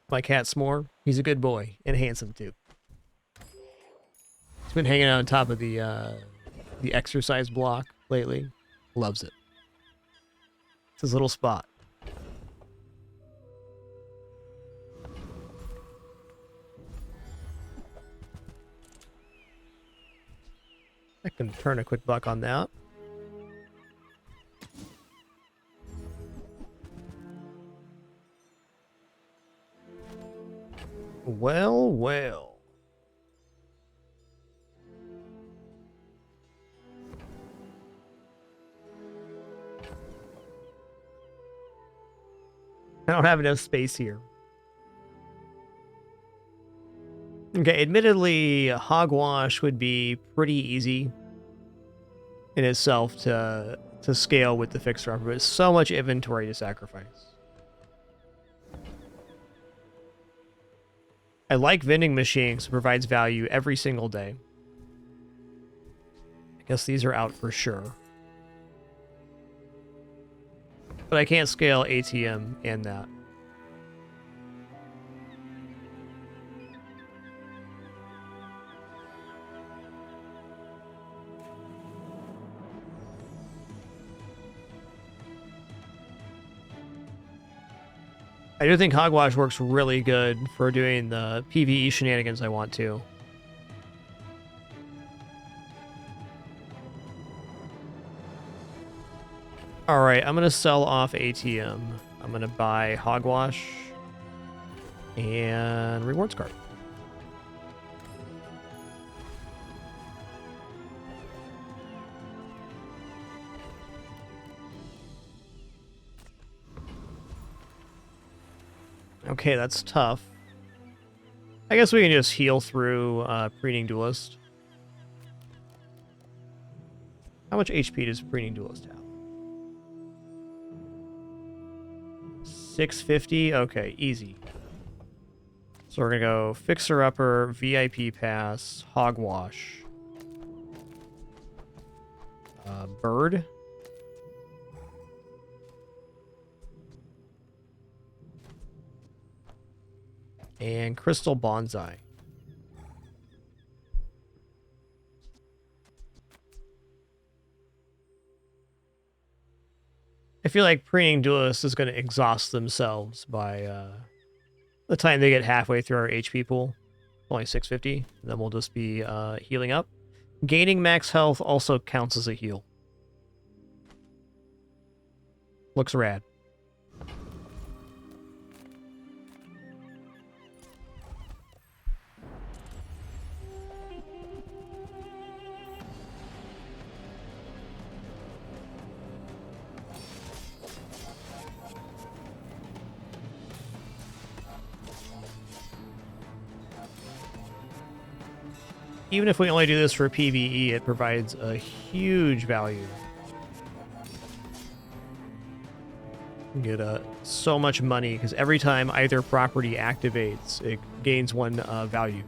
My cat S'more, he's a good boy, and handsome too. He's been hanging out on top of the exercise block lately. Loves it. It's his little spot. I can turn a quick buck on that. Well, well. I don't have enough space here. Okay, admittedly, hogwash would be pretty easy in itself to scale with the fixer-upper, but it's so much inventory to sacrifice. I like vending machines. It provides value every single day. I guess these are out for sure. But I can't scale ATM and that. I do think hogwash works really good for doing the PvE shenanigans I want to. Alright, I'm going to sell off ATM. I'm going to buy hogwash and rewards card. Okay, that's tough. I guess we can just heal through Preening Duelist. How much HP does Preening Duelist have? 650? Okay, easy. So we're going to go Fixer Upper, VIP Pass, Hogwash. Bird. And Crystal Bonsai. I feel like Preening Duelists is going to exhaust themselves by the time they get halfway through our HP pool. Only 650. Then we'll just be healing up. Gaining max health also counts as a heal. Looks rad. Even if we only do this for PvE, it provides a huge value. You get so much money, because every time either property activates, it gains one value.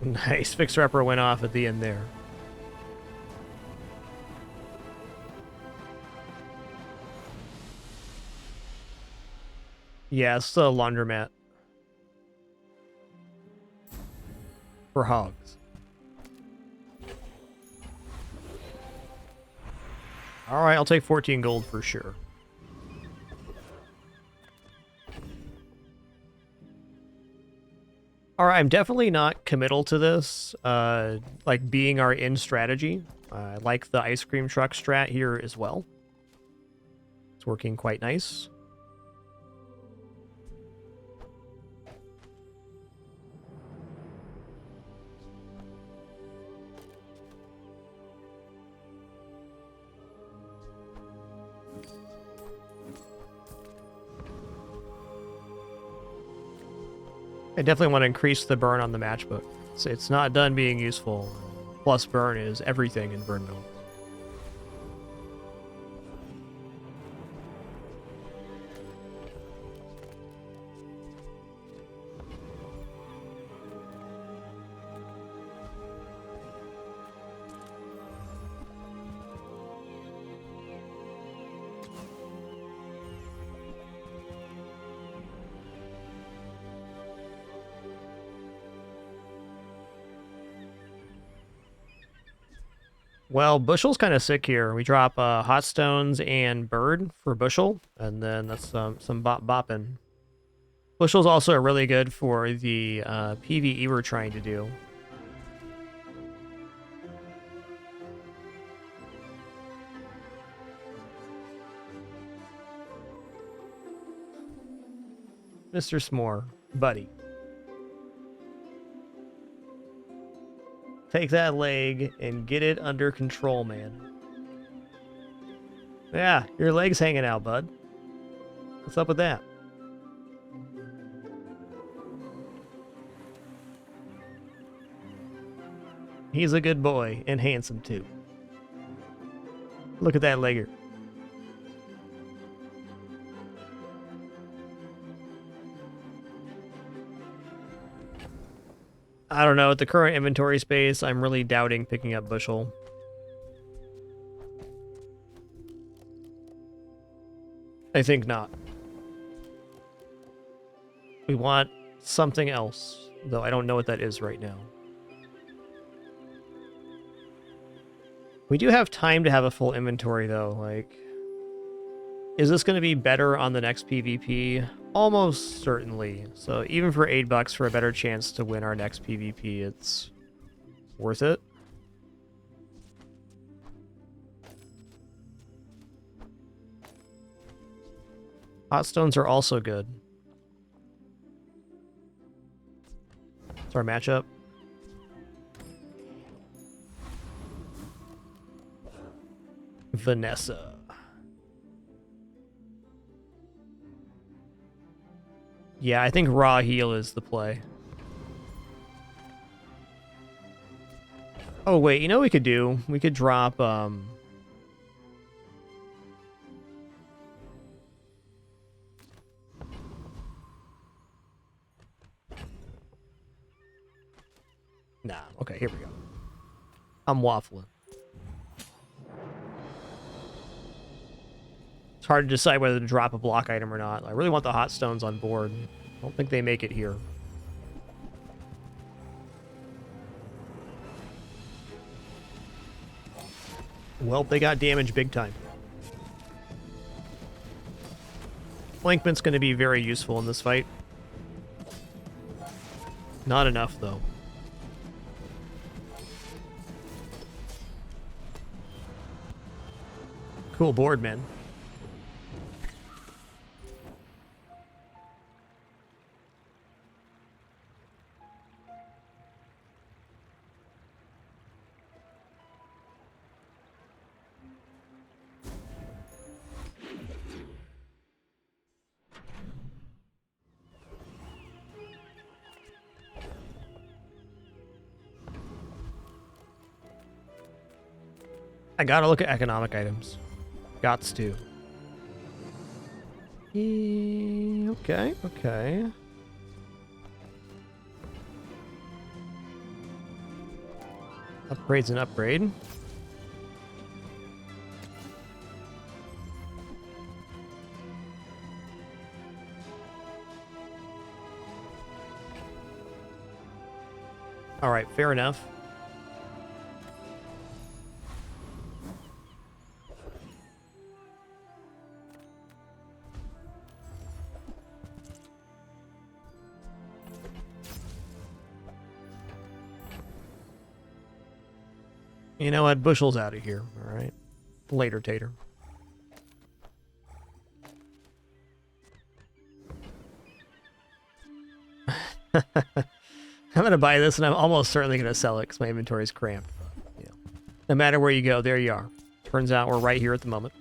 Nice. Fixer-upper went off at the end there. Yeah, it's the laundromat. For hogs. Alright, I'll take 14 gold for sure. Alright, I'm definitely not committal to this, like being our end strategy. I like the ice cream truck strat here as well. It's working quite nice. I definitely want to increase the burn on the matchbook. It's not done being useful. Plus burn is everything in burn mill. Well, Bushel's kind of sick here. We drop Hot Stones and Bird for Bushel, and then that's some bopping. Bushels also are really good for the PvE we're trying to do. Mr. S'more, buddy. Take that leg and get it under control, man. Yeah, your leg's hanging out, bud. What's up with that? He's a good boy and handsome too. Look at that legger. I don't know, at the current inventory space, I'm really doubting picking up Bushel. I think not. We want something else, though I don't know what that is right now. We do have time to have a full inventory, though. Like, is this going to be better on the next PvP? Almost certainly. So even for $8 for a better chance to win our next PvP, it's worth it. Hot stones are also good. It's our matchup. Vanessa. Yeah, I think raw heal is the play. Oh wait, you know what we could do? We could drop Nah, okay, here we go. I'm waffling. It's hard to decide whether to drop a block item or not. I really want the hot stones on board. I don't think they make it here. Well, they got damaged big time. Flankment's going to be very useful in this fight. Not enough, though. Cool board, man. I gotta look at economic items. Gots to. Okay, okay. Upgrade's an upgrade. Alright, fair enough. You know what? Bushel's out of here. All right. Later, Tater. I'm going to buy this, and I'm almost certainly going to sell it because my inventory is cramped. Yeah. No matter where you go, there you are. Turns out we're right here at the moment.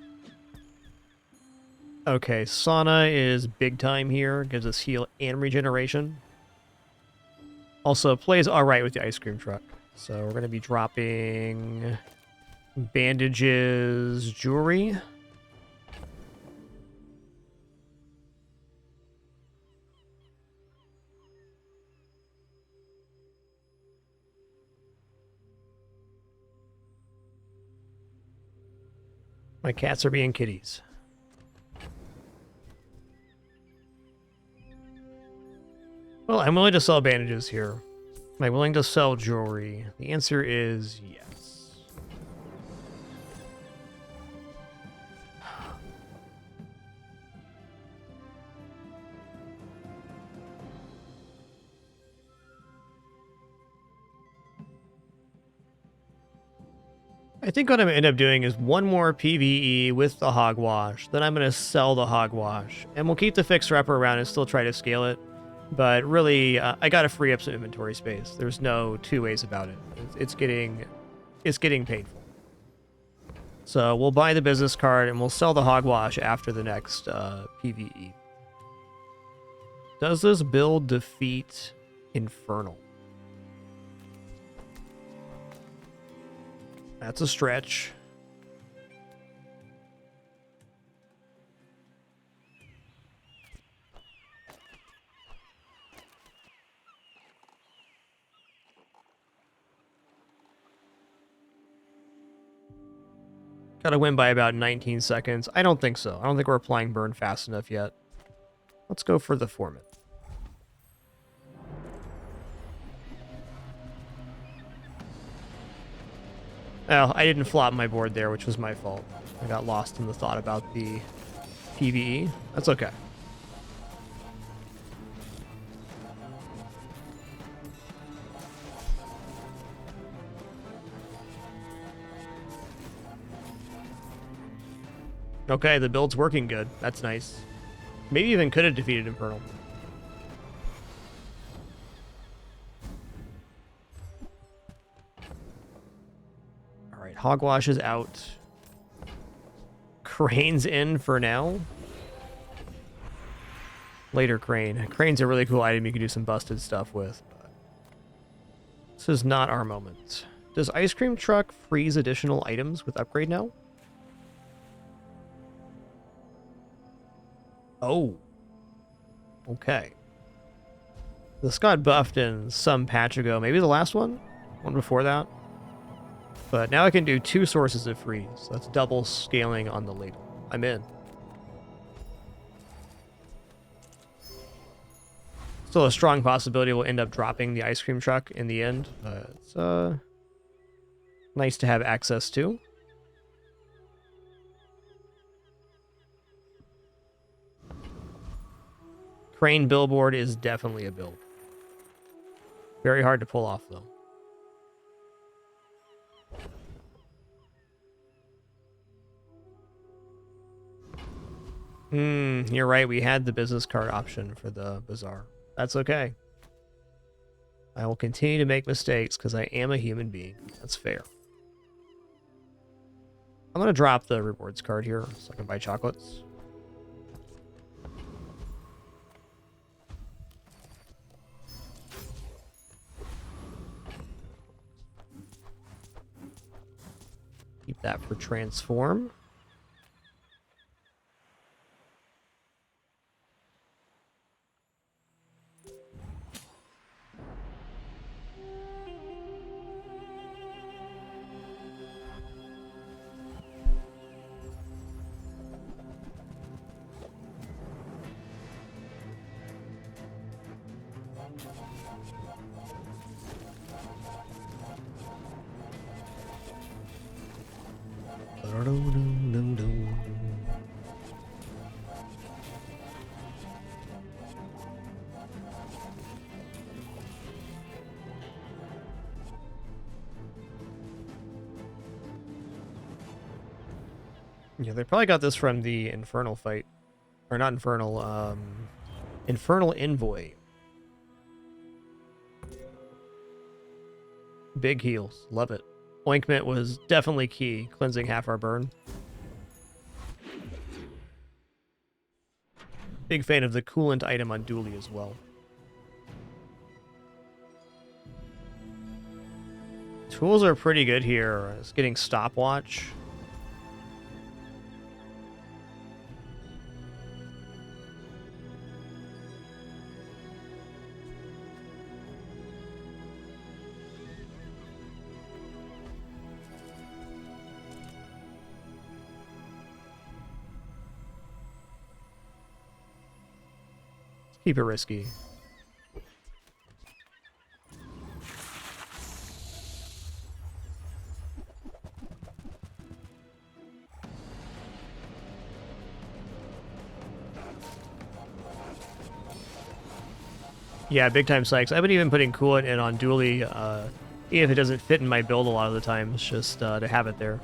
Okay, Sauna is big time here. Gives us heal and regeneration. Also, plays all right with the ice cream truck. So we're going to be dropping bandages, jewelry. My cats are being kitties. Well, I'm willing to sell bandages here. Am I willing to sell jewelry? The answer is yes. I think what I'm going to end up doing is one more PvE with the hogwash. Then I'm going to sell the hogwash. And we'll keep the fixer-upper around and still try to scale it. But really, I got to free up some inventory space. There's no two ways about it. It's getting painful. So we'll buy the business card and we'll sell the hogwash after the next PvE. Does this build defeat Infernal? That's a stretch. Gotta win by about 19 seconds. I don't think so. I don't think we're applying burn fast enough yet. Let's go for the foreman. Oh, I didn't flop my board there, which was my fault. I got lost in the thought about the PvE. That's okay. Okay, the build's working good. That's nice. Maybe even could have defeated Infernal. Alright, Hogwash is out. Crane's in for now. Later Crane. Crane's a really cool item you can do some busted stuff with. But this is not our moment. Does Ice Cream Truck freeze additional items with upgrade now? Oh. Okay. This got buffed in some patch ago. Maybe the last one? One before that? But now I can do 2 sources of freeze. That's double scaling on the ladle. I'm in. Still a strong possibility we'll end up dropping the ice cream truck in the end. But it's nice to have access to. Crane billboard is definitely a build. Very hard to pull off, though. You're right. We had the business card option for the bazaar. That's okay. I will continue to make mistakes because I am a human being. That's fair. I'm going to drop the rewards card here so I can buy chocolates. Keep that for transform. Yeah, they probably got this from the Infernal fight. Or not Infernal, Infernal Envoy. Big heals. Love it. Ointment was definitely key, cleansing half our burn. Big fan of the coolant item on Dooley as well. Tools are pretty good here. It's getting stopwatch. Keep it risky. Yeah, big time Sykes. I've been even putting coolant in on Dooley Even if it doesn't fit in my build a lot of the times, just to have it there.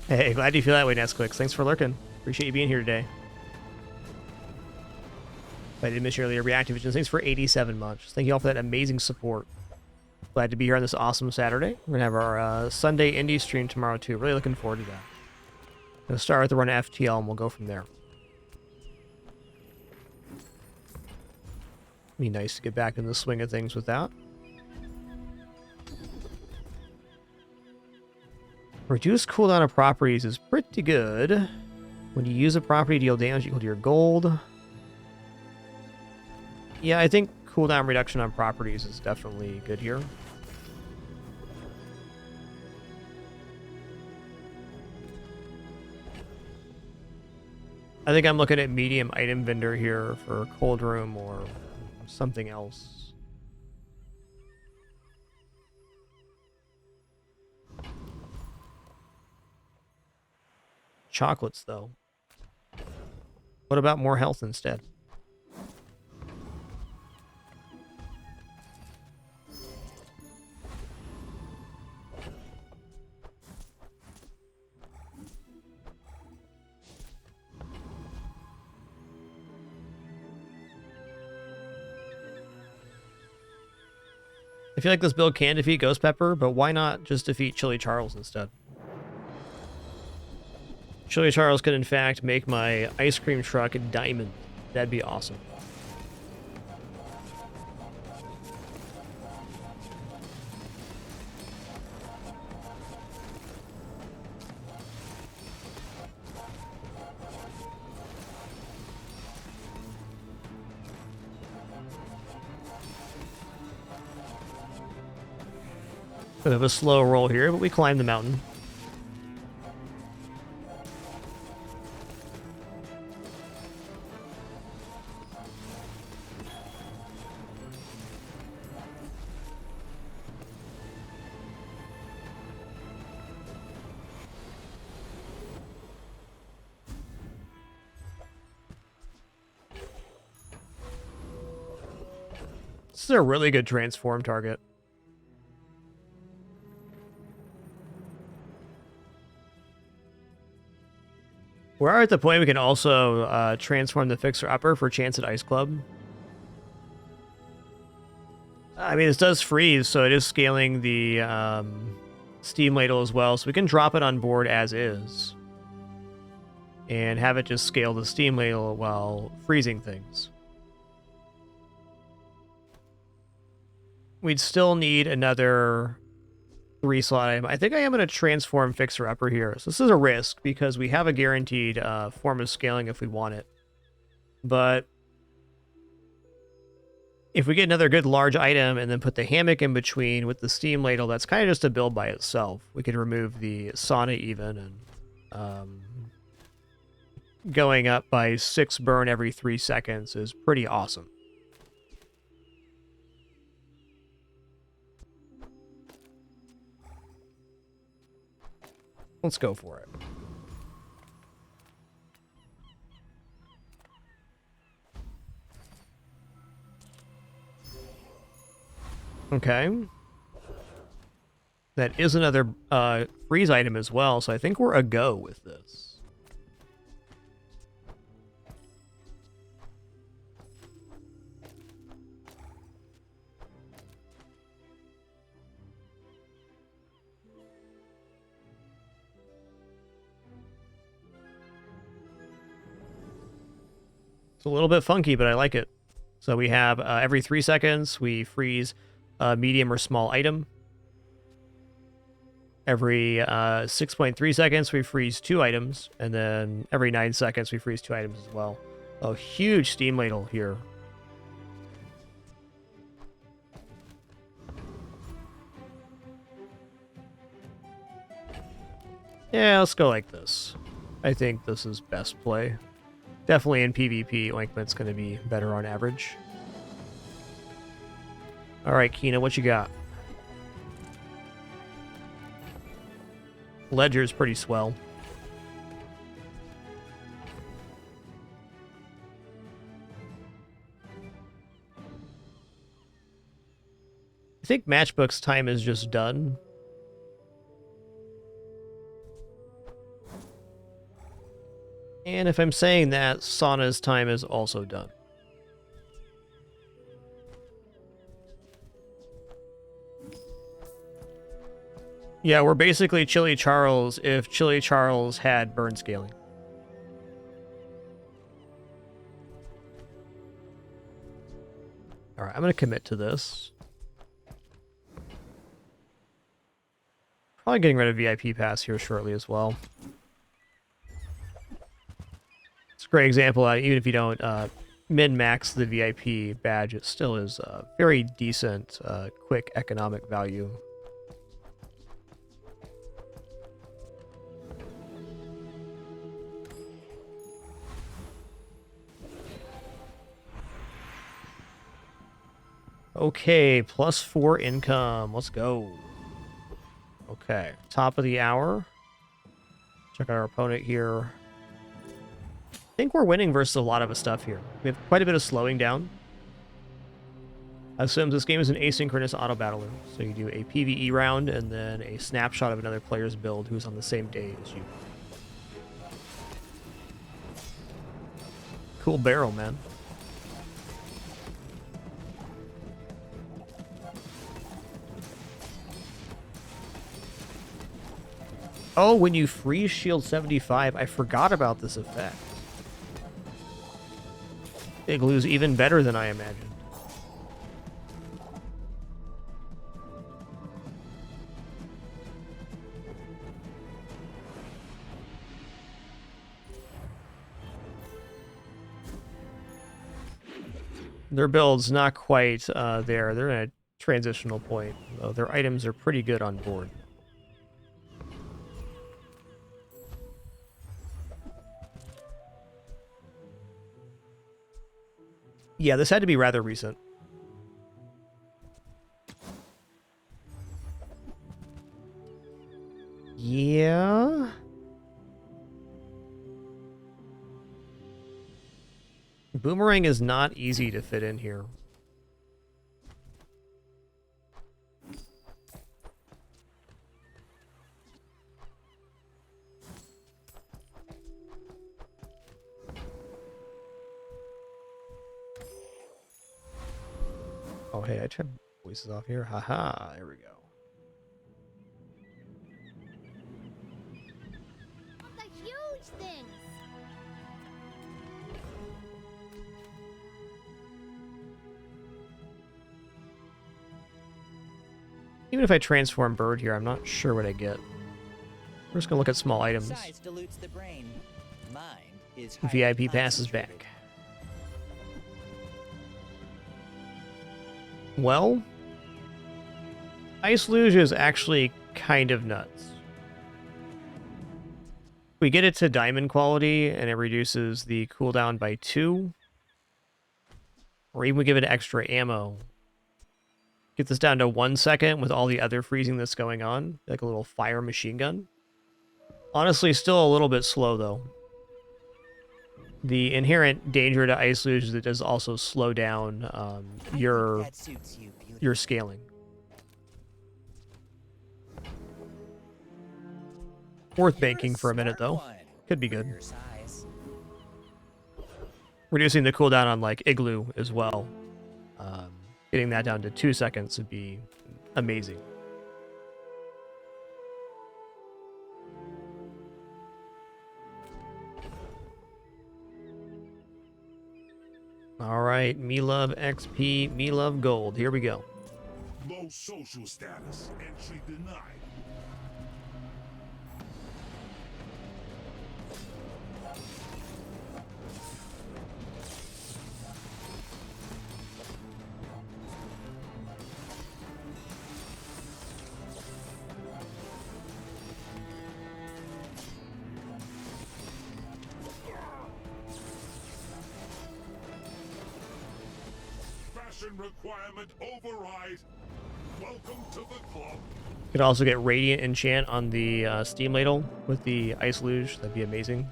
Hey, glad you feel that way, Nesquix. Thanks for lurking. Appreciate you being here today. If I did miss your earlier reactivations, thanks for 87 months. Thank you all for that amazing support. Glad to be here on this awesome Saturday. We're going to have our Sunday indie stream tomorrow, too. Really looking forward to that. We'll start with the run of FTL, and we'll go from there. Be nice to get back in the swing of things with that. Reduce cooldown of properties is pretty good. When you use a property, deal damage equal to your gold. Yeah, I think cooldown reduction on properties is definitely good here. I think I'm looking at medium item vendor here for cold room or something else. Chocolates, though. What about more health instead? I feel like this build can defeat Ghost Pepper, but why not just defeat Chili Charles instead? Chili Charles could, in fact, make my ice cream truck a diamond. That'd be awesome. Bit of a slow roll here, but we climbed the mountain. This is a really good transform target. We're at the point we can also transform the Fixer Upper for chance at Ice Club. I mean, this does freeze, so it is scaling the Steam Ladle as well, so we can drop it on board as is. And have it just scale the Steam Ladle while freezing things. We'd still need another 3-slot item. I think I am going to transform Fixer Upper here. So this is a risk because we have a guaranteed form of scaling if we want it. But if we get another good large item and then put the hammock in between with the Steam Ladle, that's kind of just a build by itself. We could remove the sauna even, and going up by 6 burn every 3 seconds is pretty awesome. Let's go for it. Okay. That is another freeze item as well, so I think we're a go with this. It's a little bit funky, but I like it. So we have every 3 seconds, we freeze a medium or small item. Every 6.3 seconds, we freeze 2 items. And then every 9 seconds, we freeze 2 items as well. A huge Steam Ladle here. Yeah, let's go like this. I think this is best play. Definitely in PvP, Ointment's going to be better on average. Alright, Kina, what you got? Ledger's pretty swell. think Matchbook's time is just done. And if I'm saying that, Sauna's time is also done. Yeah, we're basically Chili Charles if Chili Charles had burn scaling. Alright, I'm going to commit to this. Probably getting rid of VIP Pass here shortly as well. It's a great example. Even if you don't min-max the VIP badge, it still is very decent, quick economic value. Okay, +4 income. Let's go. Okay, top of the hour. Check out our opponent here. I think we're winning versus a lot of stuff here. We have quite a bit of slowing down. Assumes this game is an asynchronous auto battler. So you do a PvE round and then a snapshot of another player's build who's on the same day as you. Cool barrel, man. Oh, when you freeze shield 75, I forgot about this effect. Igloo's even better than I imagined. Their build's not quite there. They're in a transitional point, though their items are pretty good on board. Yeah, this had to be rather recent. Yeah. Boomerang is not easy to fit in here. Oh, hey, I turned voices off here. Haha, there we go. The huge things. Even if I transform bird here, I'm not sure what I get. We're just gonna look at small items. Size dilutes the brain. Mind is VIP passes back. Well, Ice Luge is actually kind of nuts. We get it to diamond quality and it reduces the cooldown by 2. Or even we give it extra ammo. Get this down to 1 second with all the other freezing that's going on. Like a little fire machine gun. Honestly, still a little bit slow though. The inherent danger to Ice Luge is it does also slow down your scaling. Worth banking for a minute though. Could be good. Reducing the cooldown on like Igloo as well. Getting that down to 2 seconds would be amazing. All right, me love XP, me love gold. Here we go. Low social status. Entry denied. Requirement override. Welcome to the club. You could also get Radiant Enchant on the Steam Ladle with the Ice Luge. That'd be amazing.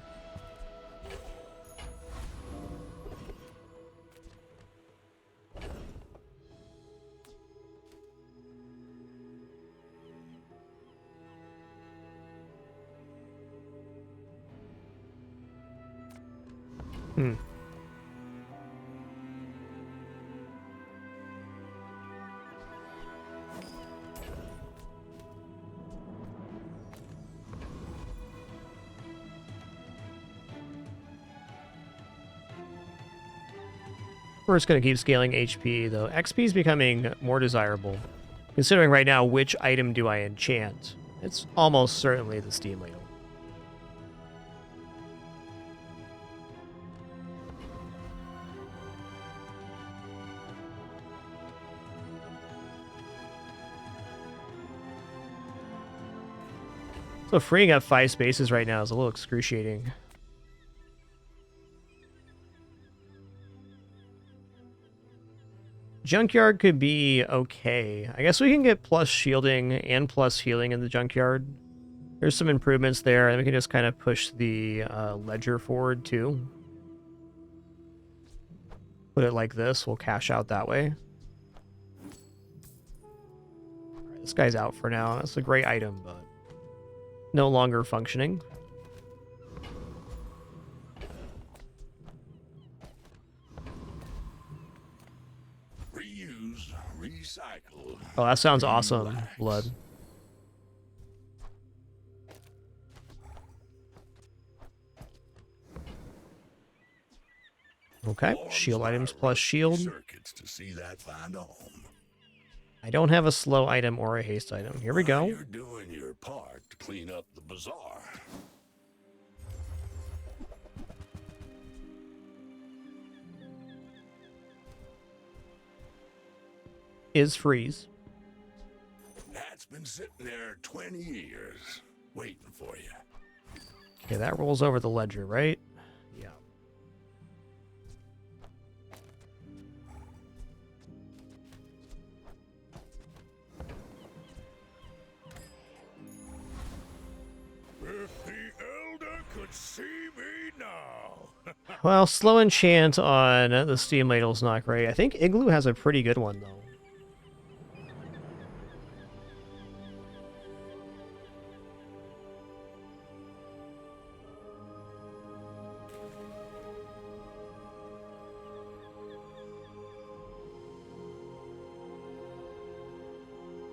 Hmm. We're just going to keep scaling HP, though. XP is becoming more desirable. Considering right now, which item do I enchant? It's almost certainly the Steam Ladle. So freeing up 5 spaces right now is a little excruciating. Junkyard could be okay. I guess we can get plus shielding and plus healing in the junkyard. There's some improvements there, and we can just kind of push the ledger forward too. Put it like this, we'll cash out that way. Alright, this guy's out for now. That's a great item, but no longer functioning. Reuse, recycle. Oh, that sounds awesome, Blood. Okay, shield items plus shield. Circuits to see that find home. I don't have a slow item or a haste item. Here we go. You're doing your part to clean up the bazaar. Is freeze. That's been sitting there 20 years, waiting for you. Okay, that rolls over the ledger, right? Yeah. If the Elder could see me now. Well, slow enchant on the Steam Ladle's not great. I think Igloo has a pretty good one, though.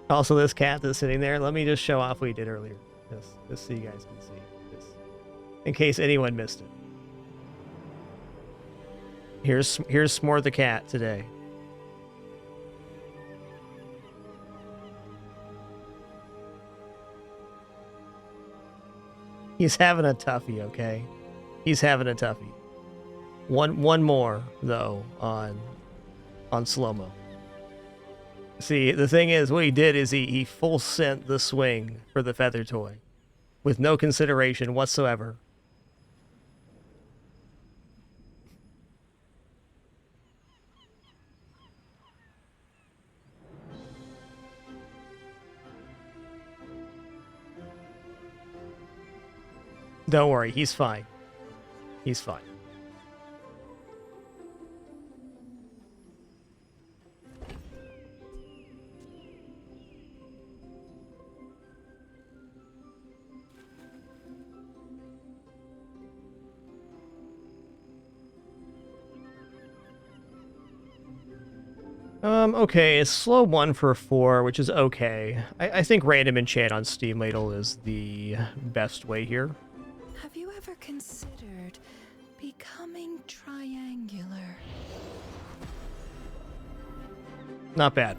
Also, this cat that's sitting there, let me just show off what we did earlier. Just so you guys can see. Just in case anyone missed it. Here's S'more the cat today. He's having a toughie, okay? He's having a toughie. One more, though, on slow-mo. See, the thing is, what he did is he full sent the swing for the feather toy with no consideration whatsoever. Don't worry, he's fine. He's fine. Okay, it's slow 1 for 4, which is okay. I think random enchant on Steam Ladle is the best way here. Have you ever considered becoming triangular? Not bad.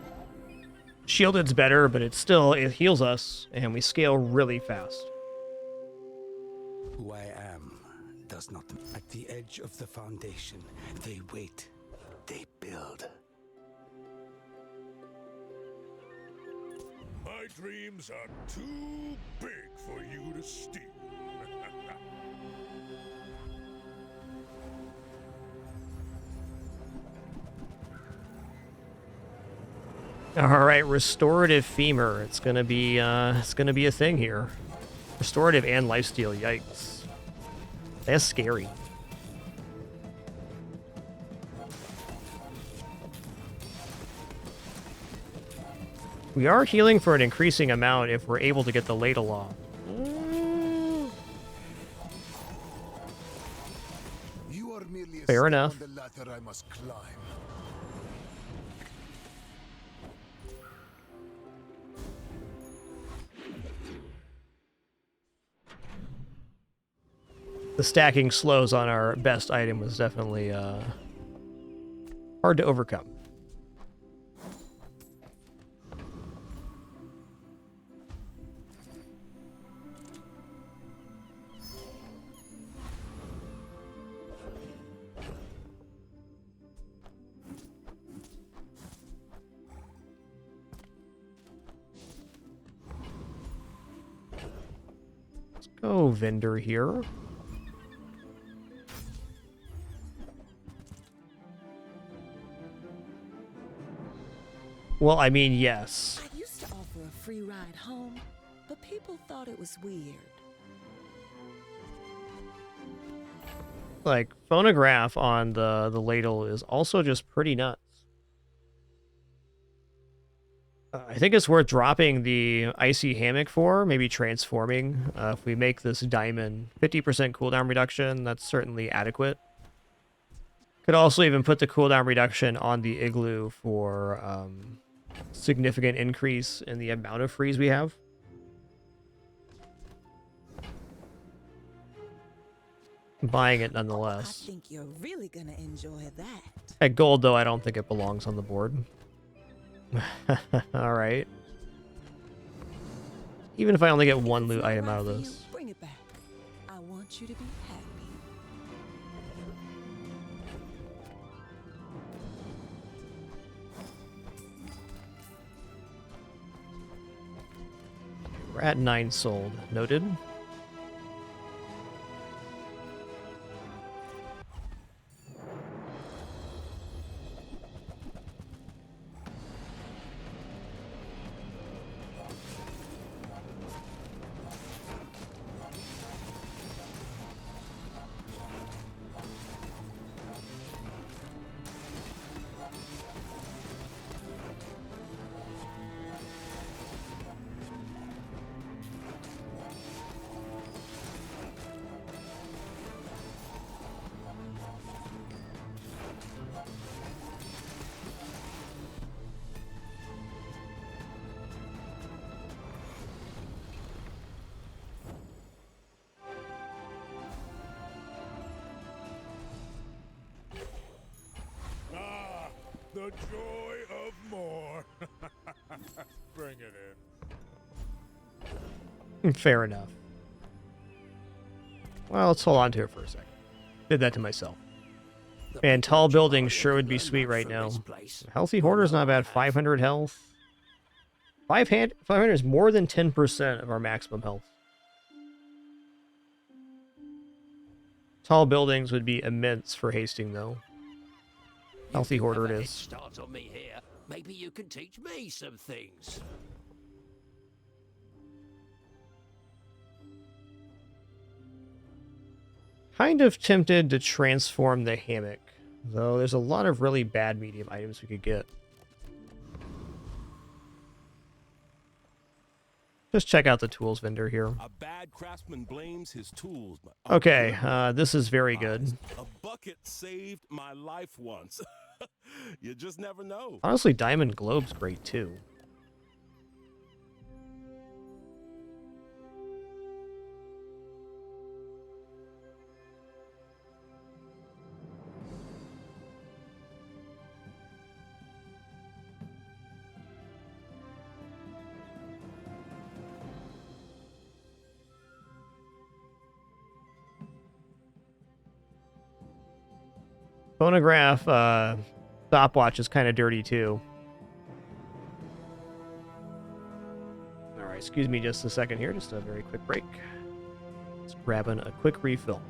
Shielded's better, but it heals us, and we scale really fast. Who I am does not. At the edge of the foundation, they wait, they build. My dreams are too big for you to steal. All right, restorative femur. It's gonna be a thing here. Restorative and lifesteal. Yikes. That's scary. We are healing for an increasing amount if we're able to get the ladle off. You are merely Fair enough. On the ladder I must climb. The stacking slows on our best item was definitely hard to overcome. Let's go vendor here. Well, I mean, yes. I used to offer a free ride home, but people thought it was weird. Like, phonograph on the ladle is also just pretty nuts. I think it's worth dropping the icy hammock for, maybe transforming. If we make this diamond 50% cooldown reduction, that's certainly adequate. Could also even put the cooldown reduction on the igloo for significant increase in the amount of freeze we have. Buying it nonetheless. I think you're really gonna enjoy that. At gold, though, I don't think it belongs on the board. Alright. Even if I only get one loot item out of this. Bring it back. I want you to be happy. We're at 9 sold. Noted. The joy of more. Bring it in. Fair enough. Well, let's hold on to it for a second. Did that to myself. Man, tall buildings sure would be sweet right now. Healthy Hoarder's not bad. 500 health. 500 is more than 10% of our maximum health. Tall buildings would be immense for hasting, though. Healthy Hoarder it is. Start on me here. Maybe you can teach me some things. Kind of tempted to transform the hammock, though there's a lot of really bad medium items we could get. Just check out the tools vendor here. A bad craftsman blames his tools. Okay, this is very good. A bucket saved my life once. You just never know. Honestly, Diamond Globe's great too. Phonograph stopwatch is kind of dirty too. All right, excuse me just a second here, just a very quick break. Let's grab a quick refill.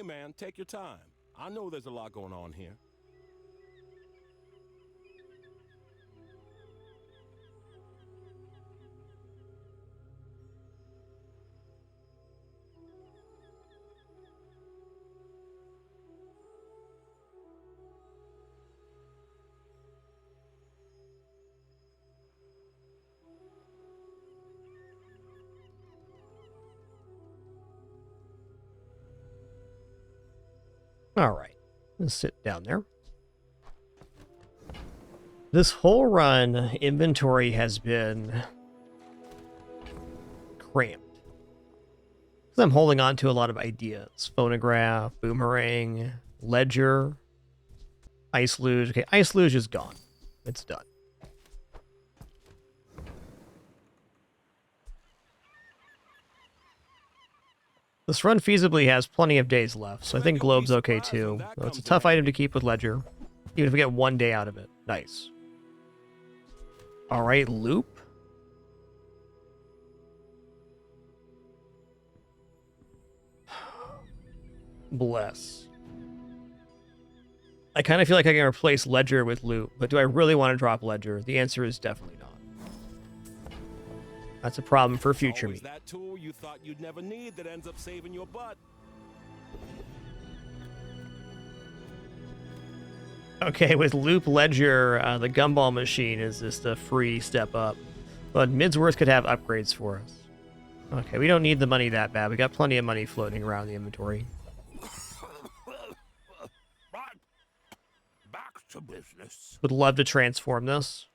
Hey, man, take your time. I know there's a lot going on here. All right, let's sit down there. This whole run, inventory has been cramped. Because I'm holding on to a lot of ideas. Phonograph, boomerang, ledger, ice luge. Okay, ice luge is gone. It's done. This run feasibly has plenty of days left, so I think Globe's okay too. Though it's a tough item to keep with Ledger, even if we get 1 day out of it. Nice. Alright, Loop. Bless. I kind of feel like I can replace Ledger with Loop, but do I really want to drop Ledger? The answer is definitely not. That's a problem for future me. That tool you thought you'd never need that ends up saving your butt. Okay, with Loop Ledger, the Gumball machine is just a free step up. But Midsworth could have upgrades for us. Okay, we don't need the money that bad. We got plenty of money floating around the inventory. Back to business. Would love to transform this.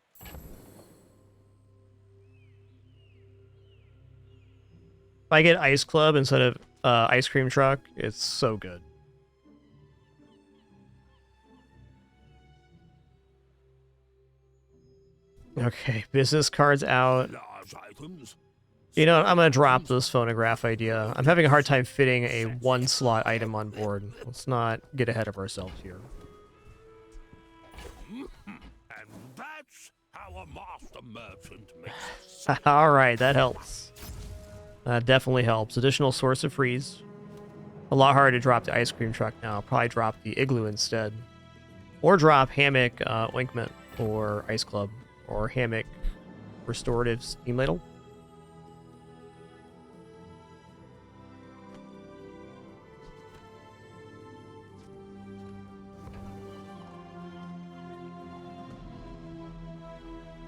If I get Ice Club instead of Ice Cream Truck, it's so good. Okay, business cards out. You know, I'm going to drop this phonograph idea. I'm having a hard time fitting a one-slot item on board. Let's not get ahead of ourselves here. And that's how a master merchant makes. All right, that helps. That definitely helps. Additional source of freeze. A lot harder to drop the ice cream truck now. I'll probably drop the igloo instead. Or drop hammock ointment or ice club. Or hammock restorative steam ladle.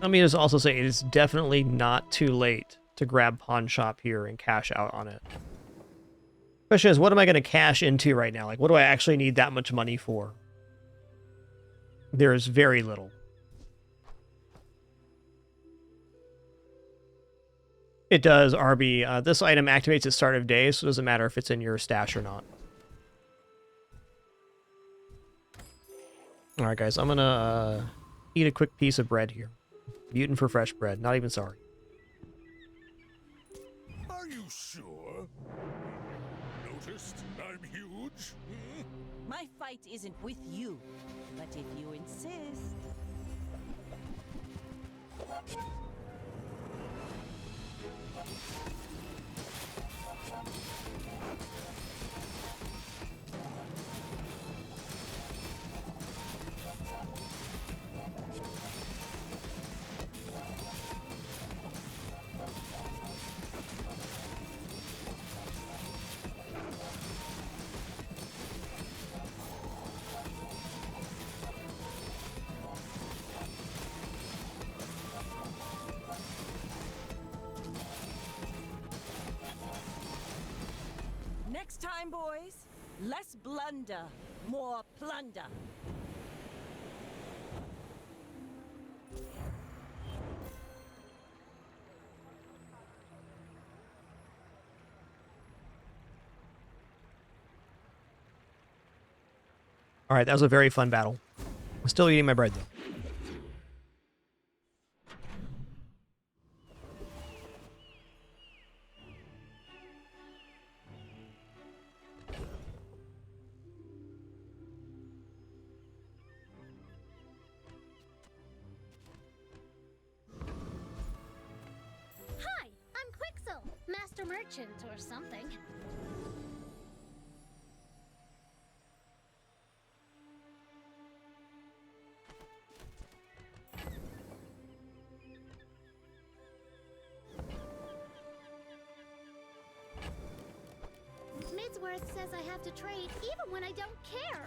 Let me just also say it is definitely not too late to grab Pawn Shop here and cash out on it. Question is, what am I going to cash into right now? Like, what do I actually need that much money for? There's very little. It does, RB. This item activates at start of day, so it doesn't matter if it's in your stash or not. Alright, guys, I'm going to eat a quick piece of bread here. Mutant for fresh bread. Not even sorry. Are you sure? Noticed I'm huge? My fight isn't with you, but if you insist. Next time, boys, less blunder, more plunder. All right, that was a very fun battle. I'm still eating my bread, though. Hi, I'm, 'Quixel, Master Merchant or something. Wordsworth says I have to trade even when I don't care.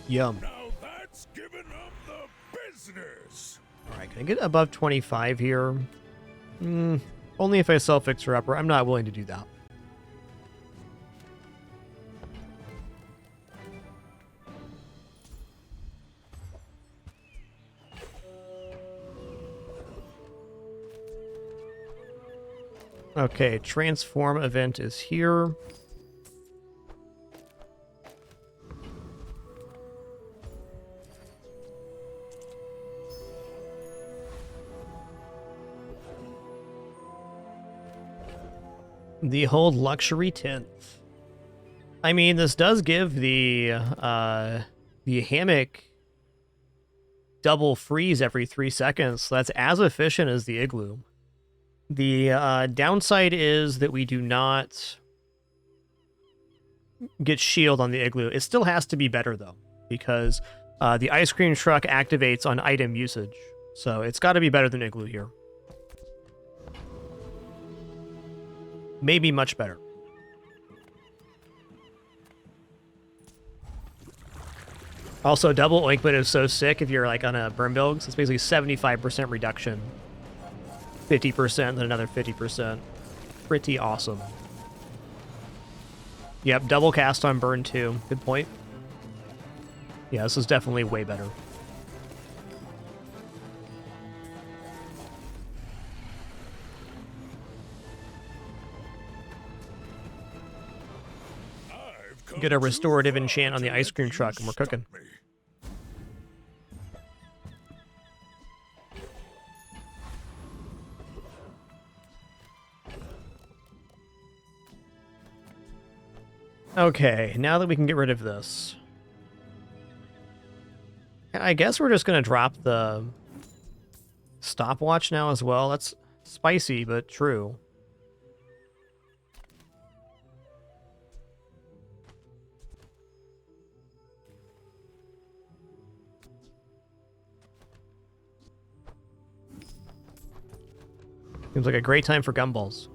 Yum. Now that's giving up the business. Alright, can I get above 25 here? Only if I sell Fixer Upper. I'm not willing to do that. Okay, transform event is here. The hold luxury 10th. I mean, this does give the hammock double freeze every 3 seconds. So that's as efficient as the igloo. The downside is that we do not get shield on the igloo. It still has to be better though, because the ice cream truck activates on item usage. So it's got to be better than igloo here. Maybe much better. Also, double ointment is so sick if you're like on a burn build. So it's basically 75% reduction. 50%, then another 50%. Pretty awesome. Yep, double cast on burn too. Good point. Yeah, this is definitely way better. Get a restorative enchant on the ice cream truck and we're cooking. Okay, now that we can get rid of this, I guess we're just going to drop the stopwatch now as well. That's spicy, but true. Seems like a great time for gumballs.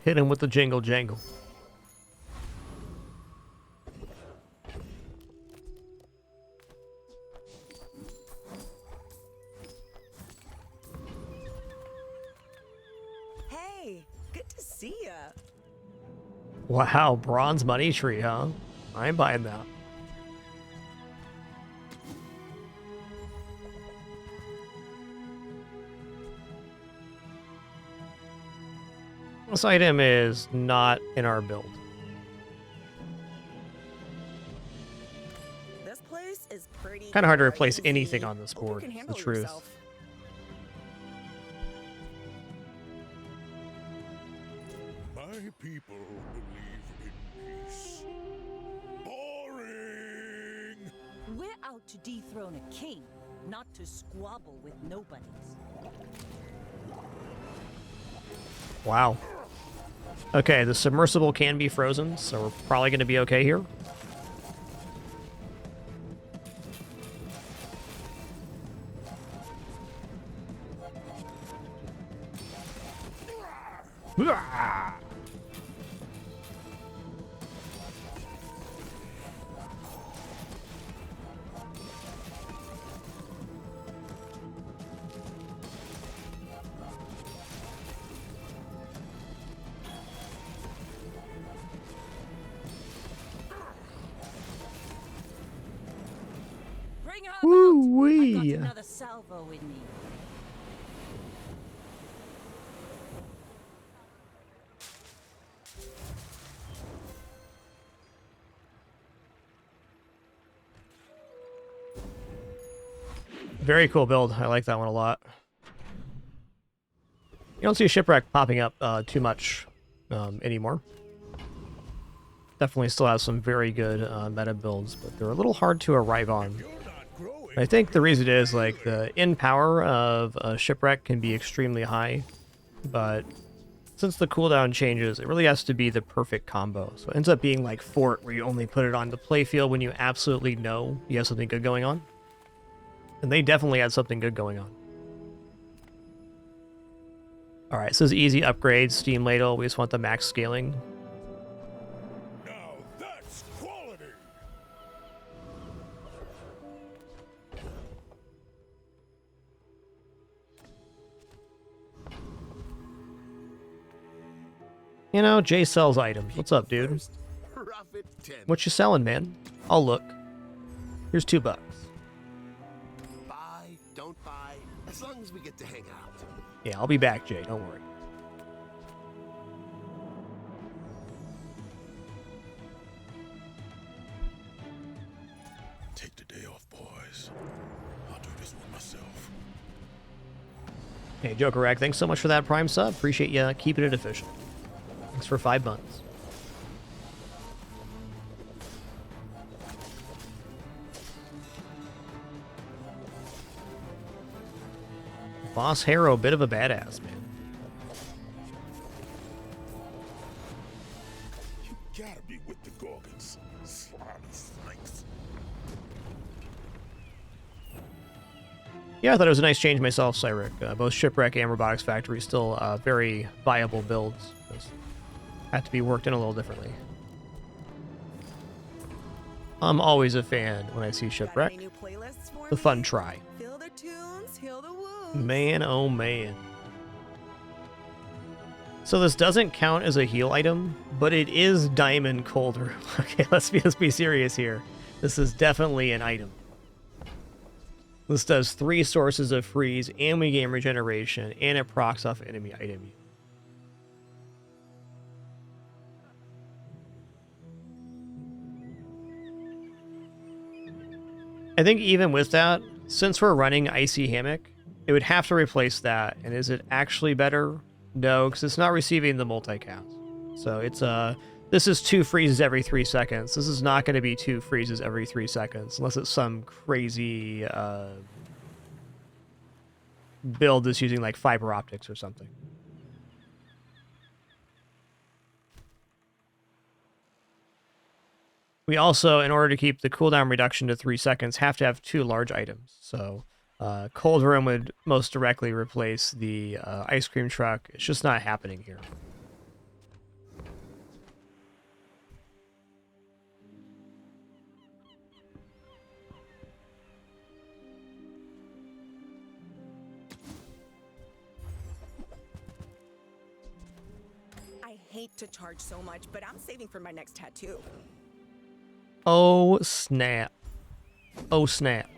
Hit him with the jingle jangle. Hey, good to see ya. Wow, bronze money tree, huh? I'm buying that. This item is not in our build. This place is pretty. Kind of hard to replace anything on this board, is the truth. My people believe in peace. Boring! We're out to dethrone a king, not to squabble with nobodies. Wow. Okay, the submersible can be frozen, so we're probably going to be okay here. Woo-wee! Another salvo in me. Very cool build. I like that one a lot. You don't see a shipwreck popping up too much anymore. Definitely still has some very good meta builds, but they're a little hard to arrive on. I think the reason is, like, the in power of a shipwreck can be extremely high, but since the cooldown changes, it really has to be the perfect combo. So it ends up being like Fort, where you only put it on the playfield when you absolutely know you have something good going on. And they definitely had something good going on. Alright, so this is easy upgrade, steam ladle. We just want the max scaling. Now that's quality. You know, Jay sells items. What's up, dude? What you selling, man? I'll look. Here's $2. Buy, don't buy, as long as we get to hang out. Yeah, I'll be back, Jay. Don't worry. Take the day off, boys. I'll do this one myself. Hey, Joker Rack, thanks so much for that Prime sub. Appreciate you keeping it official. Thanks for 5 months. Boss Harrow, bit of a badass, man. You gotta be with the Gorgons. Slimy snakes. Yeah, I thought it was a nice change myself, Cyric. Both Shipwreck and Robotics Factory still very viable builds. Just have to be worked in a little differently. I'm always a fan when I see Shipwreck. The fun try. Feel the tunes, heal the wounds. Man, oh man. So this doesn't count as a heal item, but it is Diamond Cold Room. Okay, let's be serious here. This is definitely an item. This does 3 sources of freeze, and we gain regeneration, and it procs off enemy item. I think even with that, since we're running Icy Hammock, it would have to replace that. And is it actually better? No, because it's not receiving the multicast. So it's this is 2 freezes every 3 seconds. This is not going to be 2 freezes every 3 seconds, unless it's some crazy build that's using like fiber optics or something. We also, in order to keep the cooldown reduction to 3 seconds, have to have 2 large items. So Cold Room would most directly replace the ice cream truck. It's just not happening here. I hate to charge so much, but I'm saving for my next tattoo. Oh, snap. Oh, snap.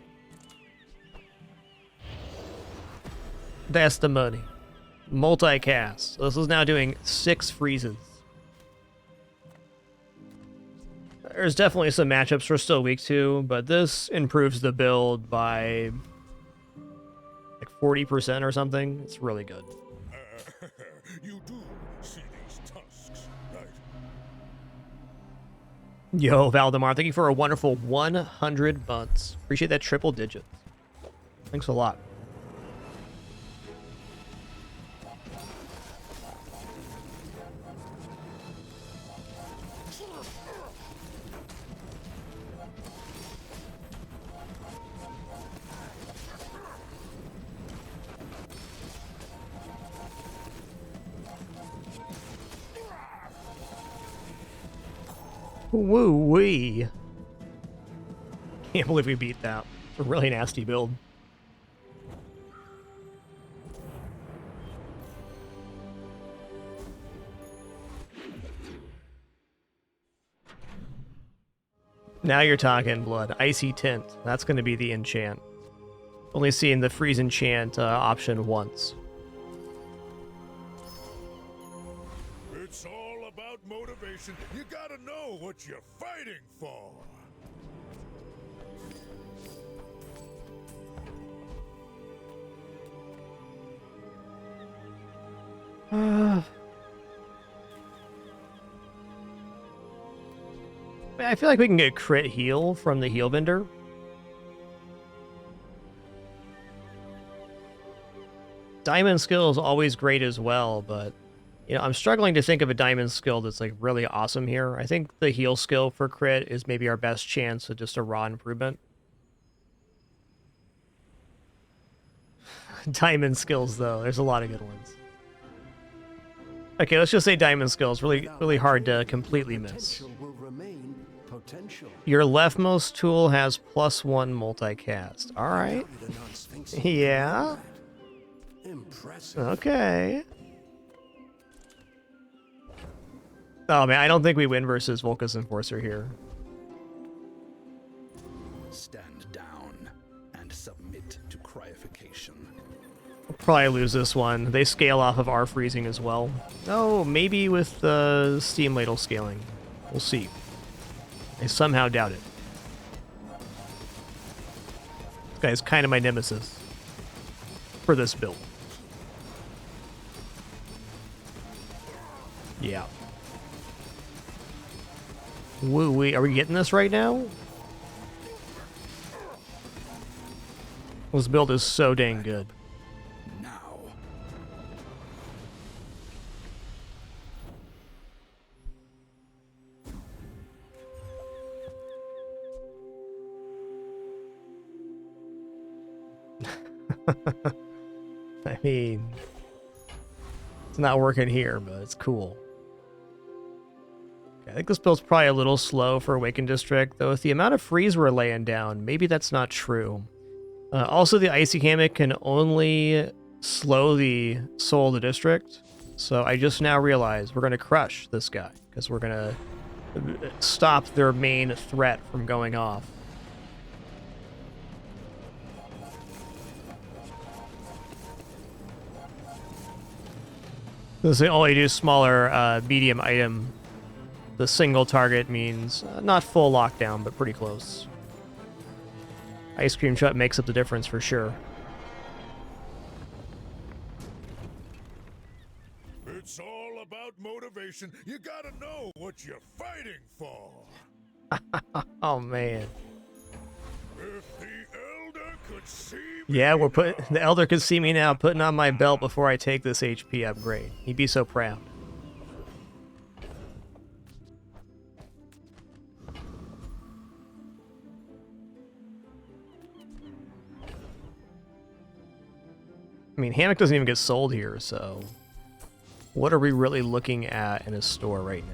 That's the money. Multicast. This is now doing 6 freezes. There's definitely some matchups we're still weak to, but this improves the build by like 40% or something. It's really good. You do see these tusks, right? Yo, Valdemar, thank you for a wonderful 100 months. Appreciate that triple digit. Thanks a lot. Woo-wee. Can't believe we beat that. It's a really nasty build. Now you're talking, Blood. Icy Tint. That's going to be the enchant. Only seeing the freeze enchant option once. It's all about motivation. You gotta know what you're fighting for. I feel like we can get crit heal from the heal vendor. Diamond skill is always great as well, but you know, I'm struggling to think of a diamond skill that's like really awesome here. I think the heal skill for crit is maybe our best chance at just a raw improvement. Diamond skills, though, there's a lot of good ones. Okay, let's just say diamond skills. Really hard to completely miss. Your leftmost tool has +1 multicast. All right. Yeah. Okay. Oh man, I don't think we win versus Volca's Enforcer here. Stand down and submit to cryification. We'll probably lose this one. They scale off of our freezing as well. Oh, maybe with the steam ladle scaling. We'll see. I somehow doubt it. This guy's kind of my nemesis for this build. Yeah. Woo-wee. Are we getting this right now? This build is so dang good. Now. I mean, it's not working here, but it's cool. I think this build's probably a little slow for Awakened District, though with the amount of freeze we're laying down, maybe that's not true. Also, the Icy Hammock can only slow the Soul of the District, so I just now realize we're going to crush this guy, because we're going to stop their main threat from going off. This is only do smaller medium item. The single target means not full lockdown, but pretty close. Ice Cream Truck makes up the difference for sure. It's all about motivation. You gotta know what you're fighting for. Oh man. If the Elder could see me Yeah, the Elder could see me now putting on my belt before I take this HP upgrade. He'd be so proud. I mean, Hammock doesn't even get sold here, so what are we really looking at in a store right now?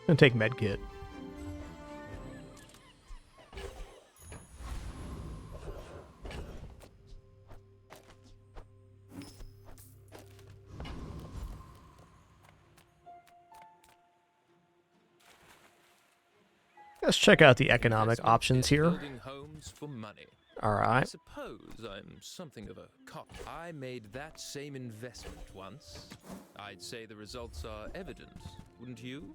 I'm gonna take Medkit. Let's check out the economic options here. Building homes for money. All right. I suppose I'm something of a cop. I made that same investment once. I'd say the results are evident, wouldn't you?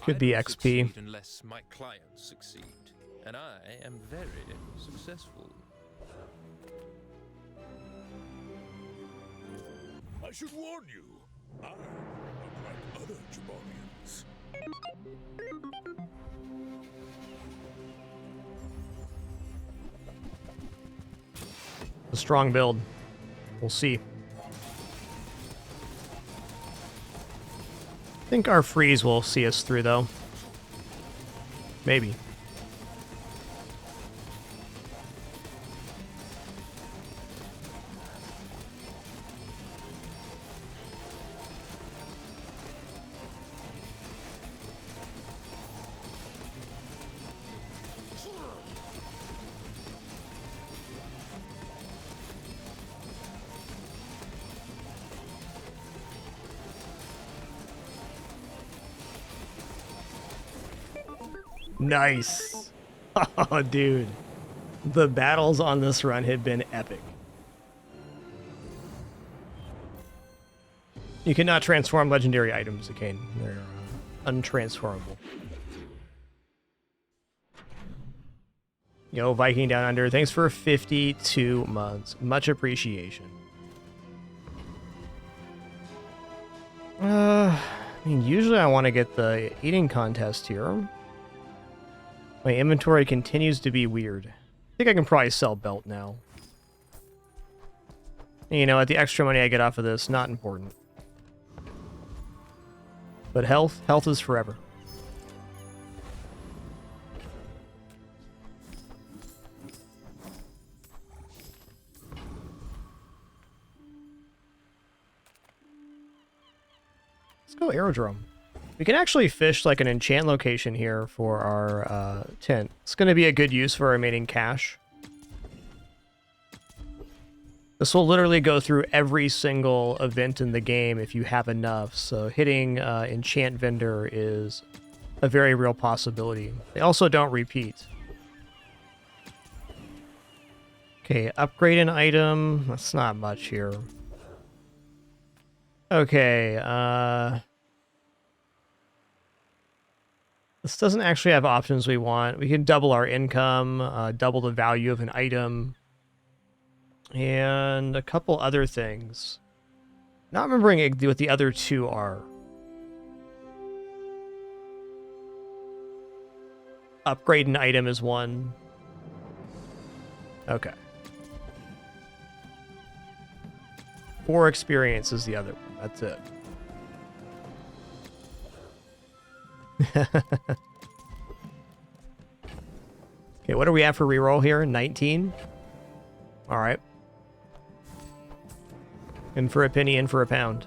Could be XP. Succeed unless my clients succeed, and I am very successful. I should warn you, I'm unlike other Jabarians. A strong build. We'll see. I think our freeze will see us through, though. Maybe. Nice. Oh, dude. The battles on this run have been epic. You cannot transform legendary items, Akane. They're untransformable. Yo, Viking Down Under, thanks for 52 months. Much appreciation. I mean, usually I want to get the eating contest here. My inventory continues to be weird. I think I can probably sell belt now. You know, the extra money I get off of this, not important. But health is forever. Let's go aerodrome. We can actually fish like an enchant location here for our tent. It's going to be a good use for our remaining cash. This will literally go through every single event in the game if you have enough, so hitting enchant vendor is a very real possibility. They also don't repeat. Okay, upgrade an item. That's not much here. Okay, this doesn't actually have options we want. We can double our income, double the value of an item, and a couple other things. Not remembering what the other two are. Upgrade an item is one. Okay. 4 experience is the other one. That's it. Okay, what are we at for reroll here? 19? Alright. In for a penny, in for a pound.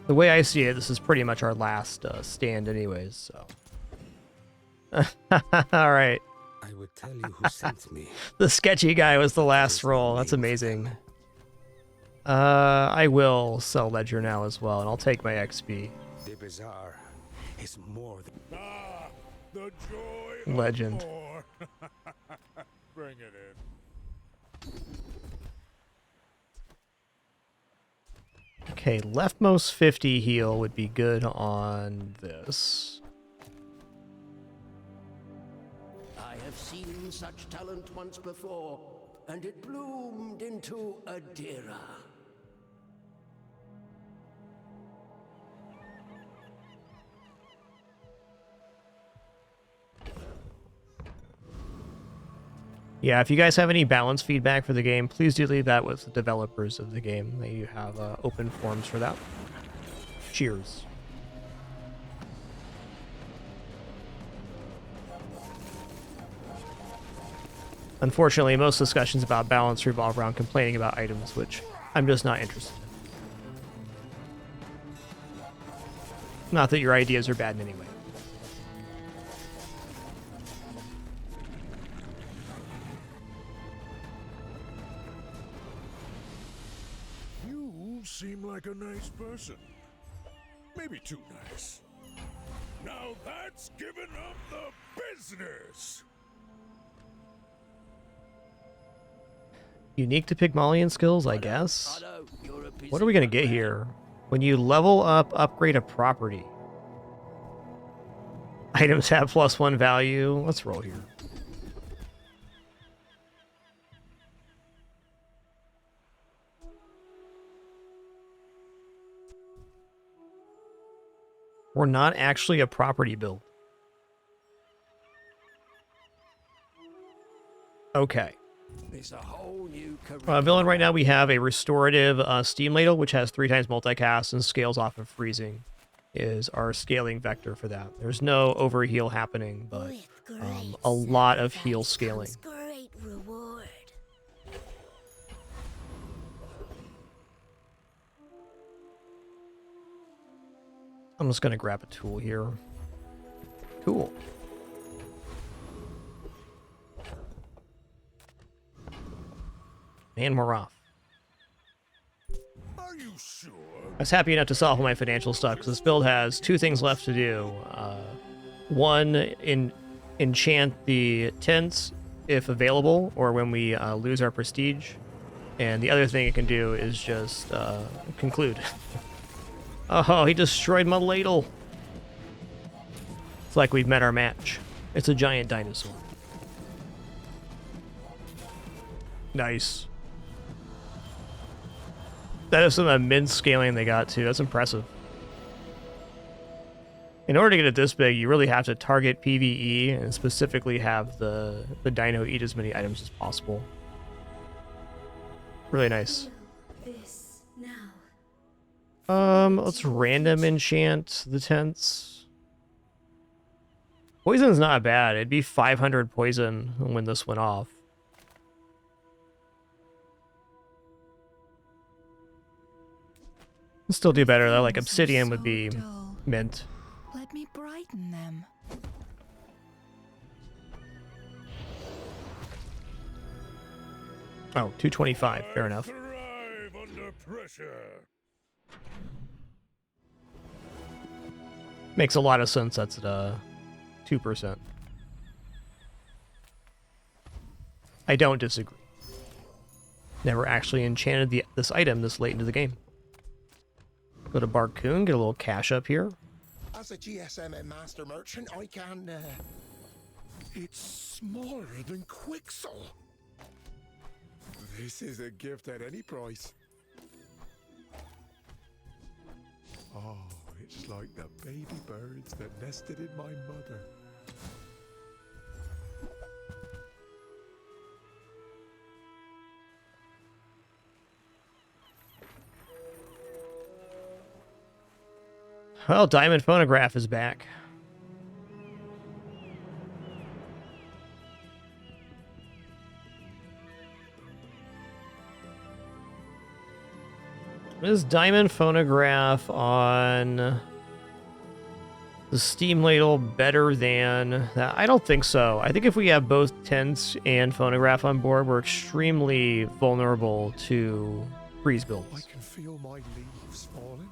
The way I see it, this is pretty much our last stand anyways, so. Alright. I would tell you who sent me. The sketchy guy was the last roll. That's amazing. I will sell Ledger now as well, and I'll take my XP. The bazaar is more than... Ah, the joy Legend. of war. Bring it in. Okay, leftmost 50 heal would be good on this. I have seen such talent once before, and it bloomed into Adira. Yeah, if you guys have any balance feedback for the game, please do leave that with the developers of the game. They have open forums for that. Cheers. Unfortunately, most discussions about balance revolve around complaining about items, which I'm just not interested in. Not that your ideas are bad in any way. You seem like a nice person. Maybe too nice. Now that's giving up the business. Unique to Pygmalion skills, I guess. What are we going to get here? When you level up, upgrade a property. Items have +1 value. Let's roll here. We're not actually a property build. Okay. There's a whole new Villain right now we have a restorative steam ladle, which has 3 times multicast and scales off of freezing. Is our scaling vector for that. There's no overheal happening, but a lot of heal scaling. Great reward. I'm just gonna grab a tool here. Cool. And we're off. Are you sure? I was happy enough to solve all my financial stuff because this build has 2 things left to do. One, enchant the tents if available, or when we lose our prestige. And the other thing it can do is just conclude. Oh, he destroyed my ladle. It's like we've met our match. It's a giant dinosaur. Nice. That is some immense scaling they got too. That's impressive. In order to get it this big, you really have to target PvE and specifically have the dino eat as many items as possible. Really nice. This now. Let's random enchant the tents. Poison's not bad. It'd be 500 poison when this went off. Still do better though, like obsidian would be mint. Let me brighten them. Oh, 225, fair enough. Thrive under pressure. Makes a lot of sense, that's at 2%. I don't disagree. Never actually enchanted this item this late into the game. Go to Barcoon, get a little cash up here. As a GSM and master merchant, I can, It's smaller than Quixel. This is a gift at any price. Oh, it's like the baby birds that nested in my mother. Well, Diamond Phonograph is back. Is Diamond Phonograph on the Steam Ladle better than that? I don't think so. I think if we have both Tents and Phonograph on board, we're extremely vulnerable to freeze builds. I can feel my leaves falling.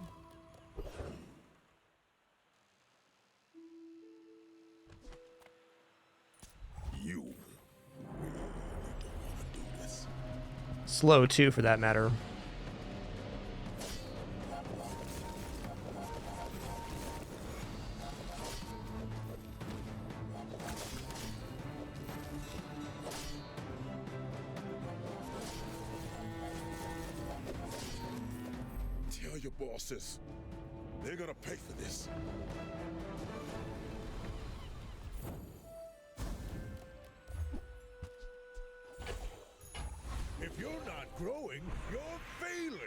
You really don't want to do this. Slow too, for that matter. Tell your bosses. They're gonna pay for this. If you're not growing, you're failing.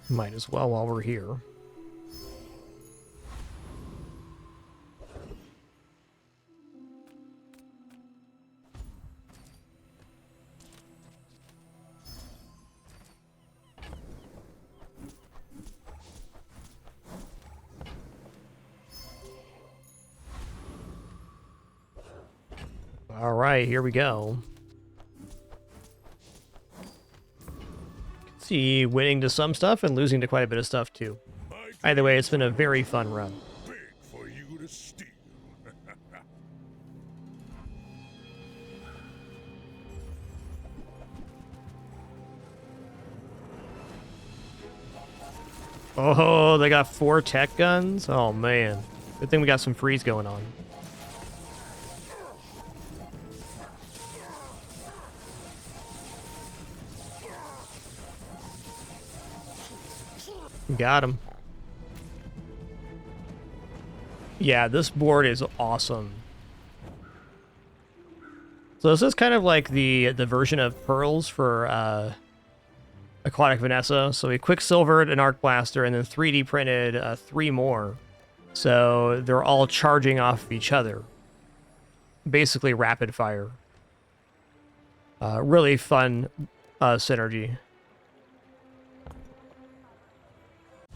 Might as well while we're here. All right, here we go. See, winning to some stuff and losing to quite a bit of stuff too. Either way, it's been a very fun run. Big for you to steal. Oh, they got 4 tech guns? Oh man. Good thing we got some freeze going on. Got him. Yeah, this board is awesome. So this is kind of like the version of Pearls for Aquatic Vanessa. So we quicksilvered an Arc Blaster and then 3D printed 3 more. So they're all charging off of each other. Basically rapid fire. Really fun synergy.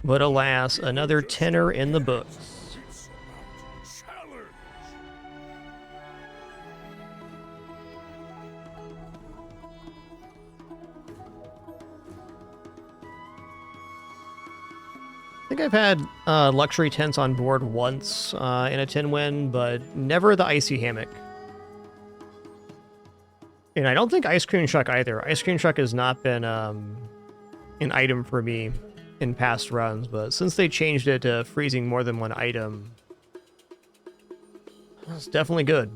But alas, another tenner in the books. I think I've had luxury tents on board once in a 10 win, but never the icy hammock. And I don't think ice cream truck either. Ice cream truck has not been an item for me in past runs, but since they changed it to freezing more than one item, it's definitely good.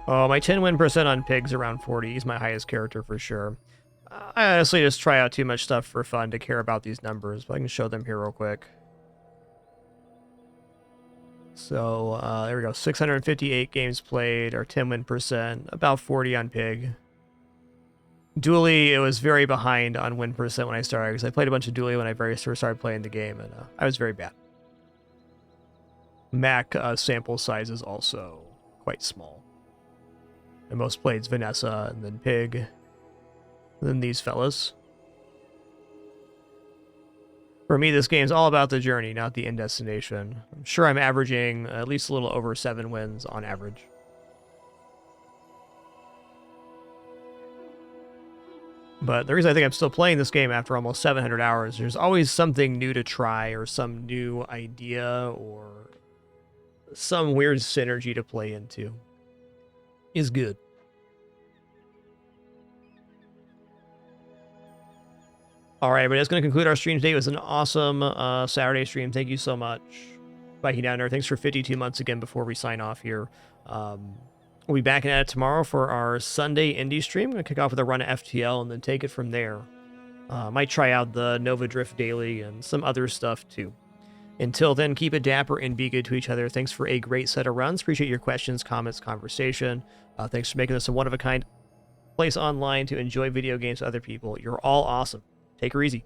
Oh, my 10 win percent on Pig's around 40. He's my highest character for sure. I honestly just try out too much stuff for fun to care about these numbers, but I can show them here real quick. So, there we go. 658 games played, or 10 win percent, about 40 on Pig. Dually, it was very behind on win percent when I started, because I played a bunch of Dually when I very first started playing the game, and I was very bad. Mac sample size is also quite small. And most played's Vanessa, and then Pig, and then these fellas. For me, this game's all about the journey, not the end destination. I'm sure I'm averaging at least a little over 7 wins on average. But the reason I think I'm still playing this game after almost 700 hours, there's always something new to try, or some new idea, or some weird synergy to play into. Is good. All right, but that's going to conclude our stream today. It was an awesome Saturday stream. Thank you so much, Viking Downer. Thanks for 52 months again before we sign off here. We'll be back at it tomorrow for our Sunday indie stream. I'm going to kick off with a run of FTL and then take it from there. Might try out the Nova Drift Daily and some other stuff too. Until then, keep it dapper and be good to each other. Thanks for a great set of runs. Appreciate your questions, comments, conversation. Thanks for making this a one-of-a-kind place online to enjoy video games with other people. You're all awesome. Take her easy.